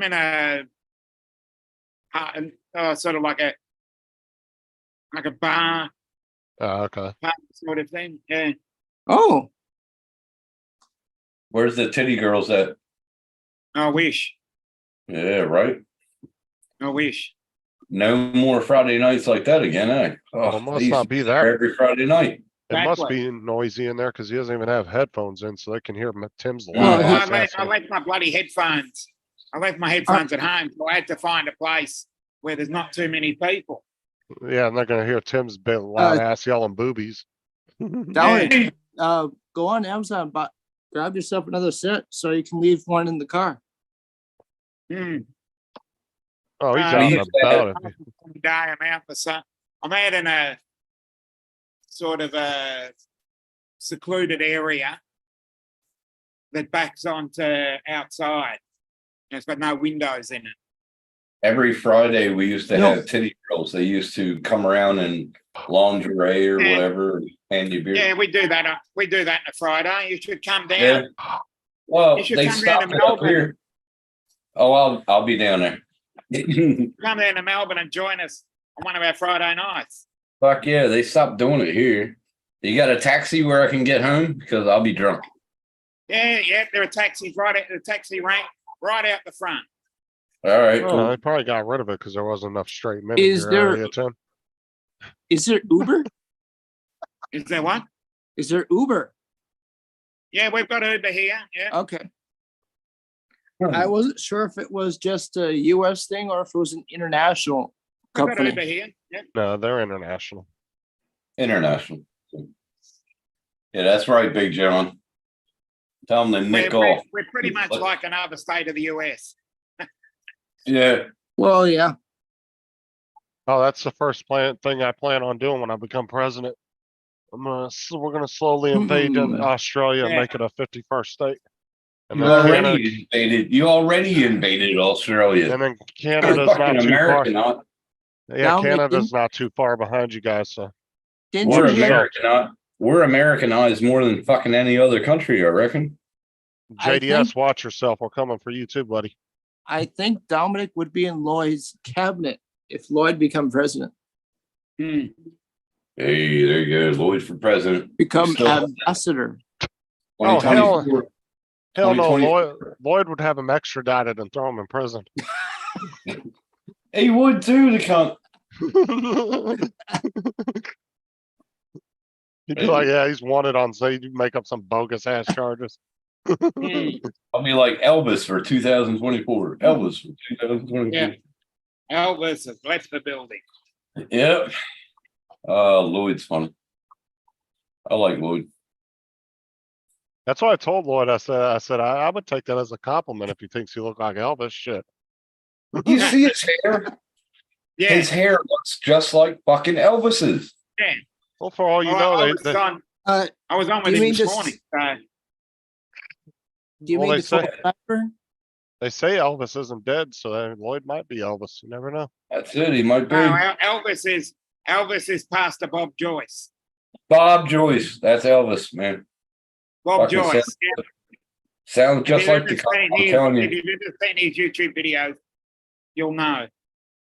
in a sort of like a bar okay. sort of thing. Yeah. Oh, Where's the titty girls at? I wish. Yeah, right. I wish. No more Friday nights like that again, eh? Well, it Oh, must they used not to be there that. every Friday night. It must Exactly. be noisy in there because he doesn't even have headphones in, so they can hear Tim's Well, loud I ass left asshole. my bloody headphones. I left my headphones at home, so I had to find a place where there's not too many people. Yeah, and they're gonna hear Tim's big loud ass yelling boobies. Dominic, go on Amazon, but grab yourself another set so you can leave one in the car. Hmm. Oh, he's Uh, out we and used to about it. Day I'm out the sun. I'm out in a sort of a secluded area that backs onto outside. It's got no windows in it. Every Friday we used to No. have titty girls. They used to come around in lingerie or Yeah. whatever, and hand you beer. Yeah, we do that. We do that on a Friday. You should come down. Yeah. Well, You should they come down stopped to it up Melbourne. here. Oh, I'll be down there. Come down to Melbourne and join us on one of our Friday nights. Fuck yeah, they stopped doing it here. You got a taxi where I can get home? Because I'll be drunk. Yeah, there are taxis right at the taxi rank right out the front. All right, Oh, cool. they probably got rid of it because there wasn't enough straight men in Is your there- area, Tim. Is there Uber? Is there one? Is there Uber? Yeah, we've got Uber here. Yeah. Okay. I wasn't sure if it was just a US thing or if it was an international We've got Uber company. here. Yeah. No, they're international. International. Yeah, that's right, Big John. Tell them to nick off. We're pretty much like another state of the US. Yeah. Well, yeah. Oh, that's the first thing I plan on doing when I become president. We're gonna slowly invade Australia and Yeah. make it a 51st state. And You then Canada, already invaded. You already invaded Australia. and then You're Canada's fucking not too American, far. not. Yeah, Now, Canada's not too far behind you guys, so Didn't We're you hear? American, not. We're Americanized more than fucking any other country, I reckon. I JDS, think- watch yourself. We're coming for you too, buddy. I think Dominic would be in Lloyd's cabinet if Lloyd become president. Hmm. Hey, there you go. Lloyd for president. Become Still- ambassador. Oh, hell. 2024. Hell no, 2024. Lloyd would have him extradited and throw him in prison. He would too, the cunt. He'd be like, yeah, he's wanted on, say, you make up some bogus ass charges. Hmm. I'll be like Elvis for 2024. Elvis for 2024. Yeah. Elvis has left the building. Yep. Lloyd's funny. I like Lloyd. That's what I told Lloyd. I would take that as a compliment if he thinks you look like Elvis. Shit. You see his hair? Yeah, His hair looks just like fucking Elvis's. yeah. Well, for all you I, know, I they, was they, on, Uh, I was on do with you him mean this just- morning. do you Well, mean they the full say- rapper? they say Elvis isn't dead, so Lloyd might be Elvis. You never know. That's it. He might be. No, Elvis is Pastor Bob Joyce. Bob Joyce. That's Elvis, man. Bob Fucking Joyce. Yeah. Sounds just If you've like the ever cop. seen I'm his- telling If you. you've ever seen his YouTube videos, you'll know.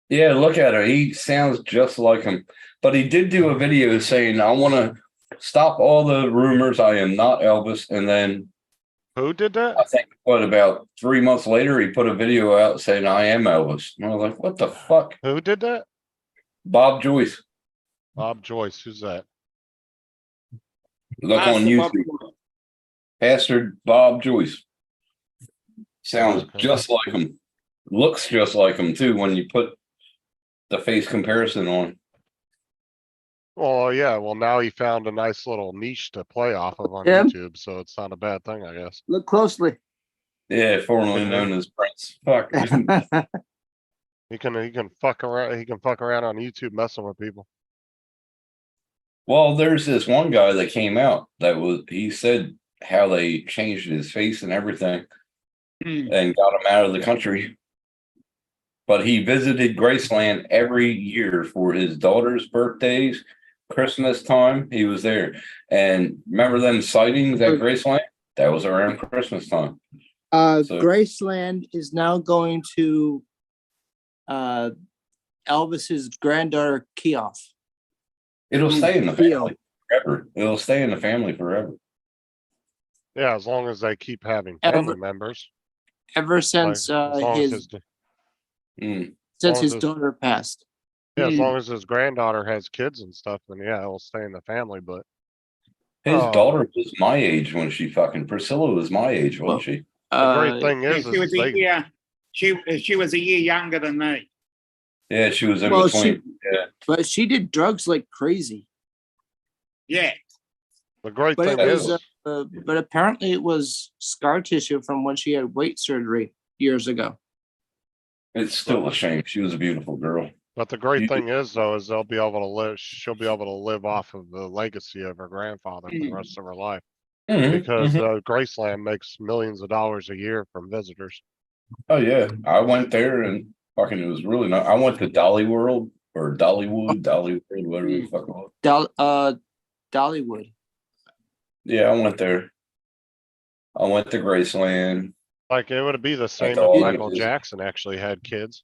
Yeah, look at it. He sounds just like him. But he did do a video saying, I want to stop all the rumors. I am not Elvis. And then Who did that? I think, what, about 3 months later, he put a video out saying, I am Elvis. And I was like, what the fuck? Who did that? Bob Joyce. Bob Joyce. Who's that? Look on Pastor Bob YouTube. Joyce. Pastor Bob Joyce. Sounds Okay. just like him. Looks just like him, too, when you put the face comparison on. Well, yeah. Well, now he found a nice little niche to play off of on Yeah. YouTube, so it's not a bad thing, I guess. Look closely. Yeah, formerly known as Prince. Fuck. He can fuck around. He can fuck around on YouTube messing with people. Well, there's this one guy that came out he said how they changed his face and everything Hmm. and got him out of the country. But he visited Graceland every year for his daughter's birthdays, Christmas time. He was there. And remember them sightings at Graceland? That was around Christmas time. So- Graceland is now going to Elvis's granddaughter Keough. It'll stay in the Theo. family forever. It'll stay in the family forever. Yeah, as long as they keep having Ever- family members. Ever since As long as his Mm. since long his as- daughter passed. Yeah, as Hmm. long as his granddaughter has kids and stuff, then yeah, it'll stay in the family. But His Oh. daughter was my age when Priscilla was my age, wasn't she? the great thing Yeah, is she was a they, year. She was a year younger than me. Yeah, she was in Well, between. but she did drugs like crazy. Yeah. the great But thing it was is but apparently it was scar tissue from when she had weight surgery years ago. It's still a shame. She was a beautiful girl. but the great you- thing is though, is they'll be able to live, she'll be able to live off of the legacy of her grandfather for the rest of her life. Because Graceland makes millions of dollars a year from visitors. Oh yeah, I went there and fucking it was really nice. I went to Dolly World or Dollywood, whatever the fuck it was. Dollywood. Yeah, I went there. I went to Graceland. Like it would be the same all if it Michael is. Jackson actually had kids.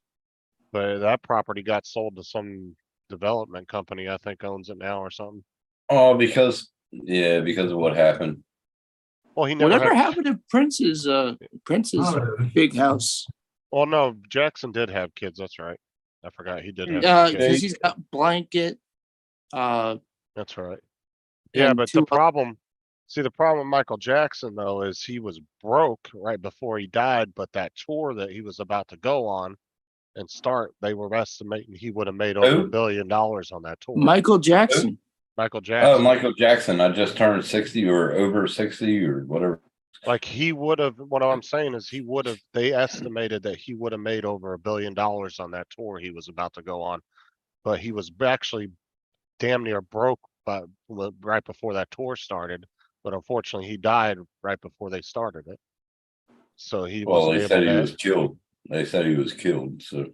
But that property got sold to some development company, I think owns it now or something. Oh, because of what happened. Well, he never Whatever had, happened to Prince's big house? well, no, Jackson did have kids. That's right. I forgot he did have kids. Because he's got Blanket. That's right. Yeah, and but two the problem with Michael Jackson though is he was broke right before he died, but that tour that he was about to go on and start, they were estimating he would have made over Who? $1 billion on that tour. Michael Jackson. Michael Oh, Jackson. Michael Jackson. I just turned 60 or over 60 or whatever. Like he would have, what I'm saying is they estimated that he would have made over $1 billion on that tour he was about to go on. But he was actually damn near broke right before that tour started. But unfortunately he died right before they started it. So he Well, wasn't they able said he to, was killed. They said he was killed. So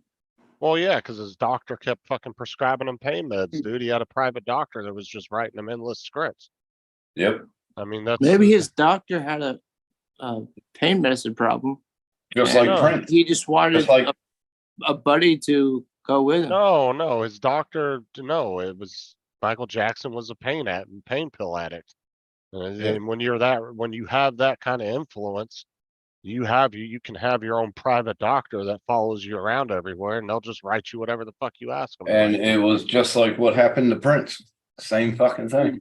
well, yeah, because his doctor kept fucking prescribing him pain meds, dude. He had a private doctor that was just writing him endless scripts. yep. I mean, that's Maybe his doctor had a pain medicine problem. Just Yeah, like no. Prince. He just wanted Just like a buddy to go with him. no, his doctor, no, it was Michael Jackson was a pain pill addict. And, Yeah. and when you have that kind of influence, you can have your own private doctor that follows you around everywhere and they'll just write you whatever the fuck you ask them. and it was just like what happened to Prince. Same fucking thing.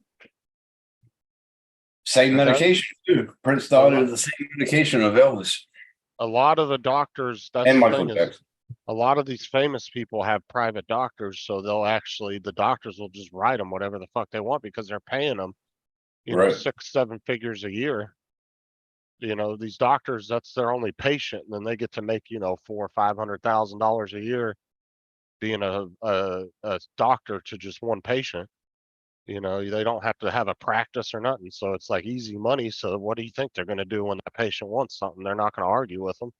Same Okay. medication too. Prince died of the same medication of Elvis A lot of the doctors, that's and the Michael thing is, Jackson. a lot of these famous people have private doctors, so the doctors will just write them whatever the fuck they want because they're paying them, Right. 6-7 figures a year. you know, these doctors, that's their only patient, and then they get to make, you know, $400,000 or $500,000 a year being a doctor to just one patient. You know, they don't have to have a practice or nothing, so it's like easy money. So what do you think they're gonna do when that patient wants something? They're not gonna argue with them.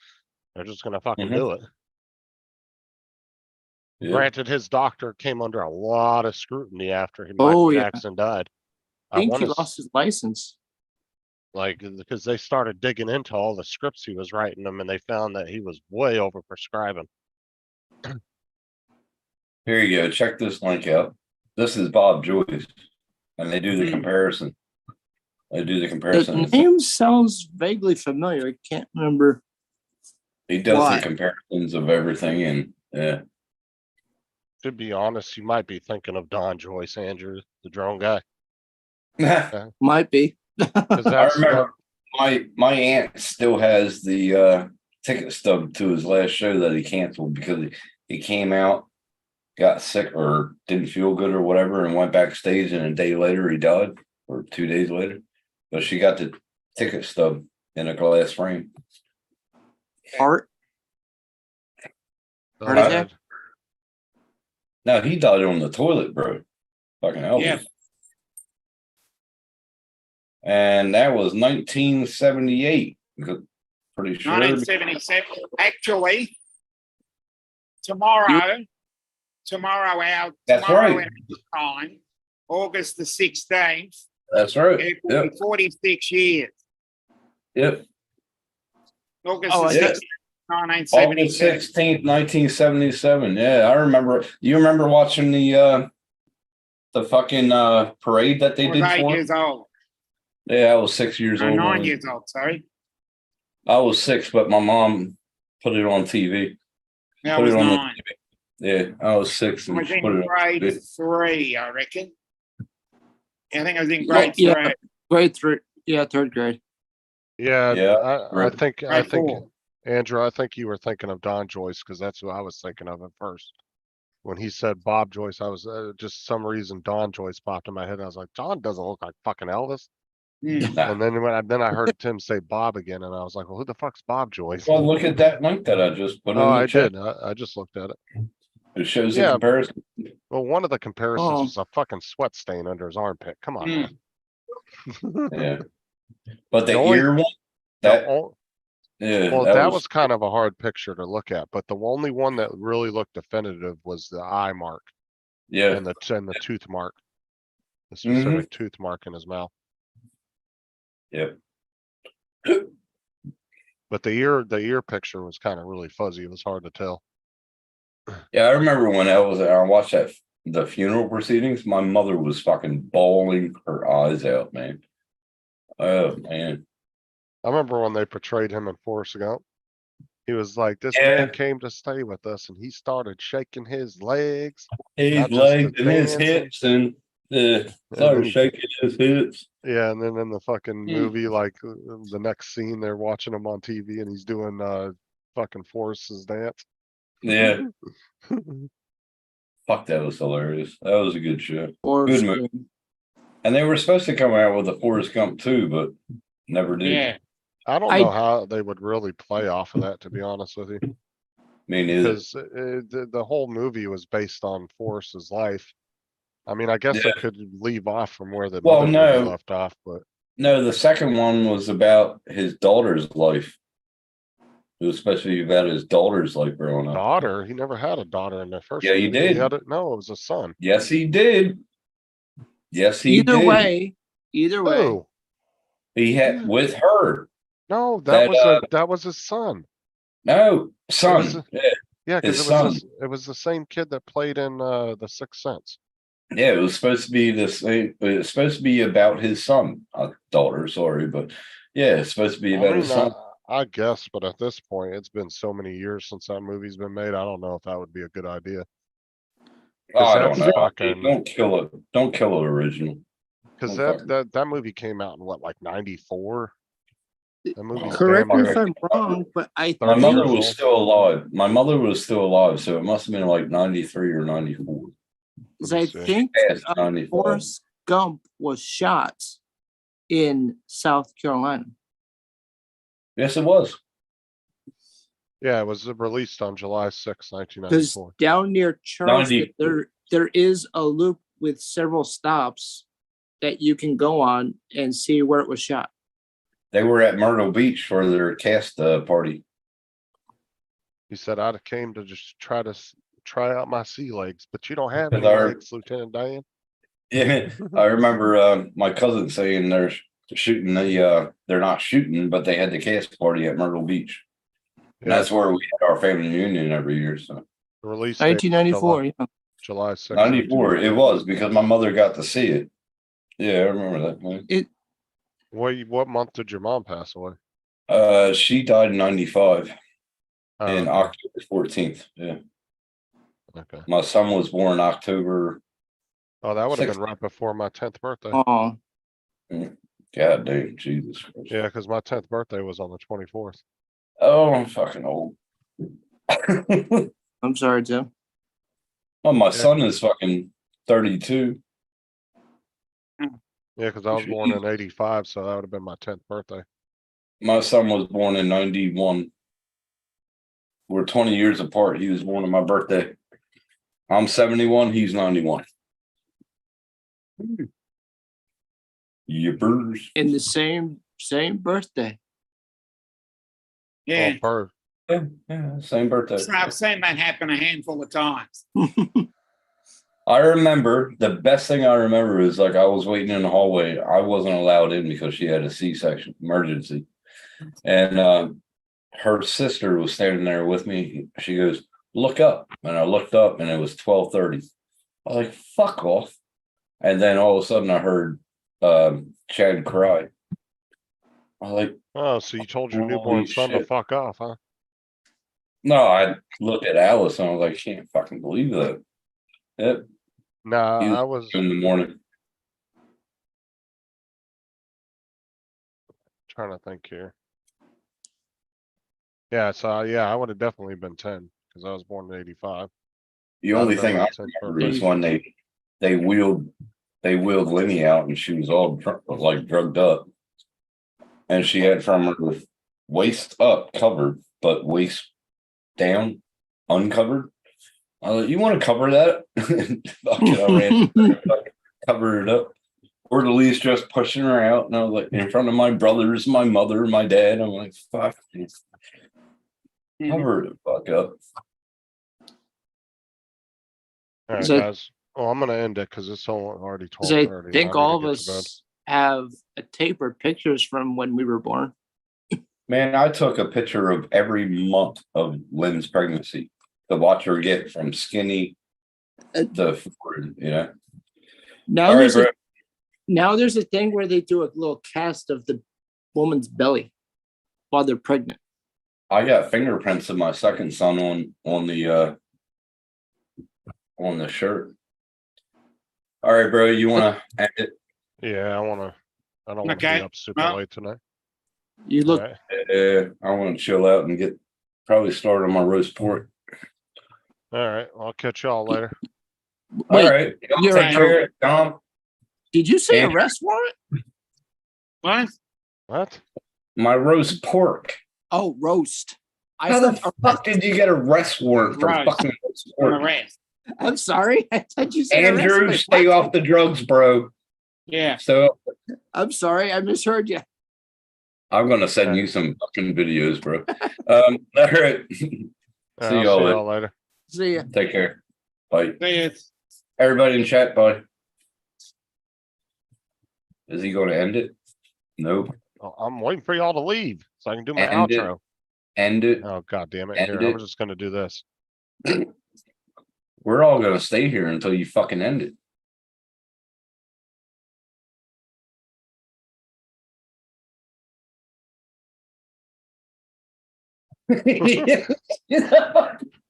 They're just gonna fucking Mhm. do it. Yeah. Granted, his doctor came under a lot of scrutiny after Oh, Michael yeah. Jackson died. I think wanna he s- lost his license. Like, because they started digging into all the scripts he was writing them, and they found that he was way over prescribing. Here you go. Check this link out. This is Bob Joyce, and they do the Hmm. comparison. They do the The comparison. name sounds vaguely familiar. I can't remember. He does why. the comparisons of everything, and yeah. To be honest, you might be thinking of Don Joyce, Andrew, the drone guy. Might be. 'Cause I that's remember my aunt still has the ticket stub to his last show that he canceled because he came out, got sick or didn't feel good or whatever, and went backstage, and a day later he died, or 2 days later. But she got the ticket stub in a glass frame. Art. the Heart attack? bad. No, he died on the toilet, bro. Fucking hell. Yeah. And that was 1978. Pretty sure. 1977. Actually, tomorrow our That's tomorrow right. our time, August the 16th, That's right. it will Yep. be 46 years. Yep. August Oh, the I 16th, August 1977. 16th, 1977. Yeah, I remember. You remember watching the fucking parade that they I was did 8 for him? years old. Yeah, I was 6 years No, old. 9 years old, sorry. I was 6, but my mom put it on TV. No, I Put was it on 9. the TV. Yeah, I was 6 I and was she in put it on grade TV. 3, I reckon. I think I was in grade Yeah. 3. Grade 3. Yeah, 3rd grade. Yeah, Yeah, I right. think Grade 4. Andrew, I think you were thinking of Don Joyce because that's who I was thinking of at first. When he said Bob Joyce, I was just some reason Don Joyce popped in my head. I was like, Don doesn't look like fucking Elvis. Mm. Nah. And then I heard Tim say Bob again, and I was like, well, who the fuck's Bob Joyce? Well, look at that link that I just put in Oh, the I chat. did. I just looked at it. It shows the Yeah. comparison. Well, one of the comparisons Oh. was a fucking sweat stain under his armpit. Come on, Mm. man. Yeah. But the The only- ear one, The that o- yeah, Well, that was kind of a hard picture to look at, but the only one that really looked definitive was the eye mark yeah. and the tooth mark, the Mm-hmm. specific tooth mark in his mouth. Yep. But the ear picture was kind of really fuzzy. It was hard to tell. Yeah, I remember when I watched the funeral proceedings, my mother was fucking bawling her eyes out, man. Oh man. I remember when they portrayed him in Forrest Gump. He was like, "This Yeah. man came to stay with us," and he started shaking his legs. His Not just the legs and his dancing. hips and then started he- shaking his hips. Yeah, and then in the fucking Mm. movie, like the next scene, they're watching him on TV, and he's doing fucking Forrest's dance. Yeah. Fuck, that was hilarious. That was a good show. Or Good movie. And they were supposed to come out with a Forrest Gump too, but never did. Yeah. I don't I- know how they would really play off of that, to be honest with you, Me neither. because the whole movie was based on Forrest's life. I mean, I guess they could leave off from where the Well, other no. movie left off, but No, the second one was about his daughter's life. It was supposed to be about his daughter's life growing up. daughter, he never had a daughter in the first. Yeah, he movie. did. had no, it was a son. Yes, he did. Yes, he either did. way, Who? He had with her. No, That, that was his son. No, son. was- Yeah, Yeah, because His it was the same kid that played in The Sixth Sense. yeah, it was supposed to be the same. It was supposed to be about his son, daughter. Sorry, but yeah, it's supposed to be I about mean, his son. I guess, but at this point, it's been so many years since that movie's been made. I don't know if that would be a good idea. I don't that's know. fucking- Don't kill it. Don't kill it original. Because Oh, fuck. that movie came out in what, like 94? That movie's correct damn me if near- I'm wrong, but I My Thirty think mother years was old. still alive. My mother was still alive, so it must have been like 93 or 94. 'cause Let me I see. think Past 95. Forrest Gump was shot in South Carolina. Yes, it was. Yeah, it was released on July 6, 'Cause 1994. down near Charleston, 90 there is a loop with several stops that you can go on and see where it was shot. They were at Myrtle Beach for their cast party. He said I'd have came to just try out my sea legs, but you don't have With any our- legs, Lieutenant Dan. Yeah, I remember my cousin saying they're shooting they're not shooting, but they had the cast party at Myrtle Beach. And that's where we had our family reunion every year. So The release date was 1994, yeah. July 6. 94, it was because my mother got to see it. Yeah, I remember that. Man. What month did your mom pass away? She died in 95 Oh, in okay. October 14th. Yeah. Okay. My son was born October. Oh, that would have been 6th. right before my 10th birthday. Oh, God damn, Jesus Christ. Yeah, because my 10th birthday was on the 24th. Oh, I'm fucking old. I'm sorry, Tim. Oh, my son is fucking 32. Yeah, because I was born in 85, so that would have been my 10th birthday. My son was born in 91. We're 20 years apart. He was born on my birthday. I'm 71. He's 91. Yippers. In the same birthday. Yeah, Oh, Yeah, same birthday. so I've seen that happen a handful of times. I remember the best thing I remember is like I was waiting in the hallway. I wasn't allowed in because she had a C-section emergency. And her sister was standing there with me. She goes, "Look up." And I looked up and it was 12:30. I was like, "Fuck off." And then all of a sudden I heard Chad cry. I was like, oh, so you told your Holy newborn son to shit. fuck off, huh? no, I looked at Alice and I was like, "Can't fucking believe that." Yep, Nah, he was I was in the morning. trying to think here. Yeah, so yeah, I would have definitely been 10 because I was born in 85. The That'd only have been thing my I 10th remember birthday. is when they wheeled Lenny out and she was all like drugged up, and she had from her waist up covered, but waist down uncovered. I was like, "You want to cover that?" Fucking, I ran fucking cover it up. Orderly's just pushing her out, and I was like, in front of my brothers, my mother, my dad. I'm like, "Fuck, cover it, fuck up." All right, So- guys. Oh, I'm gonna end it because it's already 'Cause I 12:30. think all of us have a tape or pictures from when we were born. Man, I took a picture of every month of Lynn's pregnancy to watch her get from skinny to forward, you know. Now All right, there's bro. now there's a thing where they do a little cast of the woman's belly while they're pregnant. I got fingerprints of my second son on the shirt. All right, bro. You want to end it? Yeah, I don't want to Okay. be up super Well- late tonight. You look All right. I want to chill out and get probably start on my roast pork. All right. Well, I'll catch y'all later. wait, All right. Y'all you're take a- care, Tom. did you say Andrew. arrest warrant? What? What? My roast pork. Oh, roast. I How the thought- fuck did you get a arrest warrant for Right. fucking roast On pork? arrest. I'm sorry. I thought you said arrest. Andrew, Wait, stay what? off the drugs, bro. Yeah. So I'm sorry. I misheard you. I'm gonna send Okay. you some fucking videos, bro. All right. See All right, I'll y'all see later. y'all later. See ya. Take care. Bye. See ya. Everybody in chat, bye. Is he gonna end it? Nope. Oh, I'm waiting for y'all to leave so I can do my End it. outro. End it. Oh, God damn it. End Here, it. I'm just going to do this. We're all gonna stay here until you fucking end it.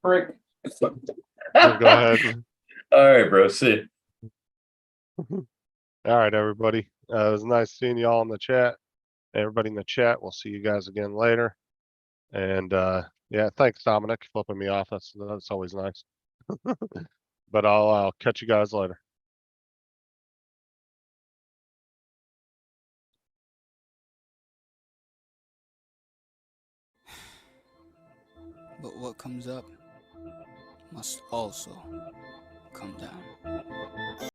Frick. So go ahead. All right, bro. See ya. All right, everybody. It was nice seeing y'all in the chat. Everybody in the chat, we'll see you guys again later. And yeah, thanks, Dominic, for flipping me off. That's always nice. But I'll catch you guys later. But what comes up must also come down.